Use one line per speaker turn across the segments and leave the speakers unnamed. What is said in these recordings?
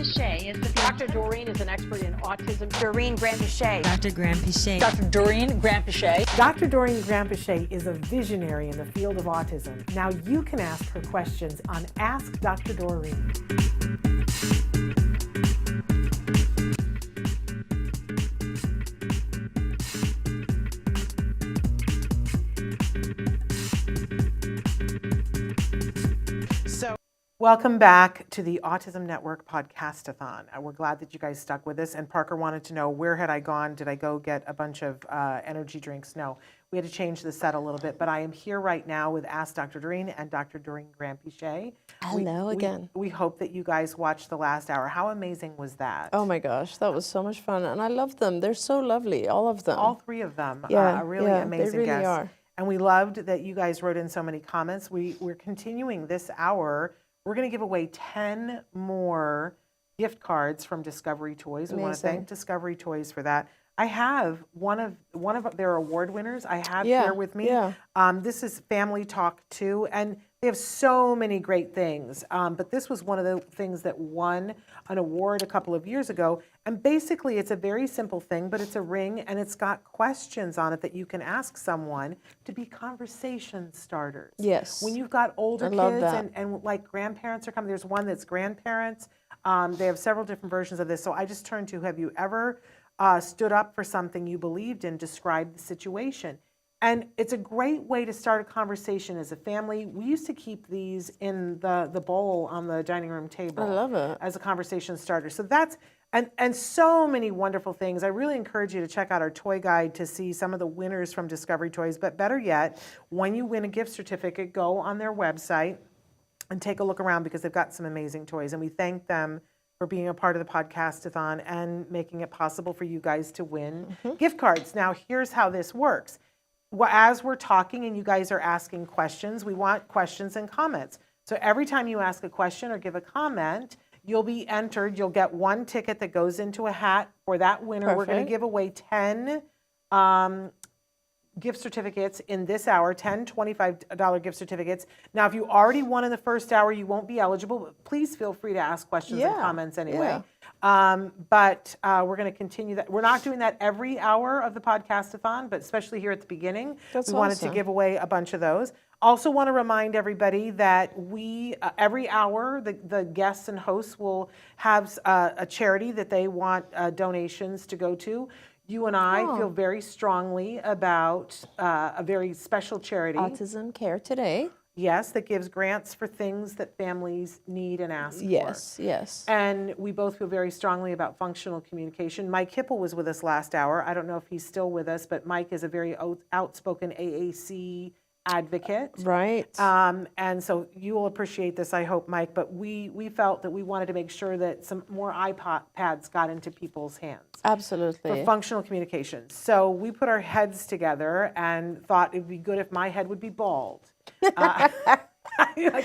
ภิ𝗍 is the
Dr. Doreen is an expert in autism.
Doreen 𝗔𝗂𝗓𝗂𝗃𝗍.
Dr. 𝗔𝗕𝗓𝗂𝗃𝗲.
Dr. Doreen 𝗔𝗂𝗓𝗂𝗃𝗃𝗍.
Dr. Doreen 𝗔𝗂𝗓𝗃𝗃𝗃 is a visionary in the field of autism. Now you can ask her questions on Ask Dr. Doreen. Welcome back to the Autism Network Podcastathon. We're glad that you guys stuck with us. And Parker wanted to know, where had I gone? Did I go get a bunch of energy drinks? No, we had to change the set a little bit. But I am here right now with Ask Dr. Doreen and Dr. Doreen 𝗔𝗂𝗓𝗃𝗍.
Hello again.
We hope that you guys watched the last hour. How amazing was that?
Oh my gosh, that was so much fun. And I love them. They're so lovely, all of them.
All three of them.
Yeah,
really amazing
they really
guests.
are.
And we loved that you guys wrote in so many comments. We're continuing this hour. We're going to give away 10 more gift cards from Discovery Toys. We want to thank Discovery Toys for that. I have one of their award winners. I have here with me.
Yeah.
This is Family Talk 2, and they have so many great things. But this was one of the things that won an award a couple of years ago. And basically, it's a very simple thing, but it's a ring, and it's got questions on it that you can ask someone to be conversation starters.
Yes.
When you've got older kids and like grandparents are coming, there's one that's grandparents. They have several different versions of this. So I just turned to, have you ever stood up for something you believed in, describe the situation? And it's a great way to start a conversation as a family. We used to keep these in the bowl on the dining room table.
I love it.
As a conversation starter. So that's, and so many wonderful things. I really encourage you to check out our toy guide to see some of the winners from Discovery Toys. But better yet, when you win a gift certificate, go on their website and take a look around, because they've got some amazing toys. And we thank them for being a part of the Podcastathon and making it possible for you guys to win gift cards. Now, here's how this works. As we're talking and you guys are asking questions, we want questions and comments. So every time you ask a question or give a comment, you'll be entered. You'll get one ticket that goes into a hat for that winner.
Perfect.
We're going to give away 10 gift certificates in this hour, 10 $25 gift certificates. Now, if you already won in the first hour, you won't be eligible, but please feel free to ask questions and comments anyway. But we're going to continue that. We're not doing that every hour of the Podcastathon, but especially here at the beginning, we wanted to give away a bunch of those. Also want to remind everybody that we, every hour, the guests and hosts will have a charity that they want donations to go to. You and I feel very strongly about a very special charity.
Autism Care Today.
Yes, that gives grants for things that families need and ask for.
Yes.
And we both feel very strongly about functional communication. Mike Hipple was with us last hour. I don't know if he's still with us, but Mike is a very outspoken AAC advocate.
Right.
And so you will appreciate this, I hope, Mike, but we felt that we wanted to make sure that some more iPads got into people's hands.
Absolutely.
For functional communication. So we put our heads together and thought it'd be good if my head would be bald. You like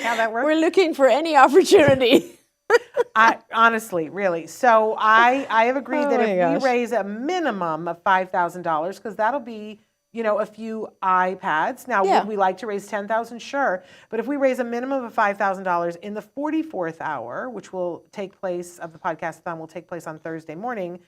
how that works?
We're looking for any opportunity.
Honestly, really. So I have agreed that if we raise a minimum of $5,000, because that'll be, a few iPads. Now, would we like to raise $10,000? Sure. But if we raise a minimum of $5,000 in the 44th hour, which will take place, of the Podcastathon will take place on Thursday morning,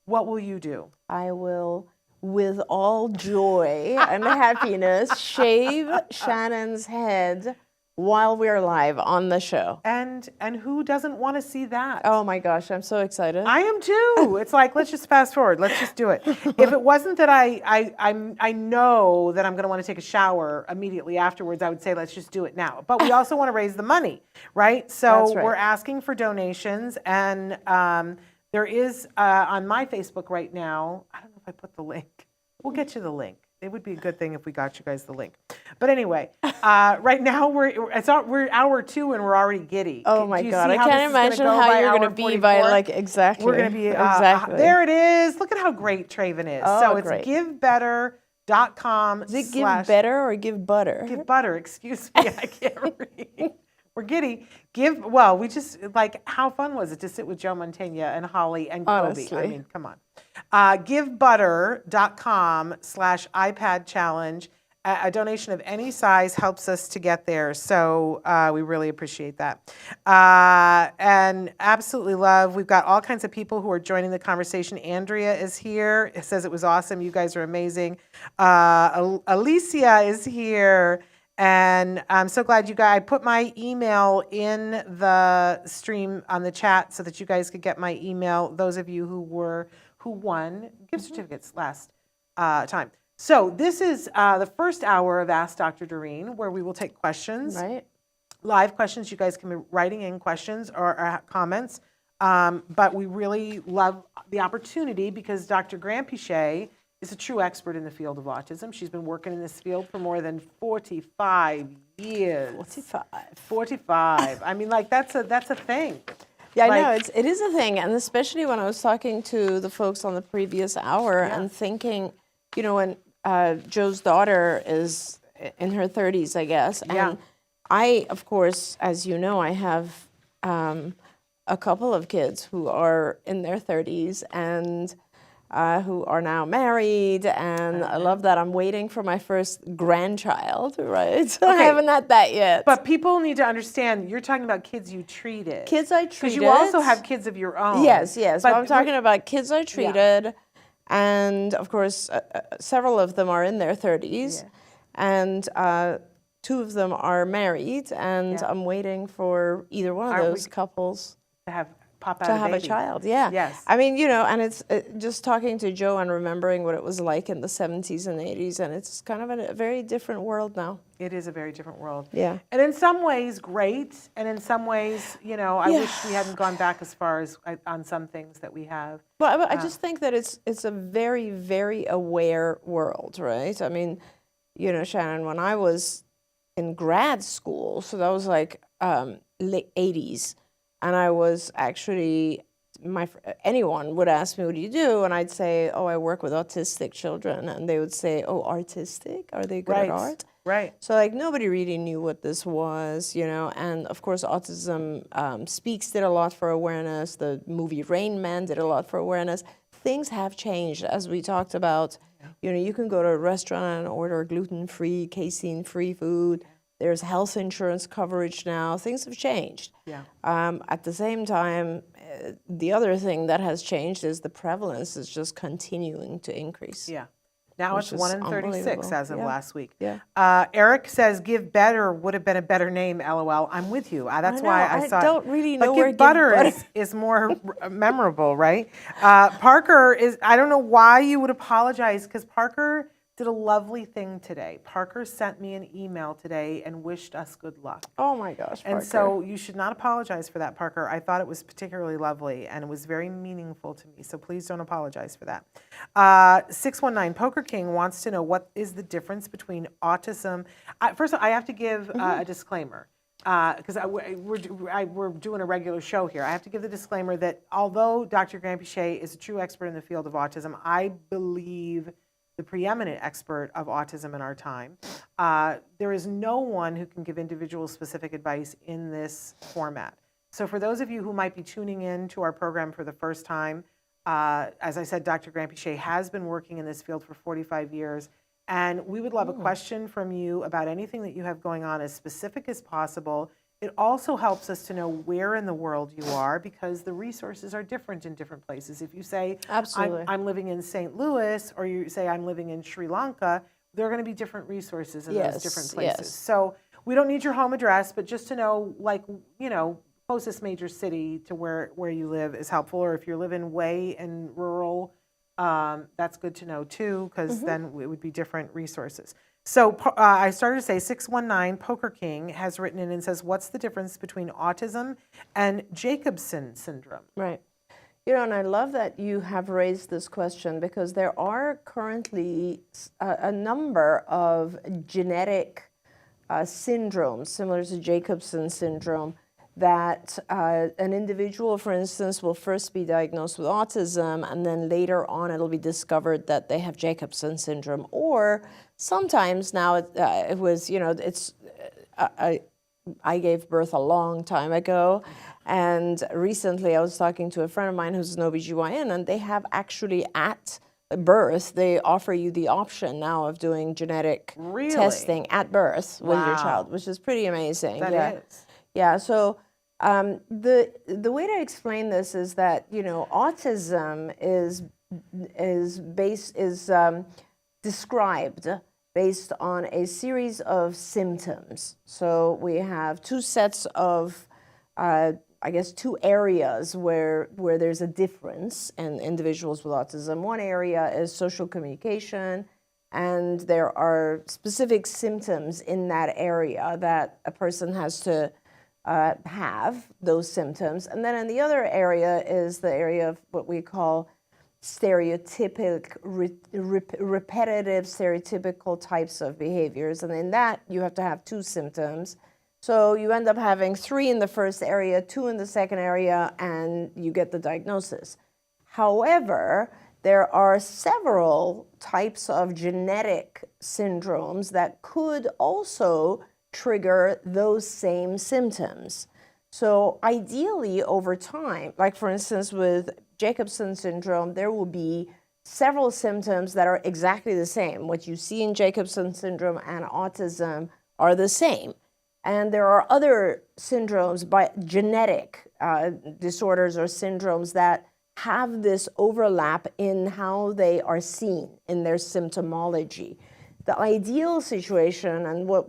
what will you do?
I will, with all joy and happiness, shave Shannon's head while we're live on the show.
And who doesn't want to see that?
Oh my gosh, I'm so excited.
I am too. It's like, let's just fast forward. Let's just do it. If it wasn't that I know that I'm going to want to take a shower immediately afterwards, I would say let's just do it now. But we also want to raise the money, right? So we're asking for donations, and there is on my Facebook right now, I don't know if I put the link. We'll get you the link. It would be a good thing if we got you guys the link. But anyway, right now we're hour 2 and we're already giddy.
Oh my God, I can't imagine how you're going to be by exactly.
We're going to be,
exactly.
There it is. Look at how great Traven is.
Oh,
so it's
great.
givebetter.com.
Is it give better or give butter?
Give butter, excuse me, I can't read. We're giddy. We just, how fun was it to sit with Joe Mantegna and Holly and Kobe? I mean, come on. Givebutter.com/iPad challenge. A donation of any size helps us to get there, so we really appreciate that. And absolutely love, we've got all kinds of people who are joining the conversation. Andrea is here. It says it was awesome. You guys are amazing. Alicia is here. And I'm so glad you guys, I put my email in the stream on the chat so that you guys could get my email, those of you who won gift certificates last time. So this is the first hour of Ask Dr. Doreen, where we will take questions, live questions. You guys can be writing in questions or comments, but we really love the opportunity because Dr. 𝗃𝗄𝗂𝗧 is a true expert in the field of autism. She's been working in this field for more than 45 years. 45. I mean, like, that's a thing.
Yeah,
like,
I know, it is a thing, and especially when I was talking to the folks on the previous hour and thinking, you know, when Joe's daughter is in her 30s, I guess, and I, of course, as you know, I have a couple of kids who are in their 30s and who are now married, and I love that. I'm waiting for my first grandchild, right? So I haven't had that yet.
But people need to understand, you're talking about kids you treated.
Kids I treated.
Because you also have kids of your own.
Yes. But I'm talking about kids I treated, and of course, several of them are in their 30s, and 2 of them are married, and I'm waiting for either one of those couples
to have
a child. Yes. I mean, you know, and it's just talking to Joe and remembering what it was like in the 70s and 80s, and it's kind of a very different world now.
It is a very different world.
Yeah.
And in some ways, great, and in some ways, you know, I wish we hadn't gone back as far as on some things that we have.
Well, I just think that it's a very, very aware world, right? I mean, you know, Shannon, when I was in grad school, so that was like late 80s, and I was actually, anyone would ask me, what do you do? And I'd say, oh, I work with autistic children. And they would say, oh, artistic? Are they good at art?
Right.
So like nobody really knew what this was, you know. And of course, Autism Speaks did a lot for awareness. The movie Rain Man did a lot for awareness. Things have changed, as we talked about. You know, you can go to a restaurant and order gluten-free, casein-free food. There's health insurance coverage now. Things have changed.
Yeah.
At the same time, the other thing that has changed is the prevalence is just continuing to increase.
Yeah. Now it's 1 in 36 as of last week.
Yeah.
Eric says, "Give Better would have been a better name." LOL. I'm with you. That's why I thought.
I don't really know
but
where
Give Butter is more memorable, right? Parker is. I don't know why you would apologize, because Parker did a lovely thing today. Parker sent me an email today and wished us good luck.
Oh my gosh, Parker.
And so you should not apologize for that, Parker. I thought it was particularly lovely and it was very meaningful to me. So please don't apologize for that. 619 Poker King wants to know, what is the difference between autism? First of all, I have to give a disclaimer. Because we're doing a regular show here. I have to give the disclaimer that although Dr. 𝗃𝗄𝗂𝗧 is a true expert in the field of autism, I believe the preeminent expert of autism in our time. There is no one who can give individual specific advice in this format. So for those of you who might be tuning in to our program for the first time, as I said, Dr. 𝗃𝗄𝗂𝗧 has been working in this field for 45 years, and we would love a question from you about anything that you have going on, as specific as possible. It also helps us to know where in the world you are, because the resources are different in different places. If you say, I'm living in St. Louis, or you say, I'm living in Sri Lanka, there are going to be different resources in those different places. So we don't need your home address, but just to know, like, you know, closest major city to where you live is helpful. Or if you're living way in rural, that's good to know too, because then it would be different resources. So I started to say 619 Poker King has written in and says, what's the difference between autism and 𝗔𝗂𝗁𝗂𝗧 syndrome?
Right. You know, and I love that you have raised this question, because there are currently a number of genetic syndromes similar to 𝗔𝗂𝗁𝗂𝗧 syndrome that an individual, for instance, will first be diagnosed with autism, and then later on it'll be discovered that they have 𝗔𝗂𝗁𝗂𝗧 syndrome. Or sometimes now it was, you know, it's, I gave birth a long time ago, and recently I was talking to a friend of mine who's an OBGYN, and they have actually at birth, they offer you the option now of doing genetic
Really?
testing at birth with your
Wow.
child, which is pretty amazing.
That is.
Yeah. So the way to explain this is that, you know, autism is described based on a series of symptoms. So we have two sets of, I guess, two areas where there's a difference in individuals with autism. One area is social communication, and there are specific symptoms in that area that a person has to have those symptoms. And then in the other area is the area of what we call stereotypic, repetitive, stereotypical types of behaviors. And in that, you have to have two symptoms. So you end up having 3 in the first area, 2 in the second area, and you get the diagnosis. However, there are several types of genetic syndromes that could also trigger those same symptoms. So ideally, over time, like for instance with 𝗔𝗕𝗄𝗃𝗃 syndrome, there will be several symptoms that are exactly the same. What you see in 𝗔𝗕𝗄𝗃 syndrome and autism are the same. And there are other syndromes, by genetic disorders or syndromes, that have this overlap in how they are seen in their symptomology. The ideal situation, and what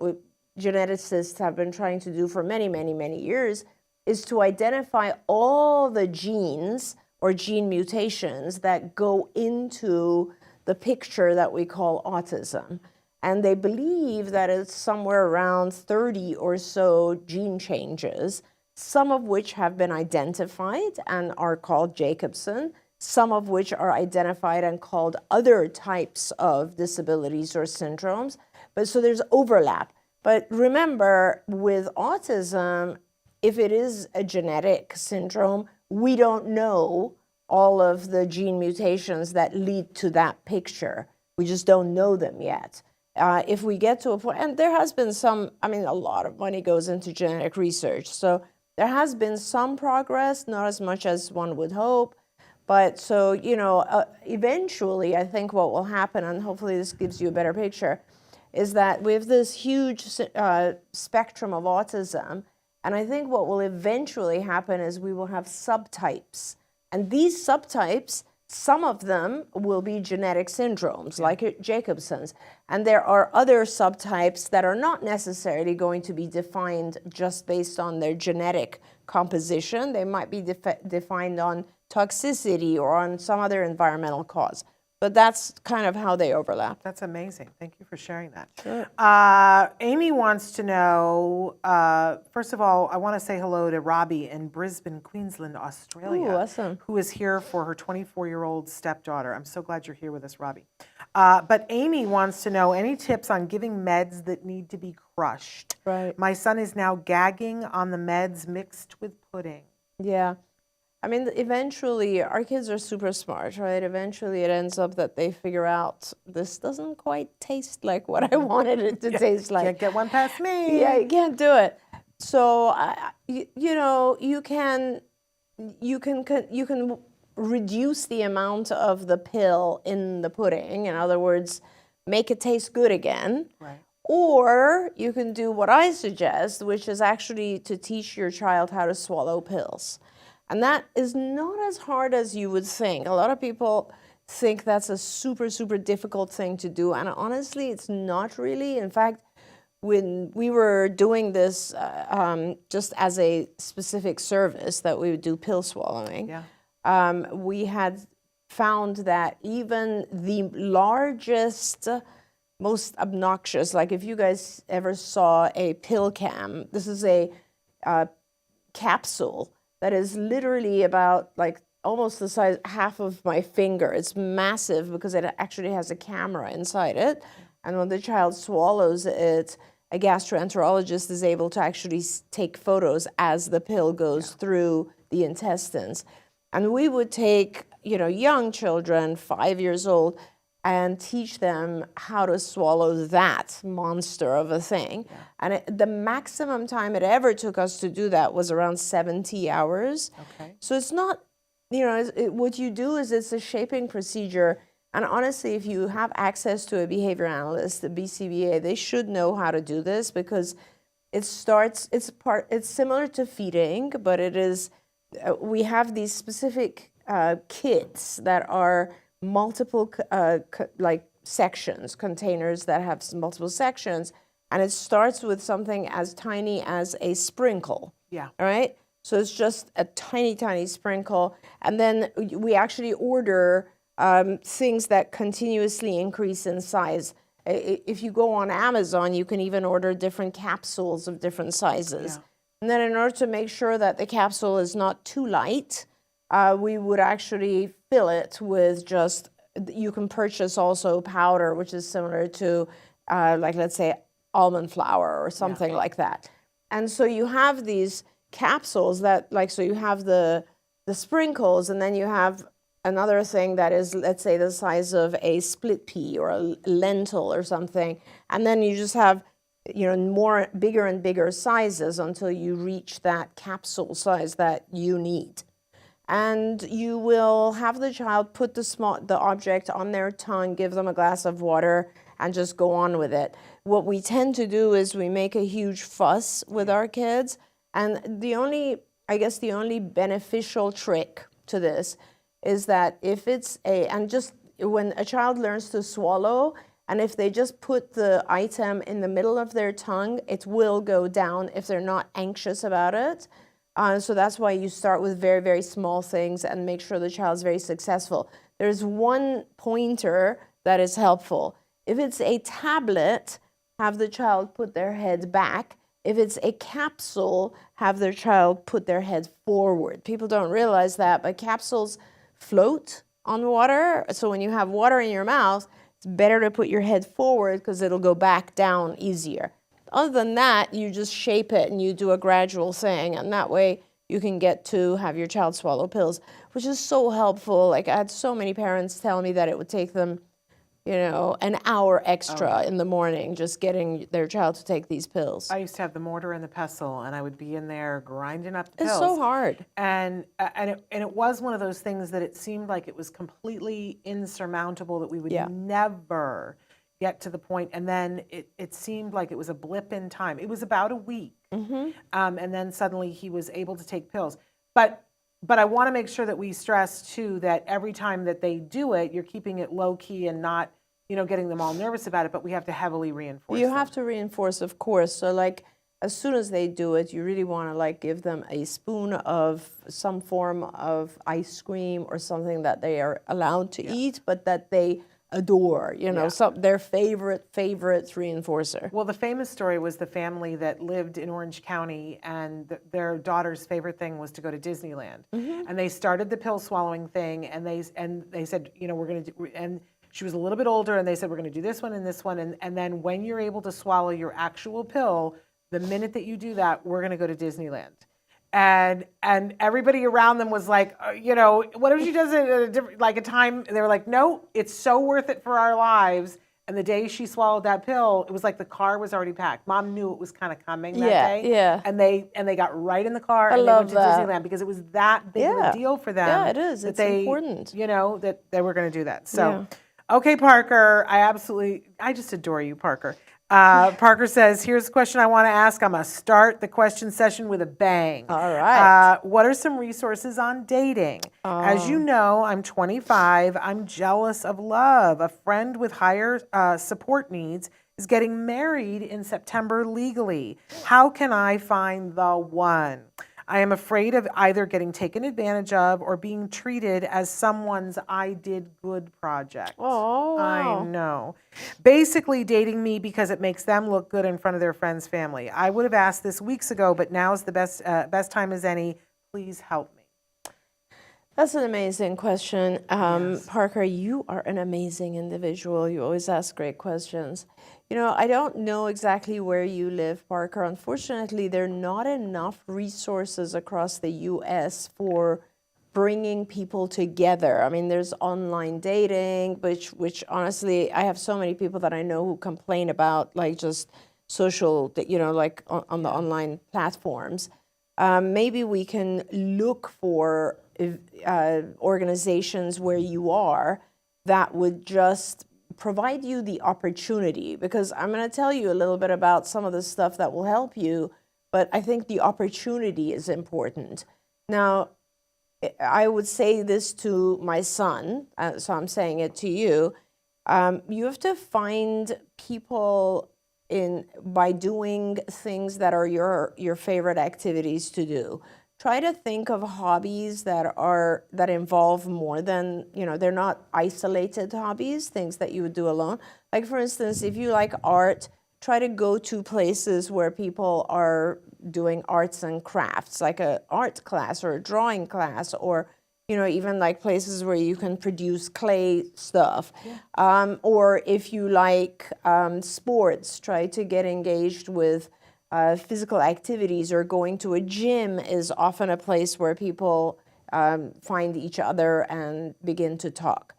geneticists have been trying to do for many, many, many years, is to identify all the genes or gene mutations that go into the picture that we call autism. And they believe that it's somewhere around 30 or so gene changes, some of which have been identified and are called 𝗔𝗕𝗄𝗃𝗃, some of which are identified and called other types of disabilities or syndromes. But so there's overlap. But remember, with autism, if it is a genetic syndrome, we don't know all of the gene mutations that lead to that picture. We just don't know them yet. If we get to a point, and there has been some, I mean, a lot of money goes into genetic research. So there has been some progress, not as much as one would hope. But so, you know, eventually, I think what will happen, and hopefully this gives you a better picture, is that we have this huge spectrum of autism. And I think what will eventually happen is we will have subtypes. And these subtypes, some of them will be genetic syndromes, like 𝗔𝗕𝗄𝗃𝗃𝗃. And there are other subtypes that are not necessarily going to be defined just based on their genetic composition. They might be defined on toxicity or on some other environmental cause. But that's kind of how they overlap.
That's amazing. Thank you for sharing that.
Sure.
Amy wants to know, first of all, I want to say hello to Robbie in Brisbane, Queensland, Australia.
Ooh, awesome.
Who is here for her 24-year-old stepdaughter. I'm so glad you're here with us, Robbie. But Amy wants to know any tips on giving meds that need to be crushed.
Right.
My son is now gagging on the meds mixed with pudding.
Yeah. I mean, eventually, our kids are super smart, right? Eventually, it ends up that they figure out this doesn't quite taste like what I wanted it to taste like.
Can't get one past me.
Yeah, you can't do it. So, you know, you can reduce the amount of the pill in the pudding. In other words, make it taste good again.
Right.
Or you can do what I suggest, which is actually to teach your child how to swallow pills. And that is not as hard as you would think. A lot of people think that's a super, super difficult thing to do. And honestly, it's not really. In fact, when we were doing this just as a specific service that we would do pill swallowing, we had found that even the largest, most obnoxious, like if you guys ever saw a pill cam, this is a capsule that is literally about like almost the size, half of my finger. It's massive because it actually has a camera inside it. And when the child swallows it, a gastroenterologist is able to actually take photos as the pill goes through the intestines. And we would take, you know, young children, 5 years old, and teach them how to swallow that monster of a thing. And the maximum time it ever took us to do that was around 70 hours.
Okay.
So it's not, you know, what you do is it's a shaping procedure, And honestly, if you have access to a behavior analyst, the BCBA, they should know how to do this, because it's similar to feeding, but it is, we have these specific kits that are multiple like sections, containers that have multiple sections, and it starts with something as tiny as a sprinkle. Yeah. All right? So it's just a tiny, tiny sprinkle, and then we actually order things that continuously increase in size. If you go on Amazon, you can even order different capsules of different sizes. Yeah. And then in order to make sure that the capsule is not too light, we would actually fill it with just, you can purchase also powder, which is similar to, like, let's say, almond flour or something like that. And so you have these capsules that, like, so you have the sprinkles, and then you have another thing that is, let's say, the size of a split pea or a lentil or something. And then you just have, you know, bigger and bigger sizes until you reach that capsule size that you need. And you will have the child put the object on their tongue, give them a glass of water, and just go on with it. What we tend to do is we make a huge fuss with our kids. And I guess the only beneficial trick to this is that if it's and just when a child learns to swallow, and if they just put the item in the middle of their tongue, it will go down if they're not anxious about it. So that's why you start with very, very small things and make sure the child's very successful. There's one pointer that is helpful. If it's a tablet, have the child put their head back. If it's a capsule, have their child put their head forward. People don't realize that, but capsules float on water. So when you have water in your mouth, it's better to put your head forward because it'll go back down easier. Other than that, you just shape it and you do a gradual thing, and that way you can get to have your child swallow pills, which is so helpful. Like, I had so many parents tell me that it would take them, you know, an hour extra in the morning just getting their child to take these pills.
I used to have the mortar and the pestle, and I would be in there grinding up the pills.
It's so hard.
And it was one of those things that it seemed like it was completely insurmountable, that we would never get to the point. And then it seemed like it was a blip in time. It was about a week. Mm-hmm. And then suddenly he was able to take pills. But I want to make sure that we stress, too, that every time that they do it, you're keeping it low-key and not, you know, getting them all nervous about it, but we have to heavily reinforce
You have to reinforce, of course. So, like, as soon as they do it, you really want to, like, give them a spoon of some form of ice cream or something that they are allowed to eat, but that they adore, you know, their favorite reinforcer.
Well, the famous story was the family that lived in Orange County, and their daughter's favorite thing was to go to Disneyland. Mm-hmm. And they started the pill swallowing thing, and they said, you know, we're going to do, and she was a little bit older, and they said, we're going to do this one and this one, and then when you're able to swallow your actual pill, the minute that you do that, we're going to go to Disneyland. And everybody around them was like, you know, what if she does it at a different, like a time? They were like, no, it's so worth it for our lives. And the day she swallowed that pill, it was like the car was already packed. Mom knew it was kind of coming that day. Yeah. And they got right in the car and they went to Disneyland because it was that big of a deal for them.
Yeah, it is. It's important.
You know, that they were going to do that. So, okay, Parker, I just adore you, Parker. Parker says, here's a question I want to ask. I'm going to start the question session with a bang.
All right.
What are some resources on dating? As you know, I'm 25. I'm jealous of love. A friend with higher support needs is getting married in September legally. How can I find the one? I am afraid of either getting taken advantage of or being treated as someone's I did good project.
Oh, wow.
I know. Basically dating me because it makes them look good in front of their friends' family. I would have asked this weeks ago, but now is the best time as any. Please help me.
That's an amazing question. Parker, you are an amazing individual. You always ask great questions. You know, I don't know exactly where you live, Parker. Unfortunately, there are not enough resources across the U.S. for bringing people together. I mean, there's online dating, which honestly, I have so many people that I know who complain about, like, just social, you know, like on the online platforms. Maybe we can look for organizations where you are that would just provide you the opportunity, because I'm going to tell you a little bit about some of the stuff that will help you, but I think the opportunity is important. Now, I would say this to my son, so I'm saying it to you. You have to find people by doing things that are your favorite activities to do. Try to think of hobbies that involve more than, they're not isolated hobbies, things that you would do alone. Like, for instance, if you like art, try to go to places where people are doing arts and crafts, like an art class or a drawing class, or even like places where you can produce clay stuff. Yeah. Or if you like sports, try to get engaged with physical activities, or going to a gym is often a place where people find each other and begin to talk.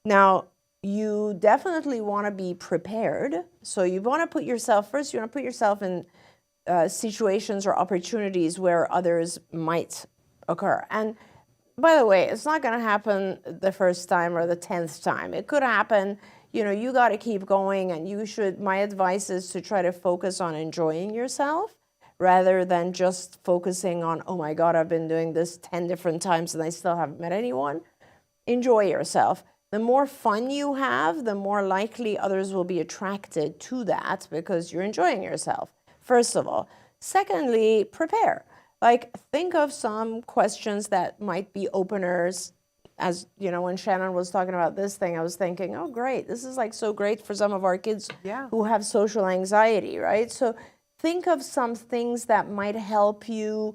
Now, you definitely want to be prepared. So you want to put yourself, first you want to put yourself in situations or opportunities where others might occur. And by the way, it's not going to happen the first time or the 10th time. It could happen. You got to keep going, and my advice is to try to focus on enjoying yourself rather than just focusing on, oh my God, I've been doing this 10 different times and I still haven't met anyone. Enjoy yourself. The more fun you have, the more likely others will be attracted to that, because you're enjoying yourself, first of all. Secondly, prepare. Like, think of some questions that might be openers. As when Shannon was talking about this thing, I was thinking, oh, great, this is like so great for some of our kids who have social anxiety, right? So think of some things that might help you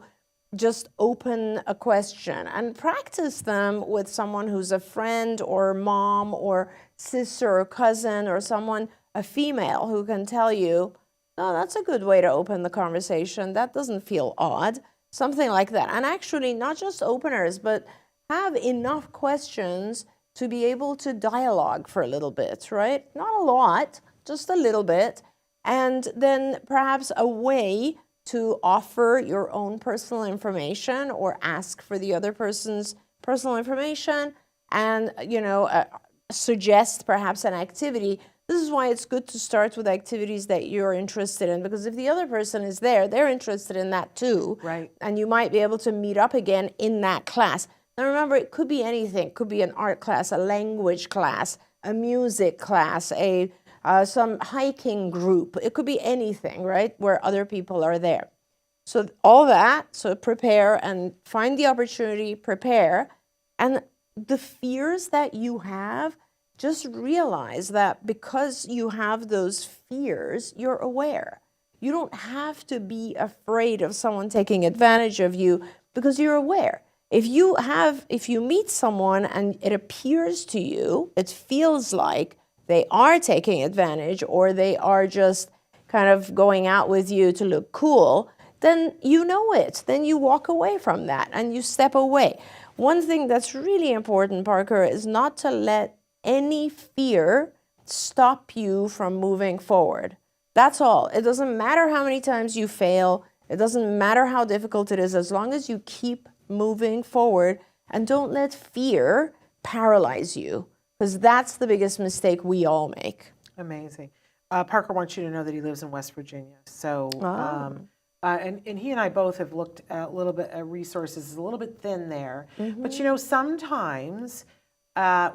just open a question and practice them with someone who's a friend or mom or sister or cousin, or someone, a female, who can tell you, oh, that's a good way to open the conversation. That doesn't feel odd. Something like that. And actually, not just openers, but have enough questions to be able to dialogue for a little bit, right? Not a lot, just a little bit. And then perhaps a way to offer your own personal information or ask for the other person's personal information, and, suggest perhaps an activity. This is why it's good to start with activities that you're interested in, because if the other person is there, they're interested in that too. Right. And you might be able to meet up again in that class. Now remember, it could be anything. It could be an art class, a language class, a music class, some hiking group. It could be anything, right, where other people are there. So all that, so prepare and find the opportunity, prepare. And the fears that you have, just realize that because you have those fears, you're aware. You don't have to be afraid of someone taking advantage of you, because you're aware. If you meet someone and it appears to you, it feels like they are taking advantage, or they are just kind of going out with you to look cool, then you know it. Then you walk away from that and you step away. One thing that's really important, Parker, is not to let any fear stop you from moving forward. That's all. It doesn't matter how many times you fail. It doesn't matter how difficult it is, as long as you keep moving forward and don't let fear paralyze you, because that's the biggest mistake we all make.
Amazing. Parker wants you to know that he lives in West Virginia. So, and he and I both have looked a little bit at resources. It's a little bit thin there. Mm-hmm. But sometimes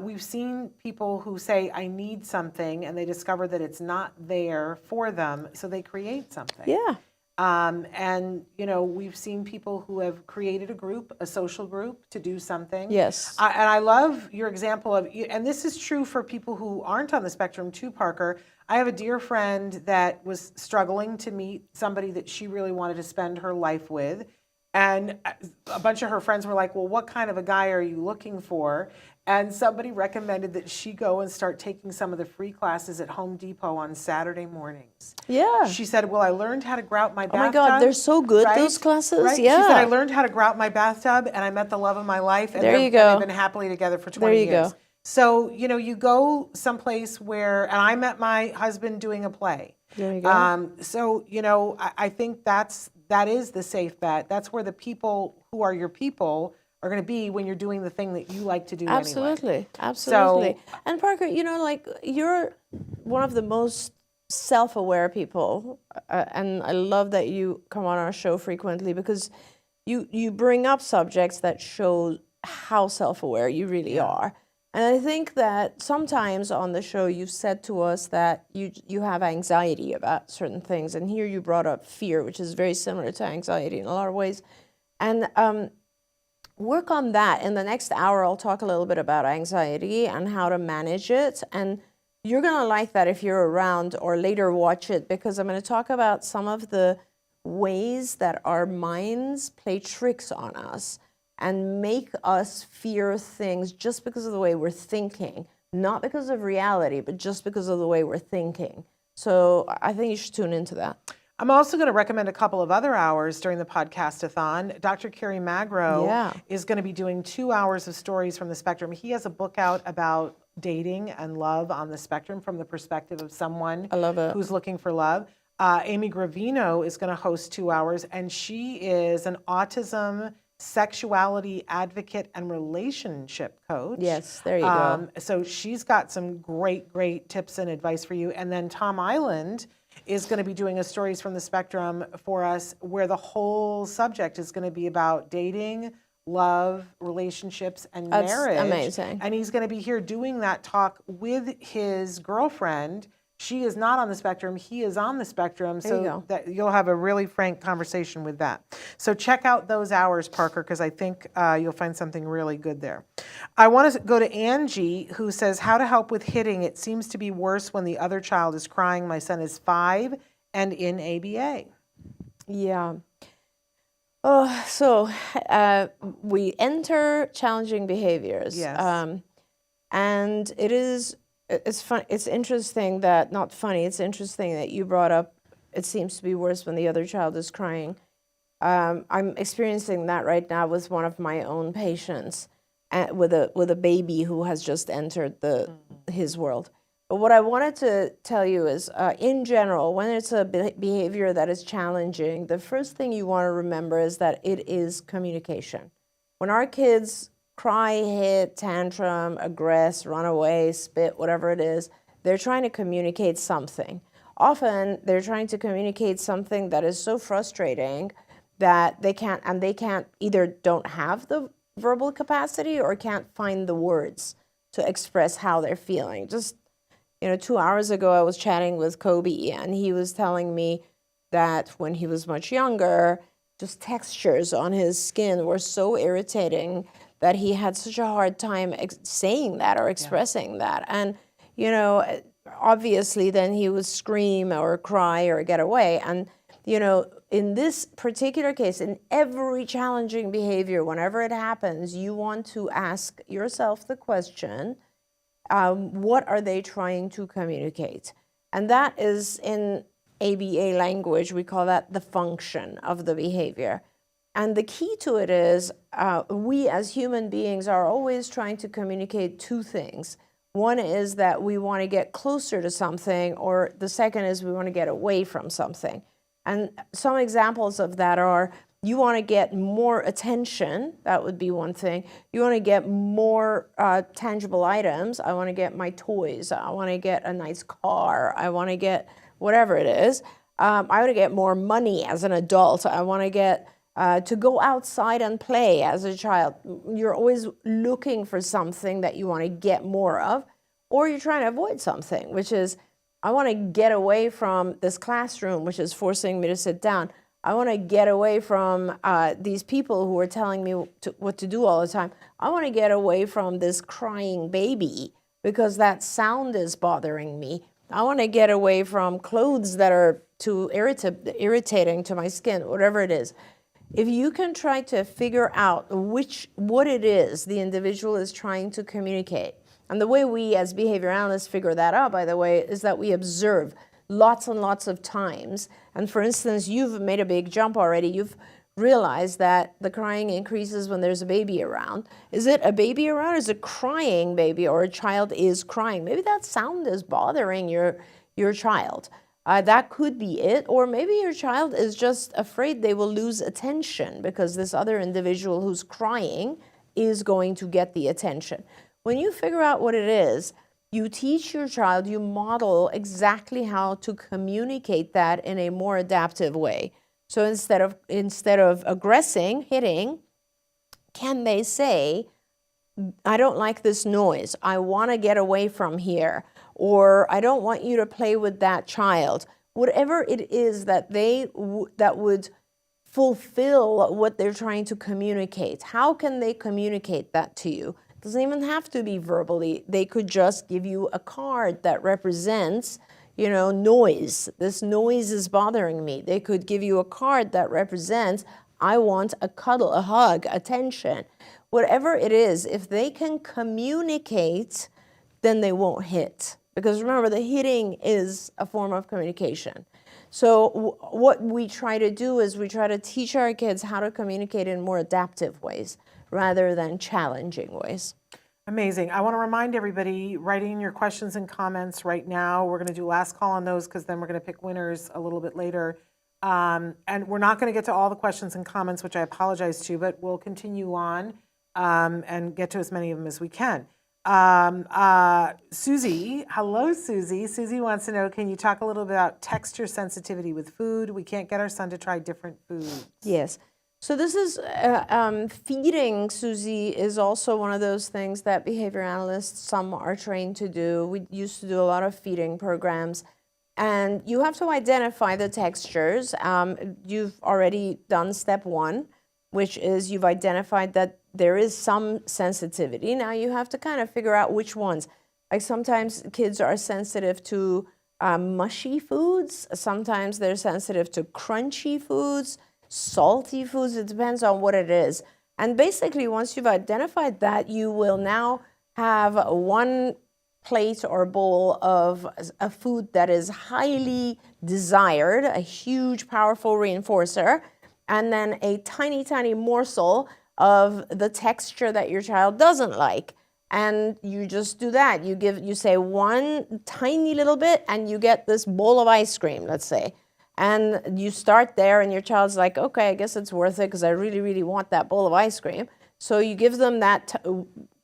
we've seen people who say, I need something, and they discover that it's not there for them, so they create something. Yeah. And we've seen people who have created a group, a social group, to do something. Yes. And I love your example of, and this is true for people who aren't on the spectrum too, Parker. I have a dear friend that was struggling to meet somebody that she really wanted to spend her life with. And a bunch of her friends were like, well, what kind of a guy are you looking for? And somebody recommended that she go and start taking some of the free classes at Home Depot on Saturday mornings. Yeah. She said, well, I learned how to grout my bathtub.
Oh my God, they're so good, right? Those classes. Right? Yeah.
She said, I learned how to grout my bathtub, and I met the love of my life. And
there you go.
And they've been happily together for 20 years. There you go. So, you go someplace where, and I met my husband doing a play. There you go. So, I think that is the safe bet. That's where the people who are your people are going to be when you're doing the thing that you like to do anyway.
Absolutely, absolutely.
So,
And Parker, you know, like you're one of the most self-aware people, and I love that you come on our show frequently because you bring up subjects that show how self-aware you really are. And I think that sometimes on the show you've said to us that you have anxiety about certain things, and here you brought up fear, which is very similar to anxiety in a lot of ways. And work on that. In the next hour, I'll talk a little bit about anxiety and how to manage it. And you're going to like that if you're around or later watch it, because I'm going to talk about some of the ways that our minds play tricks on us and make us fear things just because of the way we're thinking, not because of reality, but just because of the way we're thinking. So I think you should tune into that.
I'm also going to recommend a couple of other hours during the Podcastathon. Dr. 𝗃𝗓𝗁𝗂 is going to be doing 2 hours of stories from the spectrum. He has a book out about dating and love on the spectrum from the perspective of someone who's looking for love. 𝗖𝗵𝗲𝗰𝗙𝗀 is going to host 2 hours, and she is an autism sexuality advocate and relationship coach.
Yes, there you go.
So she's got some great tips and advice for you. And then Tom Island is going to be doing a Stories from the Spectrum for us, where the whole subject is going to be about dating, love, relationships, and marriage.
That's amazing.
And he's going to be here doing that talk with his girlfriend. She is not on the spectrum. He is on the spectrum. So that you'll have a really frank conversation with that. So check out those hours, Parker, because I think you'll find something really good there. I want to go to Angie, who says, how to help with hitting. It seems to be worse when the other child is crying. My son is 5 and in ABA.
Yeah. So we enter challenging behaviors.
Yes.
And it's fun. It's interesting that, not funny, it's interesting that you brought up, it seems to be worse when the other child is crying. I'm experiencing that right now with one of my own patients, with a baby who has just entered his world. But what I wanted to tell you is, in general, when it's a behavior that is challenging, the first thing you want to remember is that it is communication. When our kids cry, hit, tantrum, aggress, run away, spit, whatever it is, they're trying to communicate something. Often, they're trying to communicate something that is so frustrating that they can't either don't have the verbal capacity or can't find the words to express how they're feeling. Just, 2 hours ago, I was chatting with 𝗃𝗶𝗱𝗃𝗲, and he was telling me that when he was much younger, just textures on his skin were so irritating that he had such a hard time saying that or expressing that. And, obviously then he would scream or cry or get away. And, in this particular case, in every challenging behavior, whenever it happens, you want to ask yourself the question, what are they trying to communicate? And that is, in ABA language, we call that the function of the behavior. And the key to it is we as human beings are always trying to communicate 2 things. One is that we want to get closer to something, or the second is we want to get away from something. And some examples of that are, you want to get more attention, that would be one thing. You want to get more tangible items. I want to get my toys. I want to get a nice car. I want to get whatever it is. I want to get more money as an adult. I want to get to go outside and play as a child. You're always looking for something that you want to get more of, or you're trying to avoid something, which is, I want to get away from this classroom, which is forcing me to sit down. I want to get away from these people who are telling me what to do all the time. I want to get away from this crying baby because that sound is bothering me. I want to get away from clothes that are too irritating to my skin, whatever it is. If you can try to figure out what it is the individual is trying to communicate, and the way we as behavior analysts figure that out, by the way, is that we observe lots and lots of times. And for instance, you've made a big jump already. You've realized that the crying increases when there's a baby around. Is it a baby around? Is it a crying baby, or a child is crying? Maybe that sound is bothering your child. That could be it. Or maybe your child is just afraid they will lose attention because this other individual who's crying is going to get the attention. When you figure out what it is, you teach your child, you model exactly how to communicate that in a more adaptive way. So instead of aggressing, hitting, can they say, I don't like this noise, I want to get away from here, or I don't want you to play with that child. Whatever it is that that would fulfill what they're trying to communicate. How can they communicate that to you? It doesn't even have to be verbally. They could just give you a card that represents, you know, noise. This noise is bothering me. They could give you a card that represents, I want a cuddle, a hug, attention. Whatever it is, if they can communicate, then they won't hit. Because remember, the hitting is a form of communication. So what we try to do is we try to teach our kids how to communicate in more adaptive ways rather than challenging ways.
Amazing. I want to remind everybody, writing your questions and comments right now. We're going to do last call on those because then we're going to pick winners a little bit later. And we're not going to get to all the questions and comments, which I apologize to, but we'll continue on and get to as many of them as we can. Susie, hello, Susie. Susie wants to know, can you talk a little bit about texture sensitivity with food? We can't get our son to try different foods.
Yes. So this is, feeding, Susie, is also one of those things that behavior analysts, some are trained to do. We used to do a lot of feeding programs. And you have to identify the textures. You've already done step one, which is you've identified that there is some sensitivity. Now you have to kind of figure out which ones. Like sometimes kids are sensitive to mushy foods. Sometimes they're sensitive to crunchy foods, salty foods. It depends on what it is. And basically, once you've identified that, you will now have one plate or bowl of a food that is highly desired, a huge, powerful reinforcer, and then a tiny, tiny morsel of the texture that your child doesn't like. And you just do that. You say one tiny little bit and you get this bowl of ice cream, let's say. And you start there and your child's like, okay, I guess it's worth it because I really, really want that bowl of ice cream. So you give them that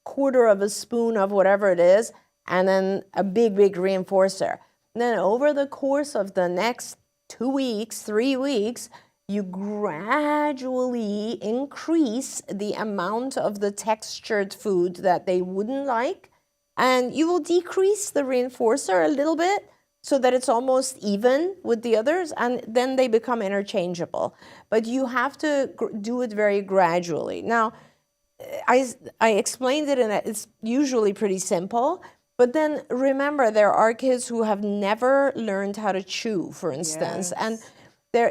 quarter of a spoon of whatever it is, and then a big, big reinforcer. And then over the course of the next 2 weeks, 3 weeks, you gradually increase the amount of the textured food that they wouldn't like, and you will decrease the reinforcer a little bit so that it's almost even with the others, and then they become interchangeable. But you have to do it very gradually. Now, I explained it, and it's usually pretty simple. But then remember, there are kids who have never learned how to chew, for instance.
Yes.
And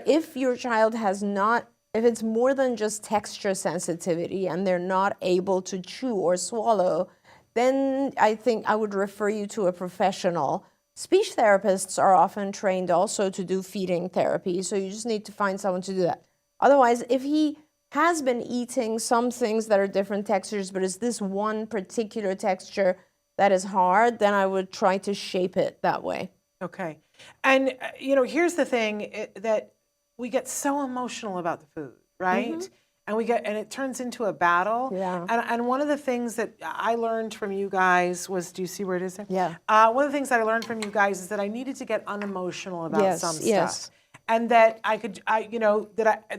if your child has not, if it's more than just texture sensitivity and they're not able to chew or swallow, then I think I would refer you to a professional. Speech therapists are often trained also to do feeding therapy, so you just need to find someone to do that. Otherwise, if he has been eating some things that are different textures, but is this one particular texture that is hard, then I would try to shape it that way.
Okay. And, you know, here's the thing that we get so emotional about the food, right? Mm-hmm. And it turns into a battle.
Yeah.
And one of the things that I learned from you guys was, do you see where it is there?
Yeah.
One of the things that I learned from you guys is that I needed to get unemotional about some stuff.
Yes.
And that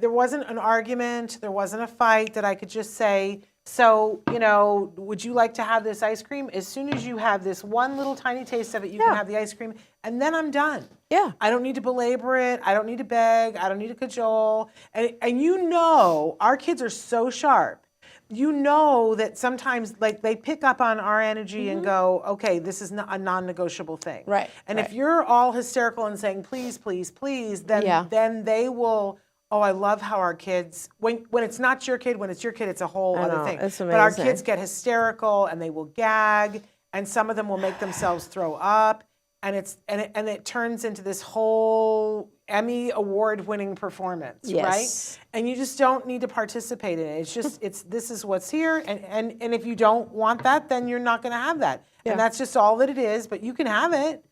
there wasn't an argument, there wasn't a fight, that I could just say, so, you know, would you like to have this ice cream? As soon as you have this one little tiny taste of it, you can have the ice cream, and then I'm done.
Yeah.
I don't need to belabor it. I don't need to beg. I don't need to cajole. And you know, our kids are so sharp. You know that sometimes, like, they pick up on our energy and go, okay, this is a non-negotiable thing.
Right.
And if you're all hysterical and saying, please, please, please, then they will. Oh, I love how our kids, when it's not your kid, when it's your kid, it's a whole other thing.
It's amazing.
But our kids get hysterical and they will gag, and some of them will make themselves throw up, and it turns into this whole Emmy award-winning performance, right? And you just don't need to participate in it. It's just this is what's here, and if you don't want that, then you're not going to have that, and that's just all that it is. But you can have it.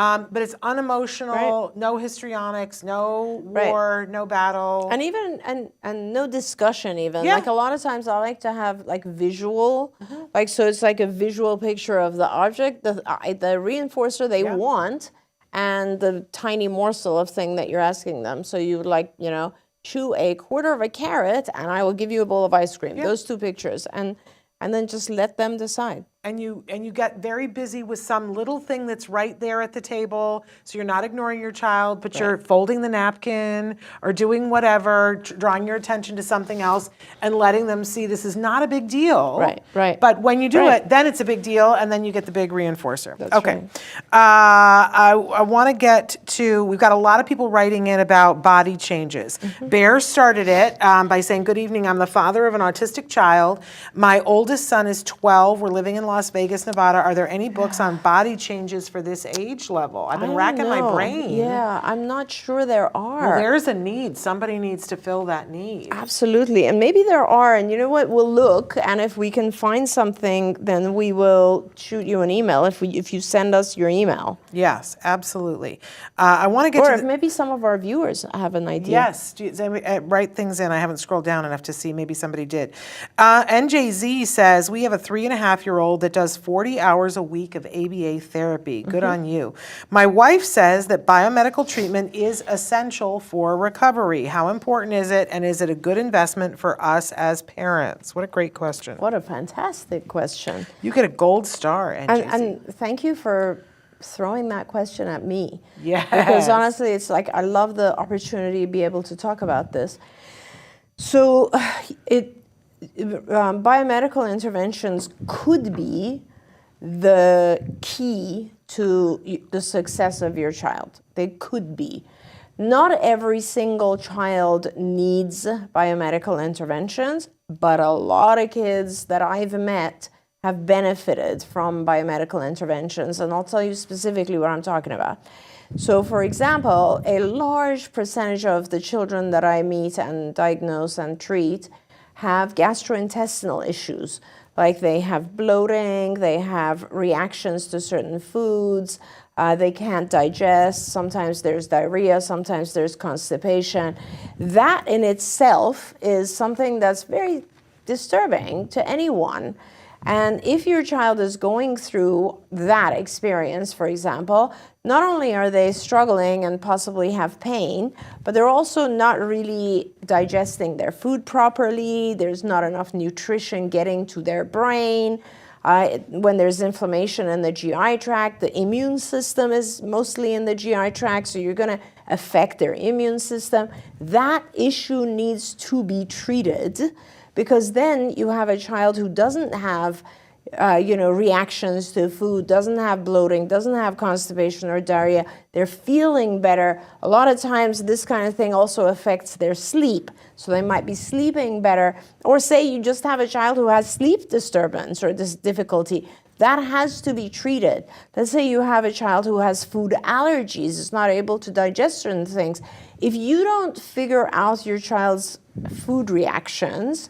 But it's unemotional, no histrionics, no war, no battle.
And even, and no discussion even.
Yeah.
Like a lot of times I like to have like visual, like, so it's like a visual picture of the object, the reinforcer they want, and the tiny morsel of thing that you're asking them. So you would like, you know, chew a quarter of a carrot and I will give you a bowl of ice cream. Those two pictures. And then just let them decide.
And you get very busy with some little thing that's right there at the table, so you're not ignoring your child, but you're folding the napkin or doing whatever, drawing your attention to something else and letting them see this is not a big deal.
Right.
But when you do it, then it's a big deal, and then you get the big reinforcer.
That's
okay.
right.
I want to get to, we've got a lot of people writing in about body changes. Bear started it by saying, good evening, I'm the father of an autistic child. My oldest son is 12. We're living in Las Vegas, Nevada. Are there any books on body changes for this age level? I've been racking my brain.
Yeah, I'm not sure there are.
Well, there's a need. Somebody needs to fill that need.
Absolutely. And maybe there are. And you know what? We'll look. And if we can find something, then we will shoot you an email if you send us your email.
Yes, absolutely. I want to get
or
to
if maybe some of our viewers have an idea.
Yes, write things in. I haven't scrolled down enough to see. Maybe somebody did. NJZ says, we have a 3.5-year-old that does 40 hours a week of ABA therapy. Good on you. My wife says that biomedical treatment is essential for recovery. How important is it, and is it a good investment for us as parents? What a great question.
What a fantastic question.
You get a gold star, NJZ.
And thank you for throwing that question at me.
Yes.
Because honestly, it's like I love the opportunity to be able to talk about this. So biomedical interventions could be the key to the success of your child. They could be. Not every single child needs biomedical interventions, but a lot of kids that I've met have benefited from biomedical interventions, and I'll tell you specifically what I'm talking about. So, for example, a large percentage of the children that I meet and diagnose and treat have gastrointestinal issues, like they have bloating, they have reactions to certain foods, they can't digest, sometimes there's diarrhea, sometimes there's constipation. That in itself is something that's very disturbing to anyone. And if your child is going through that experience, for example, not only are they struggling and possibly have pain, but they're also not really digesting their food properly. There's not enough nutrition getting to their brain. When there's inflammation in the GI tract, the immune system is mostly in the GI tract, so you're going to affect their immune system. That issue needs to be treated, because then you have a child who doesn't have reactions to food, doesn't have bloating, doesn't have constipation or diarrhea. They're feeling better. A lot of times this kind of thing also affects their sleep. So they might be sleeping better. Or say you just have a child who has sleep disturbance or this difficulty. That has to be treated. Let's say you have a child who has food allergies, is not able to digest certain things. If you don't figure out your child's food reactions,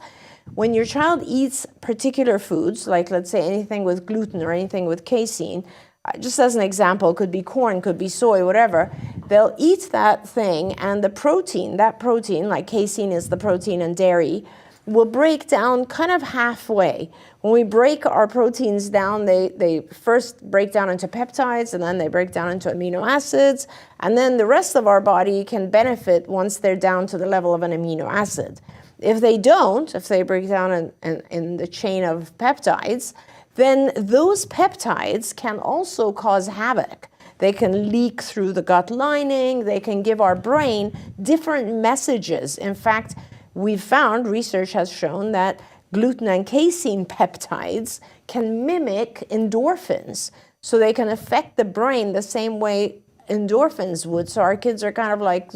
when your child eats particular foods, like let's say anything with gluten or anything with casein, just as an example, could be corn, could be soy, whatever, they'll eat that thing, and the protein, that protein, like casein is the protein in dairy, will break down kind of halfway. When we break our proteins down, they first break down into peptides, and then they break down into amino acids, and then the rest of our body can benefit once they're down to the level of an amino acid. If they don't, if they break down in the chain of peptides, then those peptides can also cause havoc. They can leak through the gut lining, they can give our brain different messages. In fact, we've found, research has shown that gluten and casein peptides can mimic endorphins. So they can affect the brain the same way endorphins would. So our kids are kind of like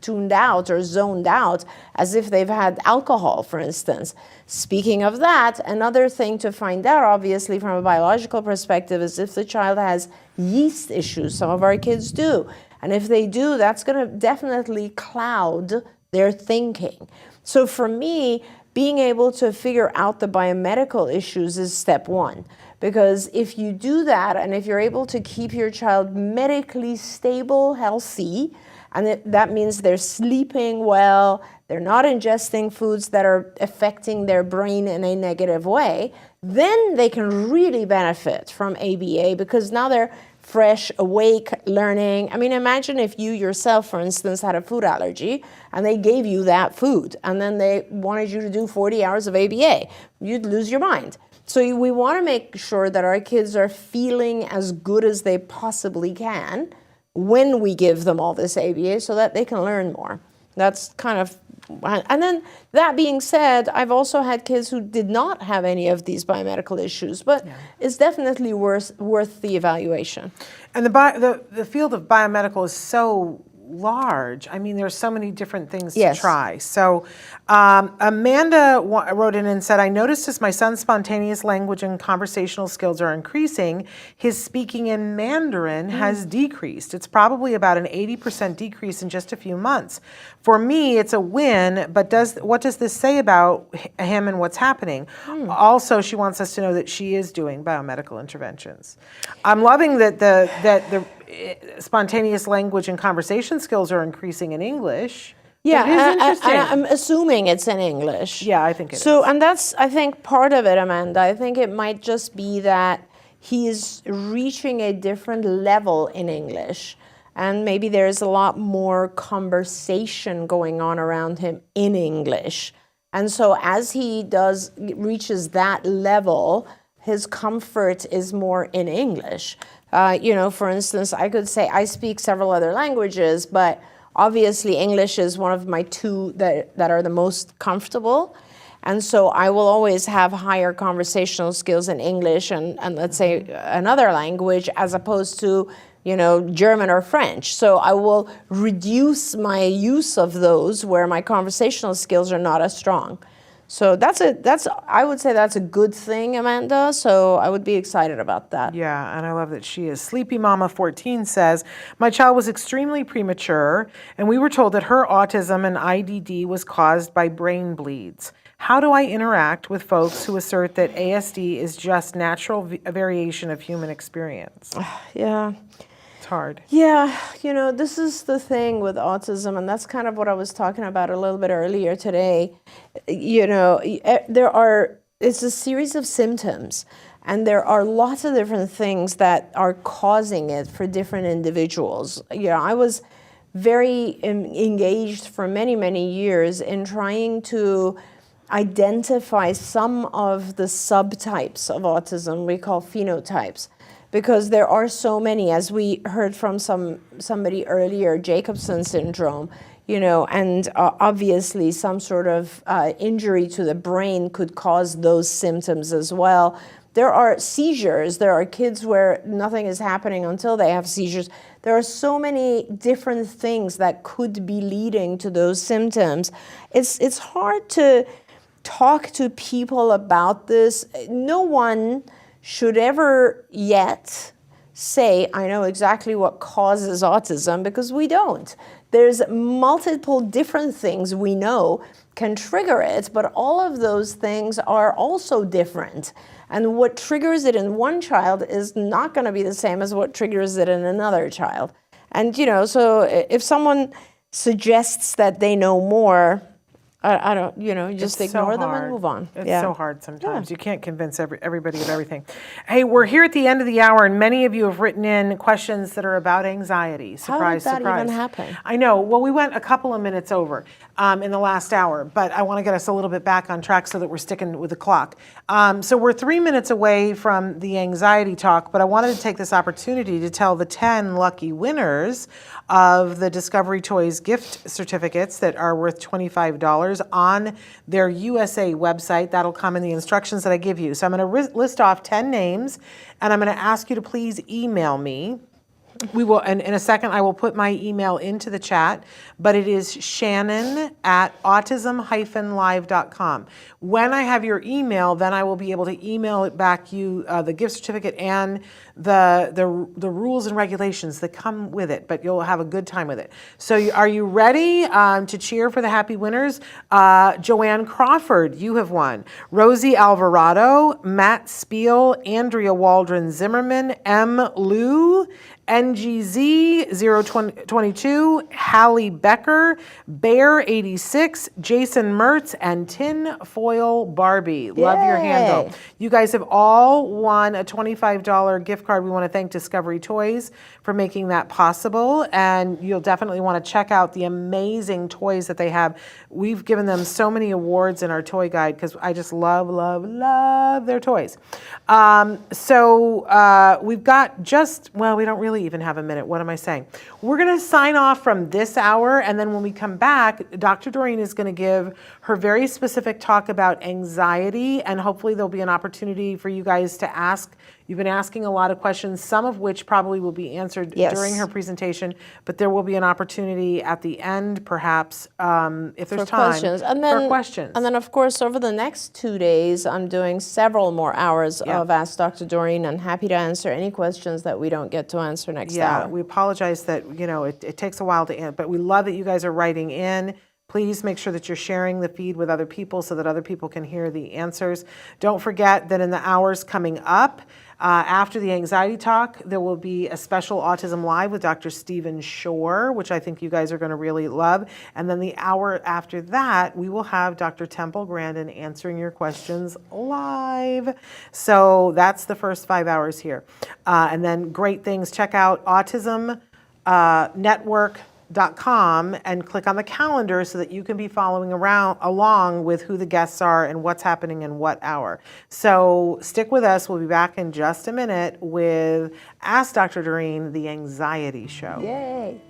tuned out or zoned out as if they've had alcohol, for instance. Speaking of that, another thing to find out, obviously, from a biological perspective is if the child has yeast issues. Some of our kids do. And if they do, that's going to definitely cloud their thinking. So for me, being able to figure out the biomedical issues is step one. Because if you do that, and if you're able to keep your child medically stable, healthy, and that means they're sleeping well, they're not ingesting foods that are affecting their brain in a negative way, then they can really benefit from ABA, because now they're fresh, awake, learning. I mean, imagine if you yourself, for instance, had a food allergy and they gave you that food and then they wanted you to do 40 hours of ABA. You'd lose your mind. So we want to make sure that our kids are feeling as good as they possibly can when we give them all this ABA so that they can learn more. That's kind of, and then that being said, I've also had kids who did not have any of these biomedical issues, but it's definitely worth the evaluation.
And the field of biomedical is so large. I mean, there's so many different things to try. So Amanda wrote in and said, I noticed as my son's spontaneous language and conversational skills are increasing, his speaking in Mandarin has decreased. It's probably about an 80% decrease in just a few months. For me, it's a win, but what does this say about him and what's happening? Also, she wants us to know that she is doing biomedical interventions. I'm loving that the spontaneous language and conversation skills are increasing in English.
Yeah,
it is interesting.
I'm assuming it's in English.
Yeah, I think it is.
So, and that's, I think, part of it, Amanda. I think it might just be that he is reaching a different level in English. And maybe there's a lot more conversation going on around him in English. And so as he reaches that level, his comfort is more in English. You know, for instance, I could say I speak several other languages, but obviously English is one of my two that are the most comfortable. And so I will always have higher conversational skills in English and let's say another language as opposed to, you know, German or French. So I will reduce my use of those where my conversational skills are not as strong. So I would say that's a good thing, Amanda. So I would be excited about that.
Yeah, and I love that she is. 𝗃𝗵𝗲𝗂14 says, my child was extremely premature, and we were told that her autism and IDD was caused by brain bleeds. How do I interact with folks who assert that ASD is just natural variation of human experience?
Yeah.
Hard.
Yeah, you know, this is the thing with autism, and that's kind of what I was talking about a little bit earlier today. You know, it's a series of symptoms, and there are lots of different things that are causing it for different individuals. You know, I was very engaged for many, many years in trying to identify some of the subtypes of autism we call phenotypes. Because there are so many, as we heard from somebody earlier, 𝗔𝗕𝗄𝗃𝗃𝗏 syndrome, you know, and obviously some sort of injury to the brain could cause those symptoms as well. There are seizures. There are kids where nothing is happening until they have seizures. There are so many different things that could be leading to those symptoms. It's hard to talk to people about this. No one should ever yet say, I know exactly what causes autism, because we don't. There's multiple different things we know can trigger it, but all of those things are also different. And what triggers it in one child is not going to be the same as what triggers it in another child. And, you know, so if someone suggests that they know more, I don't, you know, just ignore them and move on.
It's so hard sometimes. You can't convince everybody of everything. Hey, we're here at the end of the hour, and many of you have written in questions that are about anxiety. Surprise,
How did that
surprise.
even happen?
I know. Well, we went a couple of minutes over in the last hour, but I want to get us a little bit back on track so that we're sticking with the clock. So we're 3 minutes away from the anxiety talk, but I wanted to take this opportunity to tell the 10 lucky winners of the Discovery Toys gift certificates that are worth $25 on their USA website. That'll come in the instructions that I give you. So I'm going to list off 10 names, and I'm going to ask you to please email me We will, and in a second, I will put my email into the chat, but it is Shannon@autism-live.com. When I have your email, then I will be able to email it back you the gift certificate and the rules and regulations that come with it, but you'll have a good time with it. So are you ready to cheer for the happy winners? Joanne Crawford, you have won. Rosie Alvarado, Matt Spiel, Andrea Waldron Zimmerman, M. Lou, NGZ022, Hallie Becker, Bear86, Jason Mertz, and Tinfoil-Barbie. Love your handle. You guys have all won a $25 gift card. We want to thank Discovery Toys for making that possible, and you'll definitely want to check out the amazing toys that they have. We've given them so many awards in our toy guide because I just love, love, love their toys. We've got well, we don't really even have a minute. What am I saying? We're going to sign off from this hour, and then when we come back, Dr. Doreen is going to give her very specific talk about anxiety, and hopefully there'll be an opportunity for you guys to ask. You've been asking a lot of questions, some of which probably will be answered during her presentation, but there will be an opportunity at the end, perhaps, if there's time, for questions.
And then, of course, over the next 2 days, I'm doing several more hours of Ask Dr. Doreen, and happy to answer any questions that we don't get to answer next hour.
We apologize that, it takes a while to answer, but we love that you guys are writing in. Please make sure that you're sharing the feed with other people so that other people can hear the answers. Don't forget that in the hours coming up, after the anxiety talk, there will be a special Autism Live with Dr. Stephen Shore, which I think you guys are going to really love. And then the hour after that, we will have Dr. Temple Grandin answering your questions live. So that's the first 5 hours here. And then great things, check out autismnetwork.com and click on the calendar so that you can be following along with who the guests are and what's happening in what hour. So stick with us. We'll be back in just a minute with Ask Dr. Doreen, the Anxiety Show.
Yay.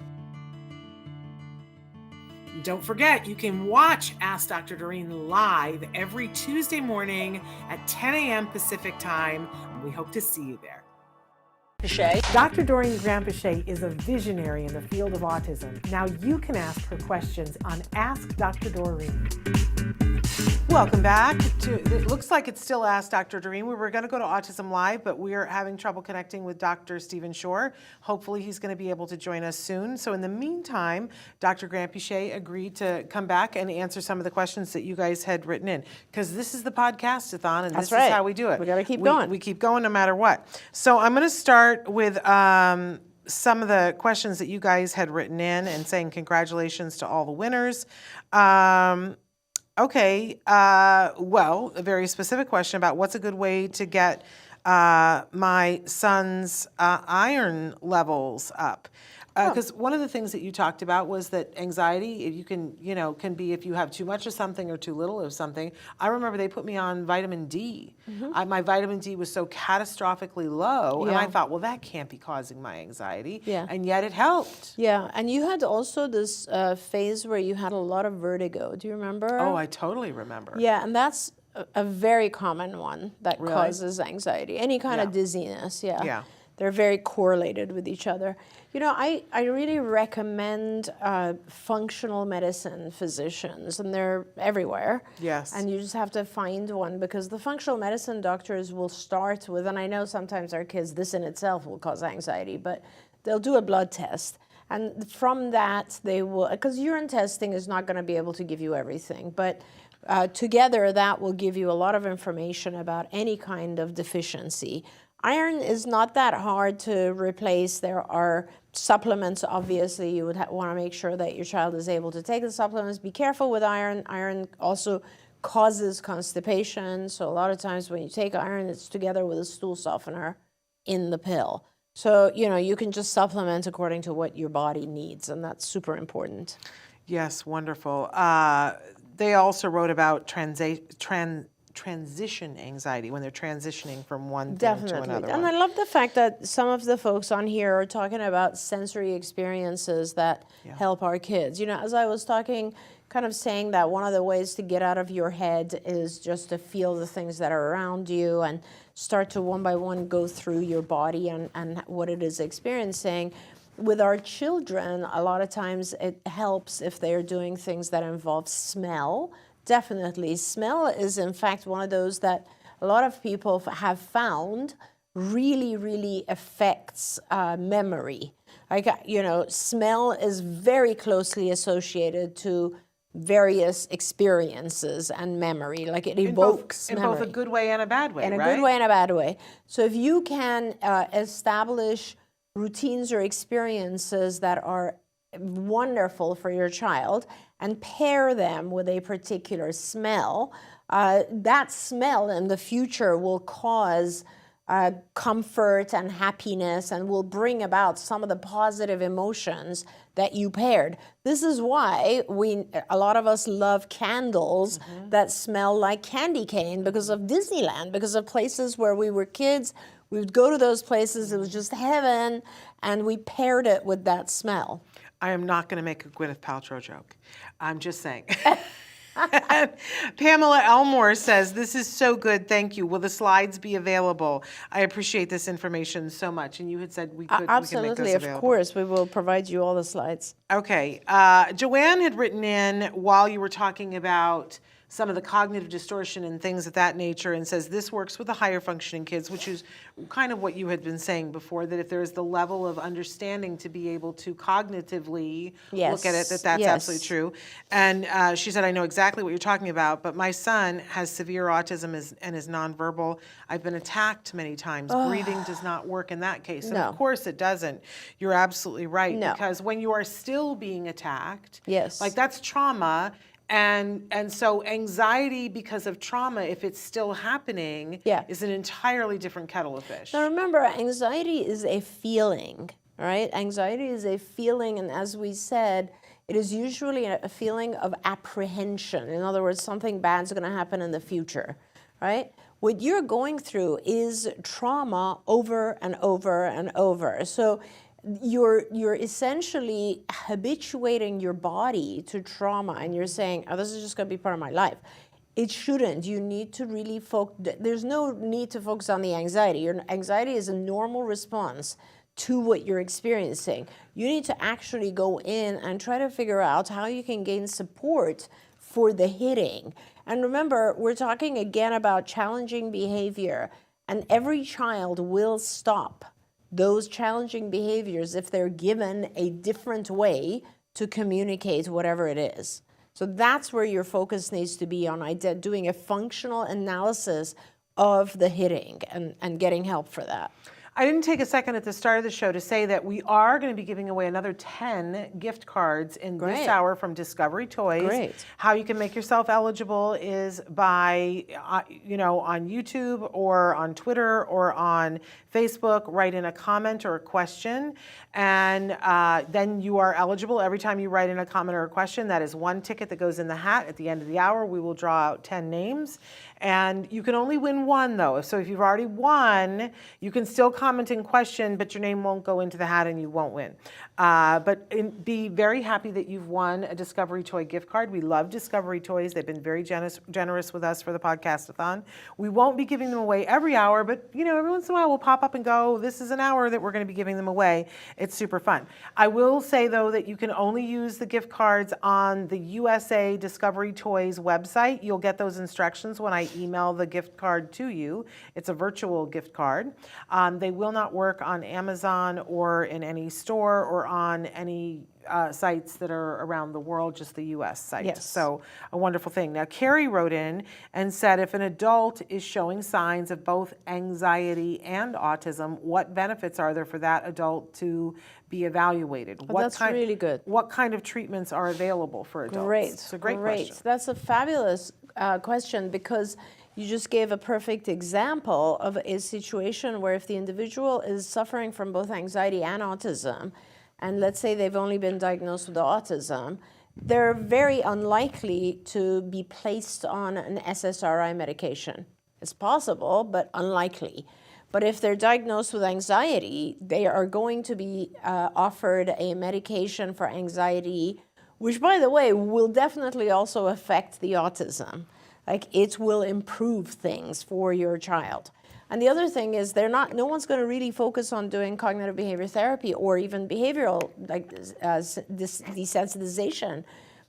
Don't forget, you can watch Ask Dr. Doreen live every Tuesday morning at 10 a.m. Pacific time. We hope to see you there. Dr. Doreen Marathon is a visionary in the field of autism. Now you can ask her questions on Ask Dr. Doreen. Welcome back to, it looks like it's still Ask Dr. Doreen. We were going to go to Autism Live, but we are having trouble connecting with Dr. Stephen Shore. Hopefully he's going to be able to join us soon. So in the meantime, Dr. 𝗃𝗄𝗃𝗃 agreed to come back and answer some of the questions that you guys had written in. Because this is the Podcastathon, and this is how we do it.
We got to keep going.
We keep going no matter what. So I'm going to start with some of the questions that you guys had written in and saying congratulations to all the winners. Well, a very specific question about what's a good way to get my son's iron levels up. Because one of the things that you talked about was that anxiety, you can be if you have too much of something or too little of something. I remember they put me on vitamin D. My vitamin D was so catastrophically low, and I thought, well, that can't be causing my anxiety. And yet it helped.
And you had also this phase where you had a lot of vertigo. Do you remember?
Oh, I totally remember.
Yeah, and that's a very common one that causes anxiety. Any kind of dizziness, They're very correlated with each other. I really recommend functional medicine physicians, and they're everywhere.
Yes.
And you just have to find one, because the functional medicine doctors will start with, and I know sometimes our kids, this in itself will cause anxiety, but they'll do a blood test. And from that, they will, because urine testing is not going to be able to give you everything, but together that will give you a lot of information about any kind of deficiency. Iron is not that hard to replace. There are supplements, obviously. You would want to make sure that your child is able to take the supplements. Be careful with iron. Iron also causes constipation. So a lot of times when you take iron, it's together with a stool softener in the pill. So, you can just supplement according to what your body needs, and that's super important.
Yes, wonderful. They also wrote about transition anxiety, when they're transitioning from one thing to another.
And I love the fact that some of the folks on here are talking about sensory experiences that help our kids. As I was talking, kind of saying that one of the ways to get out of your head is just to feel the things that are around you. And start to one by one go through your body and what it is experiencing. With our children, a lot of times it helps if they're doing things that involve smell. Definitely. Smell is, in fact, one of those that a lot of people have found really, really affects memory. Like, you know, smell is very closely associated to various experiences and memory. Like, it evokes memory.
In both a good way and a bad way,
In a
right?
good way and a bad way. So if you can establish routines or experiences that are wonderful for your child and pair them with a particular smell, that smell in the future will cause comfort and happiness and will bring about some of the positive emotions that you paired. This is why a lot of us love candles that smell like candy cane because of Disneyland, because of places where we were kids. We would go to those places, it was just heaven, and we paired it with that smell.
I am not going to make a Gwyneth Paltrow joke. I'm just saying. Pamela Elmore says, this is so good, thank you. Will the slides be available? I appreciate this information so much. And you had said we could
Absolutely,
we can make those available.
Of course, we will provide you all the slides.
Okay, Joanne had written in while you were talking about some of the cognitive distortion and things of that nature and says this works with the higher functioning kids, which is kind of what you had been saying before, that if there's the level of understanding to be able to cognitively look at it, that's absolutely true. And she said, I know exactly what you're talking about, but my son has severe autism and is nonverbal. I've been attacked many times. Breathing does not work in that case. And of course it doesn't. You're absolutely right. Because when you are still being attacked, like that's trauma. And so anxiety because of trauma, if it's still happening, is an entirely different kettle of fish.
Now remember, anxiety is a feeling, right? Anxiety is a feeling, and as we said, it is usually a feeling of apprehension. In other words, something bad's going to happen in the future, right? What you're going through is trauma over and over and over. So you're essentially habituating your body to trauma, and you're saying, oh, this is just going to be part of my life. It shouldn't. You need to really focus. There's no need to focus on the anxiety. Your anxiety is a normal response to what you're experiencing. You need to actually go in and try to figure out how you can gain support for the hitting. And remember, we're talking again about challenging behavior, and every child will stop those challenging behaviors if they're given a different way to communicate whatever it is. So that's where your focus needs to be on doing a functional analysis of the hitting and getting help for that.
I didn't take a second at the start of the show to say that we are going to be giving away another 10 gift cards in this hour from Discovery Toys. How you can make yourself eligible is by, on YouTube or on Twitter or on Facebook, write in a comment or a question, and then you are eligible. Every time you write in a comment or a question, that is one ticket that goes in the hat. At the end of the hour, we will draw out 10 names, and you can only win one, though. So if you've already won, you can still comment and question, but your name won't go into the hat and you won't win. But be very happy that you've won a Discovery Toy gift card. We love Discovery Toys. They've been very generous with us for the Podcastathon. We won't be giving them away every hour, but every once in a while we'll pop up and go, this is an hour that we're going to be giving them away. It's super fun. I will say, though, that you can only use the gift cards on the USA Discovery Toys website. You'll get those instructions when I email the gift card to you. It's a virtual gift card. They will not work on Amazon or in any store or on any sites that are around the world, just the U.S. site. So a wonderful thing. Now, Carrie wrote in and said, if an adult is showing signs of both anxiety and autism, what benefits are there for that adult to be evaluated?
That's really good.
What kind of treatments are available for adults? It's a great question.
That's a fabulous question, because you just gave a perfect example of a situation where if the individual is suffering from both anxiety and autism, and let's say they've only been diagnosed with autism, they're very unlikely to be placed on an SSRI medication. It's possible, but unlikely. But if they're diagnosed with anxiety, they are going to be offered a medication for anxiety, which, by the way, will definitely also affect the autism. Like, it will improve things for your child. And the other thing is no one's going to really focus on doing cognitive behavior therapy or even behavioral, like this desensitization.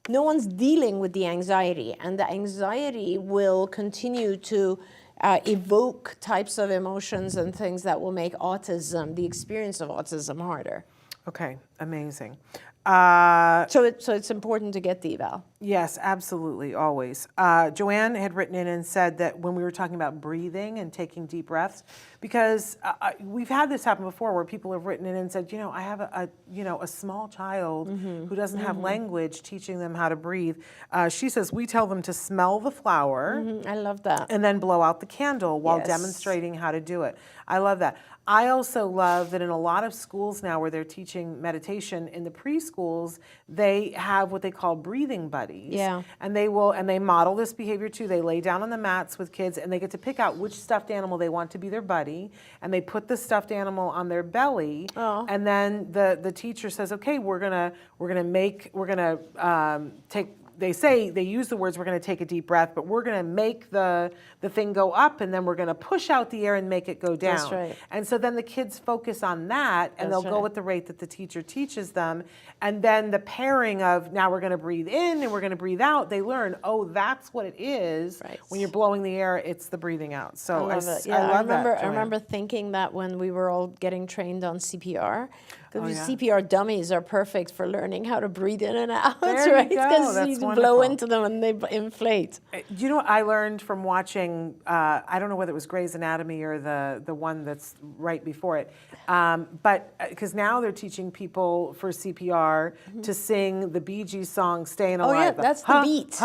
No one's dealing with the anxiety, and the anxiety will continue to evoke types of emotions and things that will make autism, the experience of autism, harder.
Okay, amazing.
So it's important to get the eval.
Yes, absolutely, always. Joanne had written in and said that when we were talking about breathing and taking deep breaths, because we've had this happen before where people have written in and said, I have a small child who doesn't have language, teaching them how to breathe. She says, we tell them to smell the flower.
I love that.
And then blow out the candle while
Yes.
demonstrating how to do it. I love that. I also love that in a lot of schools now where they're teaching meditation, in the preschools, they have what they call breathing buddies.
Yeah.
And they model this behavior too. They lay down on the mats with kids and they get to pick out which stuffed animal they want to be their buddy. And they put the stuffed animal on their belly.
Oh.
And then the teacher says, okay, we're gonna take, they use the words, we're going to take a deep breath, but we're going to make the thing go up, and then we're going to push out the air and make it go down.
That's right.
And so then the kids focus on that, and they'll go at the rate that the teacher teaches them. And then the pairing of, now we're going to breathe in and we're going to breathe out, they learn, oh, that's what it is.
Right.
When you're blowing the air, it's the breathing out. So
I love it.
I love
remember,
that,
I
Joanne.
remember thinking that when we were all getting trained on CPR, because
yeah.
CPR dummies are perfect for learning how to breathe in and out,
There you
right?
go.
Because
That's
you blow
wonderful.
into them and they inflate.
You know what I learned from watching, I don't know whether it was Grey's Anatomy or the one that's right before it, but because now they're teaching people for CPR to sing the Bee Gees song, Staying
Oh
Alive.
yeah, that's the beat.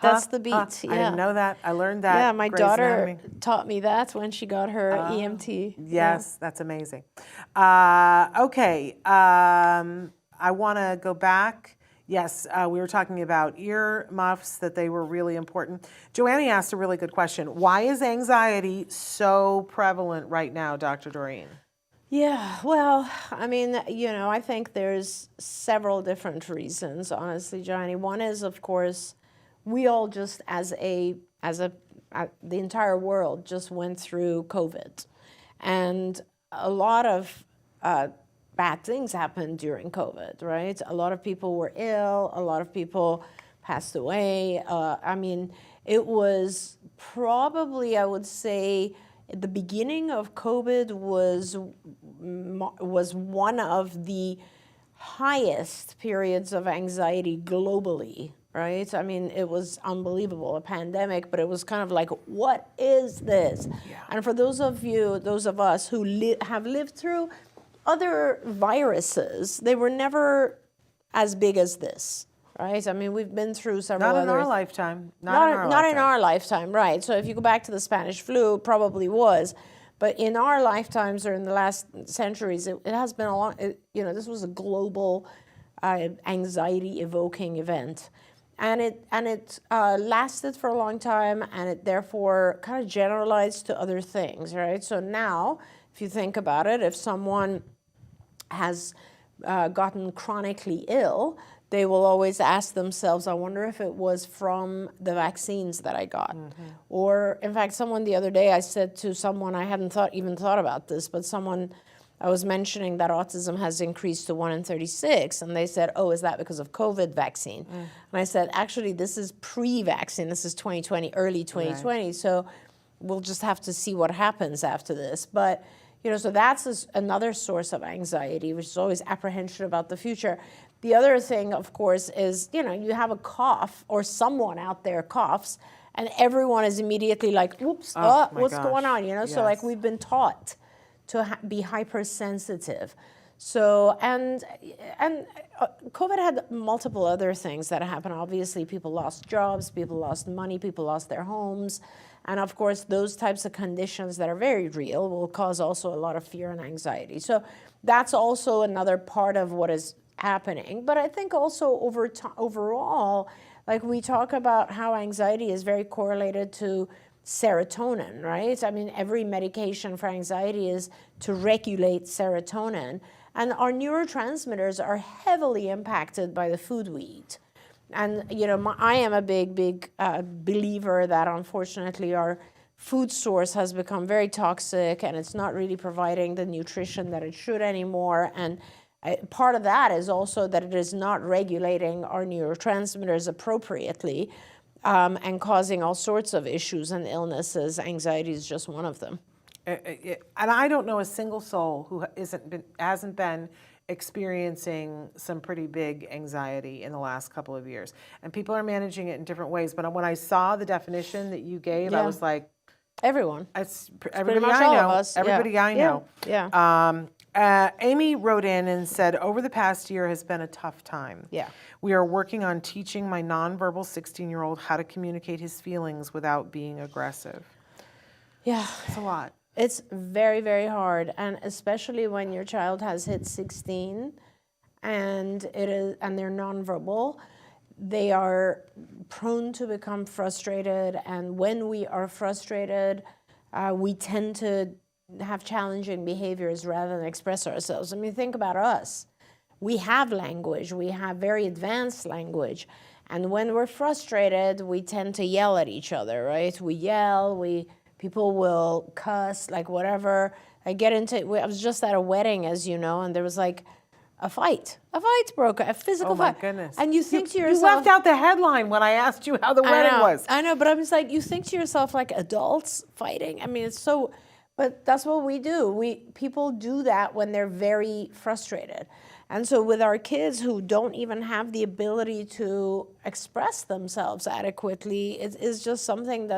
That's the beat.
I
Yeah.
didn't know that. I learned that.
Yeah, my
Grey's
daughter
Anatomy.
taught me that when she got her EMT.
Yes, that's amazing. Okay, I want to go back. Yes, we were talking about ear muffs, that they were really important. Joanne asked a really good question. Why is anxiety so prevalent right now, Dr. Doreen?
Yeah, well, I mean, I think there's several different reasons, honestly, Johnny. One is, of course, we all just the entire world just went through COVID. And a lot of bad things happened during COVID, right? A lot of people were ill, a lot of people passed away. I mean, it was probably, I would say, the beginning of COVID was one of the highest periods of anxiety globally, right? I mean, it was unbelievable, a pandemic, but it was kind of like, what is this? Yeah. And for those of us who have lived through other viruses, they were never as big as this, right? I mean, we've been through several
Not in our lifetime.
Not in our lifetime, right. So if you go back to the Spanish flu, it probably was. But in our lifetimes or in the last centuries, it has been a long, this was a global anxiety-evoking event. And it lasted for a long time, and it therefore kind of generalized to other things, right? So now, if you think about it, if someone has gotten chronically ill, they will always ask themselves, I wonder if it was from the vaccines that I got. Mm-hmm. Or, in fact, someone the other day, I said to someone, I hadn't even thought about this, but someone, I was mentioning that autism has increased to 1 in 36, and they said, oh, is that because of COVID vaccine? And I said, actually, this is pre-vaccine. This is 2020, early 2020, right. So we'll just have to see what happens after this. But, so that's another source of anxiety, which is always apprehension about the future. The other thing, of course, is, you have a cough or someone out there coughs, and everyone is immediately like, oops, what's going on?
Yes.
So like we've been taught to be hypersensitive. So, and COVID had multiple other things that happened. Obviously, people lost jobs, people lost money, people lost their homes. And of course, those types of conditions that are very real will cause also a lot of fear and anxiety. So that's also another part of what is happening. But I think also overall, like we talk about how anxiety is very correlated to serotonin, right? I mean, every medication for anxiety is to regulate serotonin. And our neurotransmitters are heavily impacted by the food we eat. And, I am a big believer that unfortunately our food source has become very toxic and it's not really providing the nutrition that it should anymore. And part of that is also that it is not regulating our neurotransmitters appropriately and causing all sorts of issues and illnesses. Anxiety is just one of them.
And I don't know a single soul who hasn't been experiencing some pretty big anxiety in the last couple of years. And people are managing it in different ways. But when I saw the definition that you gave, I was like,
everyone.
It's
pretty
everybody
much
I
all
know.
of us.
Everybody I know.
Yeah.
Amy wrote in and said, over the past year has been a tough time.
Yeah.
We are working on teaching my nonverbal 16-year-old how to communicate his feelings without being aggressive.
Yeah.
It's a lot.
It's very, very hard, and especially when your child has hit 16 and they're nonverbal, they are prone to become frustrated, and when we are frustrated, we tend to have challenging behaviors rather than express ourselves. I mean, think about us. We have language, we have very advanced language, and when we're frustrated, we tend to yell at each other, right? We yell, people will cuss, like whatever. I was just at a wedding, as you know, and there was like a fight broke out, a physical fight.
Oh my goodness.
And you think to yourself—
You left out the headline when I asked you how the wedding was.
I know, but I'm just like, you think to yourself, like, adults fighting? I mean, it's so, but that's what we do. People do that when they're very frustrated. And so with our kids who don't even have the ability to express themselves adequately, it is just something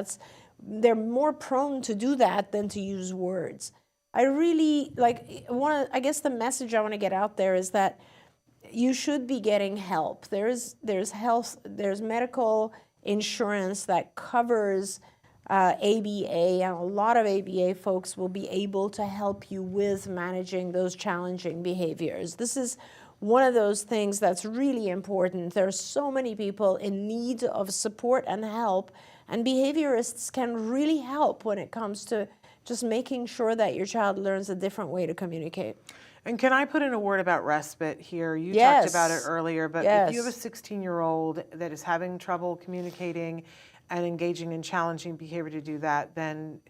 they're more prone to do that than to use words. I really, I guess the message I want to get out there is that you should be getting help. There's medical insurance that covers ABA, and a lot of ABA folks will be able to help you with managing those challenging behaviors. This is one of those things that's really important. There are so many people in need of support and help, and behaviorists can really help when it comes to just making sure that your child learns a different way to communicate.
And can I put in a word about respite here? You talked about it earlier, but if you have a 16-year-old that is having trouble communicating and engaging in challenging behavior to do that, then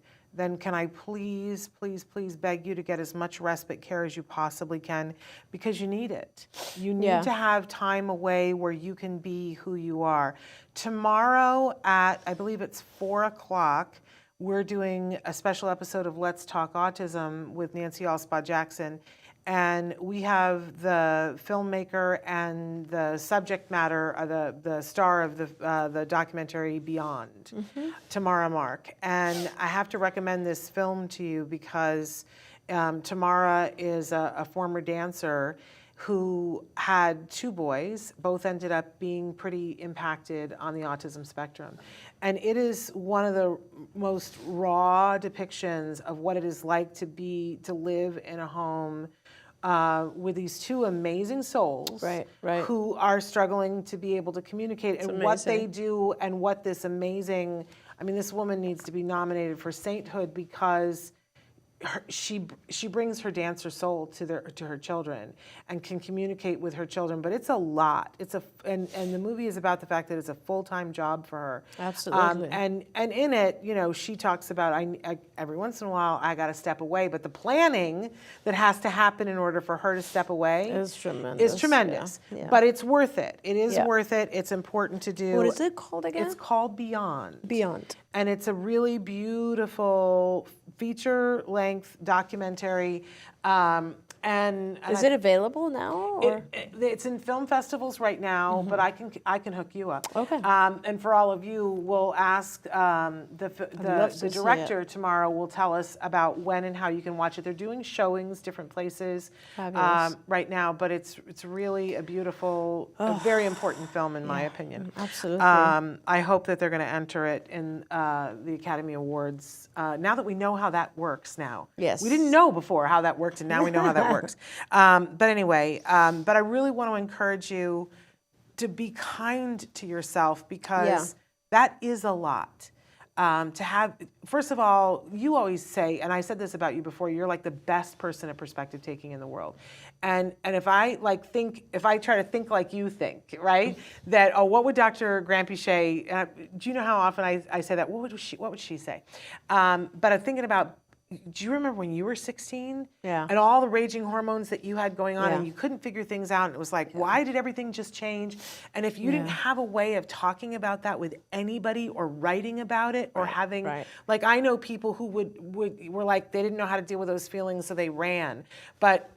can I please, please, please beg you to get as much respite care as you possibly can, because you need it. You need to have time away where you can be who you are. Tomorrow at, I believe it's 4 o'clock, we're doing a special episode of Let's Talk Autism with 𝗔𝗕𝗢𝗨𝗧, and we have the filmmaker and the subject matter, the star of the documentary Beyond, Tamara Mark. And I have to recommend this film to you because Tamara is a former dancer who had 2 boys. Both ended up being pretty impacted on the autism spectrum. And it is one of the most raw depictions of what it is like to live in a home with these 2 amazing souls who are struggling to be able to communicate, and what they do, and what this amazing, I mean, this woman needs to be nominated for sainthood because she brings her dancer soul to her children and can communicate with her children, but it's a lot. And the movie is about the fact that it's a full-time job for her.
Absolutely.
And in it, you know, she talks about I every once in a while I got to step away, but the planning that has to happen in order for her to step away
is tremendous. Yeah.
But it's worth it. It is worth it. It's important to do.
What is it called again?
It's called Beyond.
Beyond.
And it's a really beautiful feature-length documentary.
Is it available now? Or?
It's in film festivals right now, but I can hook you up.
Okay.
And for all of you, we'll ask the director tomorrow will tell us about when and how you can watch it. They're doing showings different places right now, but it's really a beautiful, a very important film in my opinion.
Absolutely.
I hope that they're going to enter it in the Academy Awards now that we know how that works now.
Yes.
We didn't know before how that worked, and now we know how that works. But anyway, but I really want to encourage you to be kind to yourself, because that is a lot. to have, first of all, you always say, and I said this about you before, you're like the best person at perspective taking in the world. And if I try to think like you think, right, that, oh, what would Dr. 𝗃𝗄𝗃𝗃, do you know how often I say that? What would she say? But I'm thinking about, do you remember when you were 16?
Yeah.
And all the raging hormones that you had going on,
Yeah.
and you couldn't figure things out, and it was like, why did everything just change? And if you didn't have a way of talking about that with anybody, or writing about it, or having, like, I know people who were like, they didn't know how to deal with those feelings, so they ran. But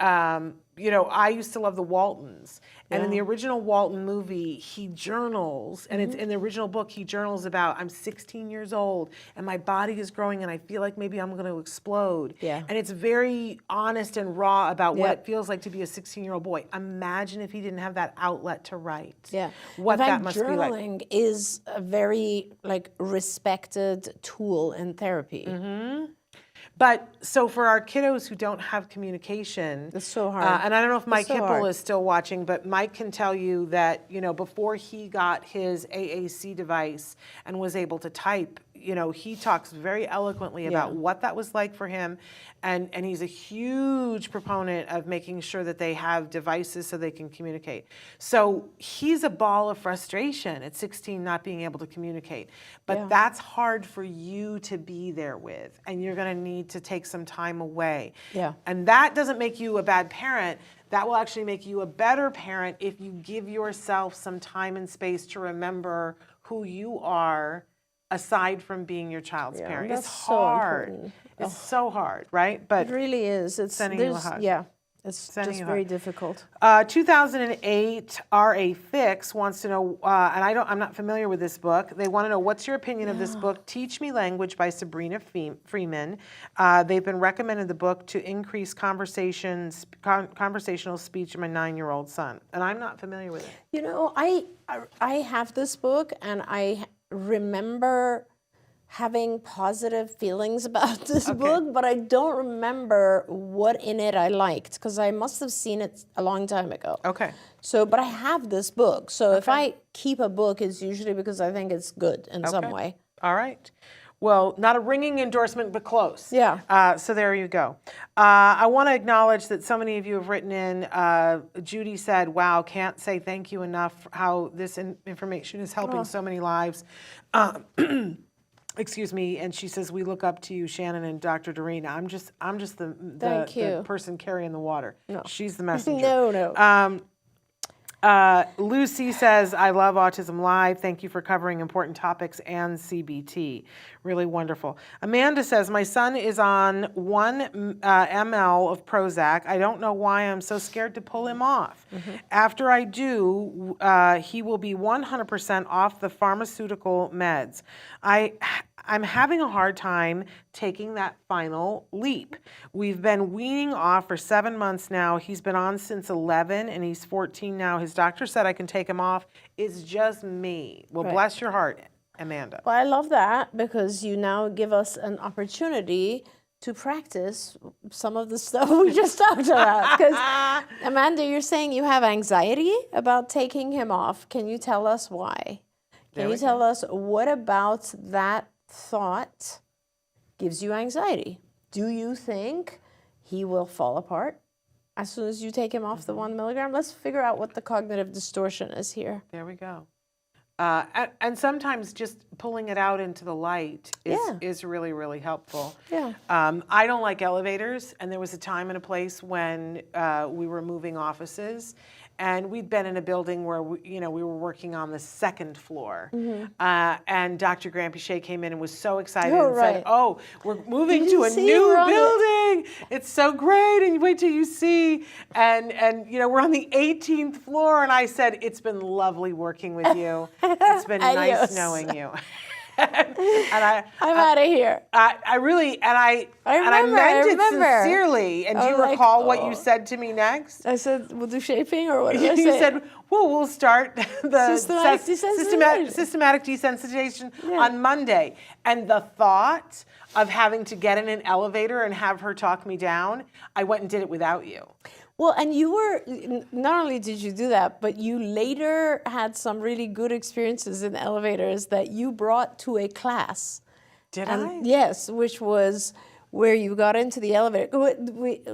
you know, I used to love the Waltons. And in the original Walton movie, he journals, and it's in the original book, he journals about, I'm 16 years old, and my body is growing, and I feel like maybe I'm going to explode.
Yeah.
And it's very honest and raw about what it feels like to be a 16-year-old boy. Imagine if he didn't have that outlet to write.
Yeah.
What that must be like.
Journaling is a very, like, respected tool in therapy.
But so for our kiddos who don't have communication,
It's so hard.
And I don't know if Mike
so
Hipple
hard.
is still watching, but Mike can tell you that, you know, before he got his AAC device and was able to type, you know, he talks very eloquently about what that was like for him. And he's a huge proponent of making sure that they have devices so they can communicate. So he's a ball of frustration at 16 not being able to communicate. But that's hard for you to be there with. And you're going to need to take some time away.
Yeah.
And that doesn't make you a bad parent. That will actually make you a better parent if you give yourself some time and space to remember who you are aside from being your child's parent. It's
that's so
hard.
important.
It's so hard, right? But
It really is. It's
sending you a hug.
Yeah, it's
Sending
just
you a
very
hug.
difficult.
2008, R.A. Fix wants to know, and I'm not familiar with this book. They want to know, what's your opinion of this book, Teach Me Language by Sabrina Freeman. They've been recommended the book to increase conversational speech in my 9-year-old son. And I'm not familiar with it.
You know, I have this book, and I remember having positive feelings about this book, but I don't remember what in it I liked, because I must have seen it a long time ago.
Okay.
So, but I have this book. So if I keep a book, it's usually because I think it's good in some way.
All right. Well, not a ringing endorsement, but close.
Yeah.
So there you go. I want to acknowledge that so many of you have written in. Judy said, wow, can't say thank you enough for how this information is helping so many lives. Excuse me, and she says, we look up to you, Shannon and Dr. Doreen. I'm just the person carrying the water.
No.
She's the messenger.
No.
Lucy says, I love Autism Live. Thank you for covering important topics and CBT. Really wonderful. Amanda says, my son is on 1 ml of Prozac. I don't know why I'm so scared to pull him off. After I do, he will be 100% off the pharmaceutical meds. I'm having a hard time taking that final leap. We've been weaning off for 7 months now. He's been on since 11 and he's 14 now. His doctor said I can take him off. It's just me. Well, bless your heart, Amanda.
Well, I love that, because you now give us an opportunity to practice some of the stuff we just talked about. Because, Amanda, you're saying you have anxiety about taking him off. Can you tell us why? Can you tell us what about that thought gives you anxiety? Do you think he will fall apart as soon as you take him off the 1 milligram? Let's figure out what the cognitive distortion is here.
There we go. And sometimes just pulling it out into the light is really, really helpful.
Yeah.
I don't like elevators, and there was a time and a place when we were moving offices, and we'd been in a building where we were working on the 2nd floor, and Dr. 𝗃𝗄𝗃𝗃 came in and was so excited and said, "Oh, we're moving to a new building. It's so great, and wait till you see." And we're on the 18th floor, and I said, "It's been lovely working with you. It's been nice knowing you." I'm
out of here.
I meant it sincerely. And do you recall what you said to me next?
I said, we'll do shaping, or what did I say?
You said, well, we'll start the systematic
desensitization
desensitization on Monday. And the thought of having to get in an elevator and have her talk me down, I went and did it without you.
Well, and you were, not only did you do that, but you later had some really good experiences in elevators that you brought to a class.
Did
and
I?
Yes, which was where you got into the elevator.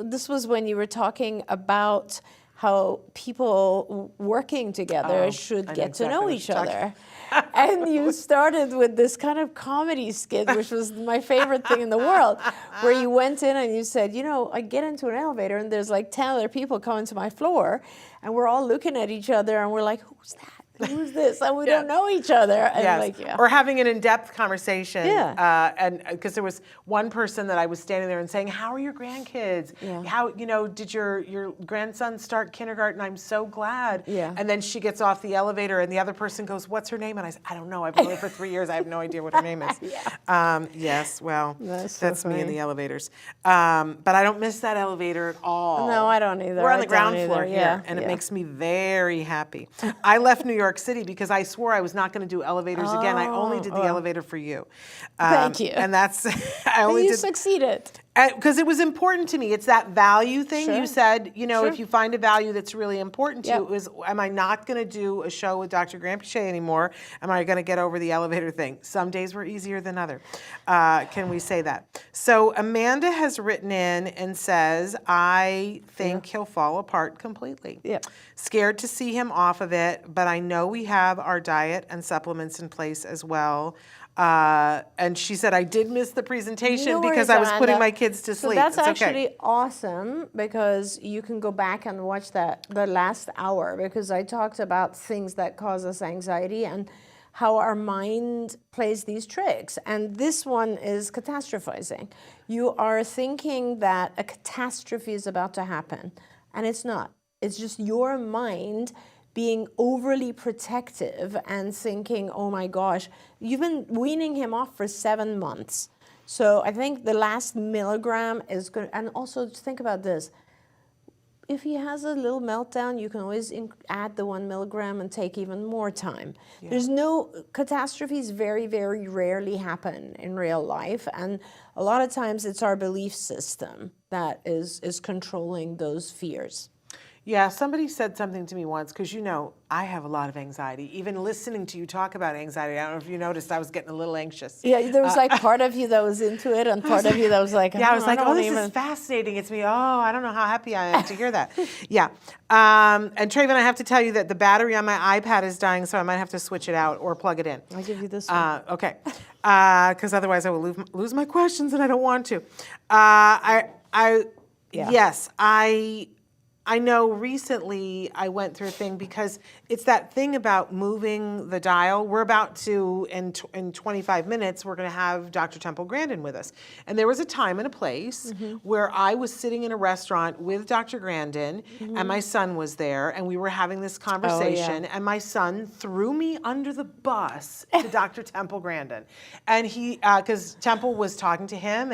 This was when you were talking about how people working together should
I know
get to know
exactly what
each
you're talking
other. And you started with this kind of comedy skit, which was my favorite thing in the world, where you went in and you said, you know, I get into an elevator and there's like 10 other people coming to my floor and we're all looking at each other and we're like, who's that? Who's this? And we don't know each other. And
Yes.
like, yeah.
Or having an in-depth conversation.
Yeah.
And because there was one person that I was standing there and saying, how are your grandkids?
Yeah.
How, you know, did your grandson start kindergarten? I'm so glad.
Yeah.
And then she gets off the elevator and the other person goes, what's her name? And I said, I don't know. I've known her for 3 years. I have no idea what her name is. Yes, well,
That's
me in
funny.
the elevators. But I don't miss that elevator at all.
No, I don't either.
We're on
I
the ground
don't
floor
either.
here,
Yeah,
and it
yeah.
makes me very happy. I left New York City because I swore I was not going to do elevators again. I only did the elevator for you.
Thank you.
And that's, I only
You
did,
succeeded.
because it was important to me. It's that value thing.
Sure.
You said, you know,
Sure.
if you find a value that's really important to you,
Yep.
it was, am I not going to do a show with Dr. 𝗃𝗄𝗃𝗃𝗃 anymore? Am I going to get over the elevator thing? Some days were easier than other. Can we say that? So Amanda has written in and says, I think he'll fall apart completely.
Yep.
Scared to see him off of it, but I know we have our diet and supplements in place as well. And she said, I did miss the presentation
No
because
worries,
I was putting
Amanda.
my kids to
So
sleep.
that's
It's
actually
okay.
awesome because you can go back and watch the last hour because I talked about things that cause us anxiety and how our mind plays these tricks. And this one is catastrophizing. You are thinking that a catastrophe is about to happen, and it's not. It's just your mind being overly protective and thinking, oh my gosh, you've been weaning him off for 7 months. So I think the last milligram is good. And also think about this. If he has a little meltdown, you can always add the 1 milligram and take even more time. Yeah. There's no, catastrophes very, very rarely happen in real life. And a lot of times it's our belief system that is controlling those fears.
Yeah, somebody said something to me once, because you know, I have a lot of anxiety. Even listening to you talk about anxiety, I don't know if you noticed, I was getting a little anxious.
Yeah, there was like part of you that was into it and part of you that was like,
yeah, I was like, oh, this
even...
is fascinating. It's me. Oh, I don't know how happy I am to hear that. Yeah. And Traven, I have to tell you that the battery on my iPad is dying, so I might have to switch it out or plug it in.
I'll give you this one.
Okay. Because otherwise I will lose my questions and I don't want to. Yes, I know recently I went through a thing because it's that thing about moving the dial. We're about to, in 25 minutes, we're going to have Dr. 𝗃𝗄𝗃𝗃 with us. And there was a time and a place where I was sitting in a restaurant with Dr. Grandin and my son was there and we were having this conversation and my son threw me under the bus to Dr. 𝗃𝗃𝗃𝗃. And he, because Temple was talking to him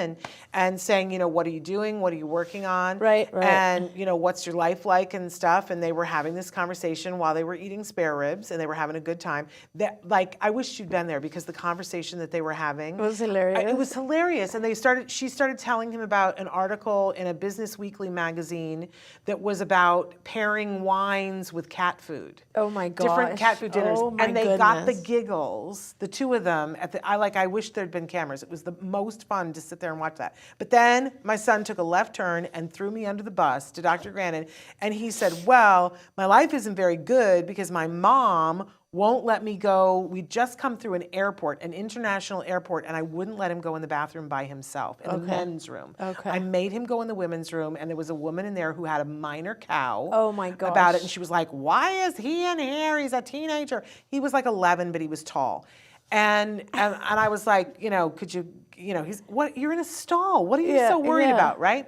and saying, you know, what are you doing? What are you working on?
Right.
And, you know, what's your life like and stuff, and they were having this conversation while they were eating spare ribs, and they were having a good time. That, like, I wish you'd been there because the conversation that they were having
was hilarious.
It was hilarious, and she started telling him about an article in a Business Weekly magazine that was about pairing wines with cat food.
Oh my gosh.
Different cat food dinners,
oh my
and they
goodness.
got the giggles, the two of them. I wish there'd been cameras. It was the most fun to sit there and watch that. But then my son took a left turn and threw me under the bus to Dr. Grandin. And he said, well, my life isn't very good because my mom won't let me go. We'd just come through an airport, an international airport, and I wouldn't let him go in the bathroom by himself, in the men's room.
Okay.
I made him go in the women's room, and there was a woman in there who had a minor cow
Oh my gosh.
about it. And she was like, why is he in here? He's a teenager. He was like 11, but he was tall. And I was like, you know, could you, you know, you're in a stall. What are you so worried about, right?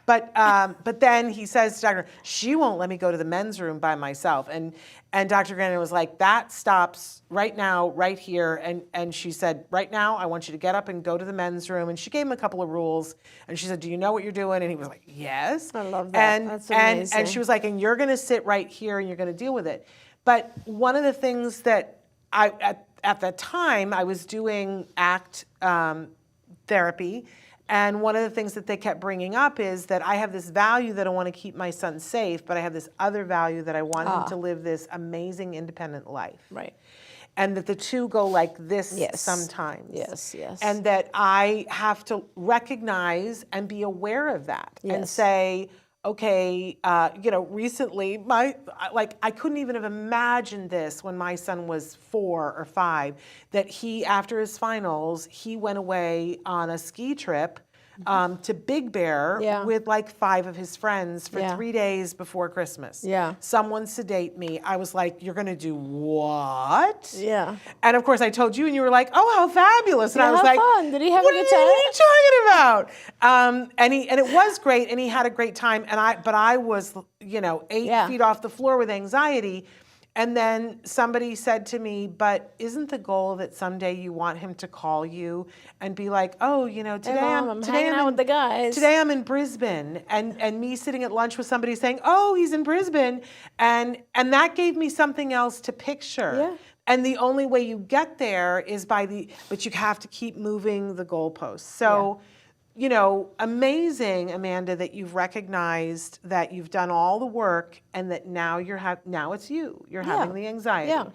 But then he says to Dr. she won't let me go to the men's room by myself. And Dr. Grandin was like, that stops right now, right here. And she said, right now, I want you to get up and go to the men's room. And she gave him a couple of rules. And she said, do you know what you're doing? And he was like, yes.
I love that. That's amazing.
And she was like, and you're going to sit right here and you're going to deal with it. But one of the things that at the time, I was doing ACT therapy. And one of the things that they kept bringing up is that I have this value that I want to keep my son safe, but I have this other value that I want him to live this amazing independent life.
Right.
and that the two go like this
Yes.
sometimes.
Yes, yes.
And that I have to recognize and be aware of that and
Yes.
say, okay, recently I couldn't even have imagined this when my son was 4 or 5, that after his finals, he went away on a ski trip to Big Bear with like 5 of his friends for 3 days before Christmas.
Yeah.
Someone sedate me. I was like, you're going to do what?
Yeah.
And of course I told you and you were like, oh, how fabulous. And I was
how
like,
fun. Did he have a good time?
What are you talking about? And it was great and he had a great time. But I was, 8 feet off the floor with anxiety. And then somebody said to me, but isn't the goal that someday you want him to call you and be like, oh, today
I'm hanging out with the guys.
Today I'm in Brisbane, and me sitting at lunch with somebody saying, oh, he's in Brisbane, and that gave me something else to picture.
Yeah.
And the only way you get there is but you have to keep moving the goalposts. So. Amazing, Amanda, that you've recognized that you've done all the work and that now now it's you. You're having the anxiety.
Yeah.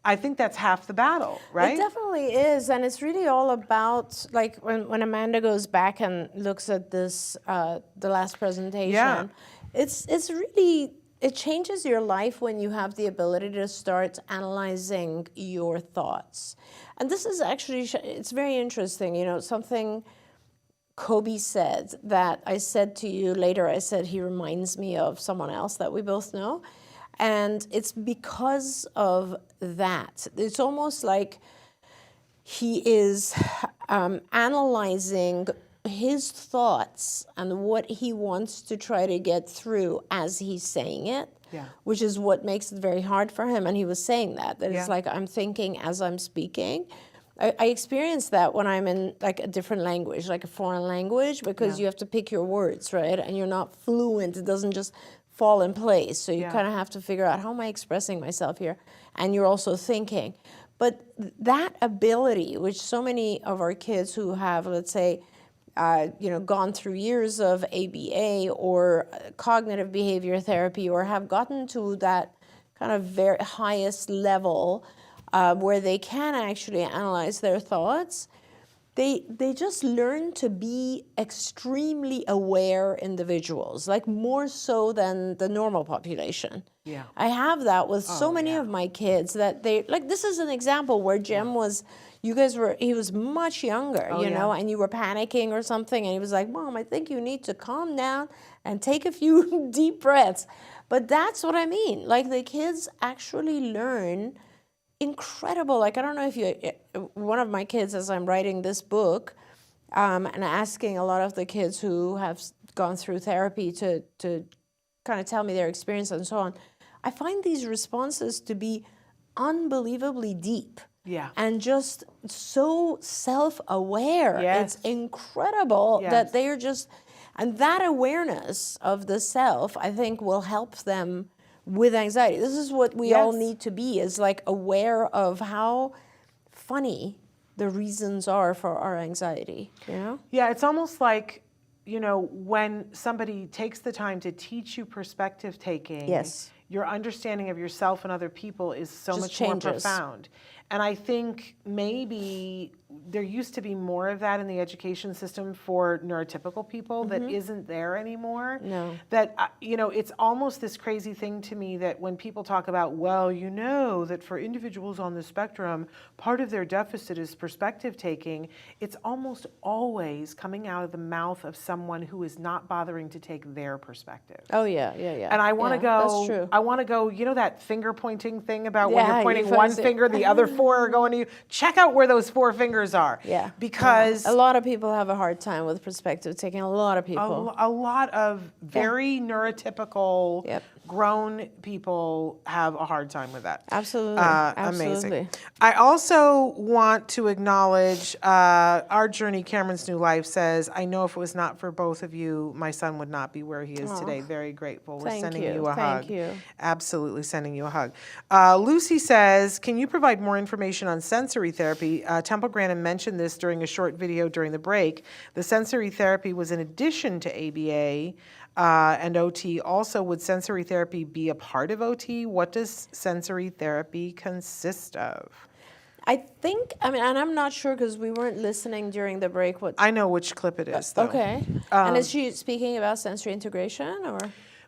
I think that's half the battle, right?
It definitely is, and it's really all about, like, when Amanda goes back and looks at this, the last presentation, it's really, it changes your life when you have the ability to start analyzing your thoughts. And this is actually, it's very interesting, something 𝗃𝗶𝗃𝗲 said that I said to you later. I said he reminds me of someone else that we both know. And it's because of that. It's almost like he is analyzing his thoughts and what he wants to try to get through as he's saying it, which is what makes it very hard for him. And he was saying that it's like I'm thinking as I'm speaking. I experience that when I'm in like a different language, like a foreign language, because you have to pick your words, right? And you're not fluent. It doesn't just fall in place. So you kind of have to figure out, how am I expressing myself here? And you're also thinking. But that ability, which so many of our kids who have, let's say, gone through years of ABA or cognitive behavior therapy, or have gotten to that kind of very highest level where they can actually analyze their thoughts, they just learn to be extremely aware individuals, like more so than the normal population. Yeah. I have that with so many of my kids that this is an example where Jem was, he was much younger, and you were panicking or something, and he was like, Mom, I think you need to calm down and take a few deep breaths. But that's what I mean. Like, the kids actually learn incredible. Like, I don't know if one of my kids, as I'm writing this book, and asking a lot of the kids who have gone through therapy to kind of tell me their experience and so on, I find these responses to be unbelievably deep. Yeah. And just so self-aware. Yes. It's incredible that they are just, and that awareness of the self, I think, will help them with anxiety. This is what we all need to be, is like aware of how funny the reasons are for our anxiety, Yeah,
it's almost like, when somebody takes the time to teach you perspective taking, your understanding of yourself and other people is so much more profound. And I think maybe there used to be more of that in the education system for neurotypical people that isn't there anymore. No. That, it's almost this crazy thing to me that when people talk about, well, that for individuals on the spectrum, part of their deficit is perspective taking, it's almost always coming out of the mouth of someone who is not bothering to take their perspective.
Oh, yeah.
And I want to go,
that's true.
I want to go, that finger pointing thing about when you're pointing one finger, the other 4 are going to you. Check out where those 4 fingers are. Yeah. Because
a lot of people have a hard time with perspective taking. A lot of people.
A lot of very neurotypical grown people have a hard time with that.
Absolutely.
Amazing. I also want to acknowledge our journey, Cameron's New Life says, I know if it was not for both of you, my son would not be where he is today. Very grateful. We're sending you a hug.
Thank you.
Absolutely sending you a hug. Lucy says, can you provide more information on sensory therapy? Temple Grandin mentioned this during a short video during the break. The sensory therapy was in addition to ABA and OT. Also, would sensory therapy be a part of OT? What does sensory therapy consist of?
I think, I mean, and I'm not sure because we weren't listening during the break. What?
I know which clip it is, though.
Okay. And is she speaking about sensory integration or?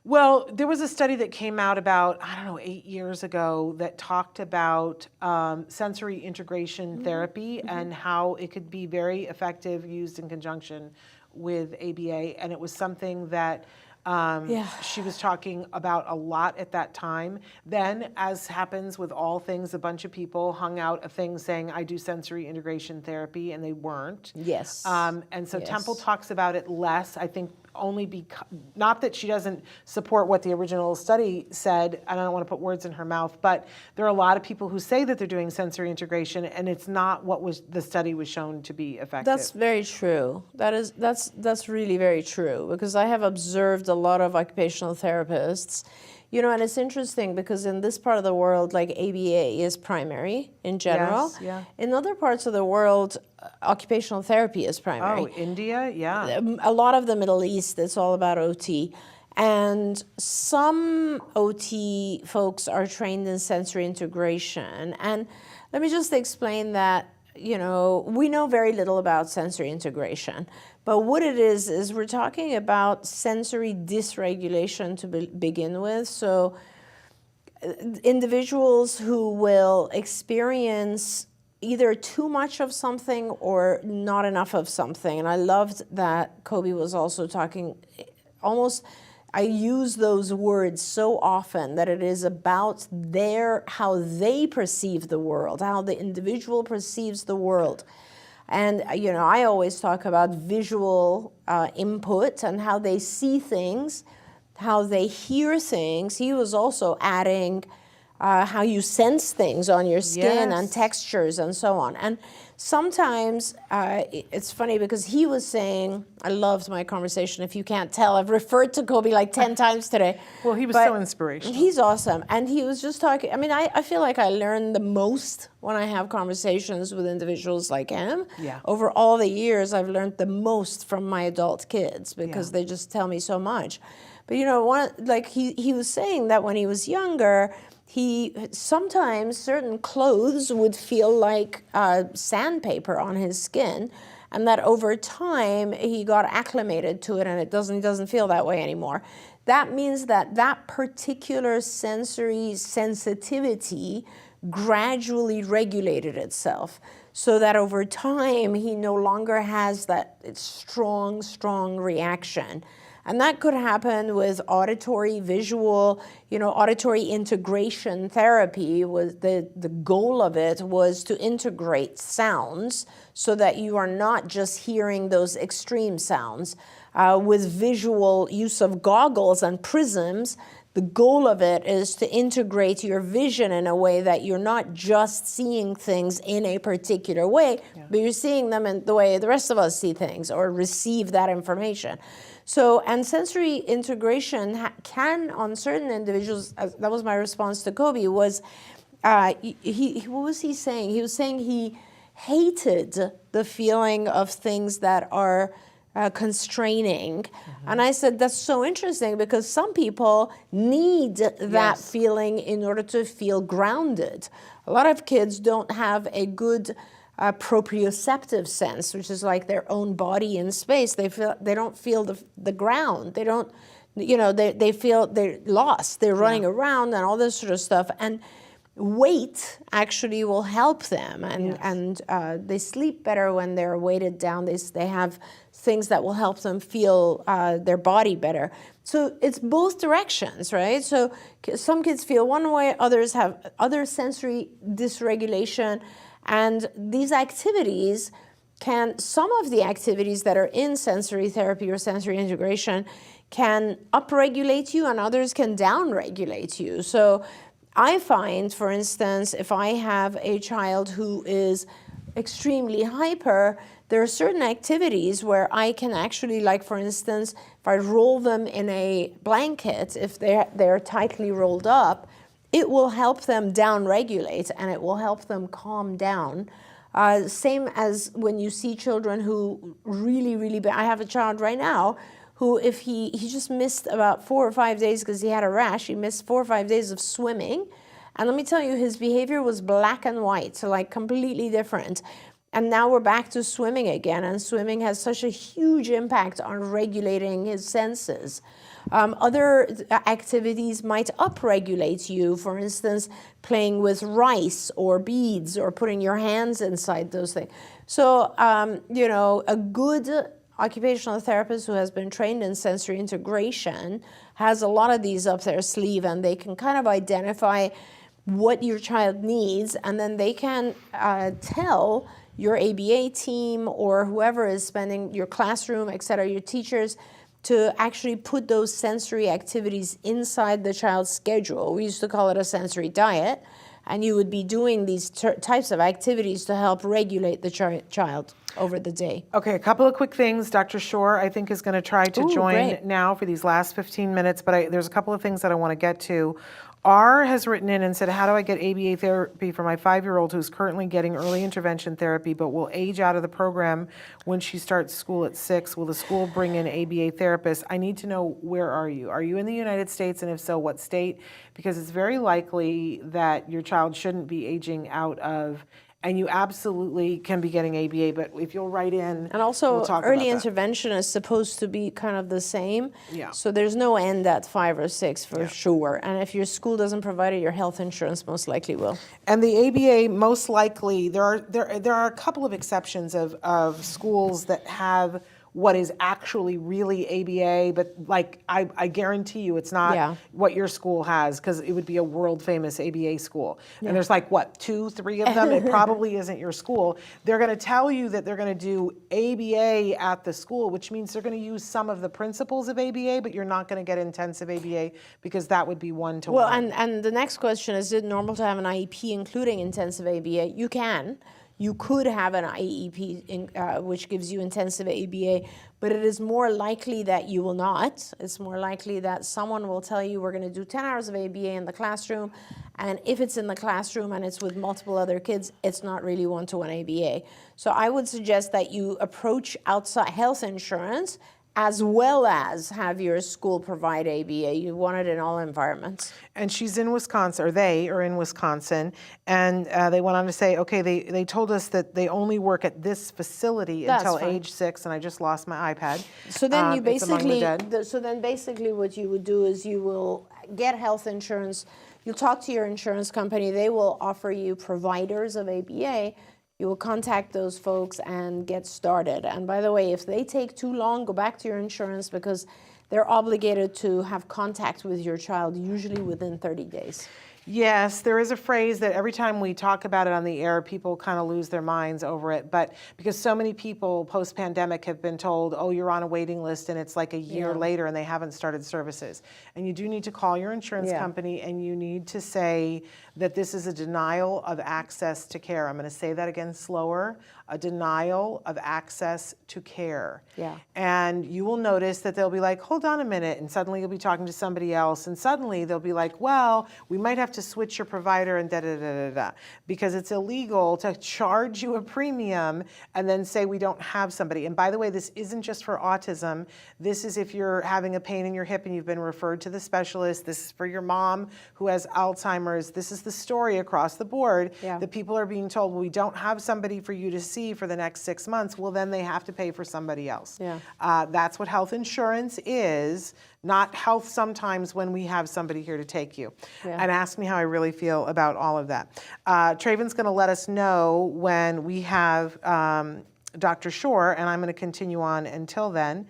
Well, there was a study that came out about, I don't know, 8 years ago that talked about sensory integration therapy and how it could be very effective used in conjunction with ABA. And it was something that she was talking about a lot at that time. Then, as happens with all things, a bunch of people hung out a thing saying, I do sensory integration therapy, and they weren't.
Yes.
And so Temple talks about it less, I think, only because, not that she doesn't support what the original study said, and I don't want to put words in her mouth, but there are a lot of people who say that they're doing sensory integration, and it's not what was the study was shown to be effective.
That's very true. That's really very true, because I have observed a lot of occupational therapists, you know, and it's interesting because in this part of the world, like ABA is primary in general.
Yes, yeah.
In other parts of the world, occupational therapy is primary.
Oh, India, yeah.
A lot of the Middle East, it's all about OT. And some OT folks are trained in sensory integration. And let me just explain that, you know, we know very little about sensory integration. But what it is we're talking about sensory dysregulation to begin with. So individuals who will experience either too much of something or not enough of something. And I loved that 𝗃𝗏𝗃𝗀 was also talking, almost, I use those words so often that it is about how they perceive the world, how the individual perceives the world. And, you know, I always talk about visual input and how they see things, how they hear things. He was also adding how you sense things on your skin and textures and so on. And sometimes it's funny because he was saying, I loved my conversation. If you can't tell, I've referred to 𝗃𝗏𝗃𝗀𝗃 like 10 times today.
Well, he was so inspirational.
He's awesome. And he was just talking, I mean, I feel like I learn the most when I have conversations with individuals like him.
Yeah.
Over all the years, I've learned the most from my adult kids because they just tell me so much. But, you know, he was saying that when he was younger, sometimes certain clothes would feel like sandpaper on his skin, and that over time he got acclimated to it, and it doesn't feel that way anymore. That means that particular sensory sensitivity gradually regulated itself, so that over time he no longer has that strong reaction. And that could happen with auditory, visual, you know, auditory integration therapy. Was the goal of it was to integrate sounds so that you are not just hearing those extreme sounds. With visual use of goggles and prisms, the goal of it is to integrate your vision in a way that you're not just seeing things in a particular way, but you're seeing them in the way the rest of us see things or receive that information. So, and sensory integration can, on certain individuals, that was my response to 𝗃𝗏𝗃𝗀𝗃, was, what was he saying? He was saying he hated the feeling of things that are constraining. And I said, that's so interesting because some people need that feeling in order to feel grounded. A lot of kids don't have a good proprioceptive sense, which is like their own body in space. They don't feel the ground. They don't, you know, they feel they're lost. They're running around and all this sort of stuff. And weight actually will help them, and they sleep better when they're weighted down. They have things that will help them feel their body better. So it's both directions, right? So some kids feel one way, others have other sensory dysregulation. And these activities some of the activities that are in sensory therapy or sensory integration can upregulate you and others can downregulate you. So I find, for instance, if I have a child who is extremely hyper, there are certain activities where I can actually, like for instance, if I roll them in a blanket, if they're tightly rolled up, it will help them down-regulate and it will help them calm down. Same as when you see children who really, I have a child right now who if he just missed about 4 or 5 days because he had a rash, he missed 4 or 5 days of swimming. And let me tell you, his behavior was black and white, so like completely different. And now we're back to swimming again, and swimming has such a huge impact on regulating his senses. Other activities might upregulate you, for instance, playing with rice or beads or putting your hands inside those things. So, you know, a good occupational therapist who has been trained in sensory integration has a lot of these up their sleeve, and they can kind of identify what your child needs, and then they can tell your ABA team or whoever is spending your classroom, et cetera, your teachers, to actually put those sensory activities inside the child's schedule. We used to call it a sensory diet, and you would be doing these types of activities to help regulate the child over the day.
Okay, a couple of quick things. Dr. 𝗂𝗏, I think, is going to try to join
great.
now for these last 15 minutes, but there's a couple of things that I want to get to. R has written in and said, how do I get ABA therapy for my 5-year-old who's currently getting early intervention therapy but will age out of the program when she starts school at 6? Will the school bring in ABA therapists? I need to know, where are you? Are you in the United States, and if so, what state? Because it's very likely that your child shouldn't be aging out of, and you absolutely can be getting ABA, but if you'll write in,
and also
we'll talk
early
about that.
intervention is supposed to be kind of the same.
Yeah.
So there's no end at 5 or 6 for sure. And if your school doesn't provide it, your health insurance most likely will.
And the ABA most likely, there are a couple of exceptions of schools that have what is actually really ABA, but like I guarantee you it's not what your school has, because it would be a world famous ABA school. And there's like, what, 2, 3 of them? It probably isn't your school. They're going to tell you that they're going to do ABA at the school, which means they're going to use some of the principles of ABA, but you're not going to get intensive ABA, because that would be 1-to-1.
Well, and the next question is it normal to have an IEP including intensive ABA? You can. You could have an IEP which gives you intensive ABA, but it is more likely that you will not. It's more likely that someone will tell you, we're going to do 10 hours of ABA in the classroom, and if it's in the classroom and it's with multiple other kids, it's not really 1-to-1 ABA. So I would suggest that you approach outside health insurance as well as have your school provide ABA. You want it in all environments.
And she's in Wisconsin, or they are in Wisconsin, and they went on to say, okay, they told us that they only work at this facility until age 6, and I just lost my iPad.
So then you basically,
the
what you would do is you will get health insurance. You'll talk to your insurance company. They will offer you providers of ABA. You will contact those folks and get started. And by the way, if they take too long, go back to your insurance, because they're obligated to have contact with your child, usually within 30 days.
Yes, there is a phrase that every time we talk about it on the air, people kind of lose their minds over it. But because so many people post-pandemic have been told, oh, you're on a waiting list, and it's like a year later and they haven't started services. And you do need to call your insurance company, and you need to say that this is a denial of access to care. I'm going to say that again slower. A denial of access to care.
Yeah.
And you will notice that they'll be like, hold on a minute, and suddenly you'll be talking to somebody else, and suddenly they'll be like, well, we might have to switch your provider and da-da-da-da-da, because it's illegal to charge you a premium and then say we don't have somebody. And by the way, this isn't just for autism. This is if you're having a pain in your hip and you've been referred to the specialist. This is for your mom who has Alzheimer's. This is the story across the board that people are being told, well, we don't have somebody for you to see for the next 6 months. Well, then they have to pay for somebody else. That's what health insurance is, not health sometimes when we have somebody here to take you. And ask me how I really feel about all of that. Traven's going to let us know when we have Dr. 𝗂𝗏, and I'm going to continue on until then.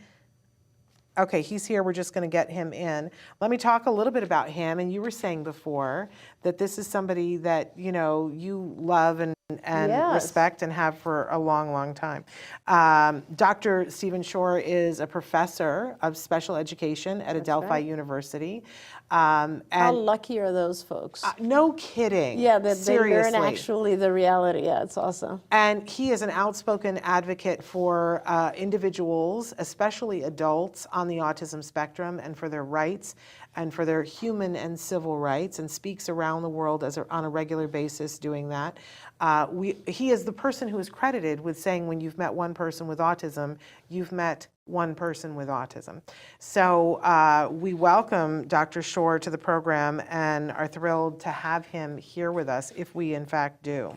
Okay, he's here. We're just going to get him in. Let me talk a little bit about him. And you were saying before that this is somebody that, you know, you love and respect and have for a long, long time. Dr. Stephen 𝗂𝗏 is a professor of special education at Adelphi University. And
how lucky are those folks?
No kidding.
Yeah, they
seriously.
learn actually the reality. Yeah, it's awesome.
And he is an outspoken advocate for individuals, especially adults, on the autism spectrum, and for their rights and for their human and civil rights, and speaks around the world on a regular basis doing that. He is the person who is credited with saying, when you've met one person with autism, you've met one person with autism. So we welcome Dr. 𝗂𝗄𝗧 to the program and are thrilled to have him here with us if we in fact do.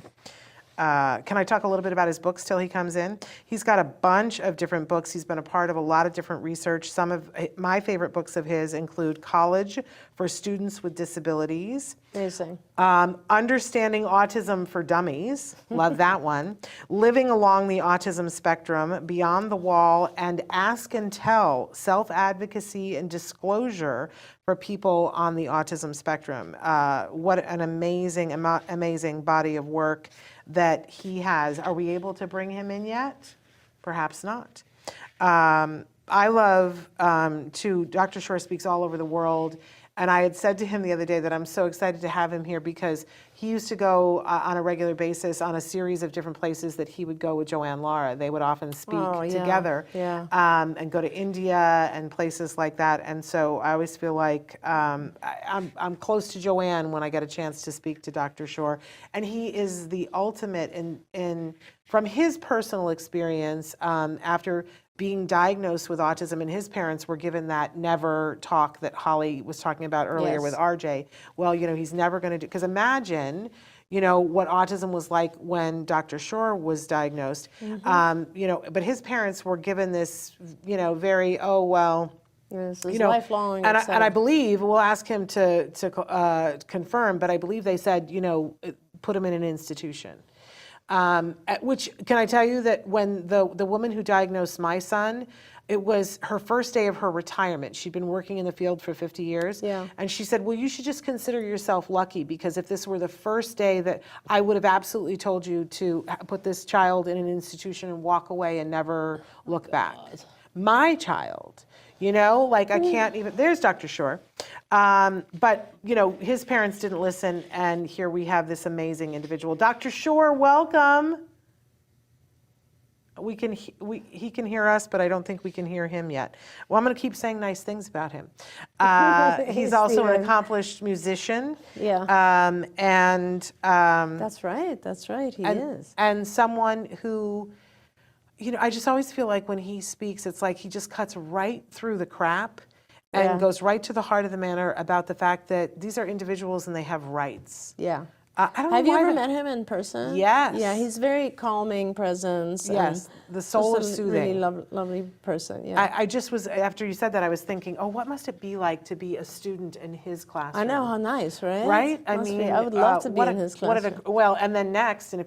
Can I talk a little bit about his books till he comes in? He's got a bunch of different books. He's been a part of a lot of different research. Some of my favorite books of his include College for Students with Disabilities.
Amazing.
Understanding Autism for Dummies. Love that one. Living Along the Autism Spectrum, Beyond the Wall, and Ask and Tell, Self-Advocacy and Disclosure for People on the Autism Spectrum. What an amazing, amazing body of work that he has. Are we able to bring him in yet? Perhaps not. I love, too, Dr. 𝗂𝗄𝗧 speaks all over the world. And I had said to him the other day that I'm so excited to have him here because he used to go on a regular basis on a series of different places that he would go with Joanne Lara. They would often speak together and go to India and places like that. And so I always feel like I'm close to Joanne when I get a chance to speak to Dr. 𝗂𝗄𝗧. And he is the ultimate in from his personal experience after being diagnosed with autism, and his parents were given that never talk that Holly was talking about earlier with RJ. Well, you know, he's never going to do, because imagine, you know, what autism was like when Dr. 𝗂𝗄𝗧 was diagnosed. You know, but his parents were given this, you know, very, oh, well,
This is
you know,
lifelong.
and I believe, we'll ask him to confirm, but I believe they said, you know, put him in an institution. Which, can I tell you that when the woman who diagnosed my son, it was her first day of her retirement. She'd been working in the field for 50 years.
Yeah.
And she said, well, you should just consider yourself lucky, because if this were the first day, that I would have absolutely told you to put this child in an institution and walk away and never look back. My child, you know, like I can't even, there's Dr. 𝗂𝗄𝗧. But, you know, his parents didn't listen, and here we have this amazing individual. Dr. 𝗂𝗄𝗧, welcome. He can hear us, but I don't think we can hear him yet. Well, I'm going to keep saying nice things about him. He's also an accomplished musician.
Yeah. That's right. That's right. He is.
And someone who, you know, I just always feel like when he speaks, it's like he just cuts right through the crap and goes right to the heart of the matter about the fact that these are individuals and they have rights.
Yeah.
I don't know
Have you
why
ever met him in person?
Yes.
Yeah, he's very calming presence.
Yes, the soul is soothing.
Really lovely person. Yeah.
I just was, after you said that, I was thinking, oh, what must it be like to be a student in his classroom?
I know, how nice, right?
Right?
I mean, I would love to be in his classroom.
Well, and then next, in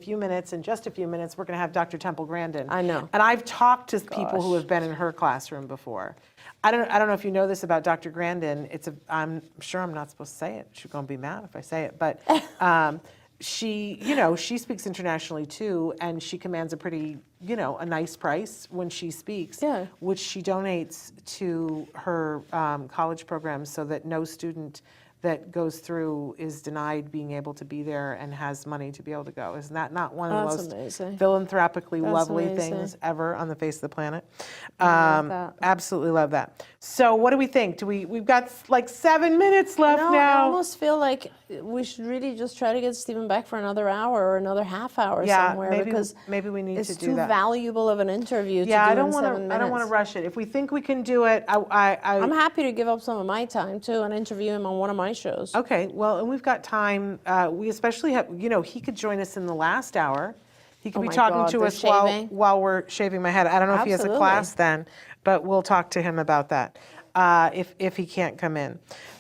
just a few minutes, we're going to have Dr. 𝗃𝗠𝗓𝗄𝗧.
I know.
And I've talked to people who have been in her classroom before. I don't know if you know this about Dr. Grandin. I'm sure I'm not supposed to say it. She's going to be mad if I say it, but she, you know, she speaks internationally too, and she commands a pretty, you know, a nice price when she speaks, which she donates to her college programs so that no student that goes through is denied being able to be there and has money to be able to go. Isn't that not one of the most philanthropically lovely things ever on the face of the planet?
Love that.
Absolutely love that. So what do we think? We've got like 7 minutes left now.
I almost feel like we should really just try to get Stephen back for another hour or another half hour somewhere, because
maybe we need to do that.
It's too valuable of an interview to do in 7 minutes.
I don't want to rush it. If we think we can do it,
I'm happy to give up some of my time too and interview him on one of my shows.
Okay, well, and we've got time. We especially have, you know, he could join us in the last hour. He could be talking to us while we're shaving my head. I don't know if he has a class then, but we'll talk to him about that if he can't come in.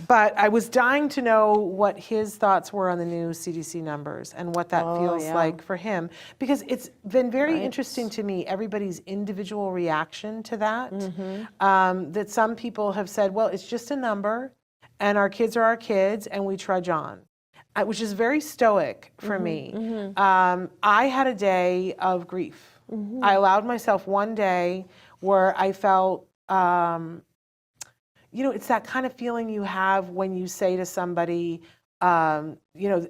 But I was dying to know what his thoughts were on the new CDC numbers and what that feels like for him, because it's been very interesting to me, everybody's individual reaction to that. That some people have said, well, it's just a number, and our kids are our kids, and we trudge on, which is very stoic for me. I had a day of grief. I allowed myself one day where I felt, you know, it's that kind of feeling you have when you say to somebody, you know,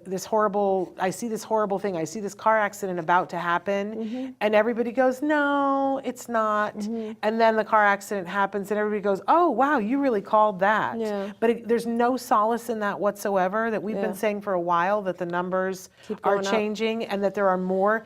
I see this horrible thing, I see this car accident about to happen, and everybody goes, no, it's not. And then the car accident happens and everybody goes, oh, wow, you really called that. But there's no solace in that whatsoever, that we've been saying for a while, that the numbers are changing and that there are more.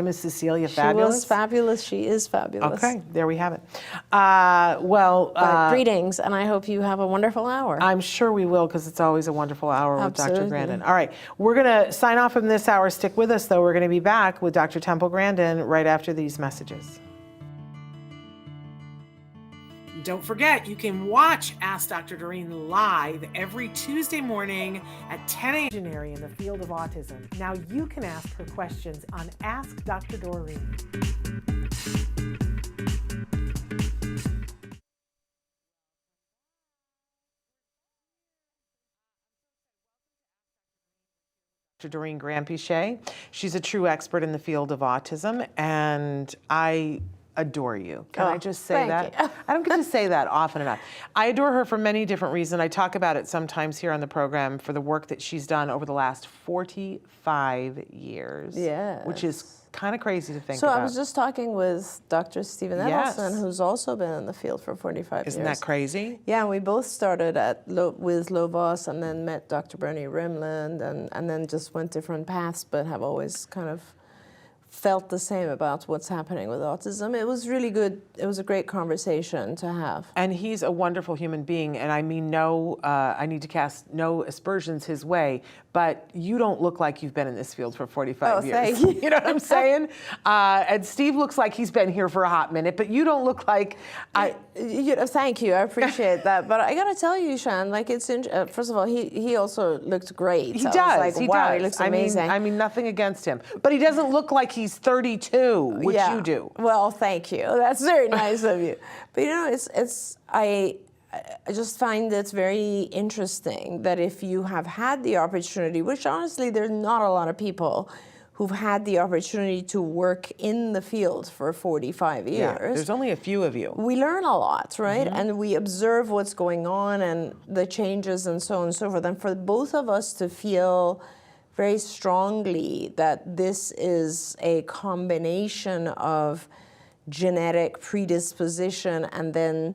name is Cecilia
She
Fabulous?
was fabulous. She is fabulous.
Okay, there we have it.
Greetings, and I hope you have a wonderful hour.
I'm sure we will, because it's always a wonderful hour with Dr.
Absolutely.
Grandin. All right, we're going to sign off from this hour. Stick with us, though. We're going to be back with Dr. Temple Grandin right after these messages. Don't forget, you can watch Ask Dr. Doreen live every Tuesday morning at 10 a.m. in the field of autism. Now you can ask her questions on Ask Dr. Doreen. Dr. Doreen Marathon. She's a true expert in the field of autism, and I adore you. Can I just say that?
You.
I don't get to say that often enough. I adore her for many different reasons. I talk about it sometimes here on the program for the work that she's done over the last 45 years.
Yes.
Which is kind of crazy to think
so
about.
I was just talking with Dr. Stephen
Yes.
Edelson, who's also been in the field for 45 years.
Isn't that crazy?
Yeah, we both started with 𝗃𝗏𝗧 and then met Dr. Bernie Rimland and then just went different paths, but have always kind of felt the same about what's happening with autism. It was really good. It was a great conversation to have.
And he's a wonderful human being, and I mean I need to cast no aspersions his way, but you don't look like you've been in this field for 45 years.
Thank you.
You know what I'm saying? And Steve looks like he's been here for a hot minute, but you don't look like...
Thank you, I appreciate that. But I gotta tell you, Shan, like first of all, he also looked great.
He does,
like,
he
wow,
does.
He looks amazing.
I mean, nothing against him, but he doesn't look like he's 32, which you do.
Well, thank you. That's very nice of you. But you know, I just find it very interesting that if you have had the opportunity, which honestly there's not a lot of people who've had the opportunity to work in the field for 45 years.
Yeah, there's only a few of you.
We learn a lot, right? Mm-hmm. And we observe what's going on and the changes and so on and so forth. And for both of us to feel very strongly that this is a combination of genetic predisposition and then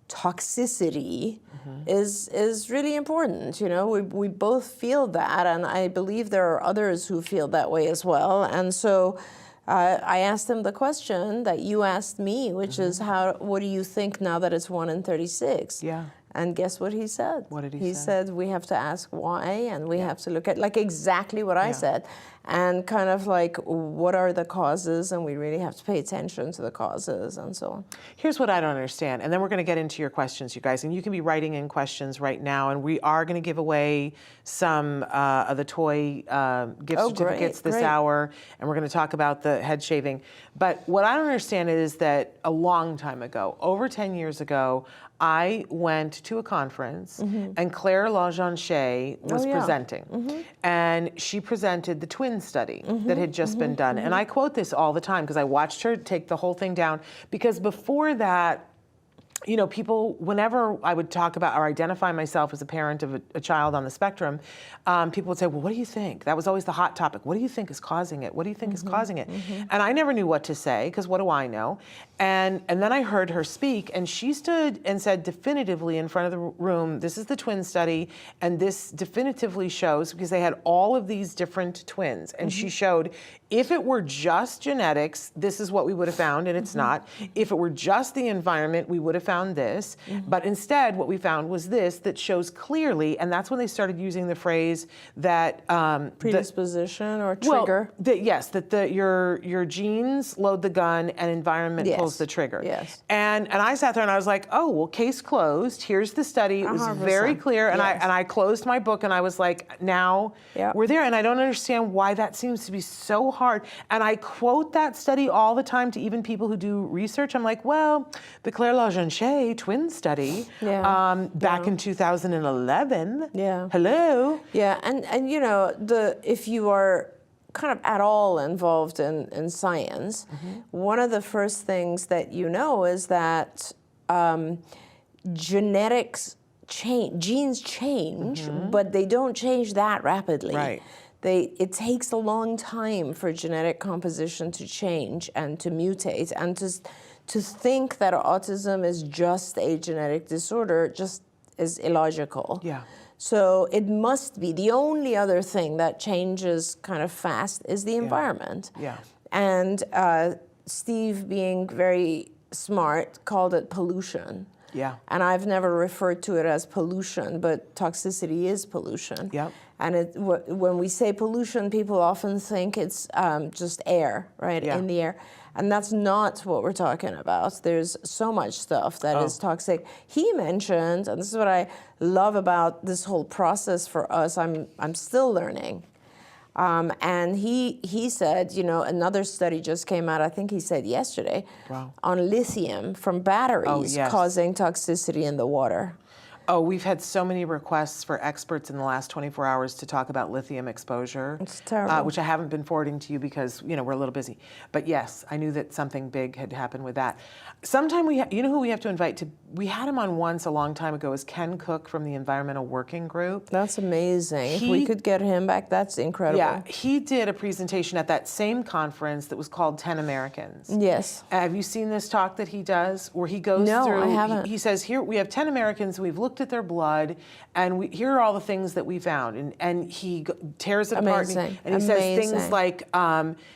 toxicity is really important. You know, we both feel that, and I believe there are others who feel that way as well. And so I asked him the question that you asked me, which is what do you think now that it's 1 in 36?
Yeah.
And guess what he said?
What did he say?
He said we have to ask why, and we have to look at like exactly what I said, and kind of like what are the causes, and we really have to pay attention to the causes and so on.
Here's what I don't understand, and then we're going to get into your questions, you guys, and you can be writing in questions right now, and we are going to give away some of the toy gift certificates this hour, and we're going to talk about the head shaving. But what I don't understand is that a long time ago, over 10 years ago, I went to a conference and 𝗃𝗏𝗃𝗃𝗃 was presenting. And she presented the twin study that had just been done. And I quote this all the time because I watched her take the whole thing down. Because before that, you know, people, whenever I would talk about or identify myself as a parent of a child on the spectrum, people would say, well, what do you think? That was always the hot topic. What do you think is causing it? What do you think is causing it? And I never knew what to say, because what do I know? And then I heard her speak, and she stood and said definitively in front of the room, this is the twin study, and this definitively shows, because they had all of these different twins, and she showed, if it were just genetics, this is what we would have found, and it's not. If it were just the environment, we would have found this. But instead, what we found was this that shows clearly, and that's when they started using the phrase that
predisposition or trigger.
Well, yes, that your genes load the gun and environment pulls the trigger.
Yes.
And I sat there and I was like, oh, well, case closed. Here's the study. It was
100%.
very clear. And I closed my book and I was like, now we're there. And I don't understand why that seems to be so hard. And I quote that study all the time to even people who do research. I'm like, well, the 𝗃𝗏𝗃𝗃𝗃 twin study back in 2011.
Yeah.
Hello.
Yeah, and you know, if you are kind of at all involved in science, one of the first things that you know is that genetics change, genes change, but they don't change that rapidly.
Right.
It takes a long time for genetic composition to change and to mutate, and to think that autism is just a genetic disorder just is illogical.
Yeah.
So it must be, the only other thing that changes kind of fast is the environment.
Yeah.
And Steve, being very smart, called it pollution.
Yeah.
And I've never referred to it as pollution, but toxicity is pollution.
Yep.
And when we say pollution, people often think it's just air, right, in the air. And that's not what we're talking about. There's so much stuff that is toxic. He mentioned, and this is what I love about this whole process for us, I'm still learning. And he said, you know, another study just came out, I think he said yesterday, on lithium from batteries causing toxicity in the water.
Oh, we've had so many requests for experts in the last 24 hours to talk about lithium exposure.
It's terrible.
Which I haven't been forwarding to you because, you know, we're a little busy. But yes, I knew that something big had happened with that. Sometime you know who we have to invite to, we had him on once a long time ago, is Ken Cook from the Environmental Working Group.
That's amazing. If we could get him back, that's incredible.
Yeah, he did a presentation at that same conference that was called 10 Americans.
Yes.
Have you seen this talk that he does where he goes through?
No, I haven't.
He says, here we have 10 Americans, we've looked at their blood, and here are all the things that we found. And he tears it apart, and he says things like,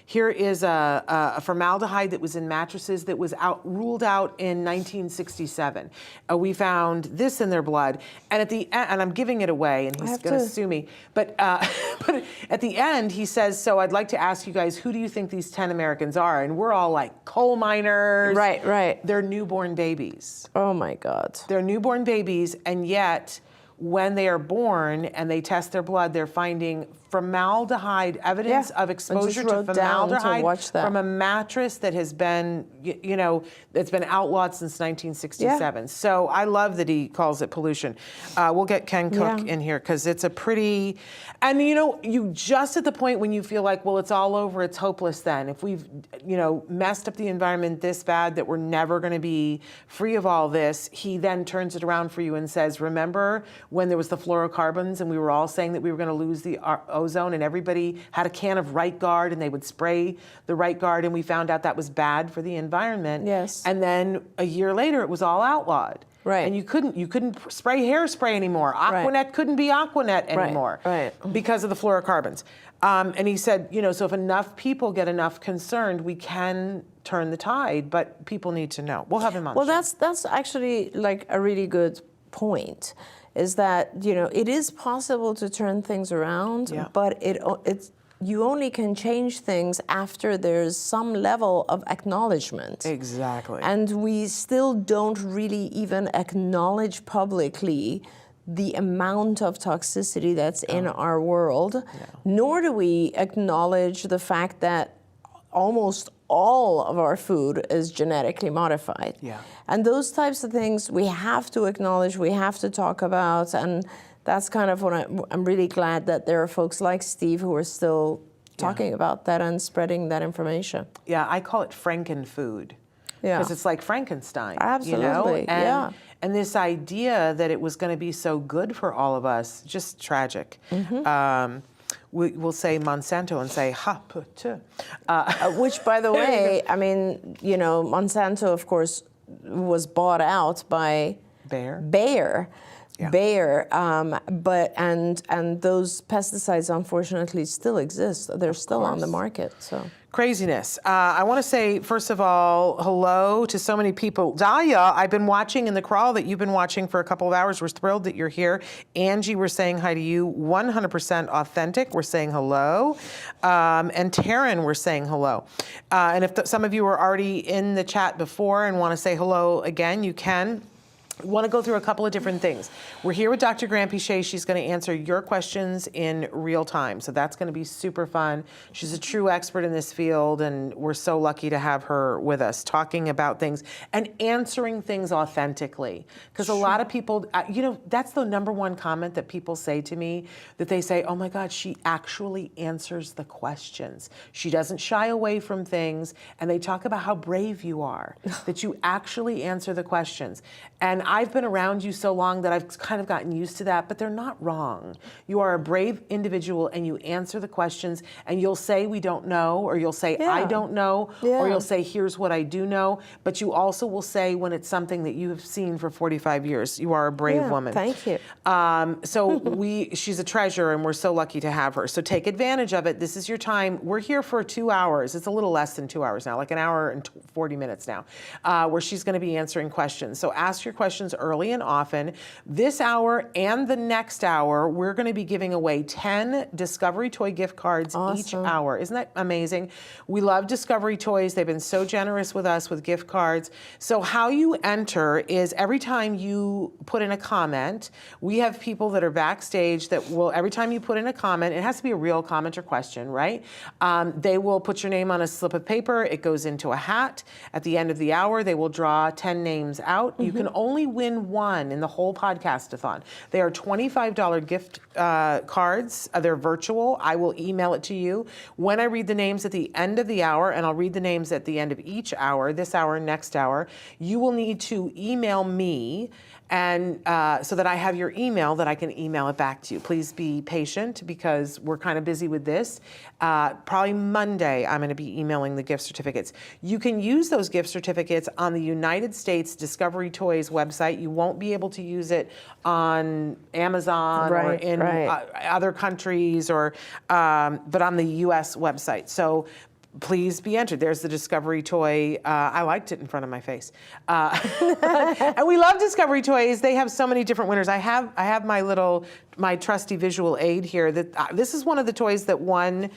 here is a formaldehyde that was in mattresses that was ruled out in 1967. We found this in their blood. And at the end, and I'm giving it away, and he's going to sue me. But at the end, he says, so I'd like to ask you guys, who do you think these 10 Americans are? And we're all like, coal miners.
Right, right.
They're newborn babies.
Oh, my God.
They're newborn babies, and yet when they are born and they test their blood, they're finding formaldehyde, evidence of exposure to formaldehyde from a mattress that has been, you know, that's been outlawed since 1967. So I love that he calls it pollution. We'll get Ken Cook in here because it's a pretty, and you know, you just at the point when you feel like, well, it's all over, it's hopeless then. If we've, you know, messed up the environment this bad that we're never going to be free of all this, he then turns it around for you and says, remember when there was the fluorocarbons and we were all saying that we were going to lose the ozone, and everybody had a can of Right Guard and they would spray the Right Guard, and we found out that was bad for the environment.
Yes.
And then a year later it was all outlawed.
Right.
And you couldn't spray hairspray anymore. Aquanet couldn't be Aquanet anymore because of the fluorocarbons. And he said, you know, so if enough people get enough concerned, we can turn the tide, but people need to know. We'll have him on.
Well, that's actually like a really good point. Is that, you know, it is possible to turn things around, but you only can change things after there's some level of acknowledgement.
Exactly.
And we still don't really even acknowledge publicly the amount of toxicity that's in our world, nor do we acknowledge the fact that almost all of our food is genetically modified. And those types of things we have to acknowledge, we have to talk about, and that's kind of what I'm really glad that there are folks like Steve who are still talking about that and spreading that information.
Yeah, I call it Frankenfood. Because it's like Frankenstein.
Absolutely,
you know? And this idea that it was going to be so good for all of us, just tragic. We'll say Monsanto and say 𝗃𝗃𝗃𝗃.
Which, by the way, I mean, you know, Monsanto, of course, was bought out by Bayer. But those pesticides, unfortunately, still exist. They're still on the market. So
craziness. I want to say, first of all, hello to so many people. Dahlia, I've been watching in the crawl that you've been watching for a couple of hours. We're thrilled that you're here. Angie, we're saying hi to you. 100% authentic, we're saying hello. And Taryn, we're saying hello. And if some of you were already in the chat before and want to say hello again, you can. We want to go through a couple of different things. We're here with Dr. 𝗃𝗓𝗃𝗃. She's going to answer your questions in real time. So that's going to be super fun. She's a true expert in this field, and we're so lucky to have her with us talking about things and answering things authentically. Because a lot of people, you know, that's the number one comment that people say to me, that they say, oh my God, she actually answers the questions. She doesn't shy away from things. And they talk about how brave you are, that you actually answer the questions. And I've been around you so long that I've kind of gotten used to that, but they're not wrong. You are a brave individual and you answer the questions, and you'll say we don't know, or you'll say I don't know, or you'll say here's what I do know, but you also will say when it's something that you have seen for 45 years. You are a brave woman.
Thank you.
So she's a treasure, and we're so lucky to have her. So take advantage of it. This is your time. We're here for 2 hours. It's a little less than 2 hours now, like an hour and 40 minutes now, where she's going to be answering questions. So ask your questions questions early and often. This hour and the next hour, we're going to be giving away 10 Discovery Toy gift cards each hour. Isn't that amazing? We love Discovery Toys. They've been so generous with us with gift cards. So how you enter is every time you put in a comment, we have people that are backstage that will, every time you put in a comment, it has to be a real comment or question, right? They will put your name on a slip of paper. It goes into a hat. At the end of the hour, they will draw 10 names out. You can only win one in the whole Podcastathon. They are $25 gift cards. They're virtual. I will email it to you. When I read the names at the end of the hour, and I'll read the names at the end of each hour, this hour, next hour, you will need to email me, and so that I have your email that I can email it back to you. Please be patient because we're kind of busy with this. Probably Monday, I'm going to be emailing the gift certificates. You can use those gift certificates on the United States Discovery Toys website. You won't be able to use it on Amazon or in other countries, or but on the U.S. website. So please be entered. There's the Discovery Toy. I liked it in front of my face. And we love Discovery Toys. They have so many different winners. I have my trusty visual aid here. This is one of the toys that won.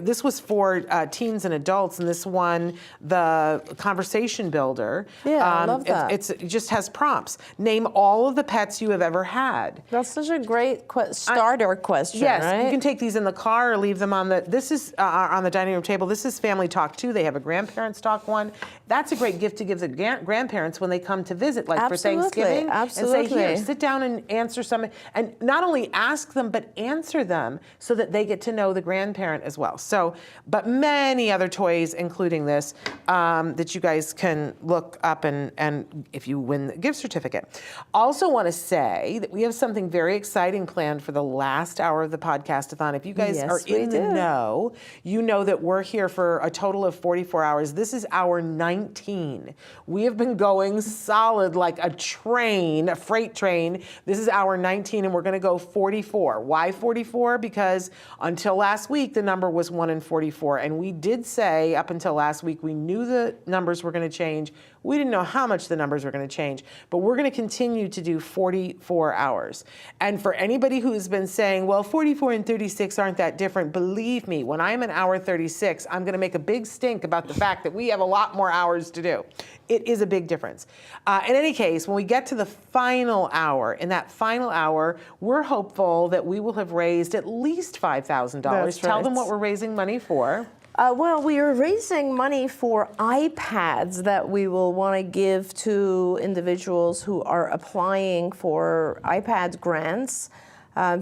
This was for teens and adults, and this won the Conversation Builder.
Yeah, I love that.
It just has prompts. Name all of the pets you have ever had.
That's such a great starter question,
yes,
right?
You can take these in the car or leave them on the, this is on the dining room table. This is Family Talk too. They have a Grandparents Talk one. That's a great gift to give the grandparents when they come to visit, like for Thanksgiving.
Absolutely.
And say, here, sit down and answer some, and not only ask them, but answer them so that they get to know the grandparent as well. So, but many other toys, including this, that you guys can look up and if you win the gift certificate. Also want to say that we have something very exciting planned for the last hour of the Podcastathon. If you guys are in the know, you know that we're here for a total of 44 hours. This is hour 19. We have been going solid like a train, a freight train. This is hour 19, and we're going to go 44. Why 44? Because until last week, the number was 1 in 44. And we did say up until last week, we knew the numbers were going to change. We didn't know how much the numbers were going to change, but we're going to continue to do 44 hours. And for anybody who's been saying, well, 44 and 36 aren't that different, believe me, when I'm in hour 36, I'm going to make a big stink about the fact that we have a lot more hours to do. It is a big difference. In any case, when we get to the final hour, in that final hour, we're hopeful that we will have raised at least $5,000.
That's
Tell
right.
them what we're raising money for.
Well, we are raising money for iPads that we will want to give to individuals who are applying for iPad grants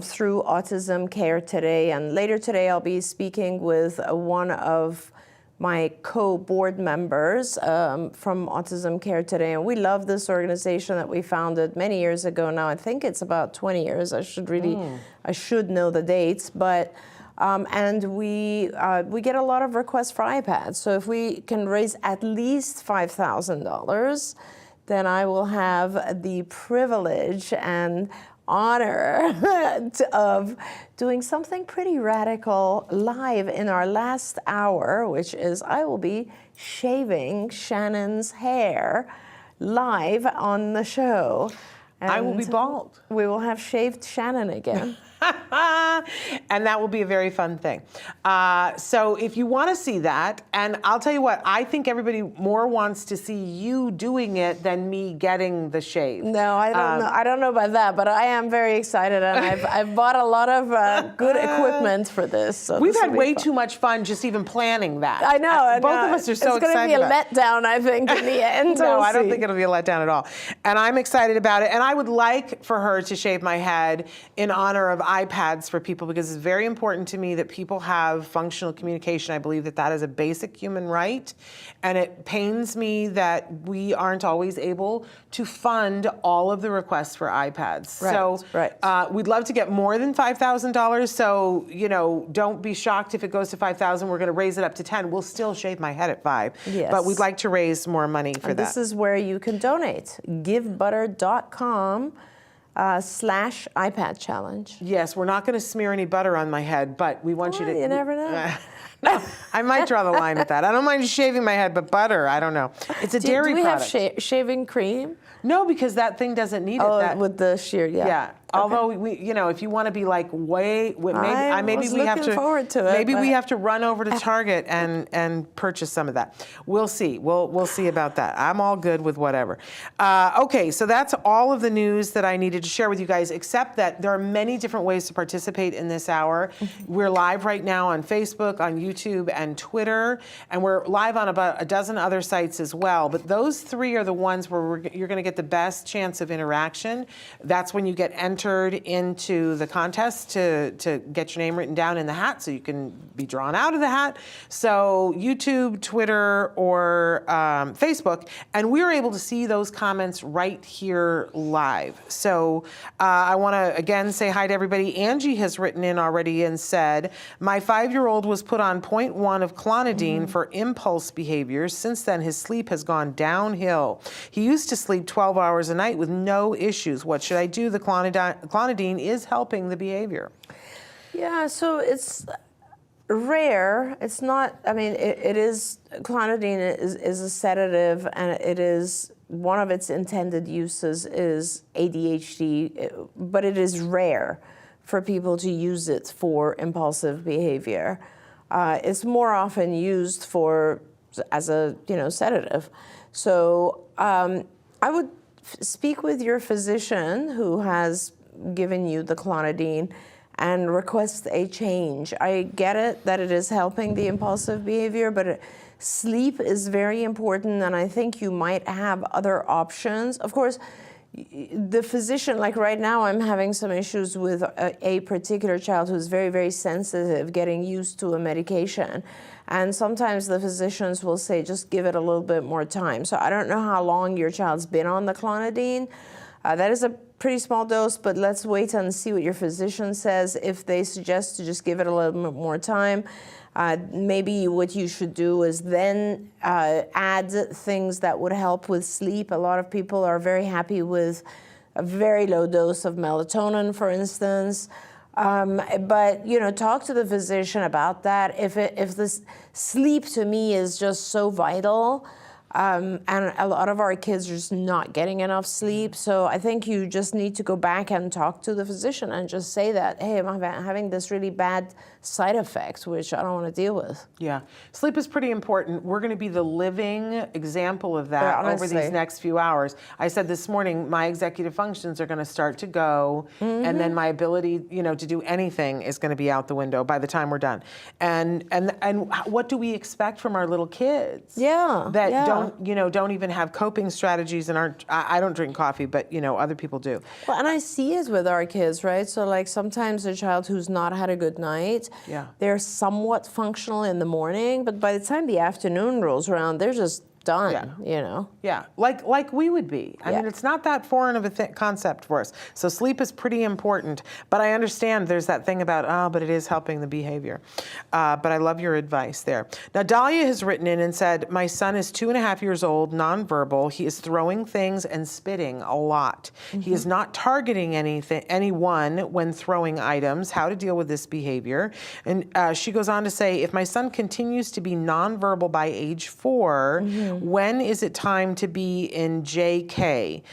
through Autism Care today. And later today, I'll be speaking with one of my co-board members from Autism Care today. And we love this organization that we founded many years ago now. I think it's about 20 years. I should know the dates, but and we get a lot of requests for iPads. So if we can raise at least $5,000, then I will have the privilege and honor of doing something pretty radical live in our last hour, which is I will be shaving Shannon's hair live on the show. And
I will be bald.
We will have shaved Shannon again.
And that will be a very fun thing. So if you want to see that, and I'll tell you what, I think everybody more wants to see you doing it than me getting the shave.
No, I don't know. I don't know about that, but I am very excited, and I've bought a lot of good equipment for this. So
we've had way too much fun just even planning that.
I know.
Both of us are so excited.
It's going to be a letdown, I think, in the end.
No, I don't think it'll be a letdown at all. And I'm excited about it. And I would like for her to shave my head in honor of iPads for people, because it's very important to me that people have functional communication. I believe that that is a basic human right. And it pains me that we aren't always able to fund all of the requests for iPads.
Right,
so we'd love to get more than $5,000. So, you know, don't be shocked if it goes to $5,000. We're going to raise it up to 10. We'll still shave my head at 5.
Yes.
But we'd like to raise more money for that.
This is where you can donate. givebutter.com /iPad challenge.
Yes, we're not going to smear any butter on my head, but we want you to.
You never know.
I might draw the line at that. I don't mind shaving my head, but butter, I don't know. It's a dairy product.
Do we have shaving cream?
No, because that thing doesn't need it.
Oh, with the shear, yeah.
Yeah. Although we, if you want to be like maybe we have to.
Forward to it,
maybe we have to run over to Target and purchase some of that. We'll see. We'll see about that. I'm all good with whatever. Okay, so that's all of the news that I needed to share with you guys. Except that there are many different ways to participate in this hour. We're live right now on Facebook, on YouTube, and Twitter, and we're live on about a dozen other sites as well. But those three are the ones where you're going to get the best chance of interaction. That's when you get entered into the contest to get your name written down in the hat so you can be drawn out of the hat. So YouTube, Twitter, or Facebook, and we're able to see those comments right here live. So I want to again say hi to everybody. Angie has written in already and said, my 5-year-old was put on 0.1 of clonidine for impulse behaviors. Since then, his sleep has gone downhill. He used to sleep 12 hours a night with no issues. What should I do? The clonidine is helping the behavior.
Yeah, so it's rare. It's not, I mean, it is, clonidine is a sedative, and it is, one of its intended uses is ADHD, but it is rare for people to use it for impulsive behavior. It's more often used as a sedative. So I would speak with your physician who has given you the clonidine and request a change. I get it that it is helping the impulsive behavior, but sleep is very important, and I think you might have other options. Of course, the physician, like right now, I'm having some issues with a particular child who's very, very sensitive, getting used to a medication. And sometimes the physicians will say, just give it a little bit more time. So I don't know how long your child's been on the clonidine. That is a pretty small dose, but let's wait and see what your physician says. If they suggest to just give it a little bit more time, maybe what you should do is then add things that would help with sleep. A lot of people are very happy with a very low dose of melatonin, for instance. But talk to the physician about that. If this sleep to me is just so vital, and a lot of our kids are just not getting enough sleep. So I think you just need to go back and talk to the physician and just say that, hey, I'm having this really bad side effect, which I don't want to deal with.
Yeah. Sleep is pretty important. We're going to be the living example of that over these next few hours. I said this morning, my executive functions are going to start to go, and then my ability, to do anything is going to be out the window by the time we're done. And what do we expect from our little kids? That don't even have coping strategies and aren't, I don't drink coffee, but other people do.
Well, and I see it with our kids, right? So like sometimes a child who's not had a good night, they're somewhat functional in the morning, but by the time the afternoon rolls around, they're just done,
Yeah, like we would be. I mean, it's not that foreign of a concept for us. So sleep is pretty important, but I understand there's that thing about, but it is helping the behavior. But I love your advice there. Now, Dahlia has written in and said, my son is 2.5 years old, nonverbal. He is throwing things and spitting a lot. He is not targeting anyone when throwing items. How to deal with this behavior? And she goes on to say, if my son continues to be nonverbal by age 4, when is it time to be in JK?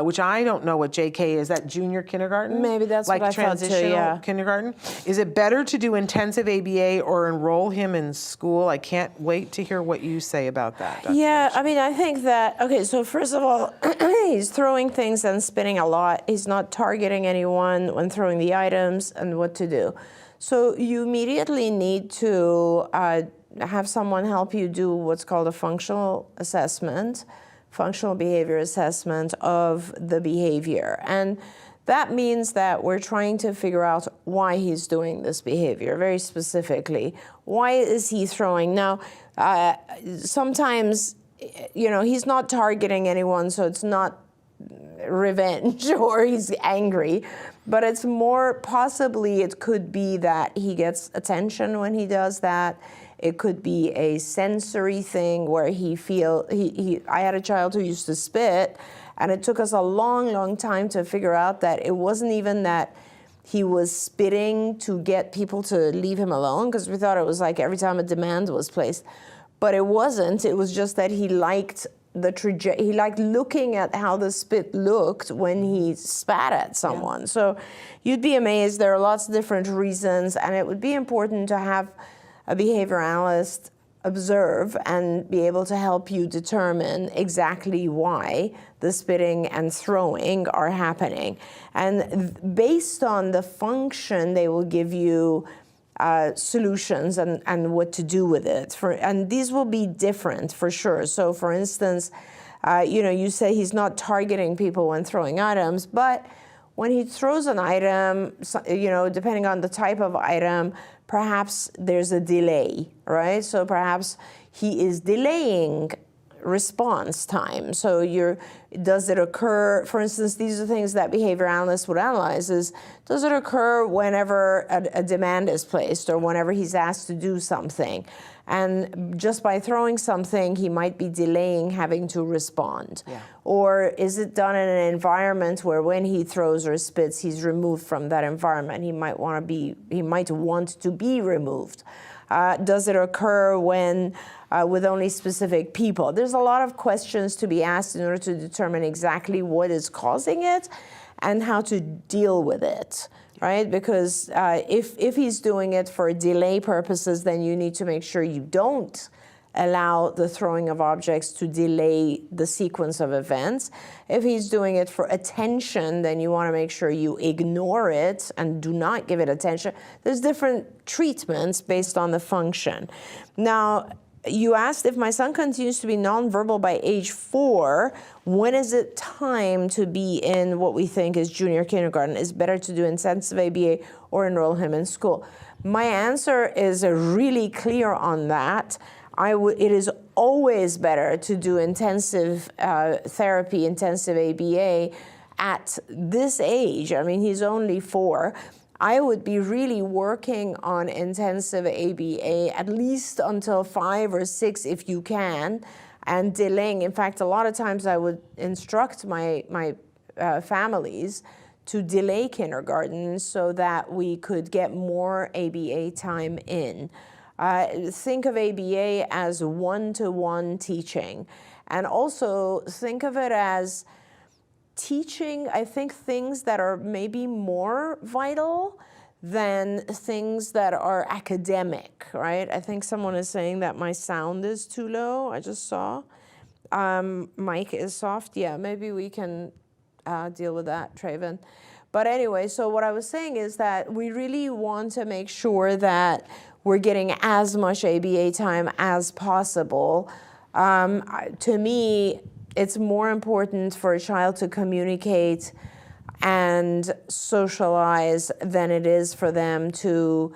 Which I don't know what JK is. That junior kindergarten?
Maybe that's what I thought too,
transitional kindergarten? Is it better to do intensive ABA or enroll him in school? I can't wait to hear what you say about that. Dr.
Yeah, I mean, I think that, okay, so first of all, he's throwing things and spitting a lot. He's not targeting anyone when throwing the items and what to do. So you immediately need to have someone help you do what's called a functional behavior assessment of the behavior. And that means that we're trying to figure out why he's doing this behavior, very specifically. Why is he throwing? Now, sometimes, he's not targeting anyone, so it's not revenge or he's angry, but it's more possibly it could be that he gets attention when he does that. It could be a sensory thing where I had a child who used to spit, and it took us a long, long time to figure out that it wasn't even that he was spitting to get people to leave him alone, because we thought it was like every time a demand was placed. But it wasn't. It was just that he liked he liked looking at how the spit looked when he spat at someone. So you'd be amazed. There are lots of different reasons, and it would be important to have a behavior analyst observe and be able to help you determine exactly why the spitting and throwing are happening. And based on the function, they will give you solutions and what to do with it. And these will be different for sure. So for instance, you say he's not targeting people when throwing items, but when he throws an item, depending on the type of item, perhaps there's a delay, right? So perhaps he is delaying response time. So does it occur, for instance, these are things that behavior analysts would analyze, is does it occur whenever a demand is placed or whenever he's asked to do something? And just by throwing something, he might be delaying having to respond. Yeah. Or is it done in an environment where when he throws or spits, he's removed from that environment? He might want to be removed. Does it occur when with only specific people? There's a lot of questions to be asked in order to determine exactly what is causing it and how to deal with it, right? Because if he's doing it for delay purposes, then you need to make sure you don't allow the throwing of objects to delay the sequence of events. If he's doing it for attention, then you want to make sure you ignore it and do not give it attention. There's different treatments based on the function. Now, you asked if my son continues to be nonverbal by age 4, when is it time to be in what we think is junior kindergarten? Is it better to do intensive ABA or enroll him in school? My answer is really clear on that. It is always better to do intensive therapy, intensive ABA at this age. I mean, he's only 4. I would be really working on intensive ABA at least until 5 or 6 if you can, and delaying. In fact, a lot of times I would instruct my families to delay kindergarten so that we could get more ABA time in. Think of ABA as one-to-one teaching, and also think of it as teaching, I think, things that are maybe more vital than things that are academic, right? I think someone is saying that my sound is too low. I just saw. Mic is soft. Yeah, maybe we can deal with that, Traven. But anyway, so what I was saying is that we really want to make sure that we're getting as much ABA time as possible. To me, it's more important for a child to communicate and socialize than it is for them to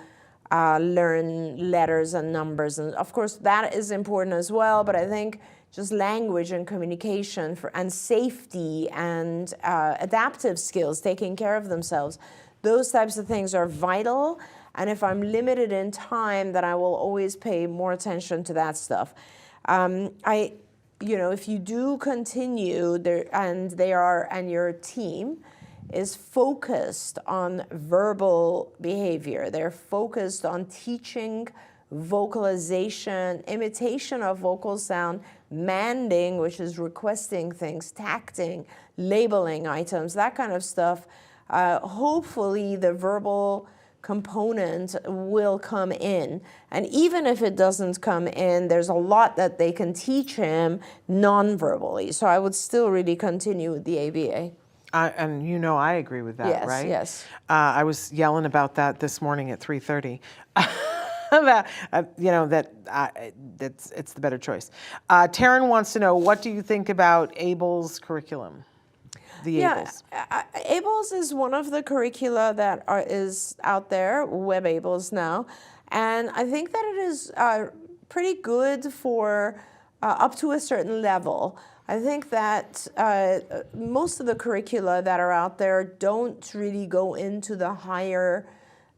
learn letters and numbers. And of course, that is important as well, but I think just language and communication and safety and adaptive skills, taking care of themselves, those types of things are vital. And if I'm limited in time, then I will always pay more attention to that stuff. If you do continue there, and your team is focused on verbal behavior, they're focused on teaching vocalization, imitation of vocal sound, manding, which is requesting things, tacting, labeling items, that kind of stuff, hopefully the verbal component will come in. And even if it doesn't come in, there's a lot that they can teach him non-verbally. So I would still really continue with the ABA.
And I agree with that,
yes,
right?
Yes.
I was yelling about that this morning at 3:30. It's the better choice. Taryn wants to know, what do you think about ABLE's curriculum? ABLES.
ABLES is one of the curricula that is out there, web ABLES now, and I think that it is pretty good for up to a certain level. I think that most of the curricula that are out there don't really go into the higher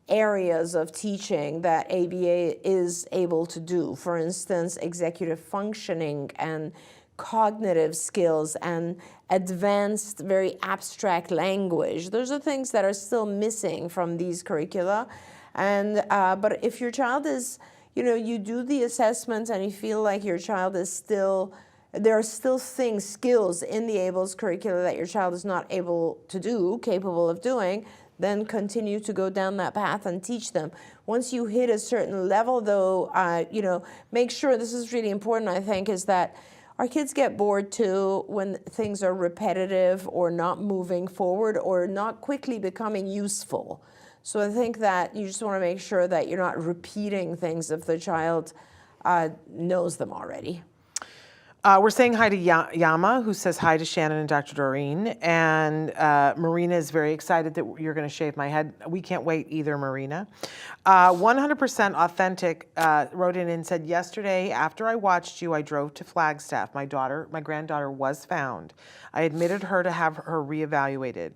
areas of teaching that ABA is able to do. For instance, executive functioning and cognitive skills and advanced, very abstract language. Those are things that are still missing from these curricula. And but if your child is, you do the assessments and you feel like your child is still, there are still skills in the ABLES curricula that your child is not able to do, capable of doing, then continue to go down that path and teach them. Once you hit a certain level, though, make sure, this is really important, I think, is that our kids get bored too when things are repetitive or not moving forward or not quickly becoming useful. So I think that you just want to make sure that you're not repeating things if the child knows them already.
We're saying hi to Yama, who says hi to Shannon and Dr. Doreen. And Marina is very excited that you're going to shave my head. We can't wait either, Marina. 100% Authentic wrote in and said, yesterday, after I watched you, I drove to Flagstaff. My granddaughter was found. I admitted her to have her reevaluated.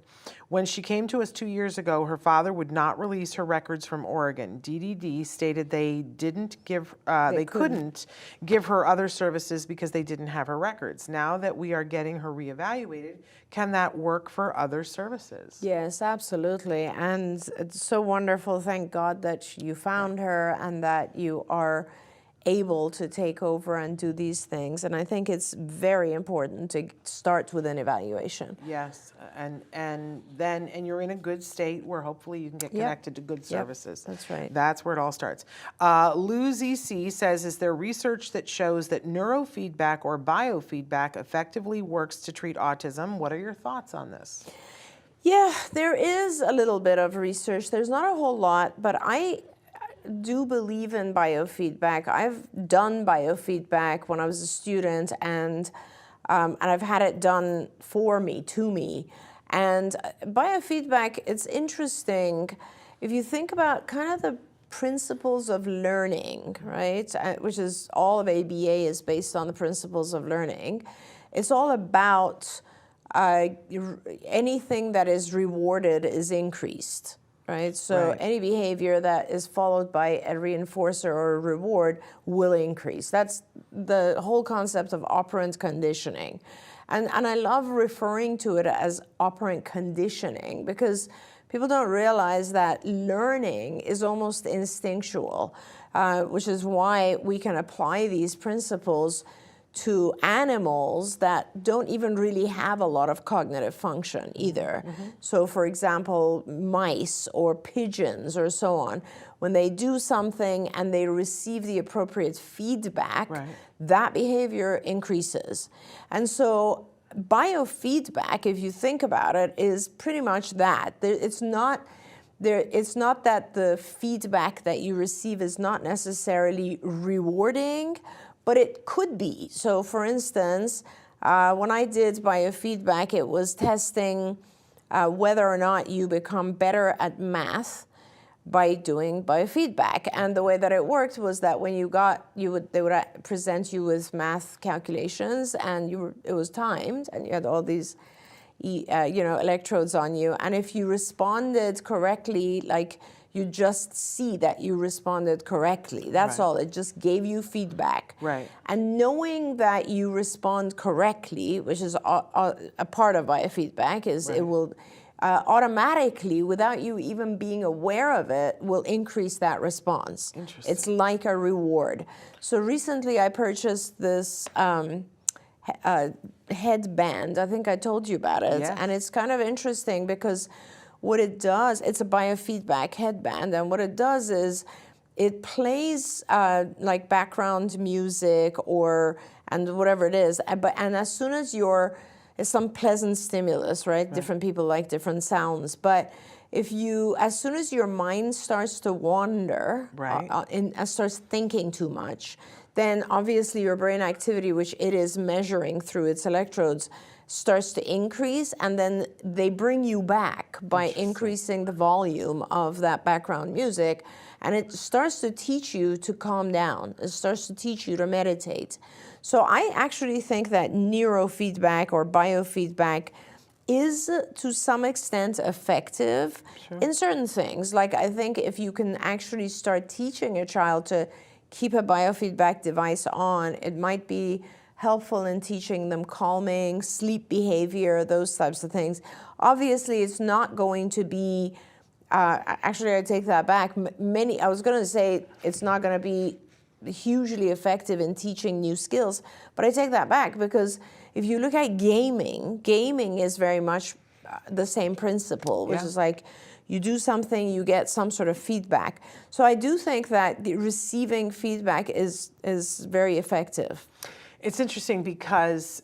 When she came to us 2 years ago, her father would not release her records from Oregon. DDD stated they couldn't give her other services because they didn't have her records. Now that we are getting her reevaluated, can that work for other services?
Yes, absolutely. And it's so wonderful. Thank God that you found her and that you are able to take over and do these things. And I think it's very important to start with an evaluation.
Yes, and you're in a good state where hopefully you can get connected to good services.
That's right.
That's where it all starts. Lou ZC says, is there research that shows that neurofeedback or biofeedback effectively works to treat autism? What are your thoughts on this?
Yeah, there is a little bit of research. There's not a whole lot, but I do believe in biofeedback. I've done biofeedback when I was a student, and I've had it done for me, to me. And biofeedback, it's interesting. If you think about kind of the principles of learning, right, which is all of ABA is based on the principles of learning. It's all about anything that is rewarded is increased. Right? So any behavior that is followed by a reinforcer or a reward will increase. That's the whole concept of operant conditioning. And I love referring to it as operant conditioning because people don't realize that learning is almost instinctual, which is why we can apply these principles to animals that don't even really have a lot of cognitive function either. So for example, mice or pigeons or so on, when they do something and they receive the appropriate feedback, that behavior increases. And so biofeedback, if you think about it, is pretty much that. It's not that the feedback that you receive is not necessarily rewarding, but it could be. So for instance, when I did biofeedback, it was testing whether or not you become better at math by doing biofeedback. And the way that it worked was that when they would present you with math calculations, and it was timed, and you had all these electrodes on you. And if you responded correctly, like you just see that you responded correctly. That's all. It just gave you feedback. And knowing that you respond correctly, which is a part of biofeedback, is it will automatically, without you even being aware of it, will increase that response. It's like a reward. So recently I purchased this headband. I think I told you about it. And it's kind of interesting because what it does, it's a biofeedback headband, and what it does is it plays like background music and whatever it is, and as soon as it's some pleasant stimulus, right? Different people like different sounds, but as soon as your mind starts to wander and starts thinking too much, then obviously your brain activity, which it is measuring through its electrodes, starts to increase, and then they bring you back by increasing the volume of that background music, and it starts to teach you to calm down. It starts to teach you to meditate. So I actually think that neurofeedback or biofeedback is to some extent effective in certain things. Like I think if you can actually start teaching a child to keep a biofeedback device on, it might be helpful in teaching them calming, sleep behavior, those types of things. Obviously, it's not going to be, actually I take that back. I was going to say it's not going to be hugely effective in teaching new skills, but I take that back because if you look at gaming is very much the same principle, which is like you do something, you get some sort of feedback. So I do think that receiving feedback is very effective.
It's interesting because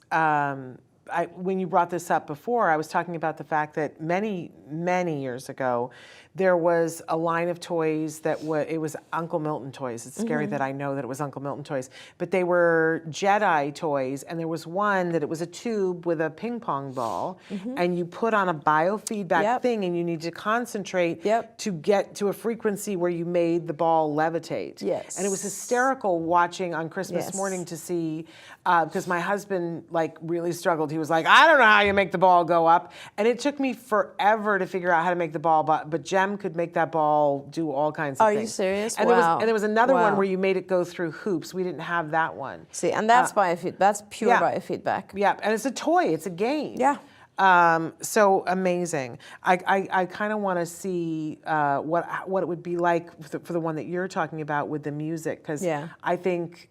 when you brought this up before, I was talking about the fact that many, many years ago, there was a line of toys that it was Uncle Milton toys. It's scary that I know that it was Uncle Milton toys, but they were Jedi toys, and there was one that it was a tube with a ping pong ball, and you put on a biofeedback thing, and you need to concentrate to get to a frequency where you made the ball levitate.
Yes.
And it was hysterical watching on Christmas morning to see, because my husband really struggled. He was like, I don't know how you make the ball go up. And it took me forever to figure out how to make the ball, but Jem could make that ball do all kinds of things.
Are you serious?
And
wow.
there was another one where you made it go through hoops. We didn't have that one.
See, and that's biofeedback. That's pure biofeedback.
Yeah, and it's a toy. It's a game.
Yeah.
So amazing. I kind of want to see what it would be like for the one that you're talking about with the music, because I think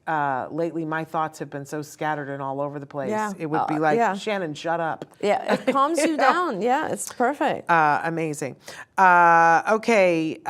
lately my thoughts have been so scattered and all over the place.
Yeah.
It would be like, Shannon, shut up.
Yeah, it calms you down. Yeah, it's perfect.
Amazing. Okay.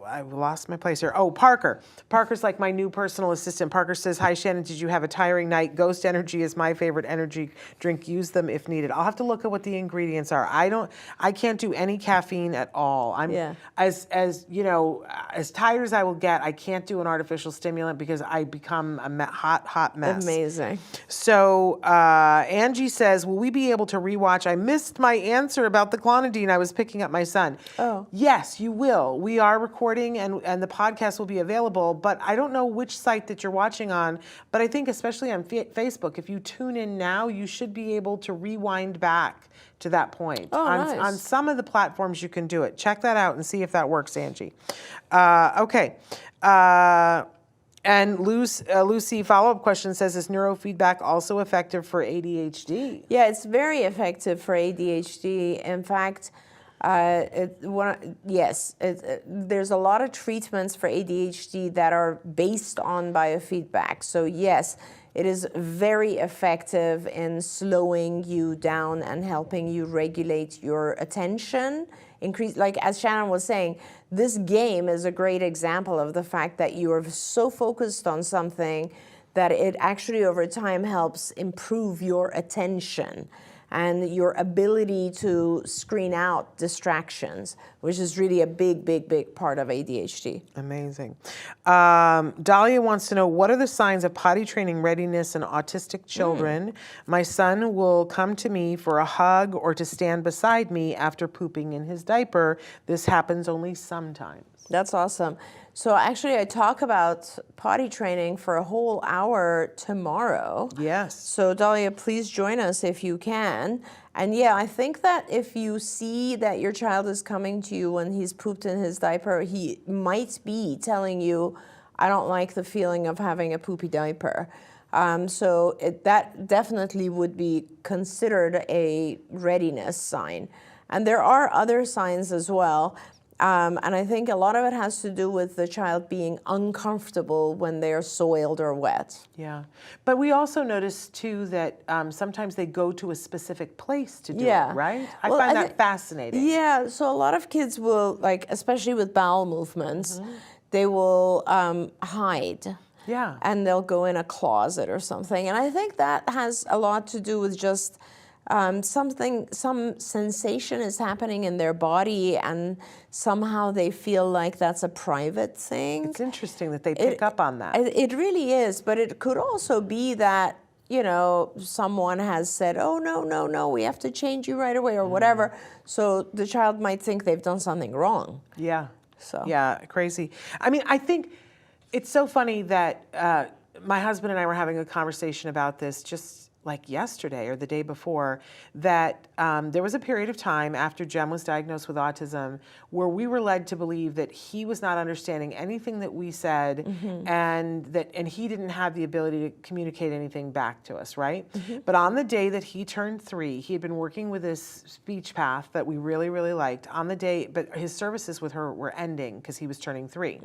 I lost my place here. Oh, Parker. Parker's like my new personal assistant. Parker says, hi, Shannon, did you have a tiring night? Ghost Energy is my favorite energy drink. Use them if needed. I'll have to look at what the ingredients are. I can't do any caffeine at all. I'm as you know, as tired as I will get, I can't do an artificial stimulant because I become a hot mess.
Amazing.
So Angie says, will we be able to rewatch? I missed my answer about the clonidine. I was picking up my son. Oh. Yes, you will. We are recording and the podcast will be available, but I don't know which site that you're watching on, but I think especially on Facebook, if you tune in now, you should be able to rewind back to that point.
Oh, nice.
On some of the platforms you can do it. Check that out and see if that works, Angie. Okay. And Lucy, follow-up question says, is neurofeedback also effective for ADHD?
Yeah, it's very effective for ADHD. In fact, there's a lot of treatments for ADHD that are based on biofeedback. So yes, it is very effective in slowing you down and helping you regulate your attention. Like as Shannon was saying, this game is a great example of the fact that you are so focused on something that it actually over time helps improve your attention and your ability to screen out distractions, which is really a big part of ADHD.
Amazing. Dahlia wants to know, what are the signs of potty training readiness in autistic children? My son will come to me for a hug or to stand beside me after pooping in his diaper. This happens only sometimes.
That's awesome. So actually, I talk about potty training for a whole hour tomorrow.
Yes.
So Dahlia, please join us if you can. And yeah, I think that if you see that your child is coming to you when he's pooped in his diaper, he might be telling you, I don't like the feeling of having a poopy diaper. So that definitely would be considered a readiness sign. And there are other signs as well. And I think a lot of it has to do with the child being uncomfortable when they're soiled or wet.
Yeah. But we also notice, too, that sometimes they go to a specific place to do it, right? I find that fascinating.
Yeah. So a lot of kids will, like, especially with bowel movements, they will hide.
Yeah.
And they'll go in a closet or something. And I think that has a lot to do with just some sensation is happening in their body, and somehow they feel like that's a private thing.
It's interesting that they pick up on that.
It really is, but it could also be that, you know, someone has said, oh, no, we have to change you right away or whatever. So the child might think they've done something wrong.
Yeah.
So.
Yeah, crazy. I mean, I think it's so funny that my husband and I were having a conversation about this just like yesterday or the day before that there was a period of time after Jem was diagnosed with autism where we were led to believe that he was not understanding anything that we said, and he didn't have the ability to communicate anything back to us, right? But on the day that he turned 3, he had been working with this speech path that we really, really liked. On the day, but his services with her were ending because he was turning 3.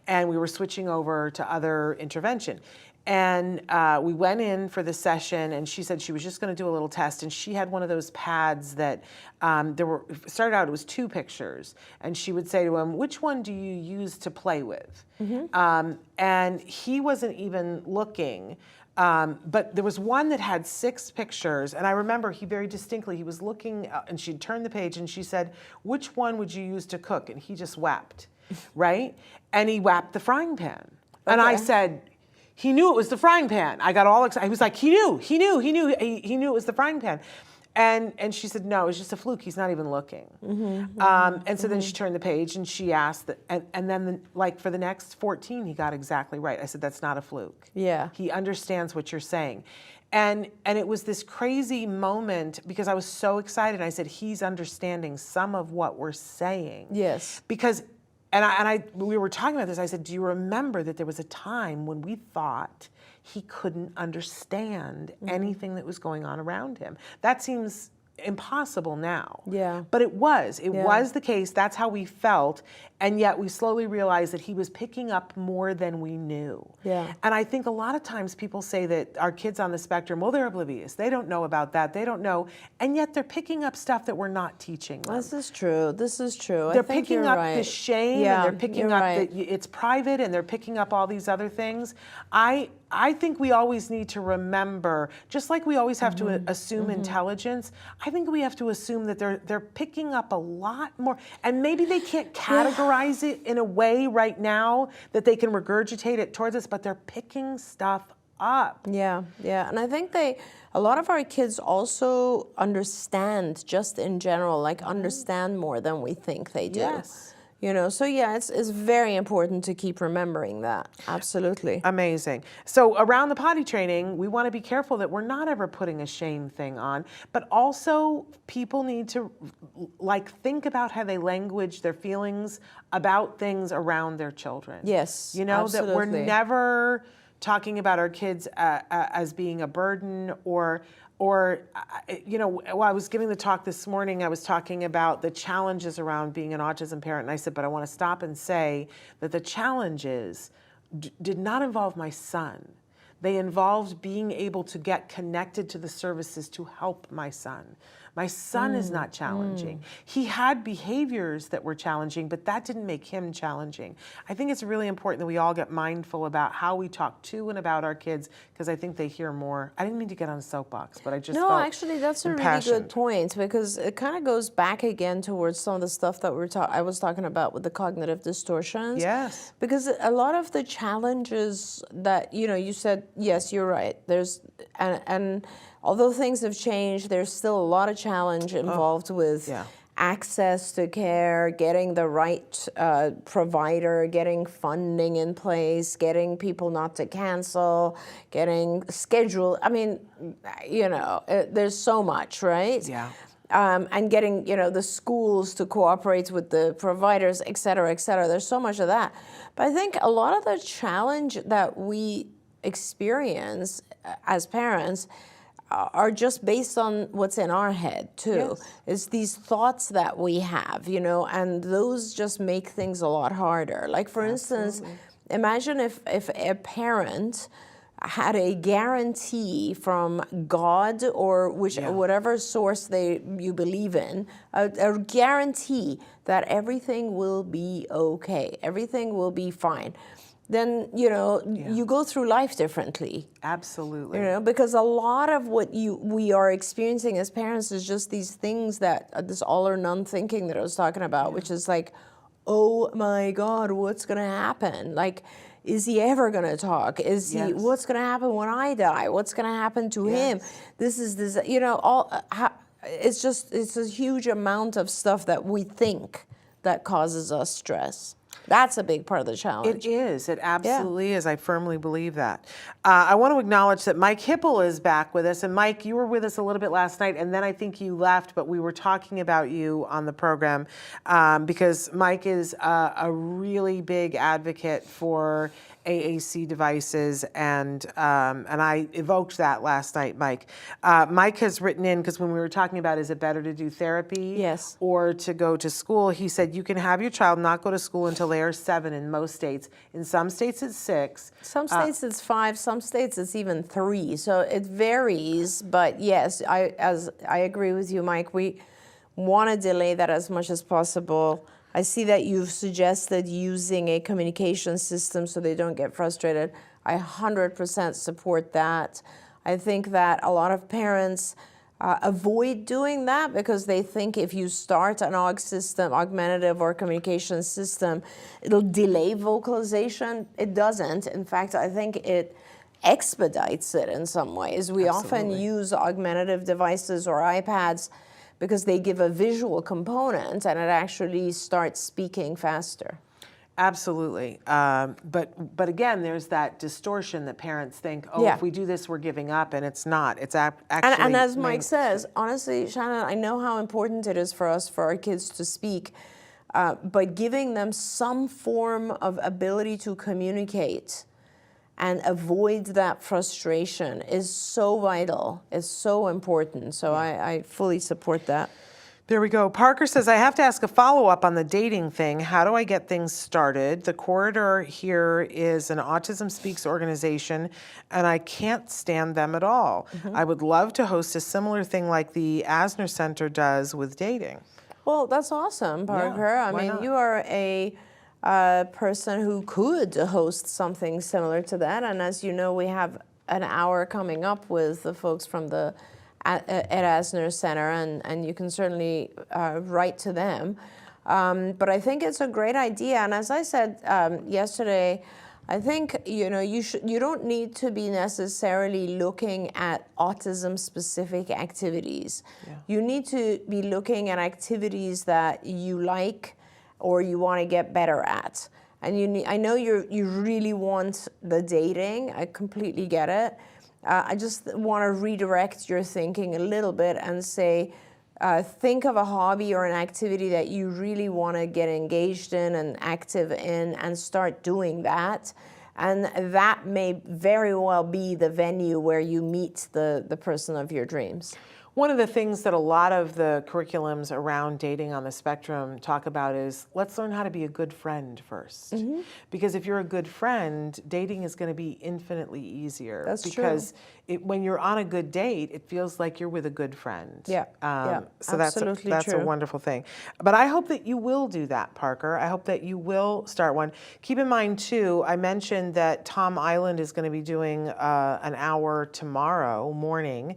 And we were switching over to other intervention. And we went in for the session, and she said she was just going to do a little test. And she had one of those pads that started out, it was 2 pictures. And she would say to him, which one do you use to play with? And he wasn't even looking. But there was one that had 6 pictures. And I remember he very distinctly, he was looking, and she'd turn the page, and she said, which one would you use to cook? And he just wept, right? And he wept the frying pan. And I said, he knew it was the frying pan. I got all excited. He was like, he knew it was the frying pan. And she said, no, it's just a fluke. He's not even looking. And so then she turned the page and she asked, and then like for the next 14, he got exactly right. I said, that's not a fluke.
Yeah.
He understands what you're saying. And it was this crazy moment because I was so excited. I said, he's understanding some of what we're saying.
Yes.
Because we were talking about this. I said, do you remember that there was a time when we thought he couldn't understand anything that was going on around him? That seems impossible now.
Yeah.
But it was the case. That's how we felt. And yet we slowly realized that he was picking up more than we knew.
Yeah.
And I think a lot of times people say that our kids on the spectrum, well, they're oblivious. They don't know about that. They don't know. And yet they're picking up stuff that we're not teaching them.
This is true. This is true.
They're
I think
picking
you're
up
right.
the shame,
Yeah,
and they're picking
you're
up
right.
that it's private, and they're picking up all these other things. I think we always need to remember, just like we always have to assume intelligence, I think we have to assume that they're picking up a lot more, and maybe they can't categorize it in a way right now that they can regurgitate it towards us, but they're picking stuff up.
Yeah, yeah. And I think a lot of our kids also understand, just in general, like understand more than we think they do.
Yes.
You know, so yeah, it's very important to keep remembering that. Absolutely.
Amazing. So around the potty training, we want to be careful that we're not ever putting a shame thing on, but also people need to like think about how they language their feelings about things around their children.
Yes,
you know,
absolutely.
that we're never talking about our kids as being a burden or you know, while I was giving the talk this morning, I was talking about the challenges around being an autism parent, and I said, but I want to stop and say that the challenges did not involve my son. They involved being able to get connected to the services to help my son. My son is not challenging. He had behaviors that were challenging, but that didn't make him challenging. I think it's really important that we all get mindful about how we talk to and about our kids, because I think they hear more. I didn't mean to get on a soapbox, but I just felt
actually, that's a really good point, because it kind of goes back again towards some of the stuff that I was talking about with the cognitive distortions.
Yes.
Because a lot of the challenges that, you know, you said, yes, you're right. And although things have changed, there's still a lot of challenge involved with access to care, getting the right provider, getting funding in place, getting people not to cancel, getting schedule. I mean, you know, there's so much, right?
Yeah.
And getting, you know, the schools to cooperate with the providers, et cetera, et cetera. There's so much of that. But I think a lot of the challenge that we experience as parents are just based on what's in our head too.
Yes.
It's these thoughts that we have, you know, and those just make things a lot harder. Like for instance, imagine if a parent had a guarantee from God or whatever source you believe in, a guarantee that everything will be okay, everything will be fine. Then, you know, you go through life differently.
Absolutely.
You know, because a lot of what we are experiencing as parents is just these things that, this all or none thinking that I was talking about, which is like, oh my God, what's going to happen? Like, is he ever going to talk? What's going to happen when I die? What's going to happen to him? This, you know, it's a huge amount of stuff that we think that causes us stress. That's a big part of the challenge.
It is. It absolutely is. I firmly believe that. I want to acknowledge that Mike Hipple is back with us. And Mike, you were with us a little bit last night, and then I think you left, but we were talking about you on the program because Mike is a really big advocate for AAC devices, and I evoked that last night, Mike. Mike has written in, because when we were talking about is it better to do therapy or to go to school, he said you can have your child not go to school until they are 7 in most states. In some states it's 6.
Some states it's 5, some states it's even 3. So it varies, but yes, I agree with you, Mike. We want to delay that as much as possible. I see that you've suggested using a communication system so they don't get frustrated. I 100% support that. I think that a lot of parents avoid doing that because they think if you start an AUG system, augmentative or communication system, it'll delay vocalization. It doesn't. In fact, I think it expedites it in some ways. We often use augmentative devices or iPads because they give a visual component and it actually starts speaking faster.
Absolutely. But again, there's that distortion that parents think, oh, if we do this, we're giving up, and it's not. It's actually...
And as Mike says, honestly, Shannon, I know how important it is for us, for our kids to speak, but giving them some form of ability to communicate and avoid that frustration is so vital, is so important. So I fully support that.
There we go. Parker says, I have to ask a follow-up on the dating thing. How do I get things started? The corridor here is an Autism Speaks organization, and I can't stand them at all. I would love to host a similar thing like the Asner Center does with dating.
Well, that's awesome, Parker. I mean, you are a person who could host something similar to that. And as you know, we have an hour coming up with the folks from the at Asner Center, and you can certainly write to them. But I think it's a great idea. And as I said yesterday, I think you don't need to be necessarily looking at autism-specific activities. You need to be looking at activities that you like or you want to get better at. And I know you really want the dating. I completely get it. I just want to redirect your thinking a little bit and say, think of a hobby or an activity that you really want to get engaged in and active in and start doing that. And that may very well be the venue where you meet the person of your dreams.
One of the things that a lot of the curriculums around dating on the spectrum talk about is let's learn how to be a good friend first. Because if you're a good friend, dating is going to be infinitely easier.
That's
because when you're on a good date, it feels like you're with a good friend.
So
that's a wonderful thing. But I hope that you will do that, Parker. I hope that you will start one. Keep in mind, too, I mentioned that Tom Island is going to be doing an hour tomorrow morning.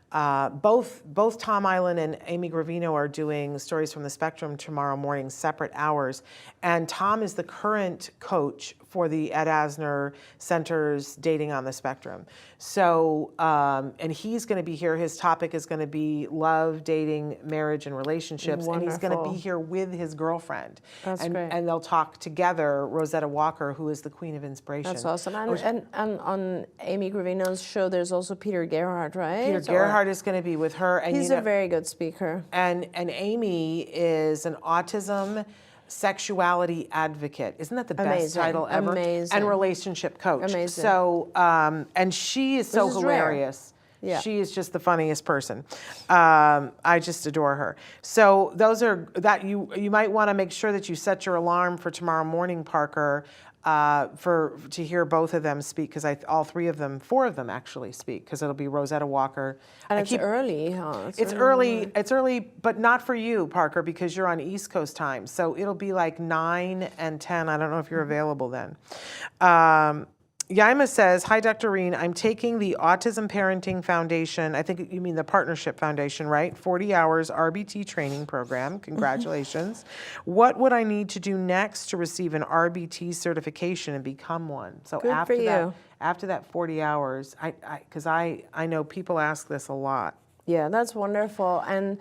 Both Tom Island and Amy Gravino are doing Stories from the Spectrum tomorrow morning, separate hours. And Tom is the current coach for the Ed Asner Center's Dating on the Spectrum. So, and he's going to be here. His topic is going to be love, dating, marriage, and relationships.
Wonderful.
And he's going to be here with his girlfriend.
That's great.
And they'll talk together, Rosetta Walker, who is the Queen of Inspiration.
That's awesome. And on Amy Gravino's show, there's also Peter Gerhardt, right?
Peter Gerhardt is going to be with her. And
he's a very good speaker.
And Amy is an autism sexuality advocate. Isn't that the best title ever?
Amazing.
And relationship coach.
Amazing.
So, and she is so hilarious.
Yeah.
She is just the funniest person. I just adore her. So those are you might want to make sure that you set your alarm for tomorrow morning, Parker, to hear both of them speak, because all 4 of them actually speak, because it'll be Rosetta Walker.
And it's early, huh?
It's early, but not for you, Parker, because you're on East Coast time. So it'll be like 9 and 10. I don't know if you're available then. 𝗖𝗵𝗲𝗰𝗸 says, hi, Dr. Doreen. I'm taking the Autism Parenting Foundation, I think you mean the Partnership Foundation, right? 40 hours RBT training program. Congratulations. What would I need to do next to receive an RBT certification and become one? So
Good for you.
After that 40 hours, because I know people ask this a lot.
Yeah, that's wonderful. And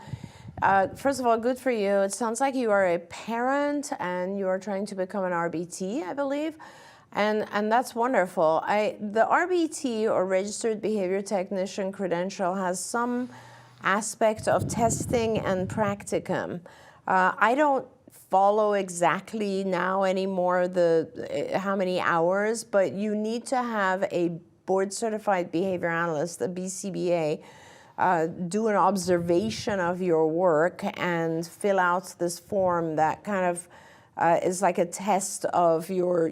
First of all, good for you. It sounds like you are a parent and you are trying to become an RBT, I believe. And that's wonderful. The RBT, or Registered Behavior Technician credential, has some aspect of testing and practicum. I don't follow exactly now anymore how many hours, but you need to have a board-certified behavior analyst, a BCBA, do an observation of your work and fill out this form that kind of is like a test of your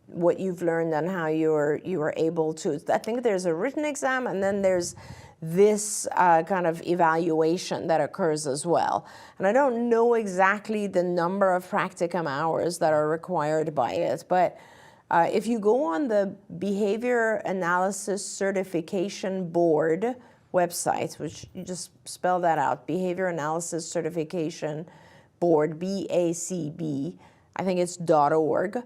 what you've learned and how you are able to. I think there's a written exam, and then there's this kind of evaluation that occurs as well. And I don't know exactly the number of practicum hours that are required by it, but if you go on the Behavior Analysis Certification Board website, which you just spell that out, Behavior Analysis Certification Board, BACB, I think it's .org.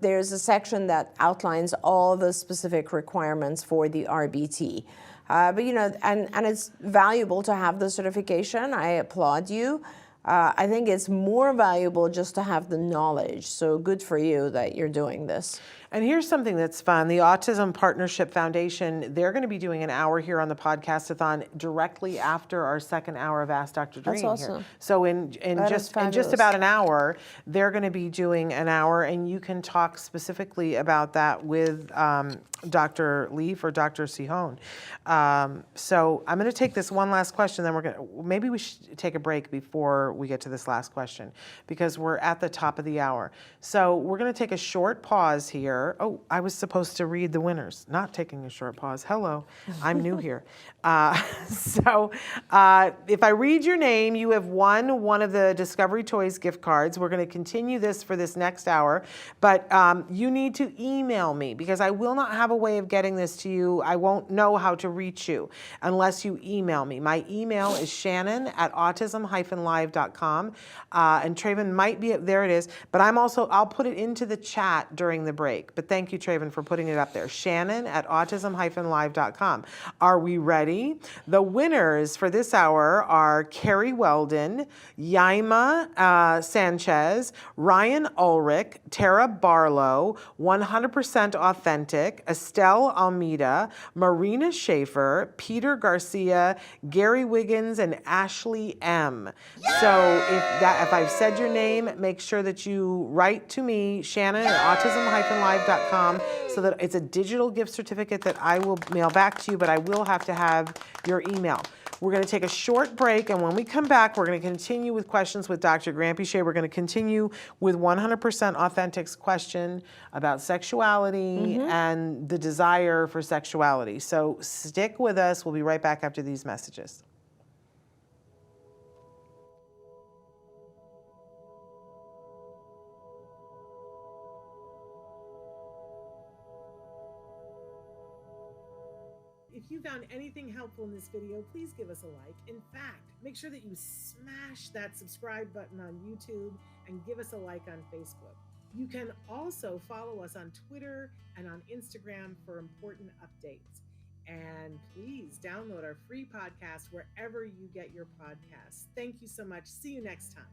There's a section that outlines all the specific requirements for the RBT. But you know, and it's valuable to have the certification. I applaud you. I think it's more valuable just to have the knowledge. So good for you that you're doing this.
And here's something that's fun. The Autism Partnership Foundation, they're going to be doing an hour here on the Podcastathon directly after our second hour of Ask Dr. Doreen.
That's awesome.
Here. So in just about an hour, they're going to be doing an hour, and you can talk specifically about that with Dr. Leaf or Dr. cie_𝗁𝗵𝗲𝗿. So I'm going to take this one last question, then maybe we should take a break before we get to this last question, because we're at the top of the hour. So we're going to take a short pause here. Oh, I was supposed to read the winners. Not taking a short pause. Hello, I'm new here. So if I read your name, you have won one of the Discovery Toys gift cards. We're going to continue this for this next hour, but you need to email me, because I will not have a way of getting this to you. I won't know how to reach you unless you email me. My email is shannon@autism-live.com, and Traven might be, there it is, but I'll put it into the chat during the break. But thank you, Traven, for putting it up there. Shannon@autism-live.com. Are we ready? The winners for this hour are Carrie Weldon, 𝗖𝗵𝗲𝗂𝗧, Ryan Ulrich, Tara Barlow, 100% Authentic, Estelle Almeida, Marina Schaefer, Peter Garcia, Gary Wiggins, and Ashley M. So if I've said your name, make sure that you write to me, Shannon@autism-live.com, so that it's a digital gift certificate that I will mail back to you, but I will have to have your email. We're going to take a short break, and when we come back, we're going to continue with questions with Dr. 𝗃𝗄𝗍. We're going to continue with 100% Authentic's question about sexuality and the desire for sexuality. So stick with us. We'll be right back after these messages. If you found anything helpful in this video, please give us a like. In fact, make sure that you smash that subscribe button on YouTube and give us a like on Facebook. You can also follow us on Twitter and on Instagram for important updates. And please download our free podcast wherever you get your podcasts. Thank you so much. See you next time.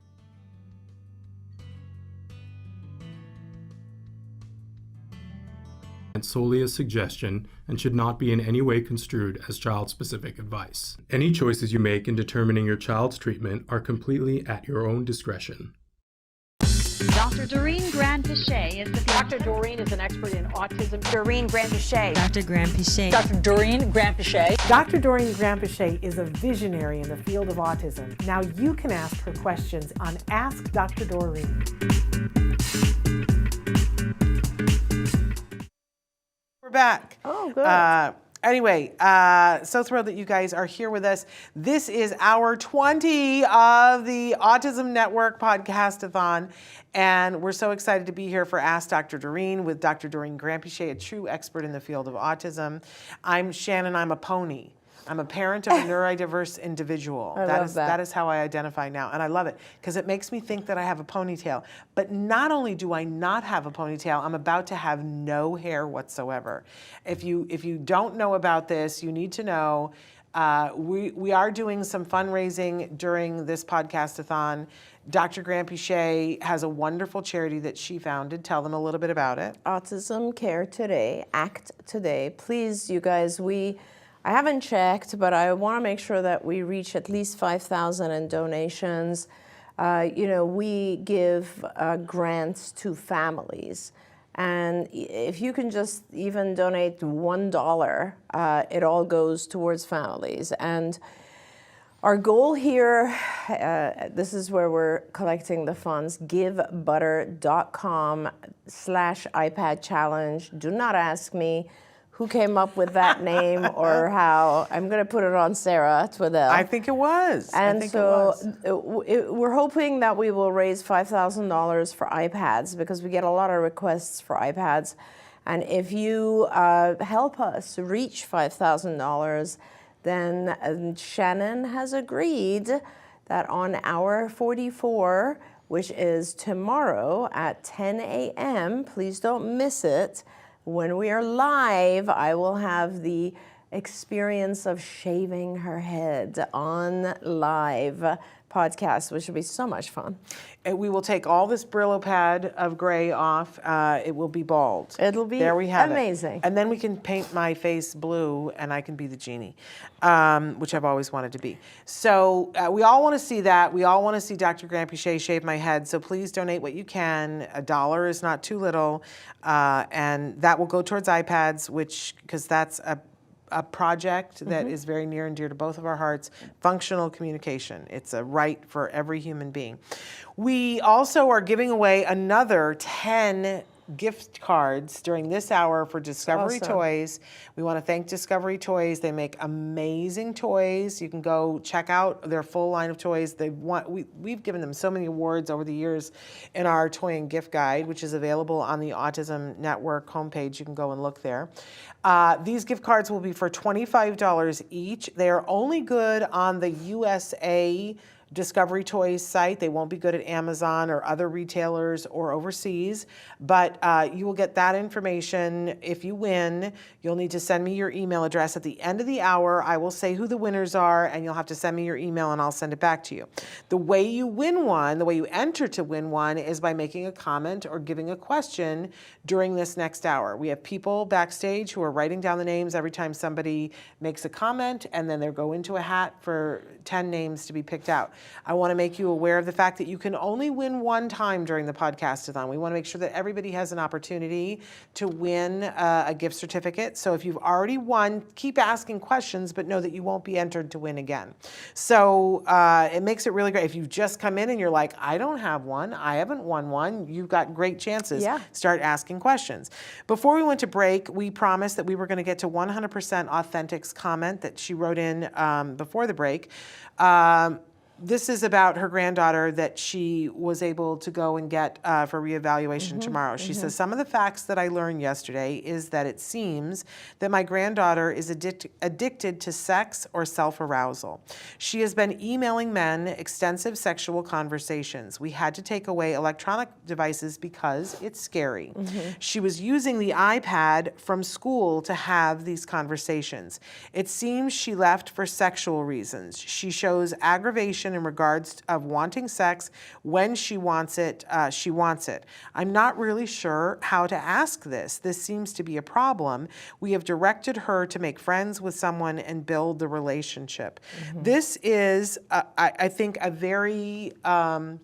Solely a suggestion and should not be in any way construed as child-specific advice. Any choices you make in determining your child's treatment are completely at your own discretion.
Dr. Doreen Marathon is the
Dr. Doreen is an expert in autism.
Doreen Marathon.
Dr. 𝗃𝗄𝗂𝗃𝗄𝗃.
Dr. Doreen Marathon.
Dr. Doreen Marathon is a visionary in the field of autism. Now you can ask her questions on Ask Dr. Doreen. We're back.
Oh, good.
Anyway, so thrilled that you guys are here with us. This is hour 20 of the Autism Network Podcastathon, and we're so excited to be here for Ask Dr. Doreen with Dr. Doreen Marathon, a true expert in the field of autism. I'm Shannon, I'm a pony. I'm a parent of a neurodiverse individual. That is how I identify now, and I love it because it makes me think that I have a ponytail. But not only do I not have a ponytail, I'm about to have no hair whatsoever. If you don't know about this, you need to know. We are doing some fundraising during this podcastathon. Dr. 𝗃𝗄𝗃𝗃𝗃 has a wonderful charity that she founded. Tell them a little bit about it.
Autism Care Today, ACT Today. Please, you guys, I haven't checked, but I want to make sure that we reach at least 5,000 in donations. We give grants to families. And if you can just even donate $1, it all goes towards families. And our goal here, this is where we're collecting the funds, givebutter.com/iPad challenge. Do not ask me who came up with that name or how. I'm going to put it on cie_𝗁𝗵𝗲𝗄.
I think it was.
And we're hoping that we will raise $5,000 for iPads because we get a lot of requests for iPads. And if you help us reach $5,000, then Shannon has agreed that on hour 44, which is tomorrow at 10 a.m., please don't miss it. When we are live, I will have the experience of shaving her head on live podcast, which will be so much fun.
And we will take all this Brillo pad of gray off. It will be bald.
It'll be
there we have
amazing.
It. And then we can paint my face blue and I can be the genie, which I've always wanted to be. So we all want to see that. We all want to see Dr. 𝗃𝗄𝗃𝗃𝗃 shave my head. So please donate what you can. $1 is not too little. And that will go towards iPads, because that's a project that is very near and dear to both of our hearts, functional communication. It's a right for every human being. We also are giving away another 10 gift cards during this hour for Discovery Toys. We want to thank Discovery Toys. They make amazing toys. You can go check out their full line of toys. We've given them so many awards over the years in our toy and gift guide, which is available on the Autism Network homepage. You can go and look there. These gift cards will be for $25 each. They are only good on the USA Discovery Toys site. They won't be good at Amazon or other retailers or overseas, but you will get that information. If you win, you'll need to send me your email address. At the end of the hour, I will say who the winners are, and you'll have to send me your email and I'll send it back to you. The way you win one, the way you enter to win one, is by making a comment or giving a question during this next hour. We have people backstage who are writing down the names every time somebody makes a comment, and then they'll go into a hat for 10 names to be picked out. I want to make you aware of the fact that you can only win one time during the podcastathon. We want to make sure that everybody has an opportunity to win a gift certificate. So if you've already won, keep asking questions, but know that you won't be entered to win again. So it makes it really great. If you've just come in and you're like, I don't have one, I haven't won one, you've got great chances.
Yeah. Start
asking questions. Before we went to break, we promised that we were going to get to 100% Authentic's comment that she wrote in before the break. This is about her granddaughter that she was able to go and get for reevaluation tomorrow. She says, some of the facts that I learned yesterday is that it seems that my granddaughter is addicted to sex or self-arousal. She has been emailing men extensive sexual conversations. We had to take away electronic devices because it's scary. She was using the iPad from school to have these conversations. It seems she left for sexual reasons. She shows aggravation in regards of wanting sex. When she wants it, she wants it. I'm not really sure how to ask this. This seems to be a problem. We have directed her to make friends with someone and build the relationship. This is, I think, a very a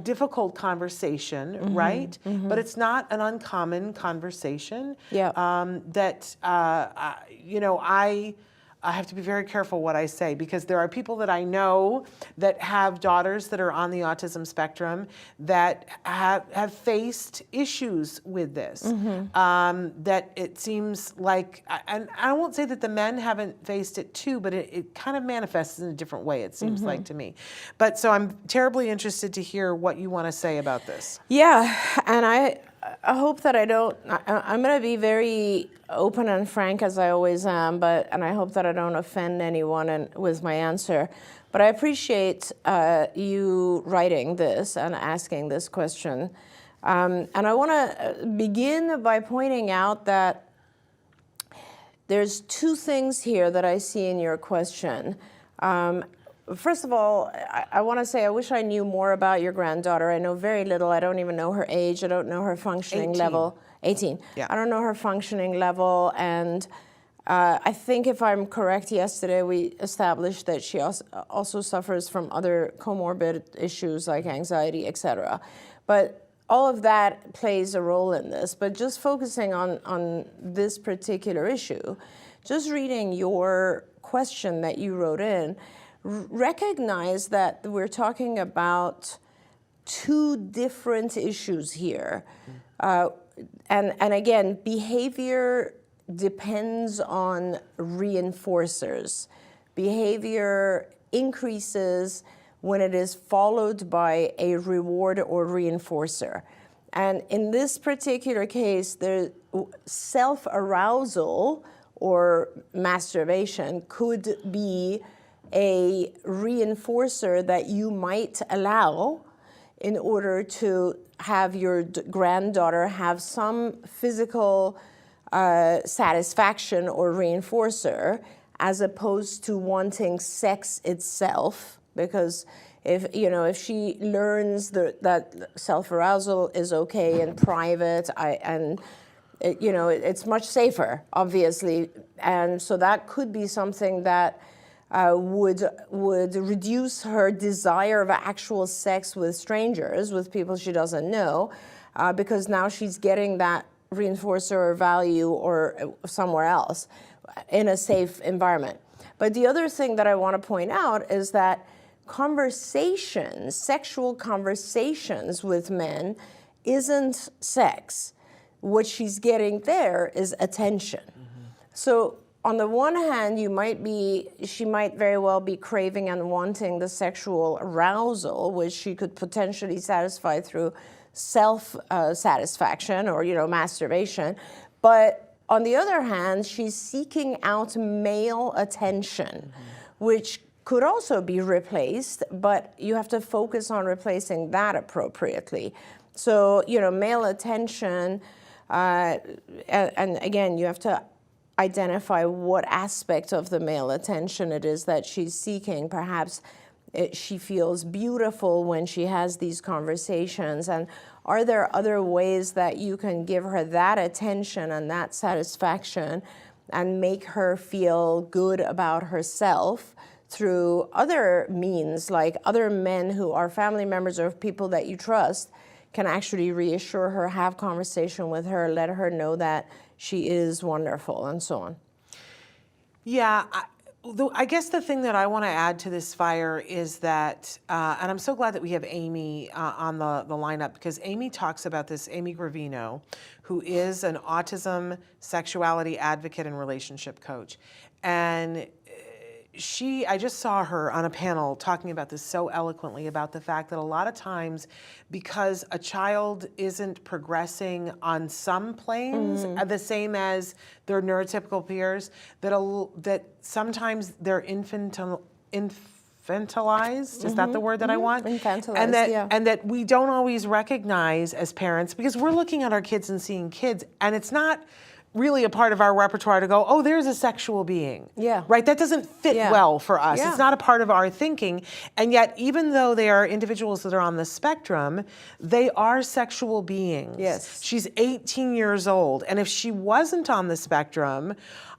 difficult conversation, right? But it's not an uncommon conversation. I have to be very careful what I say, because there are people that I know that have daughters that are on the autism spectrum that have faced issues with this. That it seems like, and I won't say that the men haven't faced it too, but it kind of manifests in a different way, it seems like to me. But so I'm terribly interested to hear what you want to say about this.
Yeah, and I hope that I'm going to be very open and frank, as I always am, and I hope that I don't offend anyone with my answer. But I appreciate you writing this and asking this question. And I want to begin by pointing out that there's two things here that I see in your question. First of all, I want to say I wish I knew more about your granddaughter. I know very little. I don't even know her age. I don't know her functioning
18.
level. 18.
Yeah.
I don't know her functioning level. And I think if I'm correct, yesterday we established that she also suffers from other comorbid issues like anxiety, etc. But all of that plays a role in this. But just focusing on this particular issue, just reading your question that you wrote in, recognize that we're talking about two different issues here. And again, behavior depends on reinforcers. Behavior increases when it is followed by a reward or reinforcer. And in this particular case, the self-arousal or masturbation could be a reinforcer that you might allow in order to have your granddaughter have some physical satisfaction or reinforcer, as opposed to wanting sex itself. Because if she learns that self-arousal is okay and private, it's much safer, obviously, and so that could be something that would reduce her desire of actual sex with strangers, with people she doesn't know, because now she's getting that reinforcer or value or somewhere else in a safe environment. But the other thing that I want to point out is that conversations, sexual conversations with men isn't sex. What she's getting there is attention. Mm-hmm. So on the one hand, she might very well be craving and wanting the sexual arousal, which she could potentially satisfy through self-satisfaction or, masturbation. But on the other hand, she's seeking out male attention, which could also be replaced, but you have to focus on replacing that appropriately. So, male attention, and again, you have to identify what aspect of the male attention it is that she's seeking. Perhaps she feels beautiful when she has these conversations. And are there other ways that you can give her that attention and that satisfaction and make her feel good about herself through other means, like other men who are family members or people that you trust can actually reassure her, have conversation with her, let her know that she is wonderful, and so on?
Yeah, I guess the thing that I want to add to this fire is that, and I'm so glad that we have Amy on the lineup, because Amy talks about this, 𝗖𝗵𝗲𝗰𝗸, who is an autism, sexuality advocate and relationship coach. And I just saw her on a panel talking about this so eloquently, about the fact that a lot of times, because a child isn't progressing on some planes the same as their neurotypical peers, that sometimes they're infantilized. Is that the word that I want?
Infantilized,
and that we don't always recognize as parents, because we're looking at our kids and seeing kids, and it's not really a part of our repertoire to go, oh, there's a sexual being.
Yeah.
Right? That doesn't fit well for us.
Yeah.
It's not a part of our thinking. And yet, even though they are individuals that are on the spectrum, they are sexual beings.
Yes.
She's 18 years old. And if she wasn't on the spectrum,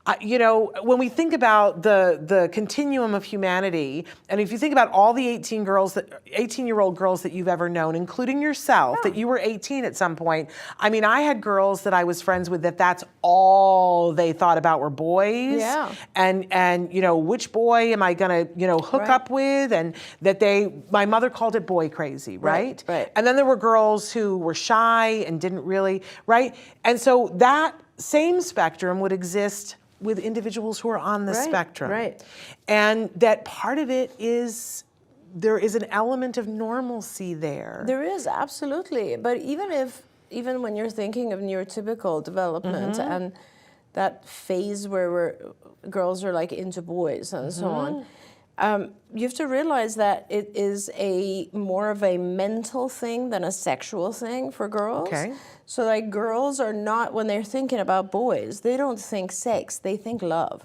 when we think about the continuum of humanity, and if you think about all the 18-year-old girls that you've ever known, including yourself, that you were 18 at some point. I mean, I had girls that I was friends with that's all they thought about were boys.
Yeah.
And which boy am I gonna, hook up with? And that my mother called it boy crazy, right?
Right.
And then there were girls who were shy and didn't really, right? And so that same spectrum would exist with individuals who are on the spectrum.
Right.
And that part of it is, there is an element of normalcy there.
There is, absolutely. But even when you're thinking of neurotypical development and that phase where girls are like into boys and so on, you have to realize that it is more of a mental thing than a sexual thing for girls.
Okay.
So like girls are not, when they're thinking about boys, they don't think sex, they think love.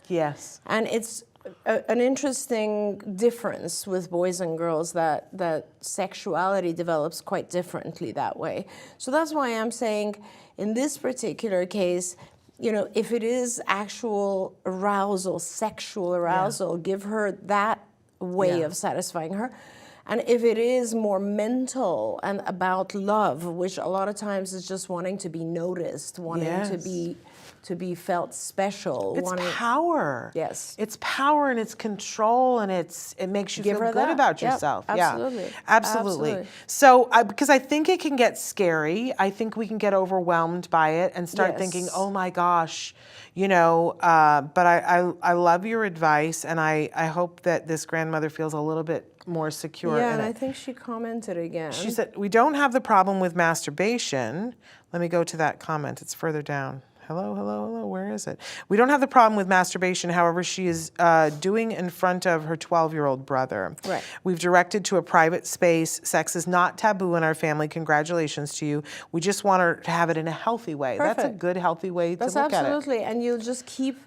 Yes.
And it's an interesting difference with boys and girls that sexuality develops quite differently that way. So that's why I'm saying in this particular case, you know, if it is actual arousal, sexual arousal, give her that way of satisfying her. And if it is more mental and about love, which a lot of times is just wanting to be noticed, wanting to be felt special.
It's power.
Yes.
It's power and it's control and it makes you feel good about yourself.
Absolutely.
Yeah, absolutely. So, because I think it can get scary. I think we can get overwhelmed by it and start thinking, oh my gosh, you know, but I love your advice and I hope that this grandmother feels a little bit more secure in it.
Yeah, and I think she commented again.
She said, we don't have the problem with masturbation. Let me go to that comment. It's further down. Hello, where is it? We don't have the problem with masturbation, however, she is doing in front of her 12-year-old brother.
Right.
We've directed to a private space. Sex is not taboo in our family. Congratulations to you. We just want her to have it in a healthy way.
Perfect.
That's a good, healthy way to look at it.
Absolutely, and you'll just keep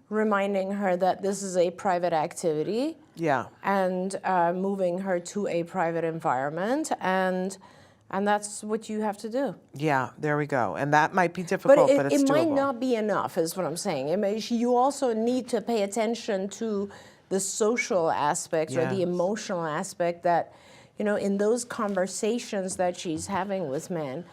reminding her that this is a private activity.
Yeah.
And moving her to a private environment, and that's what you have to do.
Yeah, there we go. And that might be difficult, but it's doable.
It might not be enough, is what I'm saying. You also need to pay attention to the social aspect or the emotional aspect that, you know, in those conversations that she's having with men,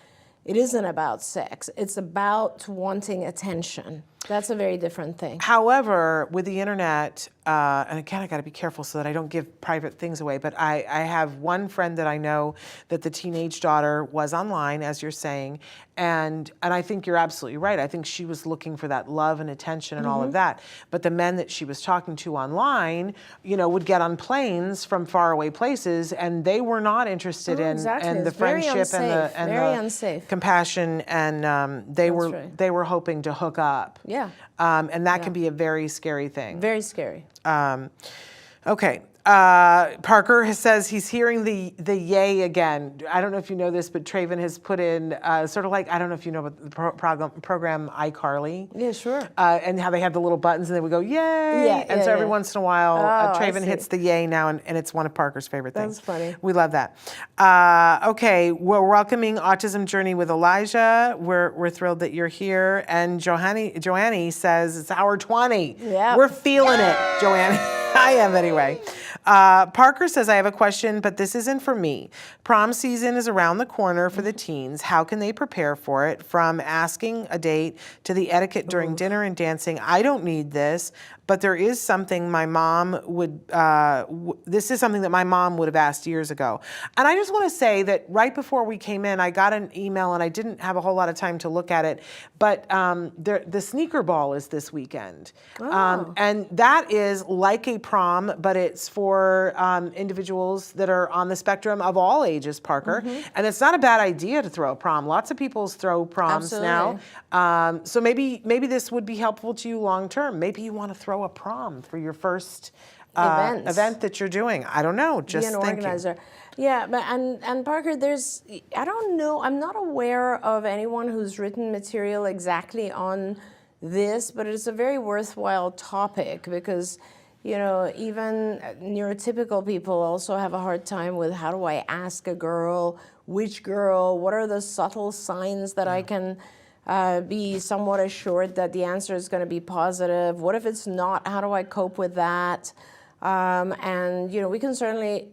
it isn't about sex. It's about wanting attention. That's a very different thing.
However, with the internet, and again, I got to be careful so that I don't give private things away, but I have one friend that I know that the teenage daughter was online, as you're saying, and I think you're absolutely right. I think she was looking for that love and attention and all of that. But the men that she was talking to online, you know, would get on planes from faraway places, and they were not interested in the friendship and the compassion, and they were hoping to hook up.
Yeah.
And that can be a very scary thing.
Very scary.
Okay. Parker says he's hearing the yay again. I don't know if you know this, but Traven has put in sort of like, I don't know if you know about the program iCarly.
Yeah, sure.
And how they have the little buttons and they would go, yay. And so every once in a while, Traven hits the yay now, and it's one of Parker's favorite things.
That's funny.
We love that. Okay, we're welcoming Autism Journey with Elijah. We're thrilled that you're here. And Joannie says it's hour 20.
Yeah.
We're feeling it, Joannie. I am anyway. Parker says, I have a question, but this isn't for me. Prom season is around the corner for the teens. How can they prepare for it? From asking a date to the etiquette during dinner and dancing. I don't need this, but there is something my mom would, this is something that my mom would have asked years ago. And I just want to say that right before we came in, I got an email and I didn't have a whole lot of time to look at it, but the sneaker ball is this weekend. And that is like a prom, but it's for individuals that are on the spectrum of all ages, Parker. And it's not a bad idea to throw a prom. Lots of people throw proms now. So maybe this would be helpful to you long term. Maybe you want to throw a prom for your first event that you're doing. I don't know. Just
be an organizer. Yeah, but and Parker, I don't know. I'm not aware of anyone who's written material exactly on this, but it's a very worthwhile topic because, you know, even neurotypical people also have a hard time with how do I ask a girl, which girl, what are the subtle signs that I can be somewhat assured that the answer is going to be positive? What if it's not? How do I cope with that? And, you know, we can certainly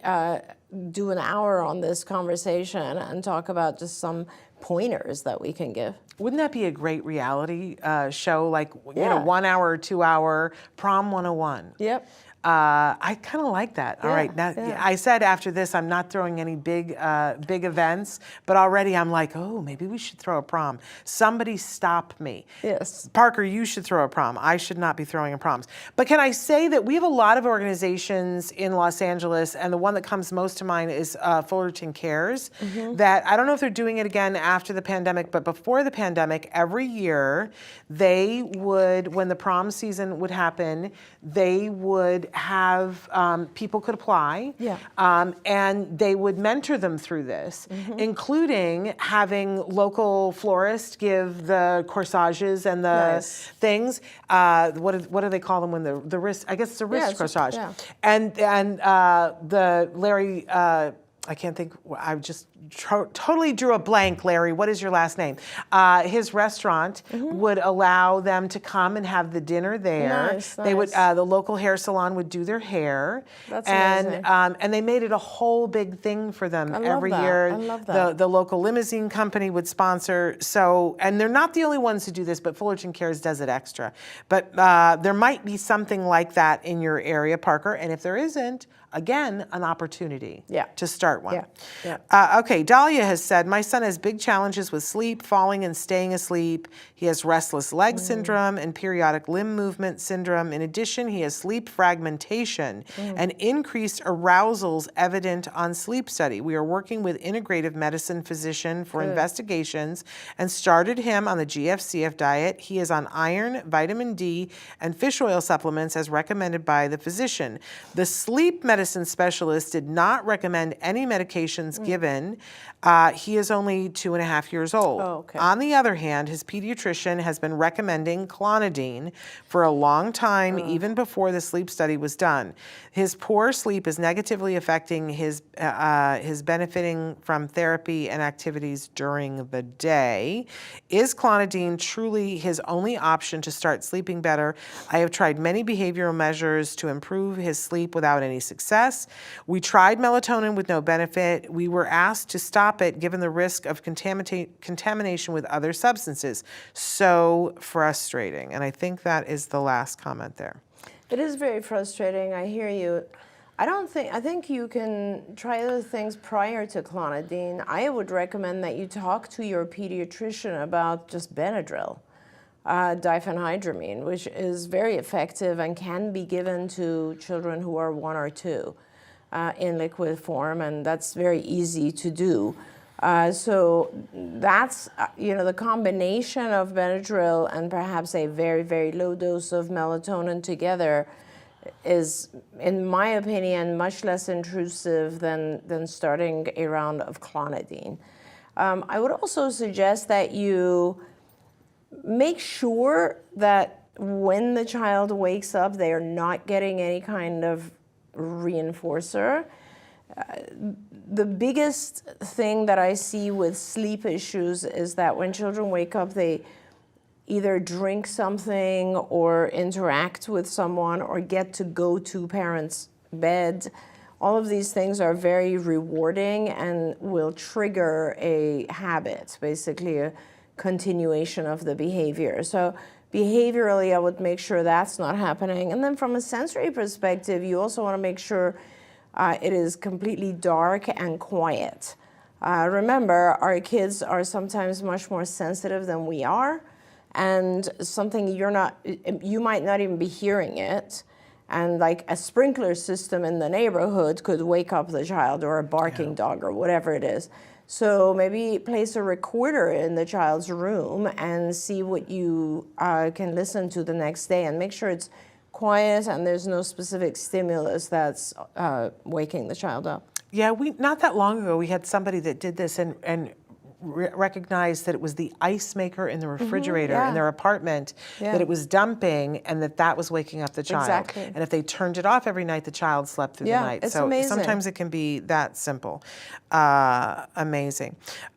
do an hour on this conversation and talk about just some pointers that we can give.
Wouldn't that be a great reality show, like, you know, 1 hour or 2 hour prom 101?
Yep.
I kind of like that. All right. Now, I said after this, I'm not throwing any big events, but already I'm like, oh, maybe we should throw a prom. Somebody stop me.
Yes.
Parker, you should throw a prom. I should not be throwing a proms. But can I say that we have a lot of organizations in Los Angeles, and the one that comes most to mind is Fullerton Cares, that I don't know if they're doing it again after the pandemic, but before the pandemic, pandemic, every year they would, when the prom season would happen, they would have, people could apply.
Yeah.
And they would mentor them through this, including having local florists give the corsages and the things. What do they call them when the wrist? I guess it's a wrist corsage.
Yeah.
And the Larry. I can't think. I just totally drew a blank. Larry, what is your last name? His restaurant would allow them to come and have the dinner there.
Nice.
They would. The local hair salon would do their hair.
That's amazing.
And they made it a whole big thing for them every year.
I love that.
The local limousine company would sponsor. So, and they're not the only ones who do this, but Fullerton Cares does it extra. But there might be something like that in your area, Parker. And if there isn't, again, an opportunity to start one. Okay, Dahlia has said, my son has big challenges with sleep, falling and staying asleep. He has restless leg syndrome and periodic limb movement syndrome. In addition, he has sleep fragmentation and increased arousals evident on sleep study. We are working with integrative medicine physician for investigations and started him on the GFCF diet. He is on iron, vitamin D, and fish oil supplements as recommended by the physician. The sleep medicine specialist did not recommend any medications given. He is only 2.5 years old.
Oh, okay.
On the other hand, his pediatrician has been recommending clonidine for a long time, even before the sleep study was done. His poor sleep is negatively affecting his benefiting from therapy and activities during the day. Is clonidine truly his only option to start sleeping better? I have tried many behavioral measures to improve his sleep without any success. We tried melatonin with no benefit. We were asked to stop it given the risk of contamination with other substances. So frustrating. And I think that is the last comment there.
It is very frustrating. I hear you. I think you can try other things prior to clonidine. I would recommend that you talk to your pediatrician about just Benadryl, diphenhydramine, which is very effective and can be given to children who are 1 or 2 in liquid form, and that's very easy to do. So that's, the combination of Benadryl and perhaps a very, very low dose of melatonin together is, in my opinion, much less intrusive than starting a round of clonidine. I would also suggest that you make sure that when the child wakes up, they are not getting any kind of reinforcer. The biggest thing that I see with sleep issues is that when children wake up, they either drink something or interact with someone or get to go to parents' bed. All of these things are very rewarding and will trigger a habit, basically a continuation of the behavior. So behaviorally, I would make sure that's not happening. And then from a sensory perspective, you also want to make sure it is completely dark and quiet. Remember, our kids are sometimes much more sensitive than we are, and something you might not even be hearing it, and like a sprinkler system in the neighborhood could wake up the child, or a barking dog, or whatever it is. So maybe place a recorder in the child's room and see what you can listen to the next day, and make sure it's quiet and there's no specific stimulus that's waking the child up.
Yeah, not that long ago, we had somebody that did this and recognized that it was the ice maker in the refrigerator in their apartment that it was dumping, and that was waking up the child.
Exactly.
And if they turned it off every night, the child slept through the night.
It's
so
amazing.
Sometimes it can be that simple. Amazing.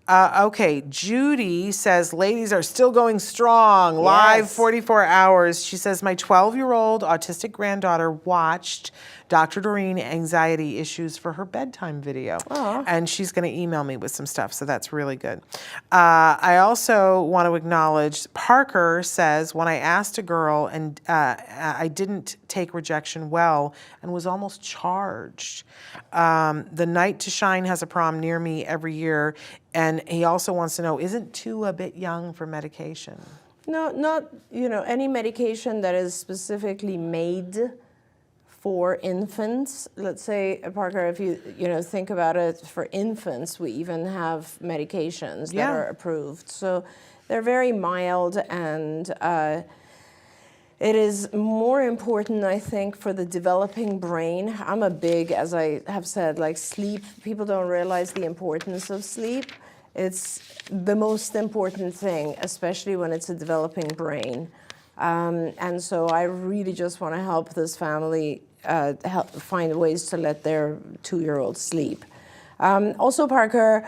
Okay, Judy says, ladies are still going strong. Live 44 hours. She says, my 12-year-old autistic granddaughter watched Dr. Doreen anxiety issues for her bedtime video. Aww. And she's going to email me with some stuff, so that's really good. I also want to acknowledge, Parker says, when I asked a girl and I didn't take rejection well and was almost charged. The Night to Shine has a prom near me every year, and he also wants to know, isn't 2 a bit young for medication?
No, not, any medication that is specifically made for infants. Let's say, Parker, if you think about it, for infants, we even have medications that are approved. So they're very mild, and it is more important, I think, for the developing brain. I'm a big, as I have said, like sleep. People don't realize the importance of sleep. It's the most important thing, especially when it's a developing brain. And so I really just want to help this family help find ways to let their 2-year-old sleep. Also, Parker,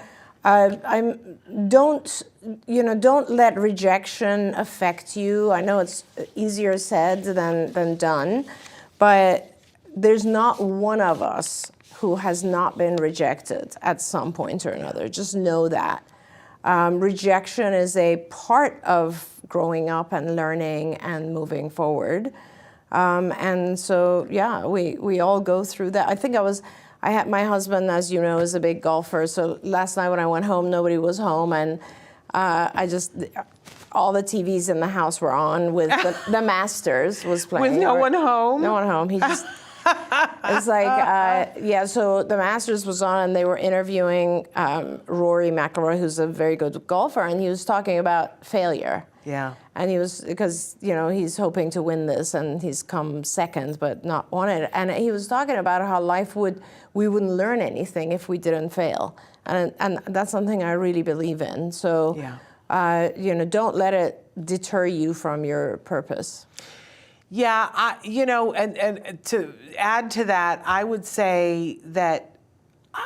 don't let rejection affect you. I know it's easier said than done, but there's not one of us who has not been rejected at some point or another. Just know that. Rejection is a part of growing up and learning and moving forward. And so, yeah, we all go through that. I had my husband, as you know, is a big golfer. So last night when I went home, nobody was home, and all the TVs in the house were on with the Masters was playing.
With no one home?
No one home. He just, it's like, so the Masters was on, and they were interviewing Rory McIlroy, who's a very good golfer, and he was talking about failure.
Yeah.
And he was, because, he's hoping to win this, and he's come second, but not won it. And he was talking about how we wouldn't learn anything if we didn't fail. And that's something I really believe in. So, don't let it deter you from your purpose.
Yeah, and to add to that, I would say that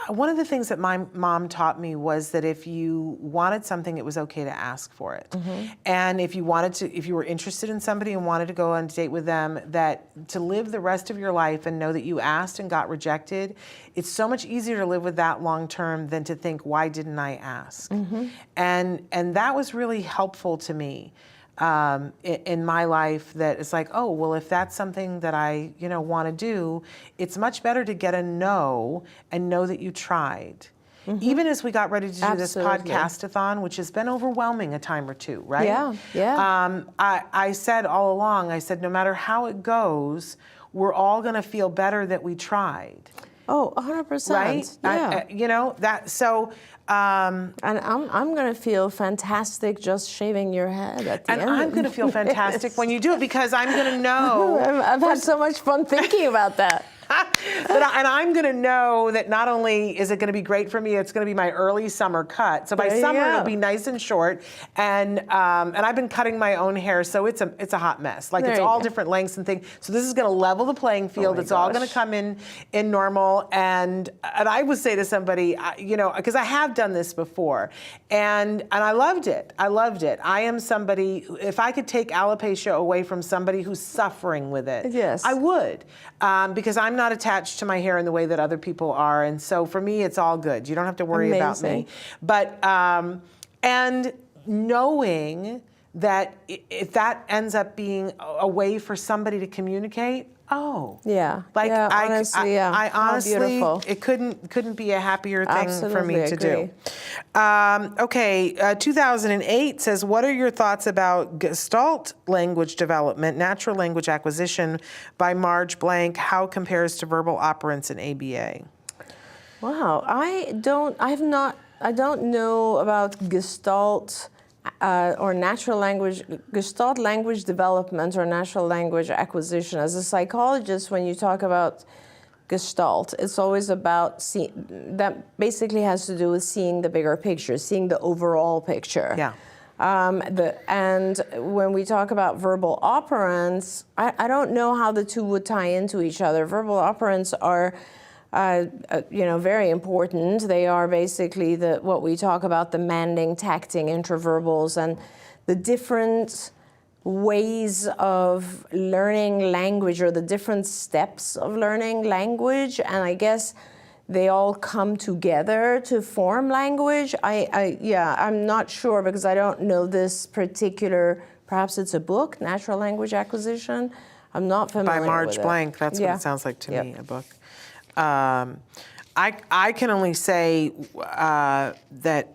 one of the things that my mom taught me was that if you wanted something, it was okay to ask for it. Mm-hmm. And if you were interested in somebody and wanted to go on a date with them, that to live the rest of your life and know that you asked and got rejected, it's so much easier to live with that long term than to think, why didn't I ask? Mm-hmm. And that was really helpful to me. In my life, that it's like, oh, well, if that's something that I, want to do, it's much better to get a no and know that you tried. Mm-hmm. Even as we got ready to do this Podcastathon, which has been overwhelming a time or two, right?
Yeah.
I said all along, no matter how it goes, we're all going to feel better that we tried.
Oh, 100%.
Right?
Yeah.
And
I'm going to feel fantastic just shaving your head at the end.
And I'm going to feel fantastic when you do it, because I'm going to know.
I've had so much fun thinking about that.
And I'm going to know that not only is it going to be great for me, it's going to be my early summer cut. So by summer it'll be nice and short. And I've been cutting my own hair, so it's a hot mess. Like, it's all different lengths and things. So this is going to level the playing field. It's all going to come in normal. And I would say to somebody, because I have done this before, and I loved it. I am somebody, if I could take alopecia away from somebody who's suffering with it,
yes,
I would, because I'm not attached to my hair in the way that other people are, and so for me, it's all good. You don't have to worry about me. But and knowing that if that ends up being a way for somebody to communicate, honestly, it couldn't be a happier thing for me to do. 2008 says, what are your thoughts about Gestalt language development, natural language acquisition by 𝗔𝗂𝗫𝗀? How compares to verbal operants in ABA?
Wow, I don't know about Gestalt or natural language, Gestalt language development or natural language acquisition. As a psychologist, when you talk about Gestalt, it's always about that basically has to do with seeing the bigger picture, seeing the overall picture.
Yeah.
And when we talk about verbal operants, I don't know how the two would tie into each other. Verbal operants are very important. They are basically what we talk about, the manding, tacting interverbals, and the different ways of learning language, or the different steps of learning language. And I guess they all come together to form language. I'm not sure, because I don't know this particular, perhaps it's a book, Natural Language Acquisition. I'm not familiar with it.
By 𝗔𝗂𝗫𝗀, that's what it sounds like to me, a book. I can only say that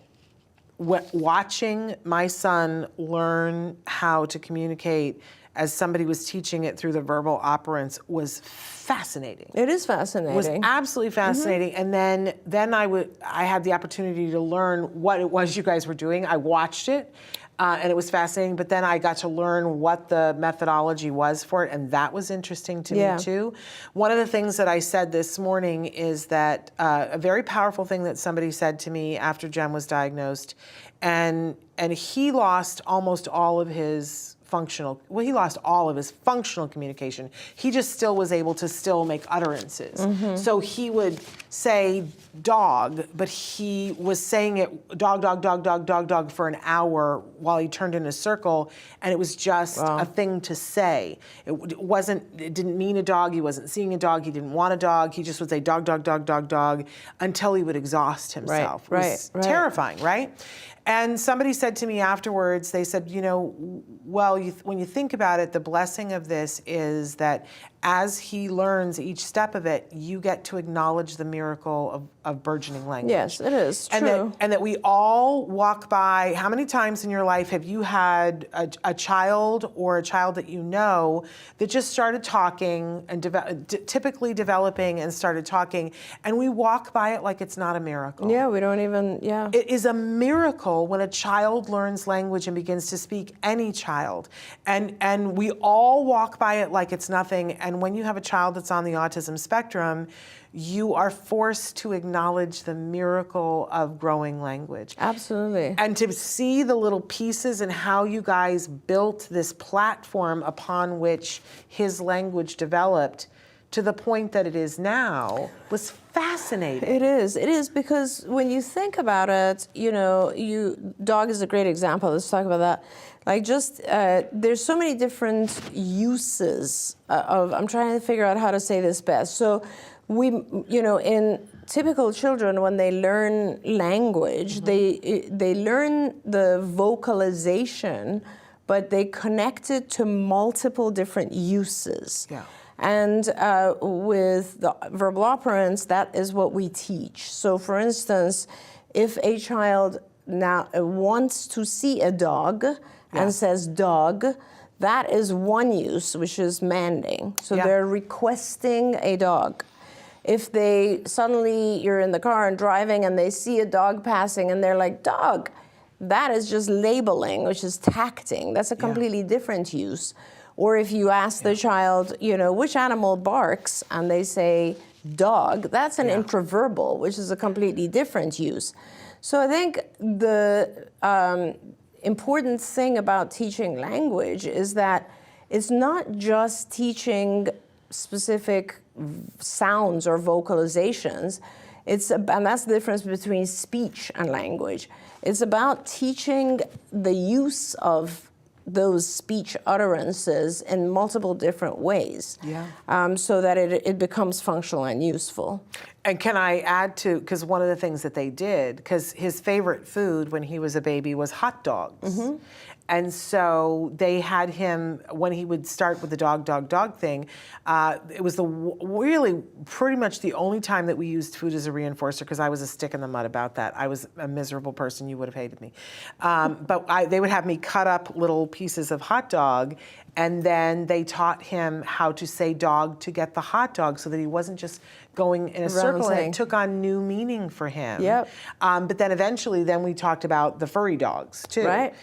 watching my son learn how to communicate as somebody was teaching it through the verbal operants was fascinating.
It is fascinating.
It was absolutely fascinating. Mm-hmm. And then I had the opportunity to learn what it was you guys were doing. I watched it. And it was fascinating, but then I got to learn what the methodology was for it, and that was interesting to me too. One of the things that I said this morning is that a very powerful thing that somebody said to me after Jem was diagnosed, and he lost almost all of his he lost all of his functional communication. He just still was able to still make utterances. So he would say dog, but he was saying it dog, dog, dog, dog, dog, dog for an hour while he turned in a circle, and it was just a thing to say. It didn't mean a dog, he wasn't seeing a dog, he didn't want a dog, he just would say dog, dog, dog, dog, dog, until he would exhaust himself. It was terrifying, right? And somebody said to me afterwards, they said, you know, well, when you think about it, the blessing of this is that as he learns each step of it, you get to acknowledge the miracle of burgeoning language.
Yes, it is true.
And that we all walk by, how many times in your life have you had a child or a child that you know that just started talking and typically developing and started talking, and we walk by it like it's not a miracle.
Yeah, we don't even,
It is a miracle when a child learns language and begins to speak, any child. And we all walk by it like it's nothing. And when you have a child that's on the autism spectrum, you are forced to acknowledge the miracle of growing language.
Absolutely.
And to see the little pieces and how you guys built this platform upon which his language developed to the point that it is now was fascinating.
It is because when you think about it, you know, dog is a great example. Let's talk about that. Like there's so many different uses I'm trying to figure out how to say this best. So in typical children, when they learn language, they learn the vocalization, but they connect it to multiple different uses.
Yeah.
And with the verbal operants, that is what we teach. So for instance, if a child now wants to see a dog and says dog, that is one use, which is manding. So they're requesting a dog. If they suddenly, you're in the car and driving and they see a dog passing and they're like, dog, that is just labeling, which is tacting. That's a completely different use. Or if you ask the child, you know, which animal barks, and they say dog, that's an intraverbal, which is a completely different use. So I think the important thing about teaching language is that it's not just teaching specific sounds or vocalizations. And that's the difference between speech and language. It's about teaching the use of those speech utterances in multiple different ways, so that it becomes functional and useful.
And can I add to, because one of the things that they did, because his favorite food when he was a baby was hot dogs. And so they had him, when he would start with the dog, dog, dog thing, it was really pretty much the only time that we used food as a reinforcer, because I was a stick in the mud about that. I was a miserable person. You would have hated me. But they would have me cut up little pieces of hot dog, and then they taught him how to say dog to get the hot dog so that he wasn't just going in a circle, and it took on new meaning for him. But then eventually, we talked about the furry dogs too.
Right.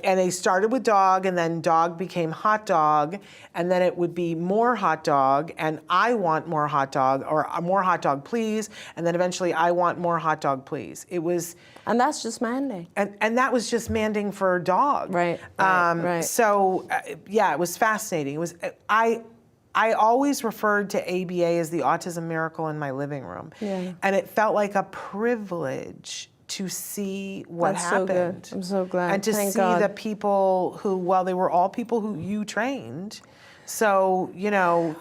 And they started with dog, and then dog became hot dog, and then it would be more hot dog, and I want more hot dog, or more hot dog please, and then eventually I want more hot dog please. It was.
And that's just manding.
And that was just manding for dog.
Right.
So it was fascinating. It was I always referred to ABA as the autism miracle in my living room. And it felt like a privilege to see what happened.
So good. I'm so glad.
And to see the people who, they were all people who you trained. So,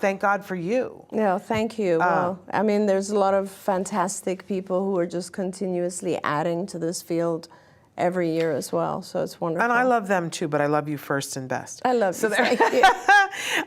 thank God for you.
Yeah, thank you. Well, I mean, there's a lot of fantastic people who are just continuously adding to this field every year as well, so it's wonderful.
And I love them too, but I love you first and best.
I love you, thank you.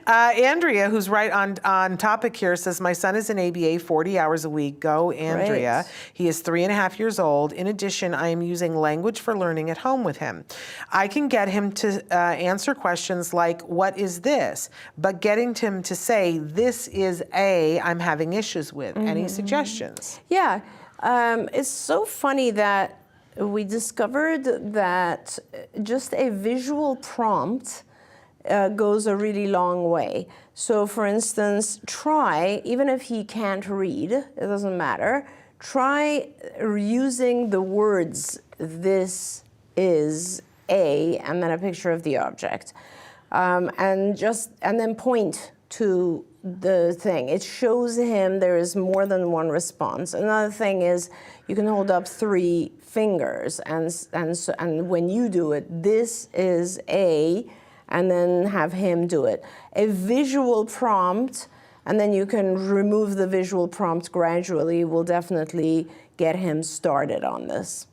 Andrea, who's right on topic here, says, my son is in ABA 40 hours a week. Go, Andrea.
Great.
He is 3.5 years old. In addition, I am using language for learning at home with him. I can get him to answer questions like, what is this? But getting him to say, this is I'm having issues with. Any suggestions?
Yeah, it's so funny that we discovered that just a visual prompt goes a really long way. So for instance, try, even if he can't read, it doesn't matter, try using the words, this is a, and then a picture of the object. And then point to the thing. It shows him there is more than one response. Another thing is you can hold up 3 fingers, and when you do it, this is a, and then have him do it. A visual prompt, and then you can remove the visual prompt gradually, will definitely get him started on this.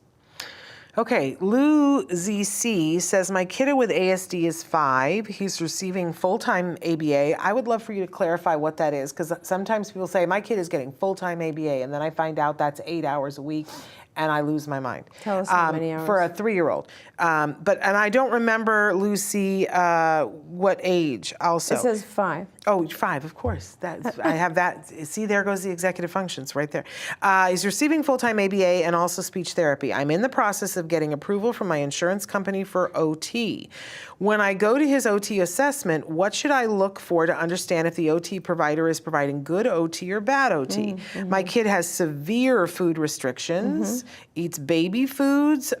Okay, Lou ZC says, my kiddo with ASD is 5. He's receiving full-time ABA. I would love for you to clarify what that is, because sometimes people say, my kid is getting full-time ABA, and then I find out that's 8 hours a week, and I lose my mind.
Tell us how many hours.
For a 3-year-old. And I don't remember, Lucy, what age also.
It says 5.
Oh, 5, of course. I have that. See, there goes the executive functions right there. He's receiving full-time ABA and also speech therapy. I'm in the process of getting approval from my insurance company for OT. When I go to his OT assessment, what should I look for to understand if the OT provider is providing good OT or bad OT? My kid has severe food restrictions, eats baby foods,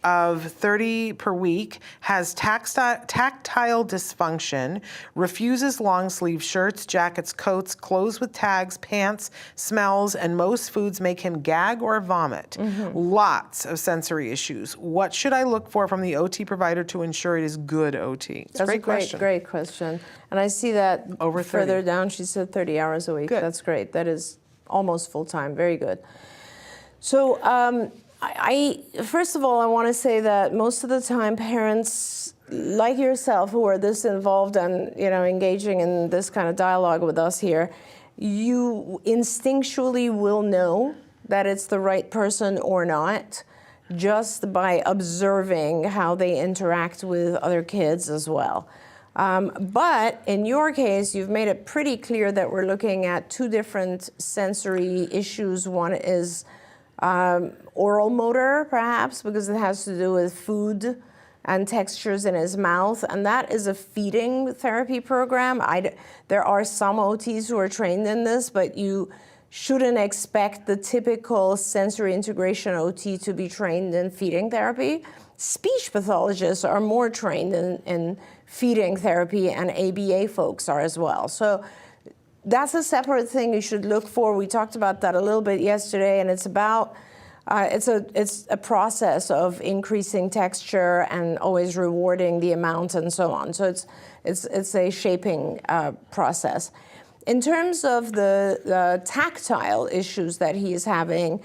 of 30 per week, has tactile dysfunction, refuses long sleeve shirts, jackets, coats, clothes with tags, pants, smells, and most foods make him gag or vomit. Lots of sensory issues. What should I look for from the OT provider to ensure it is good OT? It's
That's
a great question.
Great question. And I see that
Over 30.
further down, she said 30 hours a week.
Good.
That's great. That is almost full-time. Very good. So first of all, I want to say that most of the time parents like yourself who are this involved and engaging in this kind of dialogue with us here, you instinctually will know that it's the right person or not just by observing how they interact with other kids as well. But in your case, you've made it pretty clear that we're looking at 2 different sensory issues. One is oral motor, perhaps, because it has to do with food and textures in his mouth, and that is a feeding therapy program. There are some OTs who are trained in this, but you shouldn't expect the typical sensory integration OT to be trained in feeding therapy. Speech pathologists are more trained in feeding therapy, and ABA folks are as well. So that's a separate thing you should look for. We talked about that a little bit yesterday, and it's about it's a process of increasing texture and always rewarding the amount and so on. So it's a shaping process. In terms of the tactile issues that he is having,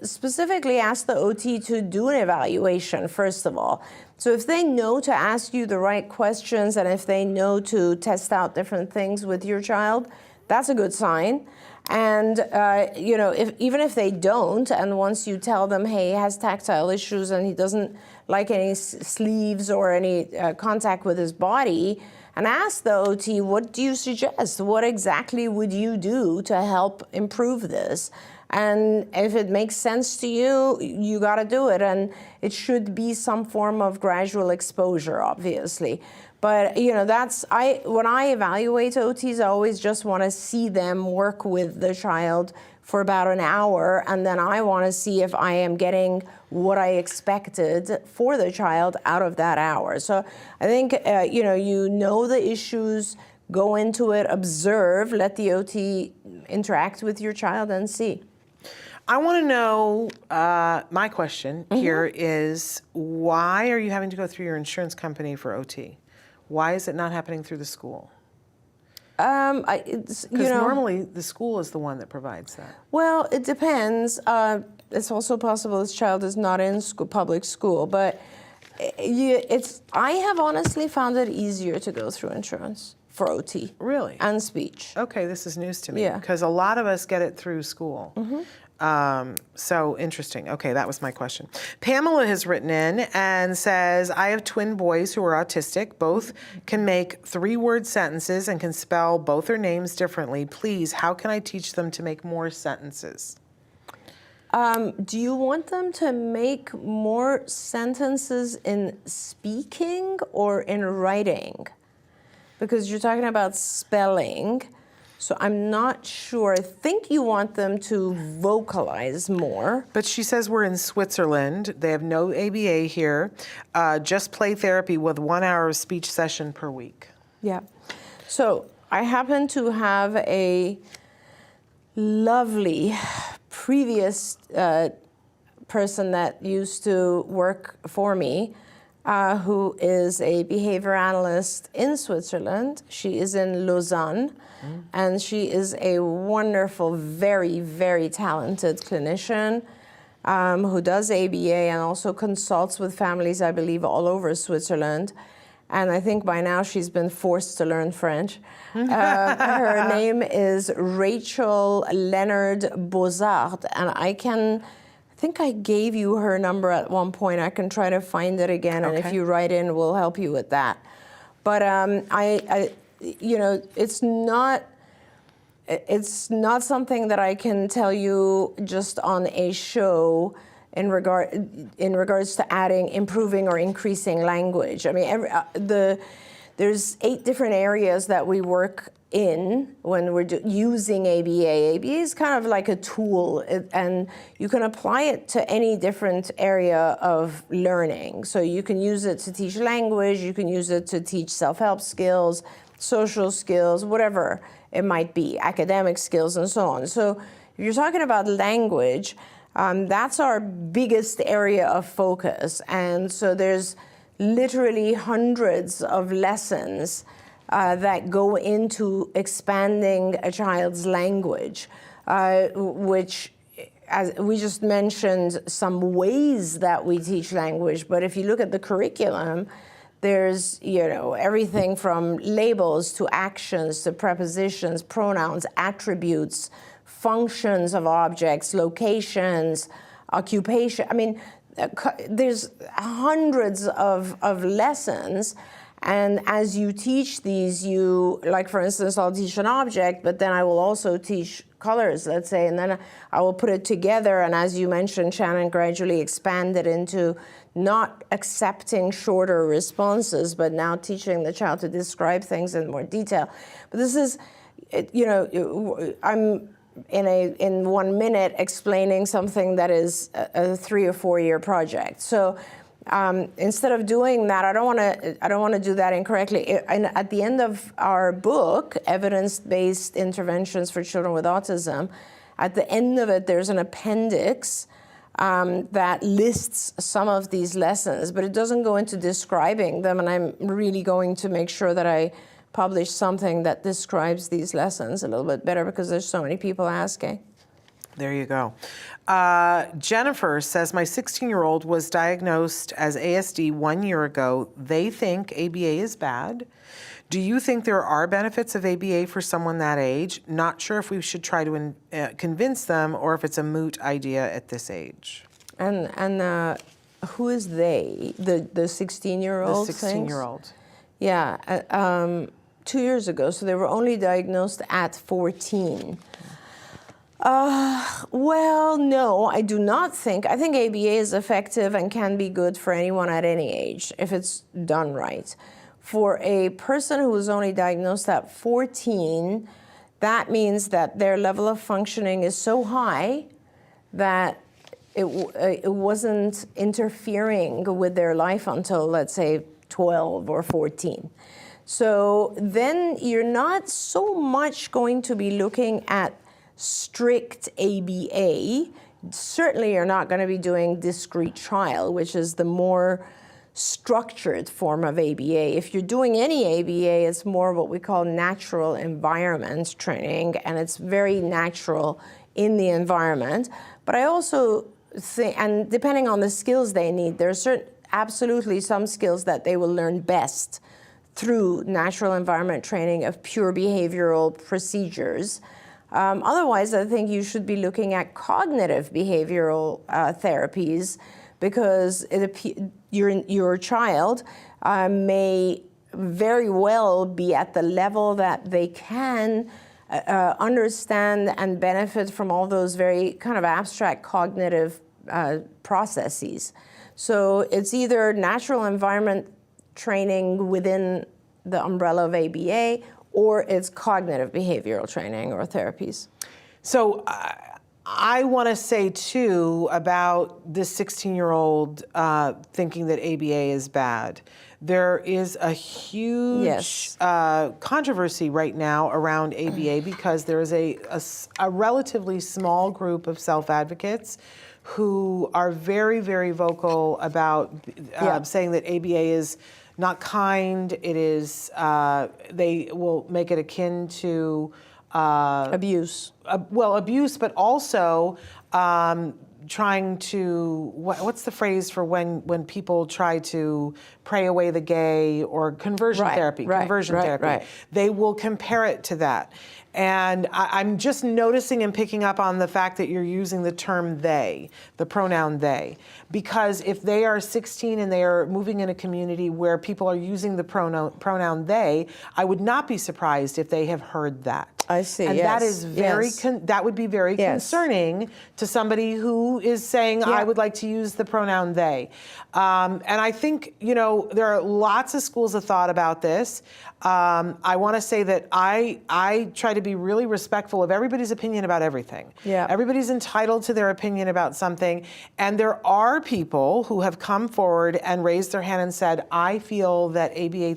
specifically ask the OT to do an evaluation, first of all. So if they know to ask you the right questions and if they know to test out different things with your child, that's a good sign. And, even if they don't, and once you tell them, hey, he has tactile issues and he doesn't like any sleeves or any contact with his body, and ask the OT, what do you suggest? What exactly would you do to help improve this? And if it makes sense to you, you got to do it. And it should be some form of gradual exposure, obviously. But, when I evaluate OTs, I always just want to see them work with the child for about an hour, and then I want to see if I am getting what I expected for the child out of that hour. So I think, you know the issues, go into it, observe, let the OT interact with your child and see.
I want to know, my question here is, why are you having to go through your insurance company for OT? Why is it not happening through the school? Because normally the school is the one that provides that.
Well, it depends. It's also possible this child is not in public school, but I have honestly found it easier to go through insurance for OT.
Really?
And speech.
Okay, this is news to me.
Yeah.
Because a lot of us get it through school. So interesting. Okay, that was my question. Pamela has written in and says, I have twin boys who are autistic. Both can make 3-word sentences and can spell both their names differently. Please, how can I teach them to make more sentences?
Do you want them to make more sentences in speaking or in writing? Because you're talking about spelling, so I'm not sure. I think you want them to vocalize more.
But she says we're in Switzerland. They have no ABA here. Just play therapy with 1 hour of speech session per week.
Yeah. So I happen to have a lovely previous person that used to work for me, who is a behavior analyst in Switzerland. She is in Lausanne, and she is a wonderful, very, very talented clinician who does ABA and also consults with families, I believe, all over Switzerland. And I think by now she's been forced to learn French. Her name is Rachel Leonard-Bozard, and I think I gave you her number at one point. I can try to find it again, and if you write in, we'll help you with that. But you know, it's not something that I can tell you just on a show in regards to improving or increasing language. I mean, there's 8 different areas that we work in when we're using ABA. ABA is kind of like a tool, and you can apply it to any different area of learning. So you can use it to teach language, you can use it to teach self-help skills, social skills, whatever it might be, academic skills and so on. So if you're talking about language, that's our biggest area of focus. And so there's literally hundreds of lessons that go into expanding a child's language, which, as we just mentioned, some ways that we teach language. But if you look at the curriculum, there's, you know, everything from labels to actions to prepositions, pronouns, attributes, functions of objects, locations, occupation. I mean, there's hundreds of lessons. And as you teach these, like for instance, I'll teach an object, but then I will also teach colors, let's say, and then I will put it together. And as you mentioned, Shannon, gradually expand it into not accepting shorter responses, but now teaching the child to describe things in more detail. But this is, you know, I'm in 1 minute explaining something that is a 3 or 4 year project. So instead of doing that, I don't want to do that incorrectly. And at the end of our book, Evidence-Based Interventions for Children with Autism, at the end of it, there's an appendix that lists some of these lessons, but it doesn't go into describing them. And I'm really going to make sure that I publish something that describes these lessons a little bit better, because there's so many people asking.
There you go. Jennifer says, my 16-year-old was diagnosed as ASD 1 year ago. They think ABA is bad. Do you think there are benefits of ABA for someone that age? Not sure if we should try to convince them or if it's a moot idea at this age.
And who is they? The 16-year-old?
The 16-year-old.
Yeah, 2 years ago. So they were only diagnosed at 14. Well, no, I do not think. I think ABA is effective and can be good for anyone at any age if it's done right. For a person who was only diagnosed at 14, that means that their level of functioning is so high that it wasn't interfering with their life until, let's say, 12 or 14. So then you're not so much going to be looking at strict ABA. Certainly you're not going to be doing discrete trial, which is the more structured form of ABA. If you're doing any ABA, it's more what we call natural environment training, and it's very natural in the environment. But I also think, and depending on the skills they need, there's absolutely some skills that they will learn best through natural environment training of pure behavioral procedures. Otherwise, I think you should be looking at cognitive behavioral therapies, because your child may very well be at the level that they can understand and benefit from all those very kind of abstract cognitive processes. So it's either natural environment training within the umbrella of ABA, or it's cognitive behavioral training or therapies.
So I want to say, too, about this 16-year-old thinking that ABA is bad. There is a huge controversy right now around ABA because there is a relatively small group of self-advocates who are very, very vocal about saying that ABA is not kind. It is, they will make it akin to
abuse.
Abuse, but also trying to, what's the phrase for when people try to pray away the gay, or conversion therapy, They will compare it to that. And I'm just noticing and picking up on the fact that you're using the term they, the pronoun they. Because if they are 16 and they are moving in a community where people are using the pronoun they, I would not be surprised if they have heard that.
I see,
and that is very, that would be very concerning to somebody who is saying, I would like to use the pronoun they. And I think, you know, there are lots of schools of thought about this. I want to say that I try to be really respectful of everybody's opinion about everything.
Yeah.
Everybody's entitled to their opinion about something. And there are people who have come forward and raised their hand and said, I feel that ABA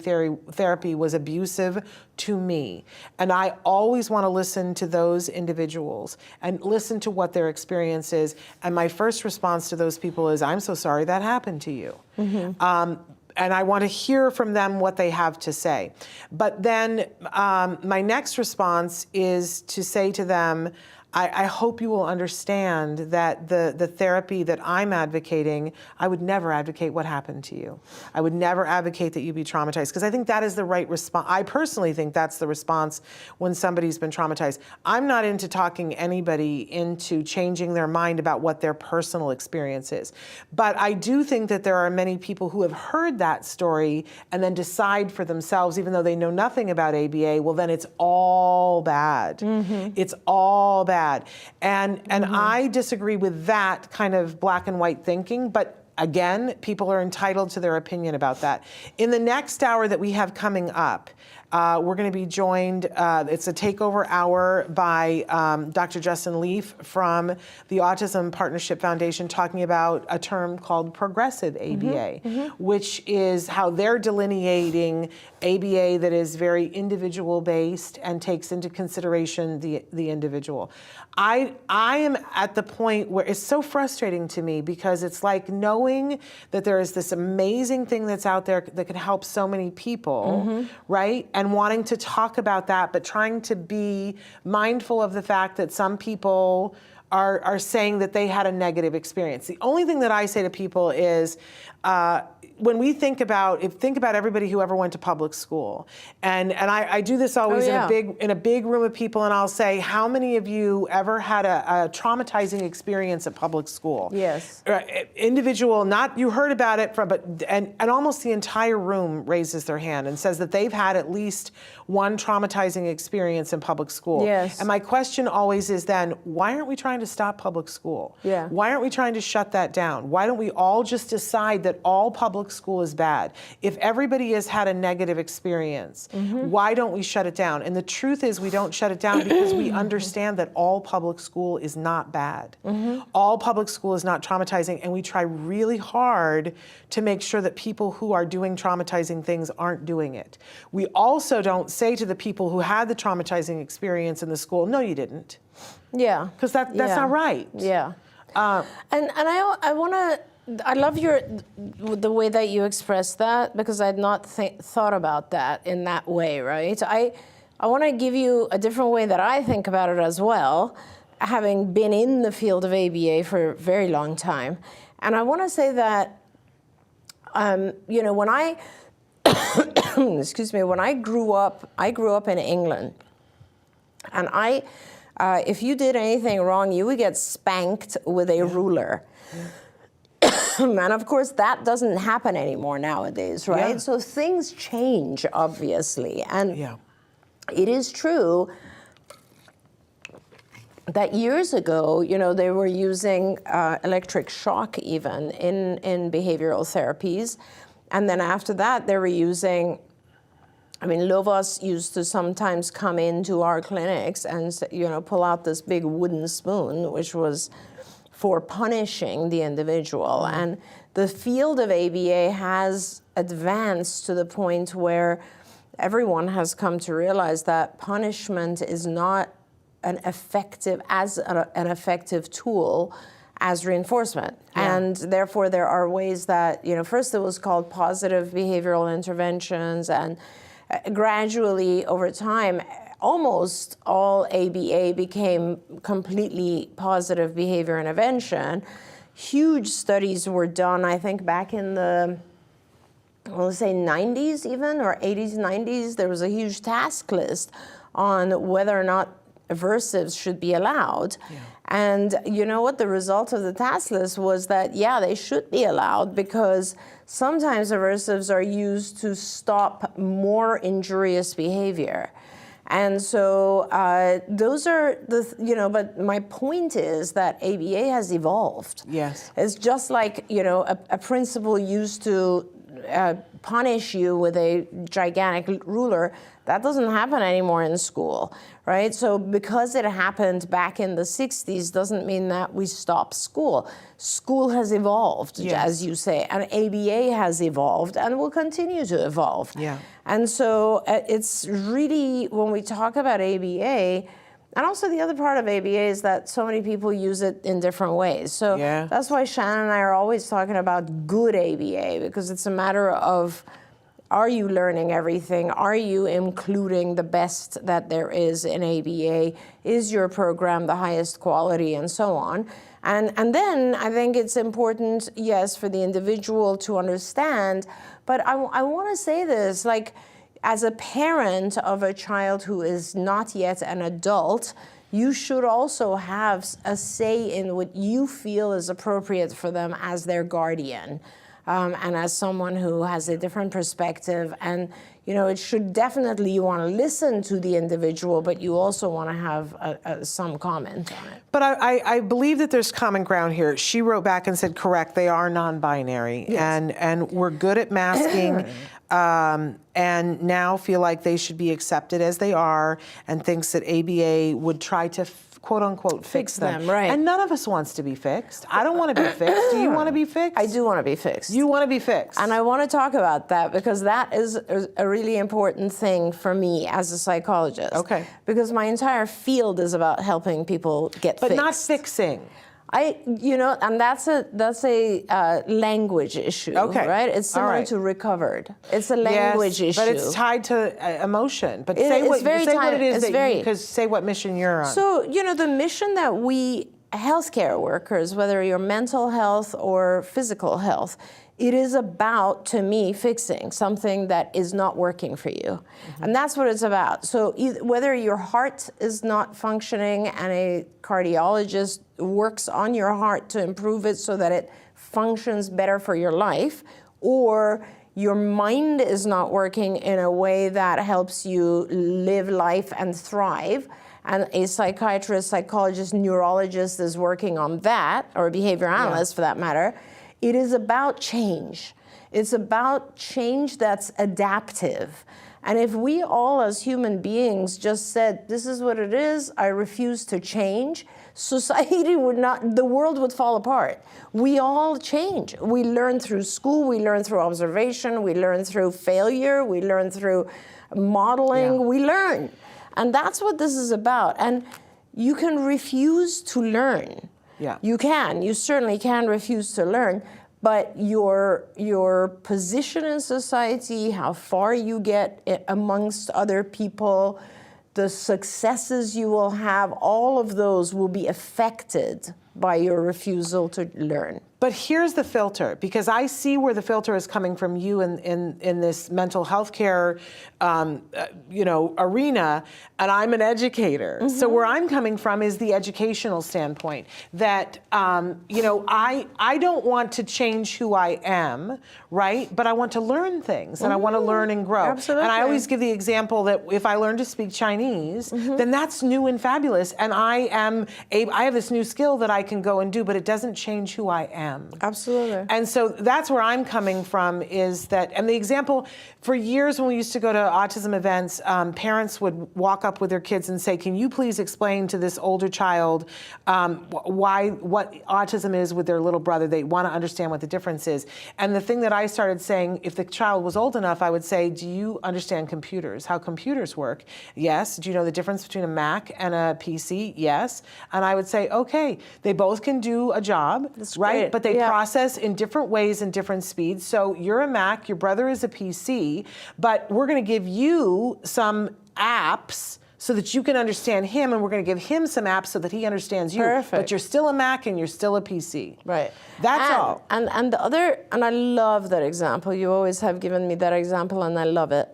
therapy was abusive to me. And I always want to listen to those individuals and listen to what their experience is. And my first response to those people is, I'm so sorry that happened to you. And I want to hear from them what they have to say. But then my next response is to say to them, I hope you will understand that the therapy that I'm advocating, I would never advocate what happened to you. I would never advocate that you be traumatized, because I think that is the right response. I personally think that's the response when somebody's been traumatized. I'm not into talking anybody into changing their mind about what their personal experience is. But I do think that there are many people who have heard that story and then decide for themselves, even though they know nothing about ABA, well, then it's all bad. It's all bad. And I disagree with that kind of black and white thinking, but again, people are entitled to their opinion about that. In the next hour that we have coming up, we're going to be joined, it's a takeover hour by Dr. Justin Leaf from the Autism Partnership Foundation, talking about a term called progressive ABA, which is how they're delineating ABA that is very individual based and takes into consideration the individual. I am at the point where it's so frustrating to me, because it's like knowing that there is this amazing thing that's out there that can help so many people, right? And wanting to talk about that, but trying to be mindful of the fact that some people are saying that they had a negative experience. The only thing that I say to people is, when we think about everybody who ever went to public school, and I do this always in a big room of people, and I'll say, how many of you ever had a traumatizing experience at public school?
Yes.
Individual, not you heard about it from, but and almost the entire room raises their hand and says that they've had at least one traumatizing experience in public school.
Yes.
And my question always is then, why aren't we trying to stop public school?
Yeah.
Why aren't we trying to shut that down? Why don't we all just decide that all public school is bad? If everybody has had a negative experience, why don't we shut it down? And the truth is, we don't shut it down because we understand that all public school is not bad. All public school is not traumatizing, and we try really hard to make sure that people who are doing traumatizing things aren't doing it. We also don't say to the people who had the traumatizing experience in the school, no, you didn't.
Yeah.
Because that's not right.
Yeah. And I want to, I love the way that you express that, because I had not thought about that in that way, right? I want to give you a different way that I think about it as well, having been in the field of ABA for a very long time. And I want to say that, you know, when I, excuse me, when I grew up in England, and if you did anything wrong, you would get spanked with a ruler. And of course, that doesn't happen anymore nowadays, right?
Yeah.
So things change, obviously. And it is true that years ago, they were using electric shock even in behavioral therapies. And then after that, they were using, 𝗃𝗏𝗧 used to sometimes come into our clinics and, pull out this big wooden spoon, which was for punishing the individual. And the field of ABA has advanced to the point where everyone has come to realize that punishment is not an effective tool as reinforcement.
Yeah.
And therefore there are ways that, first it was called positive behavioral interventions, and gradually over time, almost all ABA became completely positive behavior intervention. Huge studies were done, I think back in the, let's say 90s even, or 80s, 90s, there was a huge task list on whether or not aversives should be allowed.
Yeah.
And you know what? The result of the task list was that, yeah, they should be allowed, because sometimes aversives are used to stop more injurious behavior. And so those are but my point is that ABA has evolved.
Yes.
It's just like, a principal used to punish you with a gigantic ruler. That doesn't happen anymore in school, right? So because it happened back in the 60s doesn't mean that we stop school. School has evolved,
Yes.
as you say, and ABA has evolved and will continue to evolve.
Yeah.
And so it's really, when we talk about ABA, and also the other part of ABA is that so many people use it in different ways. So
Yeah.
that's why Shannon and I are always talking about good ABA, because it's a matter of, are you learning everything? Are you including the best that there is in ABA? Is your program the highest quality, and so on? And then I think it's important, yes, for the individual to understand, but I want to say this, like, as a parent of a child who is not yet an adult, you should also have a say in what you feel is appropriate for them as their guardian. And as someone who has a different perspective. And, it should definitely, you want to listen to the individual, but you also want to have some comment on it.
But I believe that there's common ground here. She wrote back and said, correct, they are non-binary.
Yes.
And we're good at masking, and now feel like they should be accepted as they are, and thinks that ABA would try to quote unquote fix them.
Right.
And none of us wants to be fixed. I don't want to be fixed. Do you want to be fixed?
I do want to be fixed.
You want to be fixed.
And I want to talk about that, because that is a really important thing for me as a psychologist.
Okay.
Because my entire field is about helping people get
but
fixed.
not fixing.
And that's a language issue,
Okay.
right? It's similar
All right.
to recovered. It's a language issue.
But it's tied to emotion. But
It's
say what
very
say what
tied-
it is
it's
that
very-
because say what mission you're on.
So, the mission that we healthcare workers, whether you're mental health or physical health, it is about, to me, fixing something that is not working for you. Mm-hmm. And that's what it's about. So whether your heart is not functioning and a cardiologist works on your heart to improve it so that it functions better for your life, or your mind is not working in a way that helps you live life and thrive, and a psychiatrist, psychologist, neurologist is working on that, or a behavior analyst for that matter, it is about change. It's about change that's adaptive. And if we all as human beings just said, this is what it is, I refuse to change, society would not, the world would fall apart. We all change. We learn through school, we learn through observation, we learn through failure, we learn through modeling, we learn. And that's what this is about. And you can refuse to learn.
Yeah.
You certainly can refuse to learn, but your position in society, how far you get amongst other people, the successes you will have, all of those will be affected by your refusal to learn.
But here's the filter, because I see where the filter is coming from you in this mental health care, arena, and I'm an educator.
Mm-hmm.
So where I'm coming from is the educational standpoint that, I don't want to change who I am, right? But I want to learn things, and I want to learn and grow.
Absolutely.
And I always give the example that if I learn to speak Chinese, then that's new and fabulous, and I have this new skill that I can go and do, but it doesn't change who I am.
Absolutely.
And so that's where I'm coming from, is that, and the example, for years when we used to go to autism events, parents would walk up with their kids and say, can you please explain to this older child what autism is with their little brother? They want to understand what the difference is. And the thing that I started saying, if the child was old enough, I would say, do you understand computers, how computers work? Yes. Do you know the difference between a Mac and a PC? Yes. And I would say, okay, they both can do a job, right?
great.
But they process in different ways and different speeds. So you're a Mac, your brother is a PC, but we're going to give you some apps so that you can understand him, and we're going to give him some apps so that he understands you.
Perfect.
But you're still a Mac and you're still a PC.
Right.
That's all.
And the other, and I love that example. You always have given me that example, and I love it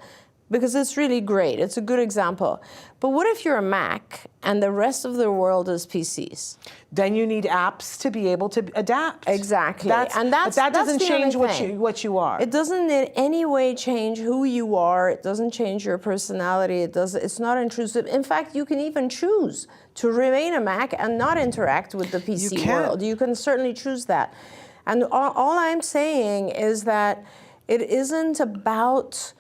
because it's really great. It's a good example. But what if you're a Mac and the rest of the world is PCs?
Then you need apps to be able to adapt.
Exactly.
But that doesn't
the
change
only thing.
what you are.
It doesn't in any way change who you are. It doesn't change your personality. It's not intrusive. In fact, you can even choose to remain a Mac and not interact with the PC world. You can certainly choose that. And all I'm saying is that it isn't about,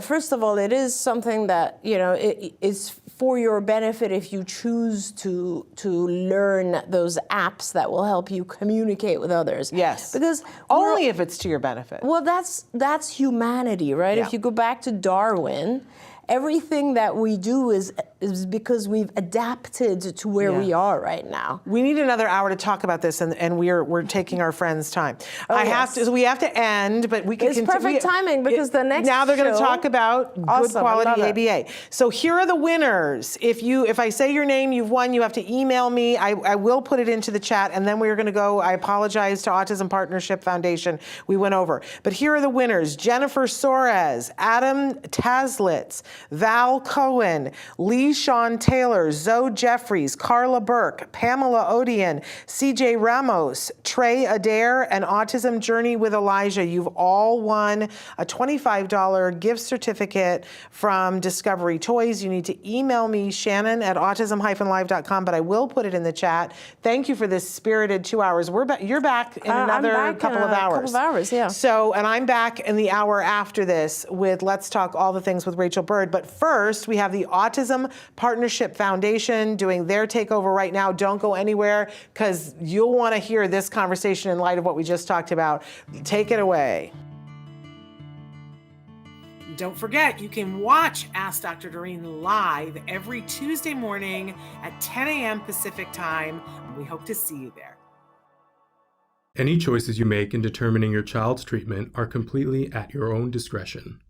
first of all, it is something that, it is for your benefit if you choose to learn those apps that will help you communicate with others.
Yes.
Because
only if it's to your benefit.
well, that's humanity, right?
Yeah.
If you go back to Darwin, everything that we do is because we've adapted to where we are right now.
We need another hour to talk about this, and we're taking our friends' time.
Yes.
We have to end, but we can.
It's perfect timing because the next
now they're going to
show-
talk about good
Awesome, I
quality
love it.
ABA. So here are the winners. If I say your name, you've won. You have to email me. I will put it into the chat, and then we're going to go. I apologize to Autism Partnership Foundation. We went over, but here are the winners: Jennifer Soares, Adam Taslitz, Val Cohen, Lee Sean Taylor, Zoe Jeffries, Carla Burke, Pamela Odian, CJ Ramos, Trey Adair, and Autism Journey with Elijah. You've all won a $25 gift certificate from Discovery Toys. You need to email me, Shannon@autism-live.com, but I will put it in the chat. Thank you for this spirited 2 hours. You're back in another couple of hours.
Couple of hours, yeah.
So, and I'm back in the hour after this with Let's Talk All the Things with Rachel Bird. But first, we have the Autism Partnership Foundation doing their takeover right now. Don't go anywhere, because you'll want to hear this conversation in light of what we just talked about. Take it away. Don't forget, you can watch Ask Dr. Doreen live every Tuesday morning at 10 a.m. Pacific time. We hope to see you there.
Any choices you make in determining your child's treatment are completely at your own discretion.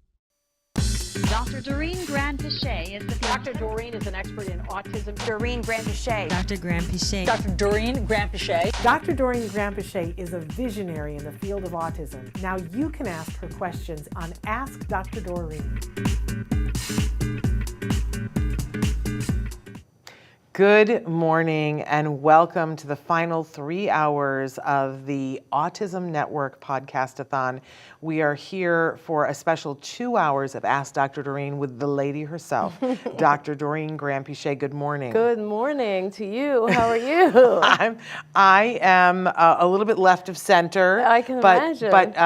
Dr. Doreen Marathon is the
Dr. Doreen is an expert in autism.
Doreen Marathon.
Dr. 𝗃𝗄𝗃𝗃.
Dr. Doreen Marathon.
Dr. Doreen Marathon is a visionary in the field of autism. Now you can ask her questions on Ask Dr. Doreen. Good morning and welcome to the final 3 hours of the Autism Network Podcastathon. We are here for a special 2 hours of Ask Dr. Doreen with the lady herself, Dr. Doreen Marathon. Good morning.
Good morning to you. How are you?
I am a little bit left of center.
I can imagine.
But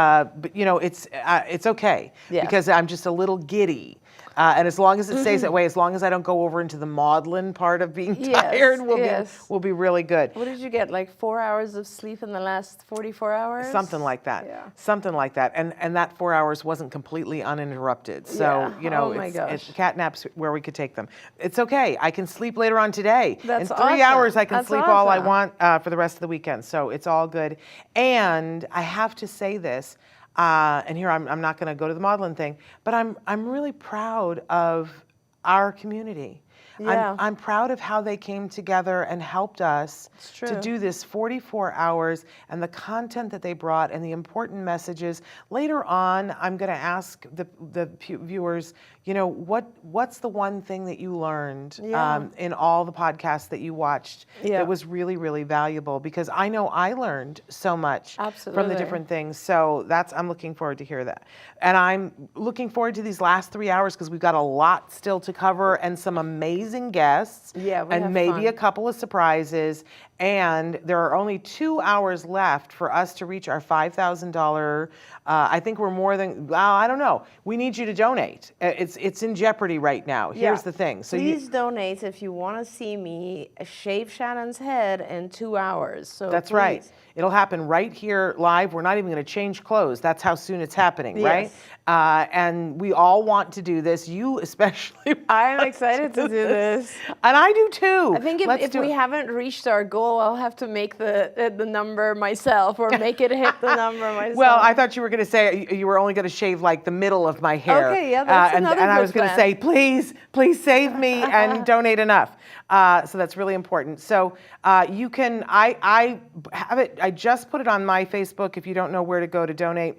it's okay,
Yeah.
because I'm just a little giddy. And as long as it stays that way, as long as I don't go over into the maudlin part of being tired, we'll be really good.
What did you get, like 4 hours of sleep in the last 44 hours?
Something like that.
Yeah.
Something like that. And that 4 hours wasn't completely uninterrupted. So,
Yeah. Oh my gosh.
it's cat naps where we could take them. It's okay. I can sleep later on today.
That's
In 3
awesome.
hours, I can
That's
sleep all I
awesome.
want for the rest of the weekend. So it's all good. And I have to say this, and here I'm not going to go to the modeling thing, but I'm really proud of our community.
Yeah.
I'm proud of how they came together and helped us to do this 44 hours and the content that they brought and the important messages. Later on, I'm going to ask the viewers, you know, what's the one thing that you learned in all the podcasts that you watched that was really, really valuable? Because I know I learned so much from the different things. So I'm looking forward to hear that. And I'm looking forward to these last 3 hours because we've got a lot still to cover and some amazing guests and maybe a couple of surprises. And there are only 2 hours left for us to reach our $5,000. I think we're more than, well, I don't know. We need you to donate. It's in jeopardy right now. Here's the thing. So
please donate if you want to see me shave Shannon's head in 2 hours. So
that's right. It'll happen right here live. We're not even going to change clothes. That's how soon it's happening, right? And we all want to do this. You especially.
I'm excited to do this.
And I do too.
I think if we haven't reached our goal, I'll have to make the number myself or make it hit the number myself.
Well, I thought you were going to say you were only going to shave like the middle of my hair.
Okay, yeah, that's another
and
good
I was going to say, please save me and donate enough. So that's really important. So you can, I have it, I just put it on my Facebook if you don't know where to go to donate,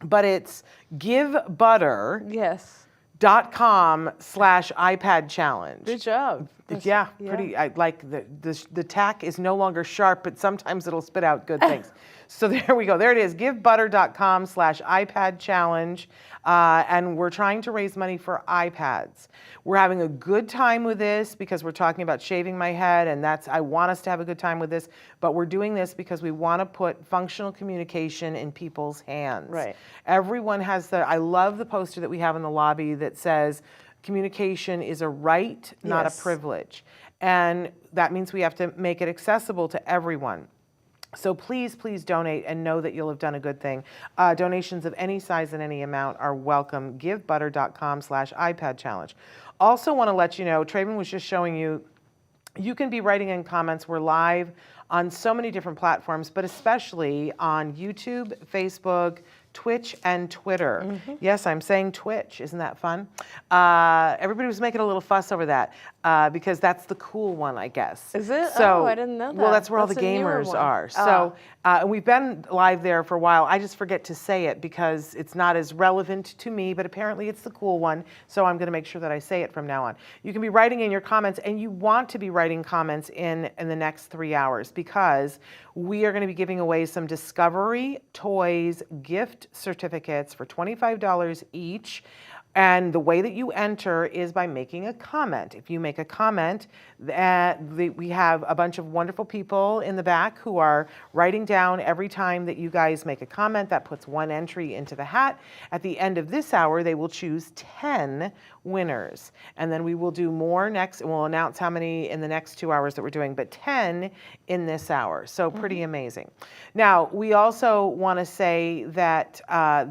but it's givebutter.com/iPad challenge.
Good job.
Yeah, pretty. I like the tack is no longer sharp, but sometimes it'll spit out good things. So there we go. There it is. givebutter.com/iPad challenge. And we're trying to raise money for iPads. We're having a good time with this because we're talking about shaving my head, and I want us to have a good time with this, but we're doing this because we want to put functional communication in people's hands.
Right.
Everyone has I love the poster that we have in the lobby that says, communication is a right, not a privilege. And that means we have to make it accessible to everyone. So please donate and know that you'll have done a good thing. Donations of any size and any amount are welcome. givebutter.com/iPad challenge. Also want to let you know, Traven was just showing you, you can be writing in comments. We're live on so many different platforms, but especially on YouTube, Facebook, Twitch, and Twitter. Yes, I'm saying Twitch. Isn't that fun? Everybody was making a little fuss over that because that's the cool one, I guess.
Is it?
So,
I didn't know that.
Well, that's where all the gamers are. So we've been live there for a while. I just forget to say it because it's not as relevant to me, but apparently it's the cool one. So I'm going to make sure that I say it from now on. You can be writing in your comments, and you want to be writing comments in the next 3 hours because we are going to be giving away some Discovery Toys gift certificates for $25 each. And the way that you enter is by making a comment. If you make a comment, we have a bunch of wonderful people in the back who are writing down every time that you guys make a comment. That puts one entry into the hat. At the end of this hour, they will choose 10 winners. And then we will do more next, and we'll announce how many in the next 2 hours that we're doing, but 10 in this hour. So pretty amazing. Now, we also want to say that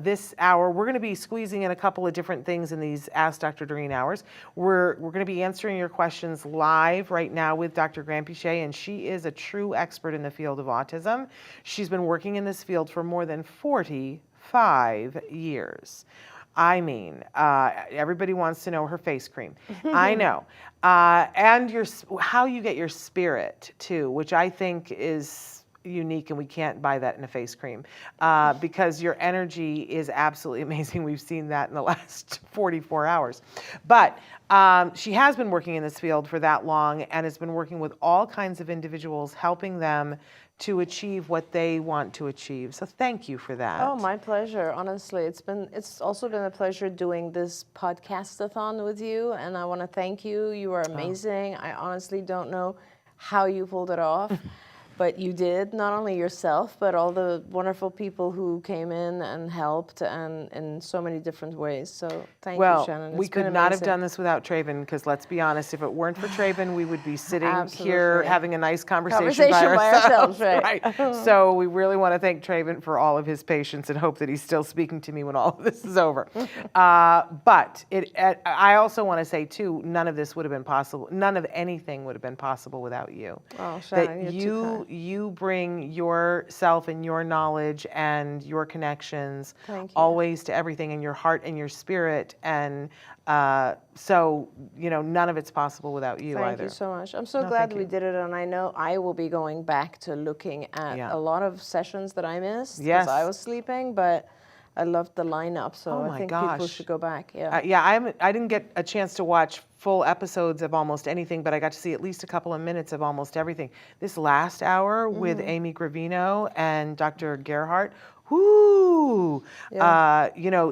this hour, we're going to be squeezing in a couple of different things in these Ask Dr. Doreen hours. We're going to be answering your questions live right now with Dr. 𝗃𝗄𝗃𝗃, and she is a true expert in the field of autism. She's been working in this field for more than 45 years. I mean, everybody wants to know her face cream. I know. And how you get your spirit, too, which I think is unique, and we can't buy that in a face cream because your energy is absolutely amazing. We've seen that in the last 44 hours. But she has been working in this field for that long and has been working with all kinds of individuals, helping them to achieve what they want to achieve. So thank you for that.
Oh, my pleasure. Honestly, it's also been a pleasure doing this podcastathon with you, and I want to thank you. You are amazing. I honestly don't know how you pulled it off. But you did, not only yourself, but all the wonderful people who came in and helped and in so many different ways. So thank you, Shannon.
We could not have done this without Traven, because let's be honest, if it weren't for Traven, we would be sitting here having a nice conversation by ourselves.
Right.
So we really want to thank Traven for all of his patience and hope that he's still speaking to me when all of this is over. But I also want to say, too, none of this would have been possible. None of anything would have been possible without you.
Oh, Shannon,
you you bring yourself and your knowledge and your connections
Thank you.
always to everything, in your heart and your spirit. And so, none of it's possible without you
Thank
either.
you so much. I'm so
No,
glad
thank
we
you.
did it, and I know I will be going back to looking at
Yeah.
a lot of sessions that I missed
Yes.
because I was sleeping, but I loved the lineup, so
Oh
I
my
think people
gosh.
should go back. Yeah.
I didn't get a chance to watch full episodes of almost anything, but I got to see at least a couple of minutes of almost everything. This last hour with 𝗵𝗲𝗂𝗏 and Dr. 𝗃𝗢𝗓𝗏, whoo,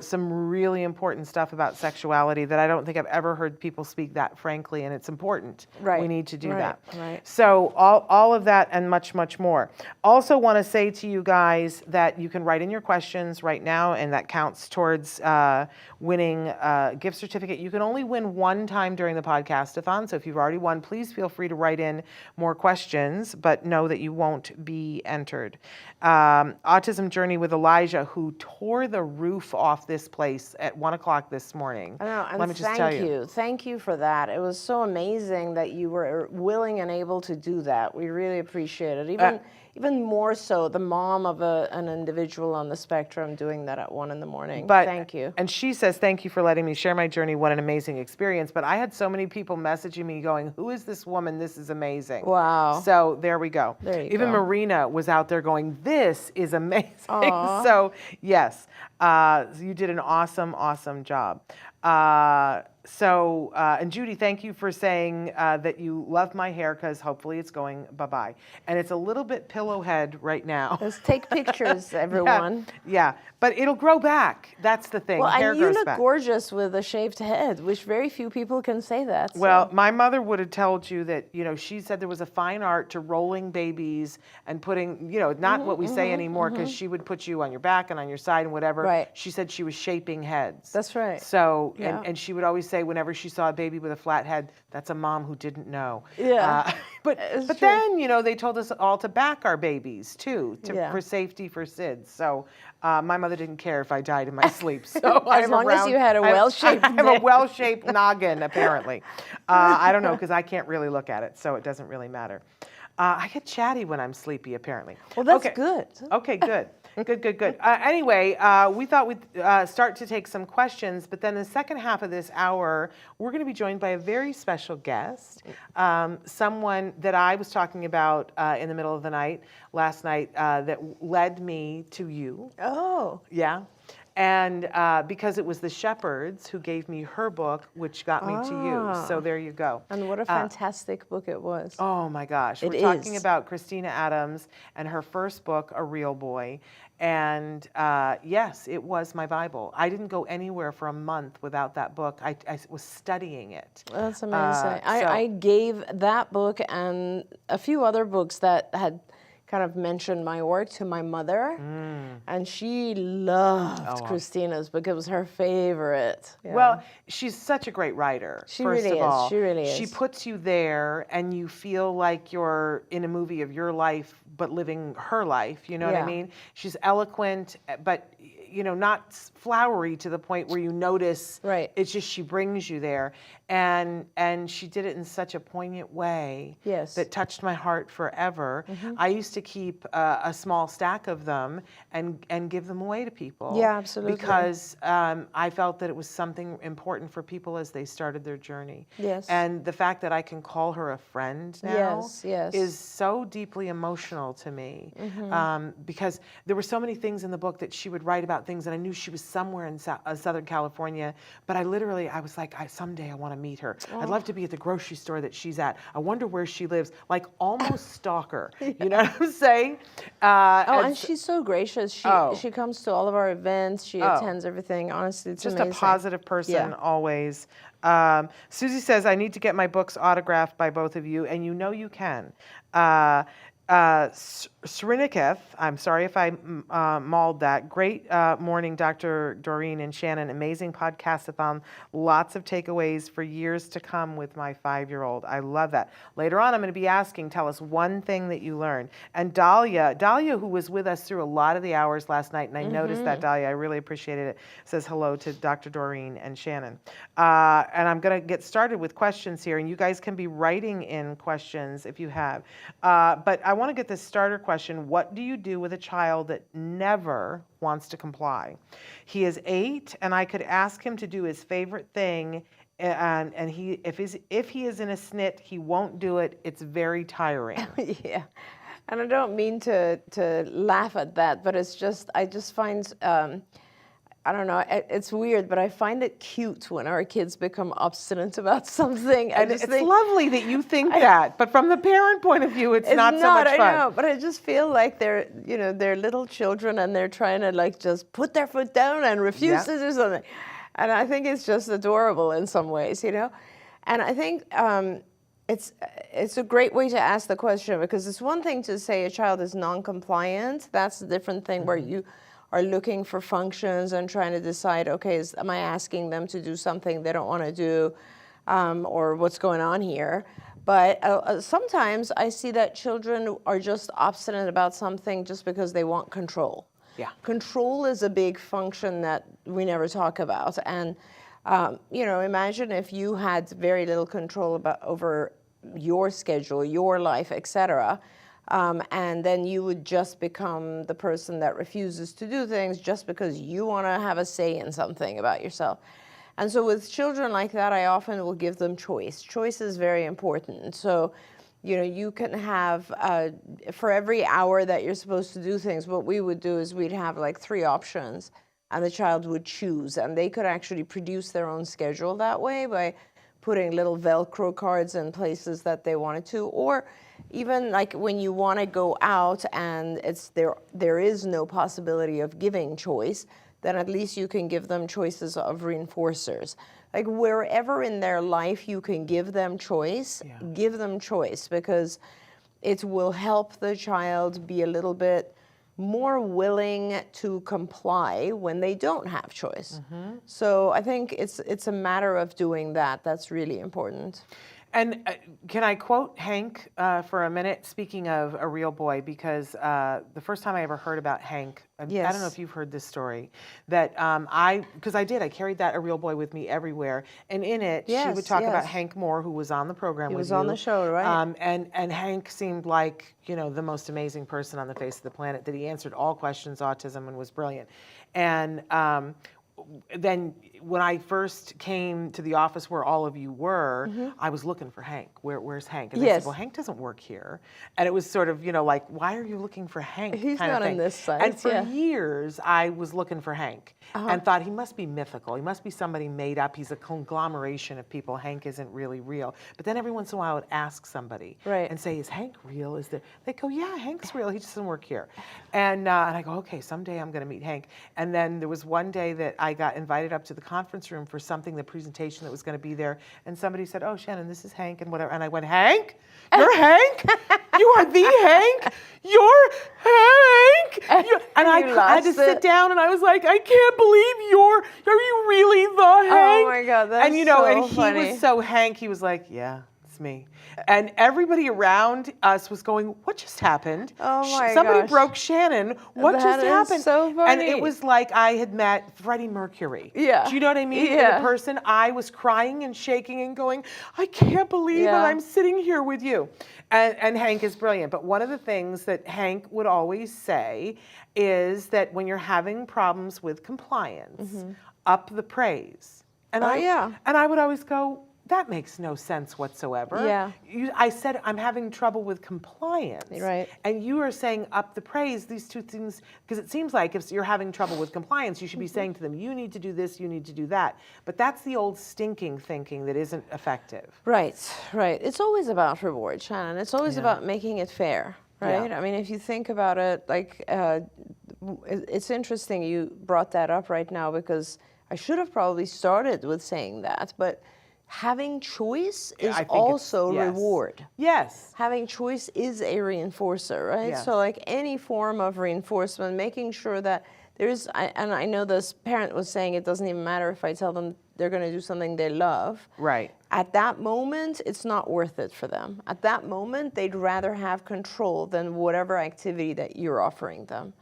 some really important stuff about sexuality that I don't think I've ever heard people speak that frankly, and it's important.
Right.
We need to do that.
Right.
So all of that and much, much more. Also want to say to you guys that you can write in your questions right now, and that counts towards winning a gift certificate. You can only win one time during the Podcastathon, so if you've already won, please feel free to write in more questions, but know that you won't be entered. Autism Journey with 𝗲𝗧, who tore the roof off this place at 1 o'clock this morning.
I know, and
Let me just tell you.
Thank you for that. It was so amazing that you were willing and able to do that. We really appreciate it. Even more so, the mom of an individual on the spectrum doing that at 1 in the morning. Thank you.
And she says, thank you for letting me share my journey. What an amazing experience. But I had so many people messaging me going, who is this woman? This is amazing.
Wow.
So there we go.
There you
Even
go.
Marina was out there going, this is amazing.
Aw.
So yes, you did an awesome, awesome job. And Judy, thank you for saying that you love my hair, because hopefully it's going bye-bye. And it's a little bit pillow head right now.
Let's take pictures, everyone.
Yeah, but it'll grow back. That's the thing.
Well,
Hair
and you
grows
look
back.
gorgeous with a shaved head, which very few people can say that.
Well,
so.
my mother would have told you that, she said there was a fine art to rolling babies and putting, not what we say anymore, because she would put you on your back and on your side and whatever.
Right.
She said she was shaping heads.
That's right.
So,
Yeah.
and she would always say whenever she saw a baby with a flat head, that's a mom who didn't know.
Yeah.
But
true.
then, they told us all to back our babies too,
Yeah.
for safety for SIDS. So my mother didn't care if I died in my sleep. So
As long as you had a well-shaped
I have a well-shaped noggin, apparently. I don't know, because I can't really look at it, so it doesn't really matter. I get chatty when I'm sleepy, apparently.
Well, that's
Okay.
good.
Okay, good. Good. Anyway, we thought we'd start to take some questions, but then the second half of this hour, we're going to be joined by a very special guest, someone that I was talking about in the middle of the night, last night, that led me to you.
Oh.
Yeah. And because it was the Shepherds who gave me her book, which got me to you. So there you go.
And what a fantastic book it was.
Oh my gosh.
It
We're talking
is.
about Christina Adams and her first book, A Real Boy. And yes, it was my Bible. I didn't go anywhere for a month without that book. I was studying it.
That's amazing.
so-
I gave that book and a few other books that had kind of mentioned my work to my mother, and she loved Christina's book. It was her favorite. Yeah.
Well, she's such a great writer.
She
first
really
of all.
is. She really is.
She puts you there, and you feel like you're in a movie of your life, but living her life. You know what I
Yeah.
mean? She's eloquent, but not flowery to the point where you notice.
Right.
It's just she brings you there, and she did it in such a poignant way.
Yes.
That touched my heart forever. I used to keep a small stack of them and give them away to people.
Yeah, absolutely.
Because I felt that it was something important for people as they started their journey.
Yes.
And the fact that I can call her a friend now
Yes.
is so deeply emotional to me. Because there were so many things in the book that she would write about things, and I knew she was somewhere in Southern California, but I was like, someday I want to meet her. I'd love to be at the grocery store that she's at. I wonder where she lives, like almost stalker. You know what I'm saying?
and she's so gracious.
Oh.
She comes to all of our events. She attends everything. Honestly, it's
just
amazing.
a positive person
Yeah.
always. Susie says, I need to get my books autographed by both of you, and you know you can. 𝗔𝗕𝗢𝗏𝗏𝗏, I'm sorry if I mauled that. Great morning, Dr. Doreen and Shannon. Amazing podcastathon. Lots of takeaways for years to come with my 5-year-old. I love that. Later on, I'm going to be asking, tell us one thing that you learned. And Dahlia, who was with us through a lot of the hours last night, and I noticed that, Dahlia, I really appreciated it, says hello to Dr. Doreen and Shannon. And I'm going to get started with questions here, and you guys can be writing in questions if you have. But I want want to get this starter question. What do you do with a child that never wants to comply? He is 8, and I could ask him to do his favorite thing, and if he is in a snit, he won't do it. It's very tiring.
Yeah. And I don't mean to laugh at that, but it's just, I just find, I don't know, it's weird, but I find it cute when our kids become obstinate about something.
And it's lovely that you think that, but from the parent point of view, it's not so much fun.
I know, but I just feel like they're, you know, they're little children and they're trying to like just put their foot down and refuse to do something. And I think it's just adorable in some ways, you know? And I think it's a great way to ask the question, because it's one thing to say a child is non-compliant. That's a different thing where you are looking for functions and trying to decide, okay, am I asking them to do something they don't want to do, or what's going on here? But sometimes I see that children are just obstinate about something just because they want control.
Yeah.
Control is a big function that we never talk about. And, you know, imagine if you had very little control over your schedule, your life, etc., and then you would just become the person that refuses to do things just because you want to have a say in something about yourself. And so with children like that, I often will give them choice. Choice is very important. So, you know, you can have, for every hour that you're supposed to do things, what we would do is we'd have like 3 options, and the child would choose. And they could actually produce their own schedule that way by putting little Velcro cards in places that they wanted to, or even like when you want to go out and there is no possibility of giving choice, then at least you can give them choices of reinforcers. Like wherever in their life you can give them choice, give them choice, because it will help the child be a little bit more willing to comply when they don't have choice. So I think it's a matter of doing that. That's really important.
And can I quote Hank for a minute, speaking of a real boy, because the first time I ever heard about Hank, I don't know if you've heard this story, that because I carried that A Real Boy with me everywhere, and in it, she would talk about Hank Moore, who was on the program with you. He was
on the show, right?
And Hank seemed like, you know, the most amazing person on the face of the planet, that he answered all questions autism and was brilliant. And then when I first came to the office where all of you were, I was looking for Hank. Where's Hank? And they said, well, Hank doesn't work here. And it was sort of, you know, like, why are you looking for Hank?
He's
kind
not
of
on this side.
And for years, I was looking for Hank and thought he must be mythical. He must be somebody made up. He's a conglomeration of people. Hank isn't really real. But then every once in a while, I would ask somebody and say, is Hank real? Is there? They go, yeah, Hank's real. He just doesn't work here. And I go, okay, someday I'm going to meet Hank. And then there was one day that I got invited up to the conference room for something, the presentation that was going to be there, and somebody said, oh, Shannon, this is Hank and whatever. And I went, Hank? You're Hank? You are the Hank? You're Hank? And I had to sit down, and I was like, I can't believe are you really the Hank?
Oh my God, that's
and you know,
so
and he
funny.
was so Hank, he was like, yeah, it's me. And everybody around us was going, what just happened?
Oh my
Somebody
gosh.
broke Shannon. What just happened?
Is so funny.
And it was like I had met Freddie Mercury.
Yeah.
Do you know what I mean?
Yeah.
The person, I was crying and shaking and going, I can't believe that I'm sitting here with you. And Hank is brilliant. But one of the things that Hank would always say is that when you're having problems with compliance, up the praise. And I would always go, that makes no sense whatsoever.
Yeah.
I said I'm having trouble with compliance.
Right.
And you are saying up the praise, these two things, because it seems like if you're having trouble with compliance, you should be saying to them, you need to do this, you need to do that. But that's the old stinking thinking that isn't effective.
Right, right. It's always about reward, Shannon. It's always about making it fair, right? I mean, if you think about it, like, it's interesting you brought that up right now, because I should have probably started with saying that, but having choice is also reward.
Yes.
Having choice is a reinforcer, right?
Yes.
So like any form of reinforcement, making sure that there's, and I know this parent was saying it doesn't even matter if I tell them they're going to do something they love.
Right.
At that moment, it's not worth it for them. At that moment, they'd rather have control than whatever activity that you're offering them.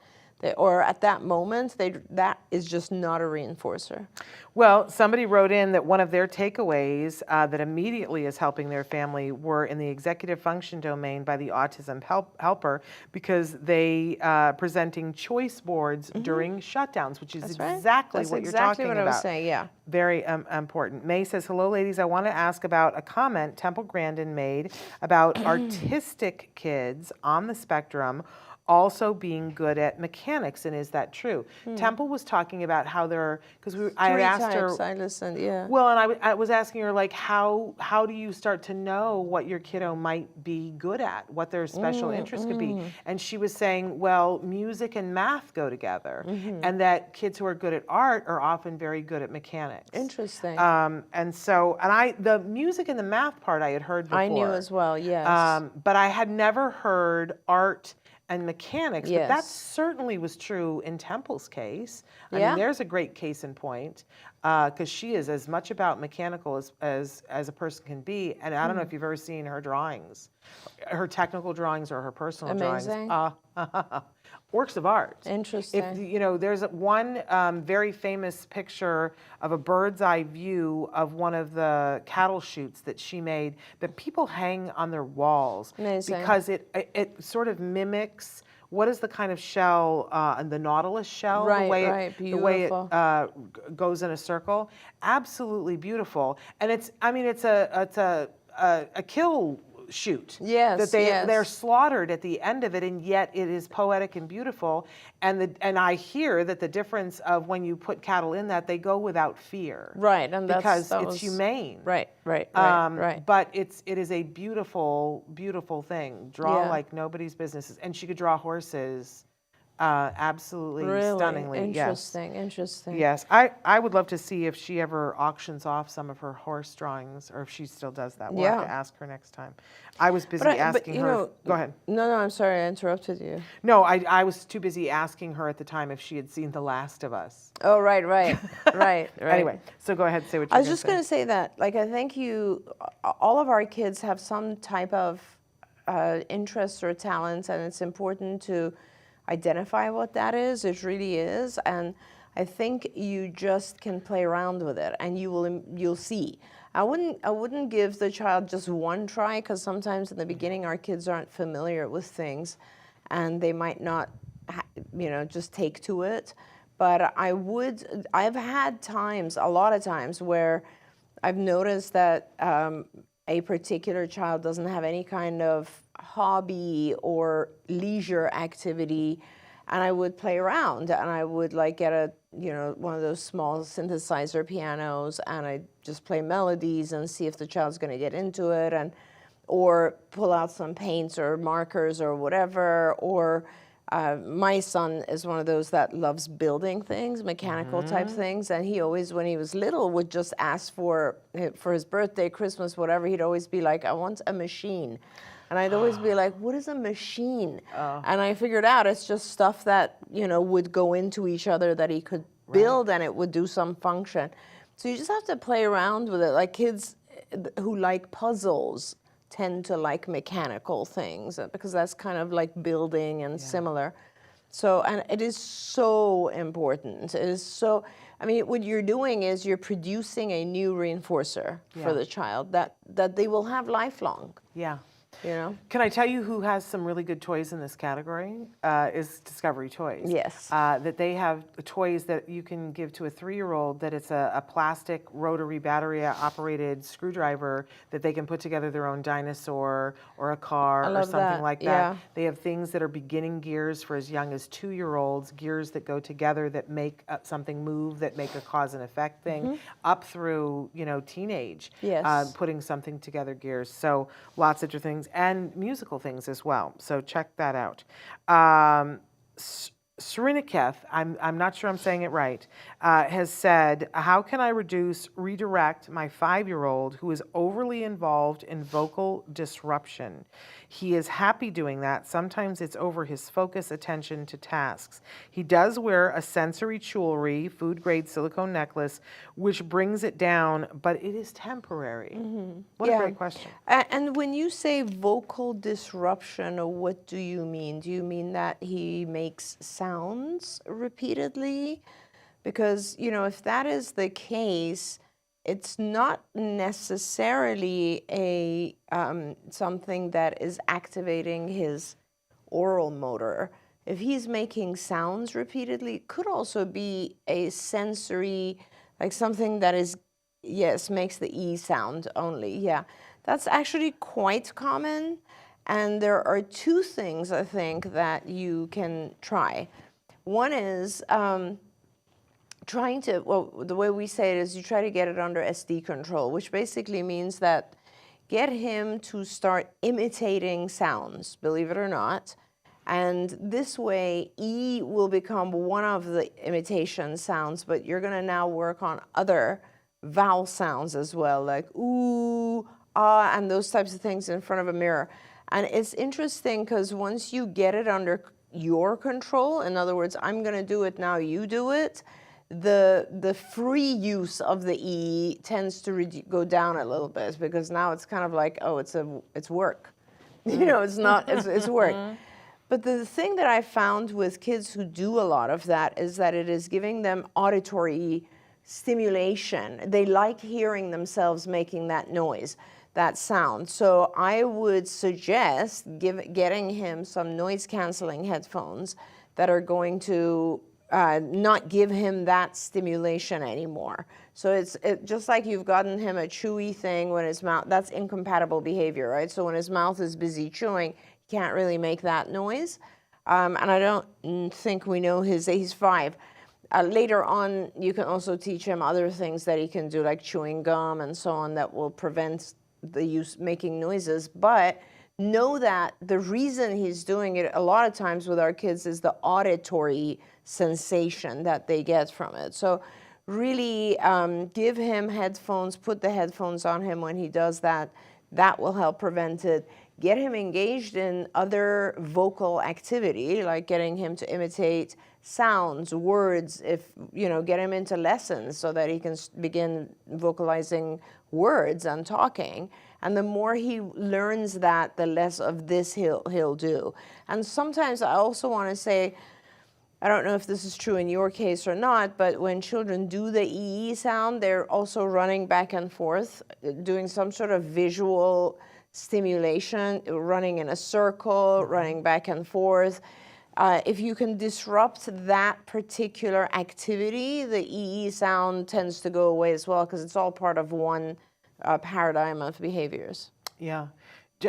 or at that moment, that is just not a reinforcer.
Well, somebody wrote in that one of their takeaways that immediately is helping their family were in the executive function domain by the Autism Helper, because they presenting choice boards during shutdowns, which is exactly what you're talking about.
That's exactly what I was saying, yeah.
Very important. May says, hello, ladies. I want to ask about a comment Temple Grandin made about autistic kids on the spectrum also being good at mechanics, and is that true? Temple was talking about how they're, because I had asked her.
I listened, yeah.
Well, and I was asking her, like, how do you start to know what your kiddo might be good at, what their special interest could be? And she was saying, well, music and math go together, and that kids who are good at art are often very good at mechanics.
Interesting.
And the music and the math part I had heard before.
I knew as well, yes.
But I had never heard art and mechanics, but that certainly was true in Temple's case. I mean, there's a great case in point, because she is as much about mechanical as a person can be. And I don't know if you've ever seen her drawings, her technical drawings or her personal drawings. Works of art.
Interesting.
If there's one very famous picture of a bird's eye view of one of the cattle chutes that she made that people hang on their walls.
Amazing.
Because it sort of mimics what is the kind of shell, the nautilus shell, the way it goes in a circle. Absolutely beautiful, and it's a kill shoot.
Yes,
that they're slaughtered at the end of it, and yet it is poetic and beautiful. And I hear that the difference of when you put cattle in that, they go without fear.
Right, and
because it's humane.
Right.
But it is a beautiful, beautiful thing. Draw like nobody's business, and she could draw horses. Absolutely stunningly.
Interesting.
Yes, I would love to see if she ever auctions off some of her horse drawings, or if she still does that. We'll have to ask her next time. I was busy asking her. Go ahead.
No, I'm sorry, I interrupted you.
No, I was too busy asking her at the time if she had seen The Last of Us.
Oh, right.
Anyway, so go ahead and say what you're going to say.
I was just going to say that, like, I think all of our kids have some type of interests or talents, and it's important to identify what that is. It really is, and I think you just can play around with it, and you'll see. I wouldn't give the child just one try, because sometimes in the beginning our kids aren't familiar with things, and they might not, just take to it. But I've had a lot of times where I've noticed that a particular child doesn't have any kind of hobby or leisure activity, and I would play around, and I would get one of those small synthesizer pianos, and I just play melodies and see if the child's going to get into it, or pull out some paints or markers or whatever. Or my son is one of those that loves building things, mechanical type things, and he always, when he was little, would just ask for his birthday, Christmas, whatever, he'd always be like, I want a machine. And I'd always be like, what is a machine? And I figured out it's just stuff that, would go into each other that he could build, and it would do some function. So you just have to play around with it. Like, kids who like puzzles tend to like mechanical things, because that's kind of like building and similar. So, and it is so important. It is so, what you're doing is you're producing a new reinforcer for the child that they will have lifelong.
Yeah. Can I tell you who has some really good toys in this category? Is Discovery Toys.
Yes.
That they have toys that you can give to a 3-year-old, that it's a plastic rotary battery operated screwdriver that they can put together their own dinosaur or a car or something like that.
Yeah.
They have things that are beginning gears for as young as 2-year-olds, gears that go together that make something move, that make a cause and effect thing, up through, teenage, putting something together gears. So lots of different things. And musical things as well. So check that out. 𝗔𝗕𝗢𝗃𝗲, I'm not sure I'm saying it right, has said, how can I redirect my 5-year-old who is overly involved in vocal disruption? He is happy doing that. Sometimes it's over his focus attention to tasks. He does wear a sensory jewelry, food-grade silicone necklace, which brings it down, but it is temporary. What a great question.
And when you say vocal disruption, what do you mean? Do you mean that he makes sound sounds repeatedly, because, you know, if that is the case, it's not necessarily a something that is activating his oral motor. If he's making sounds repeatedly, it could also be a sensory, like something that is, yes, makes the E sound only. Yeah, that's actually quite common. And there are two things, I think, that you can try. One is trying to, well, the way we say it is you try to get it under SD control, which basically means that get him to start imitating sounds, believe it or not. And this way, E will become one of the imitation sounds, but you're going to now work on other vowel sounds as well, like ooh, ah, and those types of things in front of a mirror. And it's interesting because once you get it under your control, in other words, I'm going to do it, now you do it, the free use of the E tends to go down a little bit, because now it's kind of like, oh, it's work. You know, it's not, it's work. But the thing that I found with kids who do a lot of that is that it is giving them auditory stimulation. They like hearing themselves making that noise, that sound. So I would suggest getting him some noise-canceling headphones that are going to not give him that stimulation anymore. So it's just like you've gotten him a chewy thing when his mouth, that's incompatible behavior, right? So when his mouth is busy chewing, he can't really make that noise. And I don't think we know he's 5. Later on, you can also teach him other things that he can do, like chewing gum and so on, that will prevent the use making noises. But know that the reason he's doing it a lot of times with our kids is the auditory sensation that they get from it. So really give him headphones, put the headphones on him when he does that. That will help prevent it. Get him engaged in other vocal activity, like getting him to imitate sounds, words, get him into lessons so that he can begin vocalizing words and talking. And the more he learns that, the less of this he'll do. And sometimes I also want to say, I don't know if this is true in your case or not, but when children do the EE sound, they're also running back and forth, doing some sort of visual stimulation, running in a circle, running back and forth. If you can disrupt that particular activity, the EE sound tends to go away as well, because it's all part of one paradigm of behaviors.
Yeah.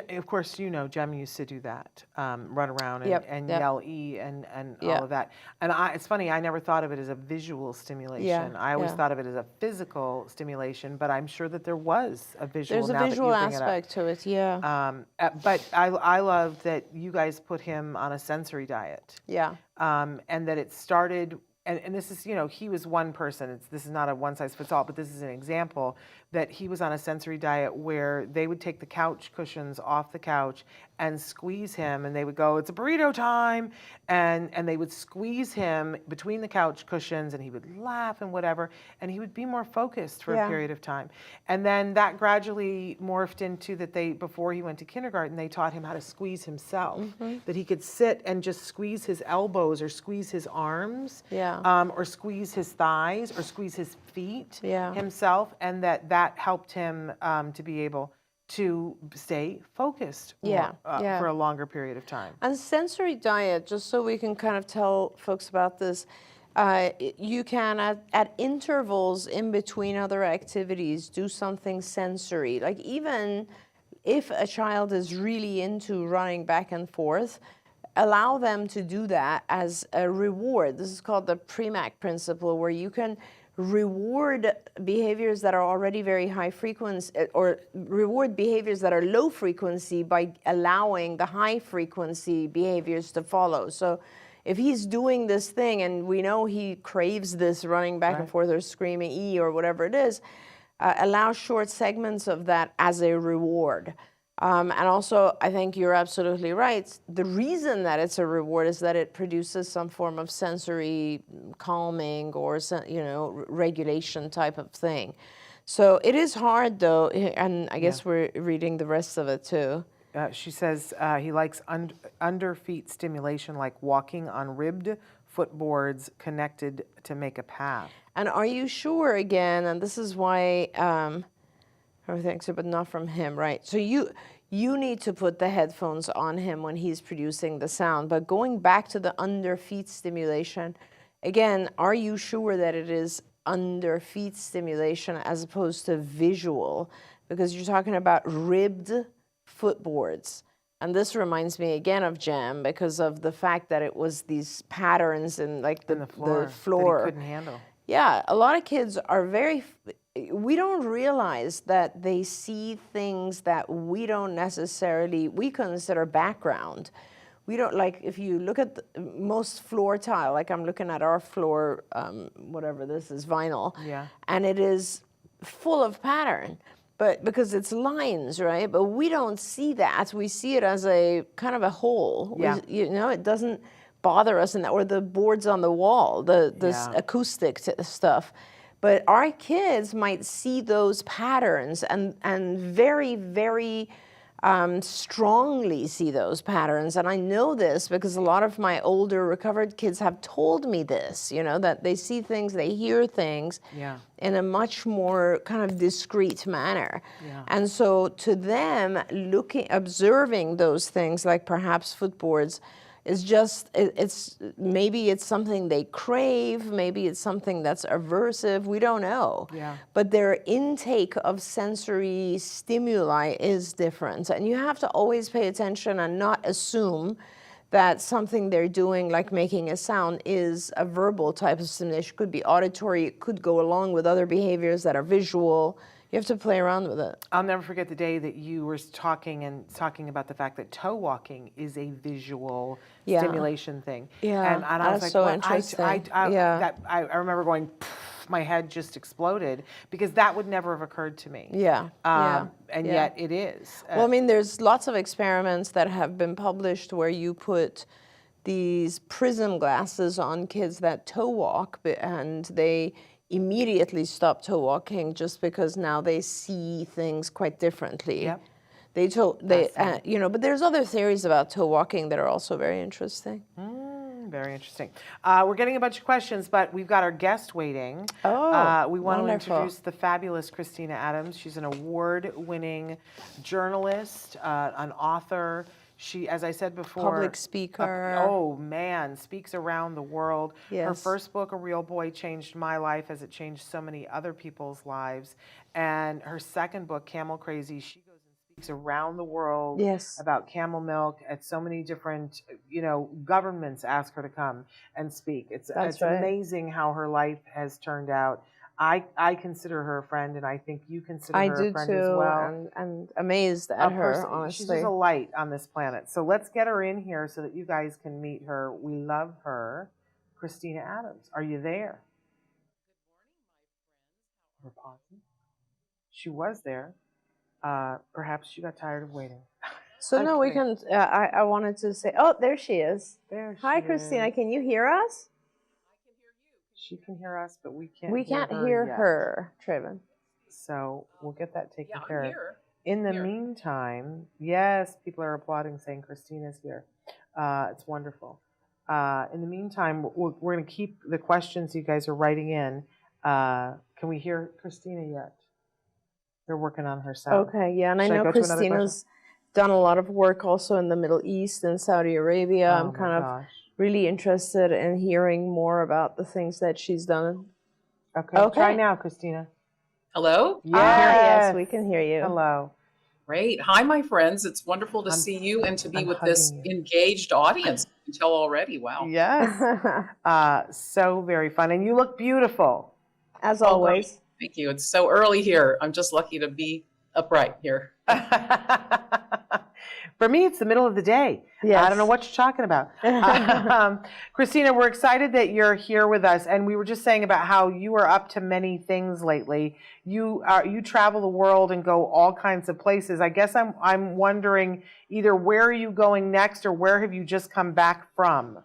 Of course, Jem used to do that, run around and yell E and all of that. And it's funny, I never thought of it as a visual stimulation. I always thought of it as a physical stimulation, but I'm sure that there was a visual.
There's a visual aspect to it, yeah.
But I love that you guys put him on a sensory diet.
Yeah.
And that it started, and this is, he was one person. This is not a one-size-fits-all, but this is an example that he was on a sensory diet where they would take the couch cushions off the couch and squeeze him, and they would go, it's a burrito time, and they would squeeze him between the couch cushions, and he would laugh and whatever, and he would be more focused for a period of time. And then that gradually morphed into that before he went to kindergarten, they taught him how to squeeze himself, that he could sit and just squeeze his elbows or squeeze his arms, or squeeze his thighs or squeeze his feet himself, and that helped him to be able to stay focused for a longer period of time.
And sensory diet, just so we can kind of tell folks about this, you can, at intervals in between other activities, do something sensory. Like even if a child is really into running back and forth, allow them to do that as a reward. This is called the Premack principle, where you can reward behaviors that are already very high frequency, or reward behaviors that are low frequency by allowing the high frequency behaviors to follow. So if he's doing this thing and we know he craves this running back and forth or screaming E or whatever it is, allow short segments of that as a reward. And also, I think you're absolutely right. The reason that it's a reward is that it produces some form of sensory calming or, regulation type of thing. So it is hard, though, and I guess we're reading the rest of it, too.
She says he likes under feet stimulation, like walking on ribbed footboards connected to make a path.
And are you sure, again, and this is why everything's but not from him, right? So you need to put the headphones on him when he's producing the sound. But going back to the under feet stimulation, again, are you sure that it is under feet stimulation as opposed to visual? Because you're talking about ribbed footboards. And this reminds me again of jam because of the fact that it was these patterns in like the floor.
That he couldn't handle.
Yeah, a lot of kids are we don't realize that they see things that we don't necessarily, we consider background. We don't, like, if you look at most floor tile, like I'm looking at our floor, whatever this is, vinyl, and it is full of pattern. But because it's lines, right? But we don't see that. We see it as a kind of a hole.
Yeah.
It doesn't bother us in that, or the boards on the wall, the acoustic stuff. But our kids might see those patterns and very, very strongly see those patterns. And I know this because a lot of my older recovered kids have told me this, that they see things, they hear things in a much more kind of discreet manner. Yeah. And so to them, observing those things, like perhaps footboards, is just, maybe it's something they crave, maybe it's something that's aversive, we don't know. Yeah. But their intake of sensory stimuli is different. And you have to always pay attention and not assume that something they're doing, like making a sound, is a verbal type of stimulation. It could be auditory, it could go along with other behaviors that are visual. You have to play around with it.
I'll never forget the day that you were talking about the fact that toe walking is a visual stimulation thing. Yeah,
and I was like, so interesting.
I remember going, my head just exploded because that would never have occurred to me. And yet it is.
Well, I mean, there's lots of experiments that have been published where you put these prism glasses on kids that toe walk, and they immediately stop toe walking just because now they see things quite differently. Yep. But there's other theories about toe walking that are also very interesting.
Very interesting. We're getting a bunch of questions, but we've got our guest waiting. We want to introduce the fabulous 𝗃𝗓 Adams. She's an award-winning journalist, an author. She, as I said before,
public speaker.
Speaks around the world.
Yes.
Her first book, A Real Boy, changed my life as it changed so many other people's lives. And her second book, Camel Crazy, she goes and speaks around the world about camel milk at so many different, governments ask her to come and speak. It's amazing how her life has turned out. I consider her a friend, and I think you consider her a friend as well.
I do too, and amazed at her, honestly.
She's just a light on this planet. So let's get her in here so that you guys can meet her. We love her. 𝗃𝗓 Adams, are you there? Good morning, my friends. She was there. Perhaps she got tired of waiting.
So no, we can, I wanted to say, there she is. Hi, 𝗃𝗓, can you hear us?
She can hear us, but we can't.
We can't hear her, Trayvon.
So we'll get that taken care of. In the meantime, yes, people are applauding, saying Christina's here. It's wonderful. In the meantime, we're going to keep the questions you guys are writing in. Can we hear Christina yet? They're working on her sound.
Okay, yeah, and I know Christina's done a lot of work also in the Middle East and Saudi Arabia. I'm kind of really interested in hearing more about the things that she's done.
Okay. Try now, Christina.
Hello?
Yes, we can hear you.
Hello.
Great. Hi, my friends. It's wonderful to see you and to be with this engaged audience. You can tell already. Wow.
Yes. So very fun. And you look beautiful.
As always.
Thank you. It's so early here. I'm just lucky to be upright here.
For me, it's the middle of the day. Yes. I don't know what you're talking about. Christina, we're excited that you're here with us. And we were just saying about how you are up to many things lately. You travel the world and go all kinds of places. I guess I'm wondering either where are you going next or where have you just come back from?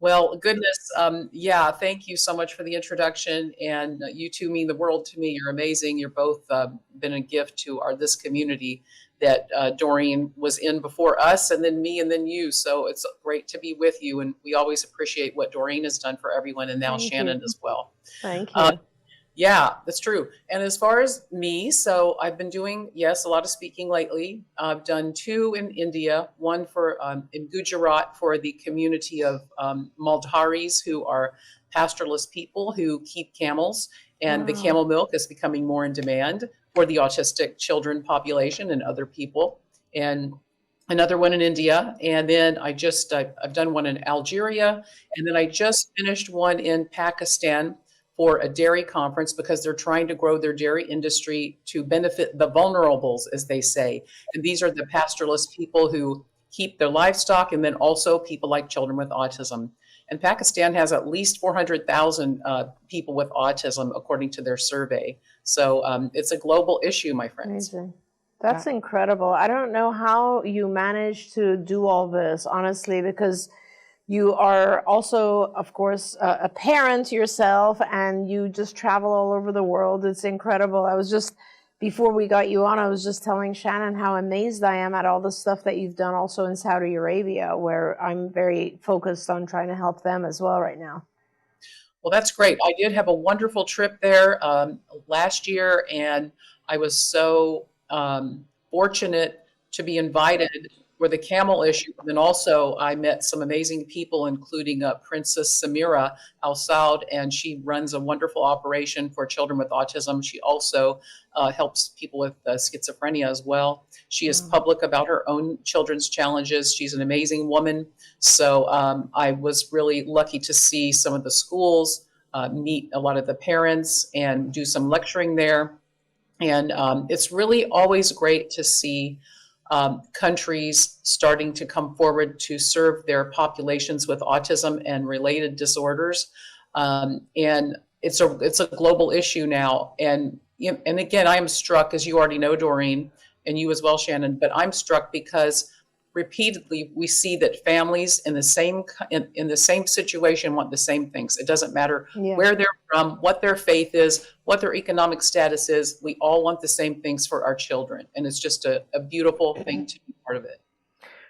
Well, goodness, thank you so much for the introduction. And you two mean the world to me. You're amazing. You're both been a gift to this community. that Doreen was in before us, and then me, and then you. So it's great to be with you, and we always appreciate what Doreen has done for everyone, and now
Thank
Shannon
you.
as well.
Thank you.
Yeah, that's true. And as far as me, so I've been doing, yes, a lot of speaking lately. I've done 2 in India, one for in Gujarat for the community of Maldharis, who are pastoralist people who keep camels, and the camel milk is becoming more in demand for the autistic children population and other people. And another one in India, and then I've done one in Algeria, and then I just finished one in Pakistan for a dairy conference, because they're trying to grow their dairy industry to benefit the vulnerables, as they say. And these are the pastoralist people who keep their livestock, and then also people like children with autism. And Pakistan has at least 400,000 people with autism, according to their survey. So it's a global issue, my friends.
Amazing. That's incredible. I don't know how you manage to do all this, honestly, because you are also, of course, a parent yourself, and you just travel all over the world. It's incredible. Before we got you on, I was just telling Shannon how amazed I am at all the stuff that you've done also in Saudi Arabia, where I'm very focused on trying to help them as well right now.
Well, that's great. I did have a wonderful trip there last year, and I was so fortunate to be invited for the camel issue. And then also I met some amazing people, including Princess 𝗵𝗲𝗂𝗧, and she runs a wonderful operation for children with autism. She also helps people with schizophrenia as well. She is public about her own children's challenges. She's an amazing woman. So I was really lucky to see some of the schools, meet a lot of the parents, and do some lecturing there. And it's really always great to see countries starting to come forward to serve their populations with autism and related disorders. And it's a global issue now. And again, I am struck, as you already know, Doreen, and you as well, Shannon, but I'm struck because repeatedly we see that families in the same situation want the same things. It doesn't matter where they're from, what their faith is, what their economic status is. We all want the same things for our children, and it's just a beautiful thing to be part of it.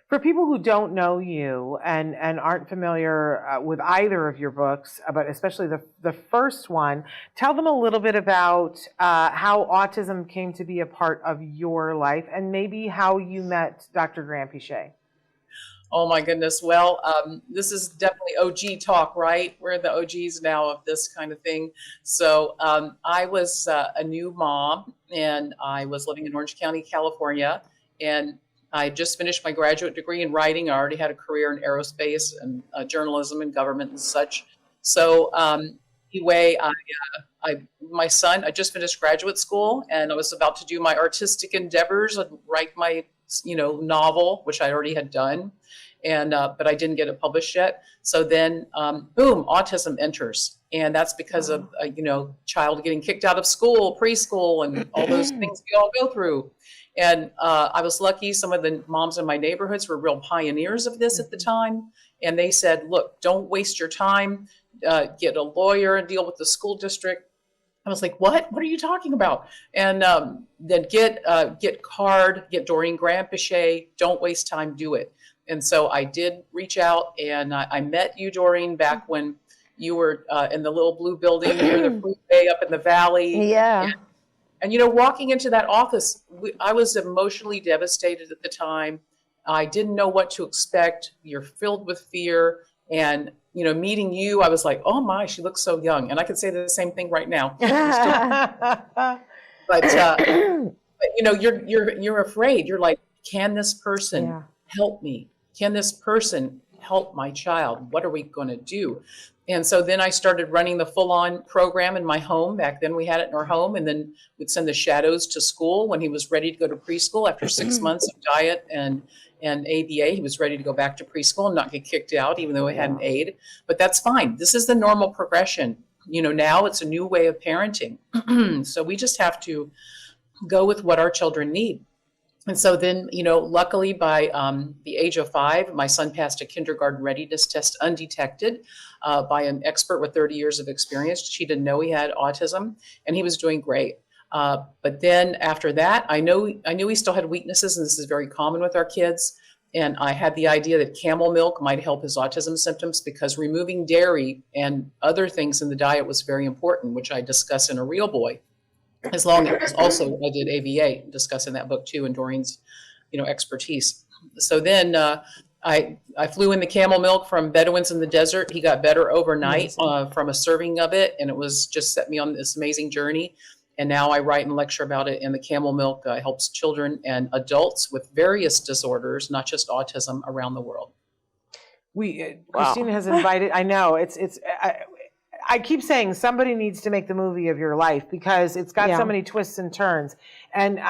For people who don't know you and aren't familiar with either of your books, but especially the first one, tell them a little bit about how autism came to be a part of your life, and maybe how you met Dr. 𝗵𝗲𝗂𝗧.
Oh my goodness. Well, this is definitely OG talk, right? We're the OGs now of this kind of thing. So I was a new mom, and I was living in Orange County, California, and I just finished my graduate degree in writing. I already had a career in aerospace and journalism and government and such. So anyway, my son, I just finished graduate school, and I was about to do my artistic endeavors and write my novel, which I already had done, and but I didn't get it published yet. So then, boom, autism enters, and that's because of child getting kicked out of school, preschool, and all those things we all go through. And I was lucky. Some of the moms in my neighborhoods were real pioneers of this at the time, and they said, "Look, don't waste your time. Get a lawyer and deal with the school district." I was like, "What? What are you talking about?" And then get CARD, get Doreen 𝗵𝗲𝗂𝗧. Don't waste time. Do it. And so I did reach out, and I met you, Doreen, back when you were in the little blue building near the freeway up in the valley.
Yeah.
And walking into that office, I was emotionally devastated at the time. I didn't know what to expect. You're filled with fear. And, meeting you, I was like, oh my, she looks so young. And I could say the same thing right now. But you're afraid. You're like, can this person help me? Can this person help my child? What are we going to do? And so then I started running the full-on program in my home. Back then we had it in our home, and then we'd send the shadows to school when he was ready to go to preschool. After 6 months of diet and ABA, he was ready to go back to preschool and not get kicked out, even though he had an aide. But that's fine. This is the normal progression. Now it's a new way of parenting. So we just have to go with what our children need. And so then, luckily by the age of 5, my son passed a kindergarten readiness test undetected by an expert with 30 years of experience. She didn't know he had autism, and he was doing great. But then after that, I knew he still had weaknesses, and this is very common with our kids. And I had the idea that camel milk might help his autism symptoms, because removing dairy and other things in the diet was very important, which I discuss in A Real Boy. As long as also I did ABA, discuss in that book too, and Doreen's, expertise. So then I flew in the camel milk from Bedouins in the desert. He got better overnight from a serving of it, and it was just set me on this amazing journey. And now I write and lecture about it. And the camel milk helps children and adults with various disorders, not just autism, around the world.
Christina has invited. I know I keep saying somebody needs to make the movie of your life, because it's got so many twists and turns. And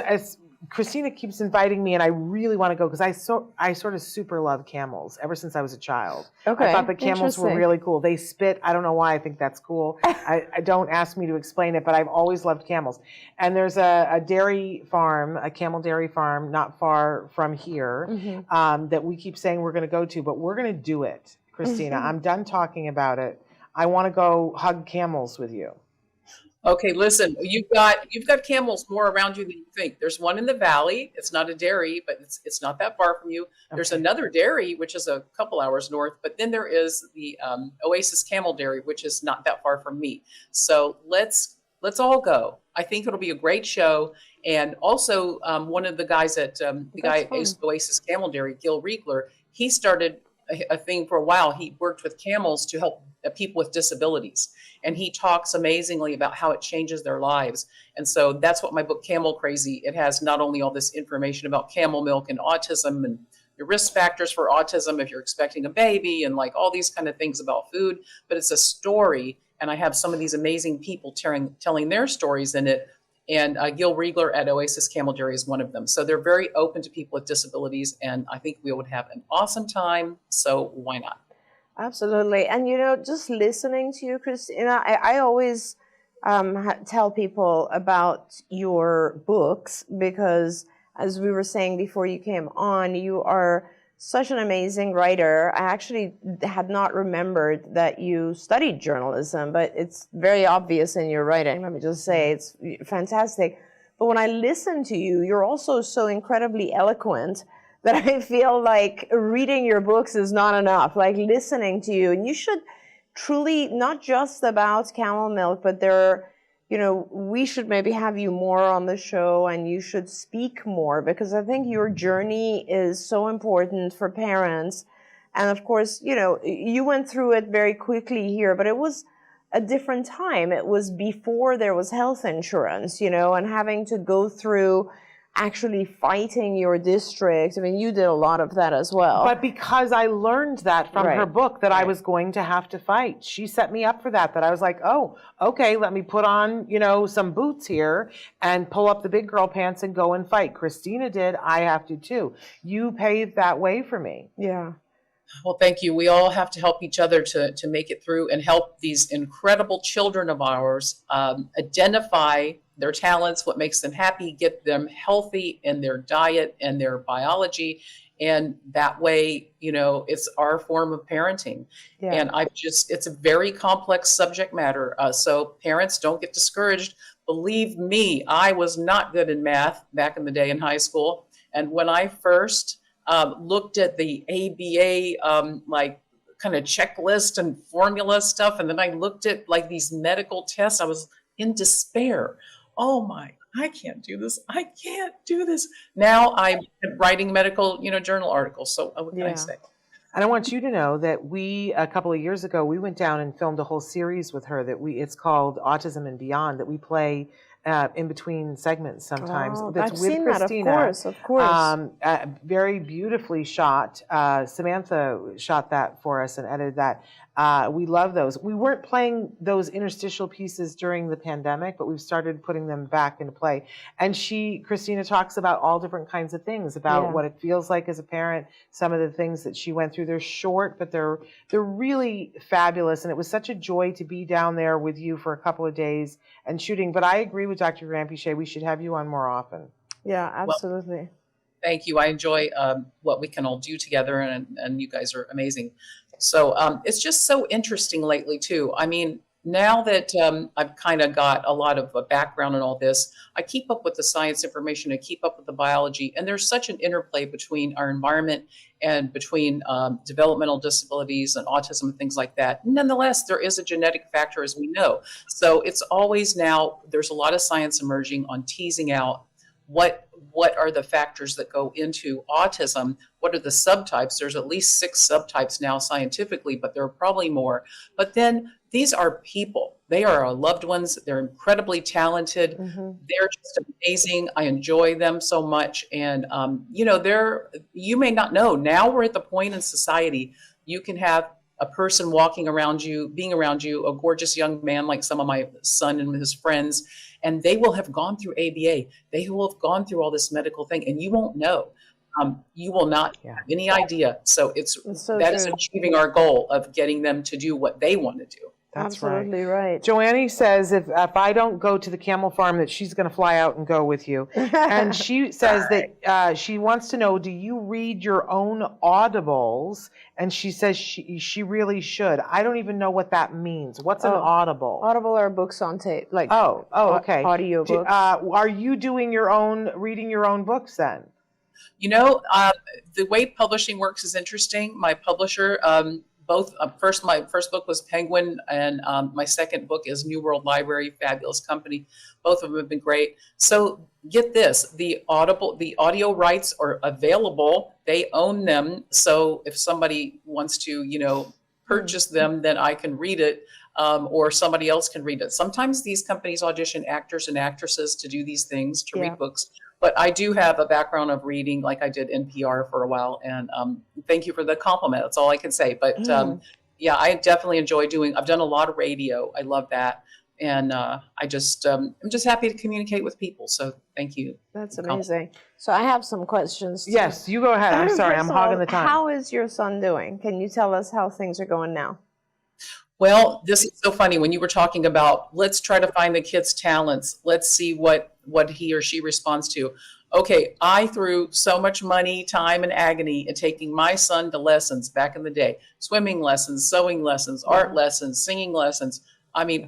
as Christina keeps inviting me, and I really want to go, because I sort of super love camels ever since I was a child.
Okay,
I thought the camels were really cool. They spit. I don't know why I think that's cool. I don't ask me to explain it, but I've always loved camels. And there's a dairy farm, a camel dairy farm, not far from here, that we keep saying we're going to go to, but we're going to do it, Christina. I'm done talking about it. I want to go hug camels with you.
Okay, listen, you've got camels more around you than you think. There's one in the valley. It's not a dairy, but it's not that far from you. There's another dairy, which is a couple hours north, but then there is the Oasis Camel Dairy, which is not that far from me. So let's all go. I think it'll be a great show. And also, one of the guys at Oasis Camel Dairy, 𝗃𝗶𝗱𝗲𝗄𝗏, he started a thing for a while. He worked with camels to help people with disabilities. And he talks amazingly about how it changes their lives. And so that's what my book, Camel Crazy, it has not only all this information about camel milk and autism and your risk factors for autism if you're expecting a baby and like all these kind of things about food, but it's a story. And I have some of these amazing people telling their stories in it. And 𝗃𝗓𝗓𝗏 at Oasis Camel Dairy is one of them. So they're very open to people with disabilities. And I think we would have an awesome time. So why not?
Absolutely. And, just listening to you, Christina, I always tell people about your books, because as we were saying before you came on, you are such an amazing writer. I actually had not remembered that you studied journalism, but it's very obvious in your writing. Let me just say, it's fantastic. But when I listen to you, you're also so incredibly eloquent that I feel like reading your books is not enough, like listening to you. And you should truly, not just about camel milk, but we should maybe have you more on the show, and you should speak more, because I think your journey is so important for parents. And of course, you went through it very quickly here, but it was a different time. It was before there was health insurance, and having to go through actually fighting your district. I mean, you did a lot of that as well.
But because I learned that from her book, that I was going to have to fight. She set me up for that I was like, oh, okay, let me put on, some boots here and pull up the big girl pants and go and fight. Christina did. I have to too. You paved that way for me.
Yeah.
Well, thank you. We all have to help each other to make it through and help these incredible children of ours identify their talents, what makes them happy, get them healthy in their diet and their biology. And that way, it's our form of parenting. Yeah. And it's a very complex subject matter. So parents, don't get discouraged. Believe me, I was not good in math back in the day in high school. And when I first looked at the ABA, kind of checklist and formula stuff, and then I looked at like these medical tests, I was in despair. Oh my, I can't do this. I can't do this. Now I'm writing medical, journal articles. So what can I say?
And I want you to know that a couple of years ago, we went down and filmed a whole series with her it's called Autism and Beyond, that we play in between segments sometimes.
Oh,
that's
I've
with
seen
Christina.
That, of course.
Very beautifully shot. Samantha shot that for us and edited that. We love those. We weren't playing those interstitial pieces during the pandemic, but we've started putting them back into play. And Christina talks about all different kinds of things, about what it feels like as a parent, some of the things that she went through. They're short, but they're really fabulous. And it was such a joy to be down there with you for a couple of days and shooting. But I agree with Dr. 𝗃𝗓𝗏𝗃𝗍, we should have you on more often.
Yeah, absolutely.
Well, thank you. I enjoy what we can all do together, and you guys are amazing. So it's just so interesting lately too. I mean, now that I've kind of got a lot of a background in all this, I keep up with the science information, I keep up with the biology, and there's such an interplay between our environment and between developmental disabilities and autism and things like that. Nonetheless, there is a genetic factor, as we know. So it's always now, there's a lot of science emerging on teasing out what are the factors that go into autism? What are the subtypes? There's at least 6 subtypes now scientifically, but there are probably more. But then these are people. They are our loved ones. They're incredibly talented. They're just amazing. I enjoy them so much. And, you may not know, now we're at the point in society, you can have a person walking around you, being around you, a gorgeous young man like some of my son and his friends, and they will have gone through ABA. They will have gone through all this medical thing, and you won't know. You will not have any idea. So that is achieving our goal of getting them to do what they want to do.
That's
Absolutely right.
Joanne says if I don't go to the camel farm, that she's going to fly out and go with you. And she says that she wants to know, do you read your own audibles? And she says she really should. I don't even know what that means. What's an audible?
Audible are books on tape, like
okay.
audio books.
Are you doing reading your own books then?
The way publishing works is interesting. My publisher, my first book was Penguin, and my second book is New World Library, fabulous company. Both of them have been great. So get this, the audio rights are available. They own them. So if somebody wants to, purchase them, then I can read it, or somebody else can read it. Sometimes these companies audition actors and actresses to do these things, to read books. But I do have a background of reading, like I did NPR for a while, and thank you for the compliment. That's all I can say. But I definitely enjoy I've done a lot of radio. I love that. And I'm just happy to communicate with people. So thank you.
That's amazing. So I have some questions.
Yes, you go ahead. I'm sorry, I'm hogging the time.
How is your son doing? Can you tell us how things are going now?
Well, this is so funny. When you were talking about, let's try to find the kid's talents. Let's see what he or she responds to. Okay, I threw so much money, time, and agony in taking my son to lessons back in the day. Swimming lessons, sewing lessons, art lessons, singing lessons,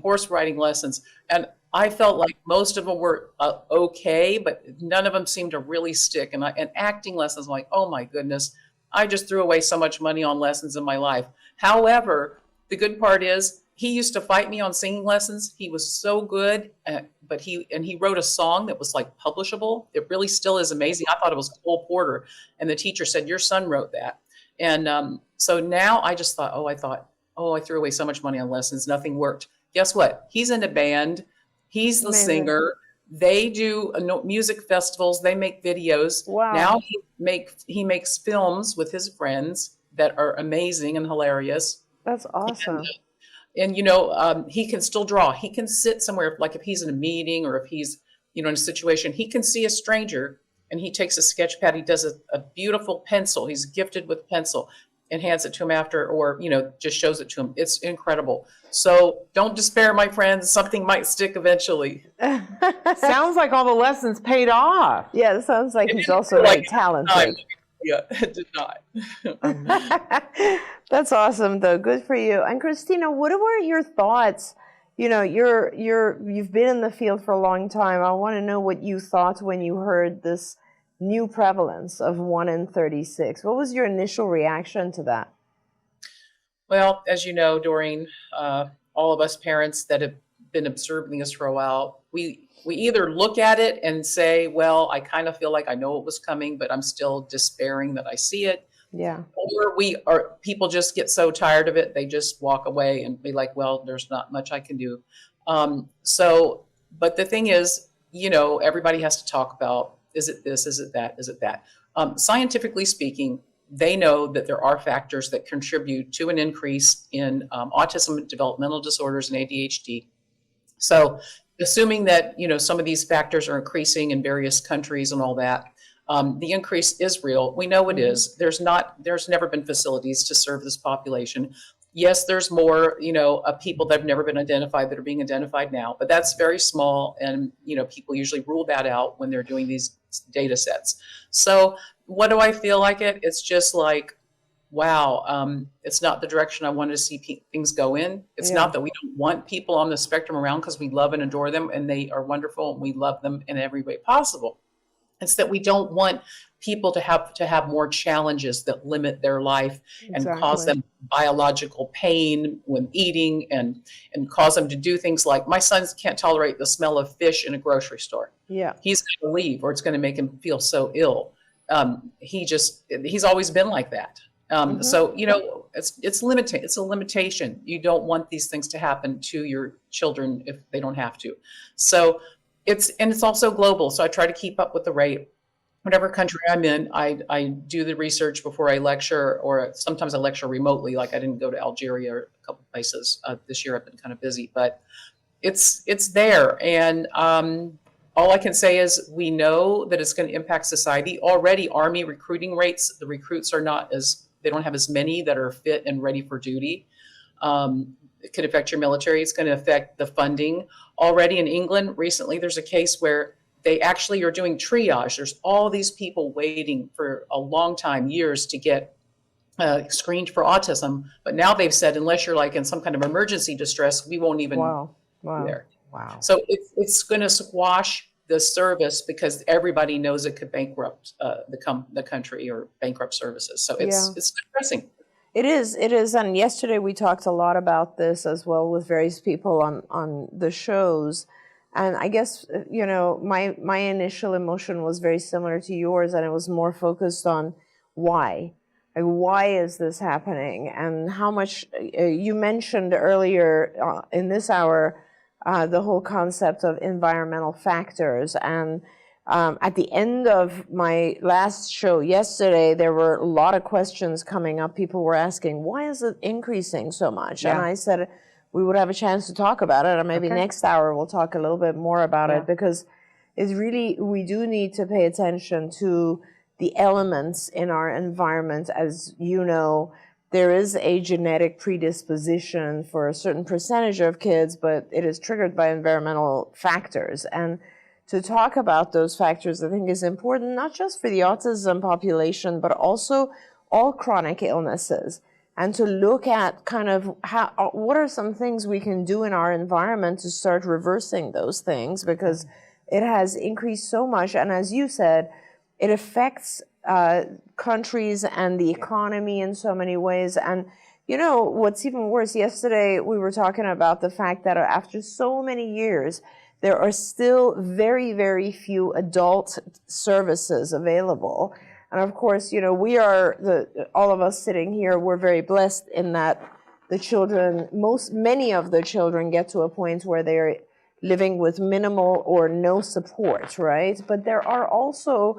horse riding lessons. And I felt like most of them were okay, but none of them seemed to really stick. And acting lessons, I'm like, oh my goodness, I just threw away so much money on lessons in my life. However, the good part is he used to fight me on singing lessons. He was so good, but he wrote a song that was like publishable. It really still is amazing. I thought it was Cole Porter, and the teacher said, your son wrote that. And so now I just thought, I threw away so much money on lessons. Nothing worked. Guess what? He's in a band. He's the singer. They do music festivals. They make videos.
Wow.
Now he makes films with his friends that are amazing and hilarious.
That's awesome.
And he can still draw. He can sit somewhere, like if he's in a meeting or if he's, in a situation, he can see a stranger and he takes a sketch pad. He does a beautiful pencil. He's gifted with pencil and hands it to him after, or, just shows it to him. It's incredible. So don't despair, my friends. Something might stick eventually.
Sounds like all the lessons paid off.
Yeah, it sounds like he's also very talented.
Yeah, it did not.
That's awesome, though. Good for you. And Christina, what were your thoughts? You've been in the field for a long time. I want to know what you thought when you heard this new prevalence of 1 in 36. What was your initial reaction to that?
Well, as you know, Doreen, all of us parents that have been observing this for a while, we either look at it and say, well, I kind of feel like I know it was coming, but I'm still despairing that I see it.
Yeah.
Or people just get so tired of it, they just walk away and be like, well, there's not much I can do. But the thing is, everybody has to talk about, is it this, is it that, is it that? Scientifically speaking, they know that there are factors that contribute to an increase in autism, developmental disorders, and ADHD. So assuming that, some of these factors are increasing in various countries and all that, the increase is real. We know it is. There's never been facilities to serve this population. Yes, there's more, people that have never been identified that are being identified now, but that's very small. And, people usually rule that out when they're doing these data sets. So what do I feel like it? It's just like, wow, it's not the direction I wanted to see things go in. It's
Yeah.
not that we don't want people on the spectrum around, because we love and adore them and they are wonderful and we love them in every way possible. It's that we don't want people to have more challenges that limit their life and cause
Exactly.
them biological pain when eating, and cause them to do things like, my son can't tolerate the smell of fish in a grocery store.
Yeah.
He's going to leave, or it's going to make him feel so ill. He's always been like that. So, it's limiting. It's a limitation. You don't want these things to happen to your children if they don't have to. So it's also global. So I try to keep up with the rate. Whatever country I'm in, I do the research before I lecture, or sometimes I lecture remotely. Like I didn't go to Algeria or a couple places this year. I've been kind of busy, but it's there. And all I can say is we know that it's going to impact society. Already, Army recruiting rates, the recruits they don't have as many that are fit and ready for duty. It could affect your military. It's going to affect the funding. Already in England, recently, there's a case where they actually are doing triage. There's all these people waiting for a long time, years, to get screened for autism. But now they've said, unless you're like in some kind of emergency distress, we won't even
Wow.
be there.
Wow.
So it's going to squash the service, because everybody knows it could bankrupt the country, or bankrupt services. So it's depressing.
It is. And yesterday we talked a lot about this as well with various people on the shows. And I guess, my initial emotion was very similar to yours, and it was more focused on why. Like, why is this happening? And how much, you mentioned earlier in this hour, the whole concept of environmental factors. And at the end of my last show yesterday, there were a lot of questions coming up. People were asking, why is it increasing so much?
Yeah.
And I said, we would have a chance to talk about it, and maybe next hour we'll talk a little bit more about it, because it's really, we do need to pay attention to the elements in our environment. As you know, there is a genetic predisposition for a certain percentage of kids, but it is triggered by environmental factors. And to talk about those factors, I think, is important, not just for the autism population, but also all chronic illnesses. And to look at kind of what are some things we can do in our environment to start reversing those things, because it has increased so much. And as you said, it affects countries and the economy in so many ways. And what's even worse, yesterday we were talking about the fact that after so many years, there are still very, very few adult services available. And of course, we are, all of us sitting here, we're very blessed in that many of the children get to a point where they're living with minimal or no support, right? But there are also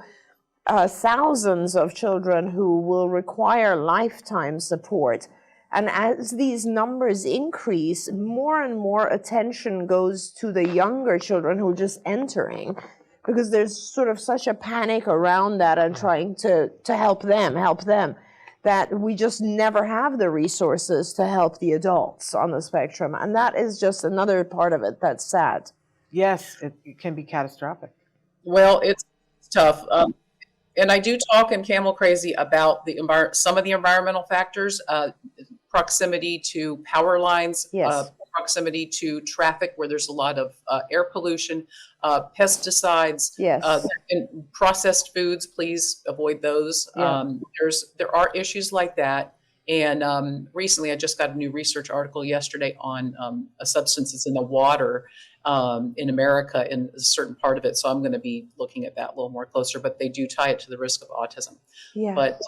thousands of children who will require lifetime support. And as these numbers increase, more and more attention goes to the younger children who are just entering, because there's sort of such a panic around that and trying to help them, that we just never have the resources to help the adults on the spectrum. And that is just another part of it that's sad.
Yes, it can be catastrophic.
Well, it's tough. And I do talk in 𝗃𝗄𝗃𝗧 about some of the environmental factors, proximity to power lines,
Yes.
Proximity to traffic where there's a lot of air pollution, pesticides,
Yes.
and processed foods. Please avoid those.
Yeah.
There are issues like that. And recently, I just got a new research article yesterday on a substance that's in the water in America, in a certain part of it. So I'm going to be looking at that a little more closer. But they do tie it to the risk of autism.
Yeah.
But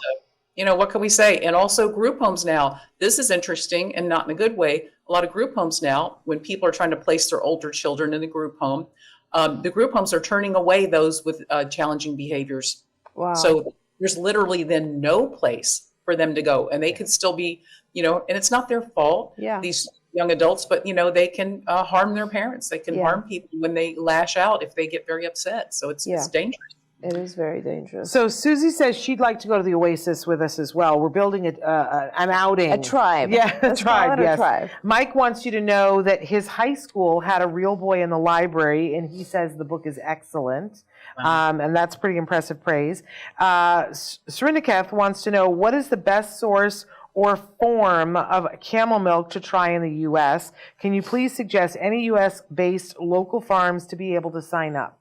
what can we say? And also group homes now. This is interesting, and not in a good way. A lot of group homes now, when people are trying to place their older children in the group home, the group homes are turning away those with challenging behaviors.
Wow.
So there's literally then no place for them to go, and they could still be, and it's not their fault.
Yeah.
These young adults, but they can harm their parents. They can harm people when they lash out if they get very upset. So it's dangerous.
It is very dangerous.
So Susie says she'd like to go to the Oasis with us as well. We're building an outing.
A tribe.
Yeah, a
Let's call
tribe,
it a
yes.
tribe.
Mike wants you to know that his high school had a real boy in the library, and he says the book is excellent. And that's pretty impressive praise. 𝗔𝗕𝗢𝗃𝗲 wants to know, what is the best source or form of camel milk to try in the U.S.? Can you please suggest any U.S.-based local farms to be able to sign up?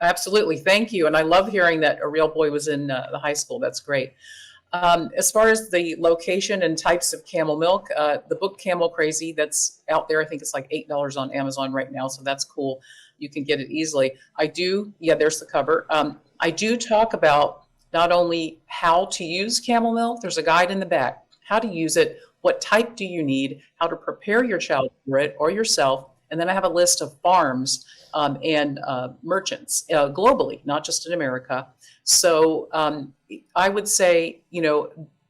Absolutely. Thank you. And I love hearing that a real boy was in the high school. That's great. As far as the location and types of camel milk, the book 𝗃𝗫𝗁 that's out there, I think it's like $8 on Amazon right now. So that's cool. You can get it easily. There's the cover. I do talk about not only how to use camel milk, there's a guide in the back, how to use it, what type do you need, how to prepare your child for it or yourself. And then I have a list of farms and merchants globally, not just in America. So I would say,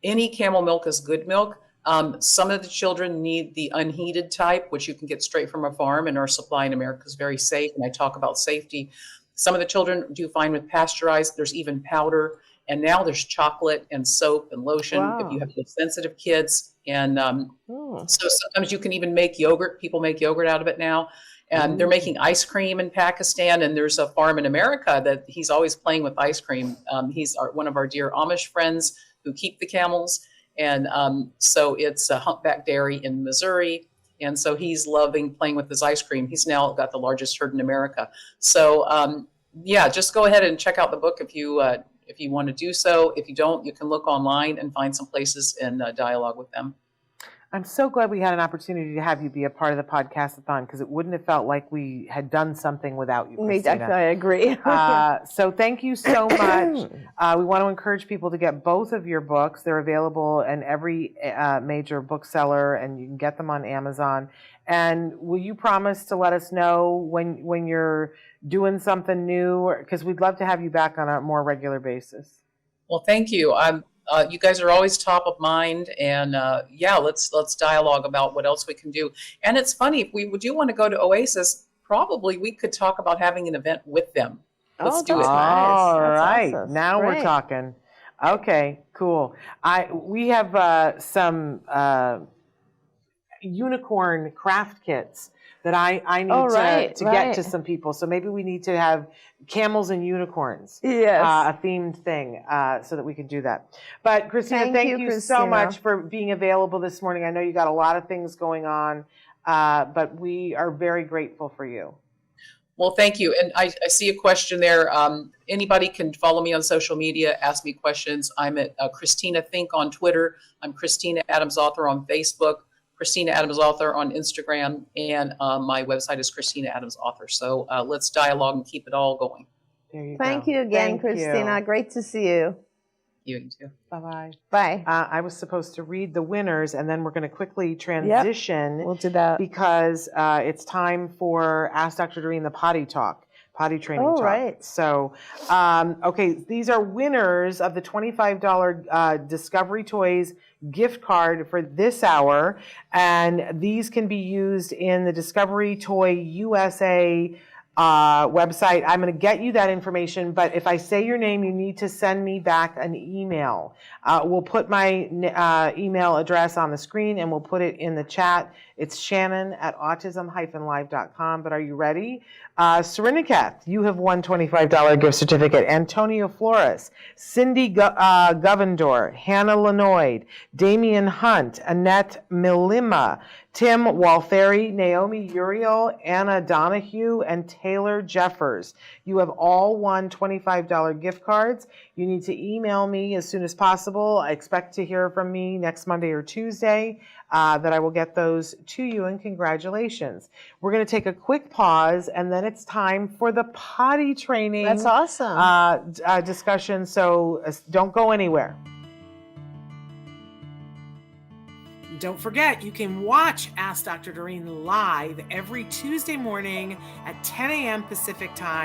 any camel milk is good milk. Some of the children need the unheated type, which you can get straight from a farm, and our supply in America is very safe. And I talk about safety. Some of the children do fine with pasteurized. There's even powder. And now there's chocolate and soap and lotion if you have sensitive kids. And so sometimes you can even make yogurt. People make yogurt out of it now. And they're making ice cream in Pakistan. And there's a farm in America that he's always playing with ice cream. He's one of our dear Amish friends who keep the camels. And so it's a Humpback Dairy in Missouri. And so he's loving playing with his ice cream. He's now got the largest herd in America. So just go ahead and check out the book if you want to do so. If you don't, you can look online and find some places and dialogue with them.
I'm so glad we had an opportunity to have you be a part of the Podcastathon, because it wouldn't have felt like we had done something without you, Christina.
I agree.
So thank you so much. We want to encourage people to get both of your books. They're available in every major bookseller, and you can get them on Amazon. And will you promise to let us know when you're doing something new? Because we'd love to have you back on a more regular basis.
Well, thank you. You guys are always top of mind, and let's dialogue about what else we can do. And it's funny, if we do want to go to Oasis, probably we could talk about having an event with them. Let's do it.
Nice.
All
That's
right,
awesome.
now
Great.
we're talking. Okay, cool. We have some unicorn craft kits that I need to get to some people. So maybe we need to have camels and unicorns,
Yes.
a themed thing, so that we can do that. But Christina, thank you so
Christina.
much for being available this morning. I know you got a lot of things going on, but we are very grateful for you.
Well, thank you. And I see a question there. Anybody can follow me on social media, ask me questions. I'm at Christina Think on Twitter. I'm Christina Adams Author on Facebook. Christina Adams Author on Instagram, and my website is Christina Adams Author. So let's dialogue and keep it all going.
There you
Thank
go.
you again,
Thank
Christina.
you.
Great to see you.
You too.
Bye-bye.
Bye.
I was supposed to read the winners, and then we're going to quickly transition
We'll do that.
because it's time for Ask Dr. Doreen the potty training talk.
Right.
So, okay, these are winners of the $25 Discovery Toys gift card for this hour, and these can be used in the Discovery Toy USA website. I'm going to get you that information, but if I say your name, you need to send me back an email. We'll put my email address on the screen, and we'll put it in the chat. It's Shannon@autism-live.com. But are you ready? 𝗔𝗕𝗢𝗃𝗲𝗃, you have won $25 gift certificate. Antonio Flores, Cindy Govendor, Hannah Lenoid, Damian Hunt, Annette Milima, Tim Waltheri, Naomi Uriel, Anna Donahue, and Taylor Jeffers. You have all won $25 gift cards. You need to email me as soon as possible. I expect to hear from me next Monday or Tuesday that I will get those to you, and congratulations. We're going to take a quick pause, and then it's time for the potty training.
That's awesome.
Discussion, so don't go anywhere. Don't forget, you can watch Ask Dr. Doreen live every Tuesday morning at 10 a.m. Pacific time.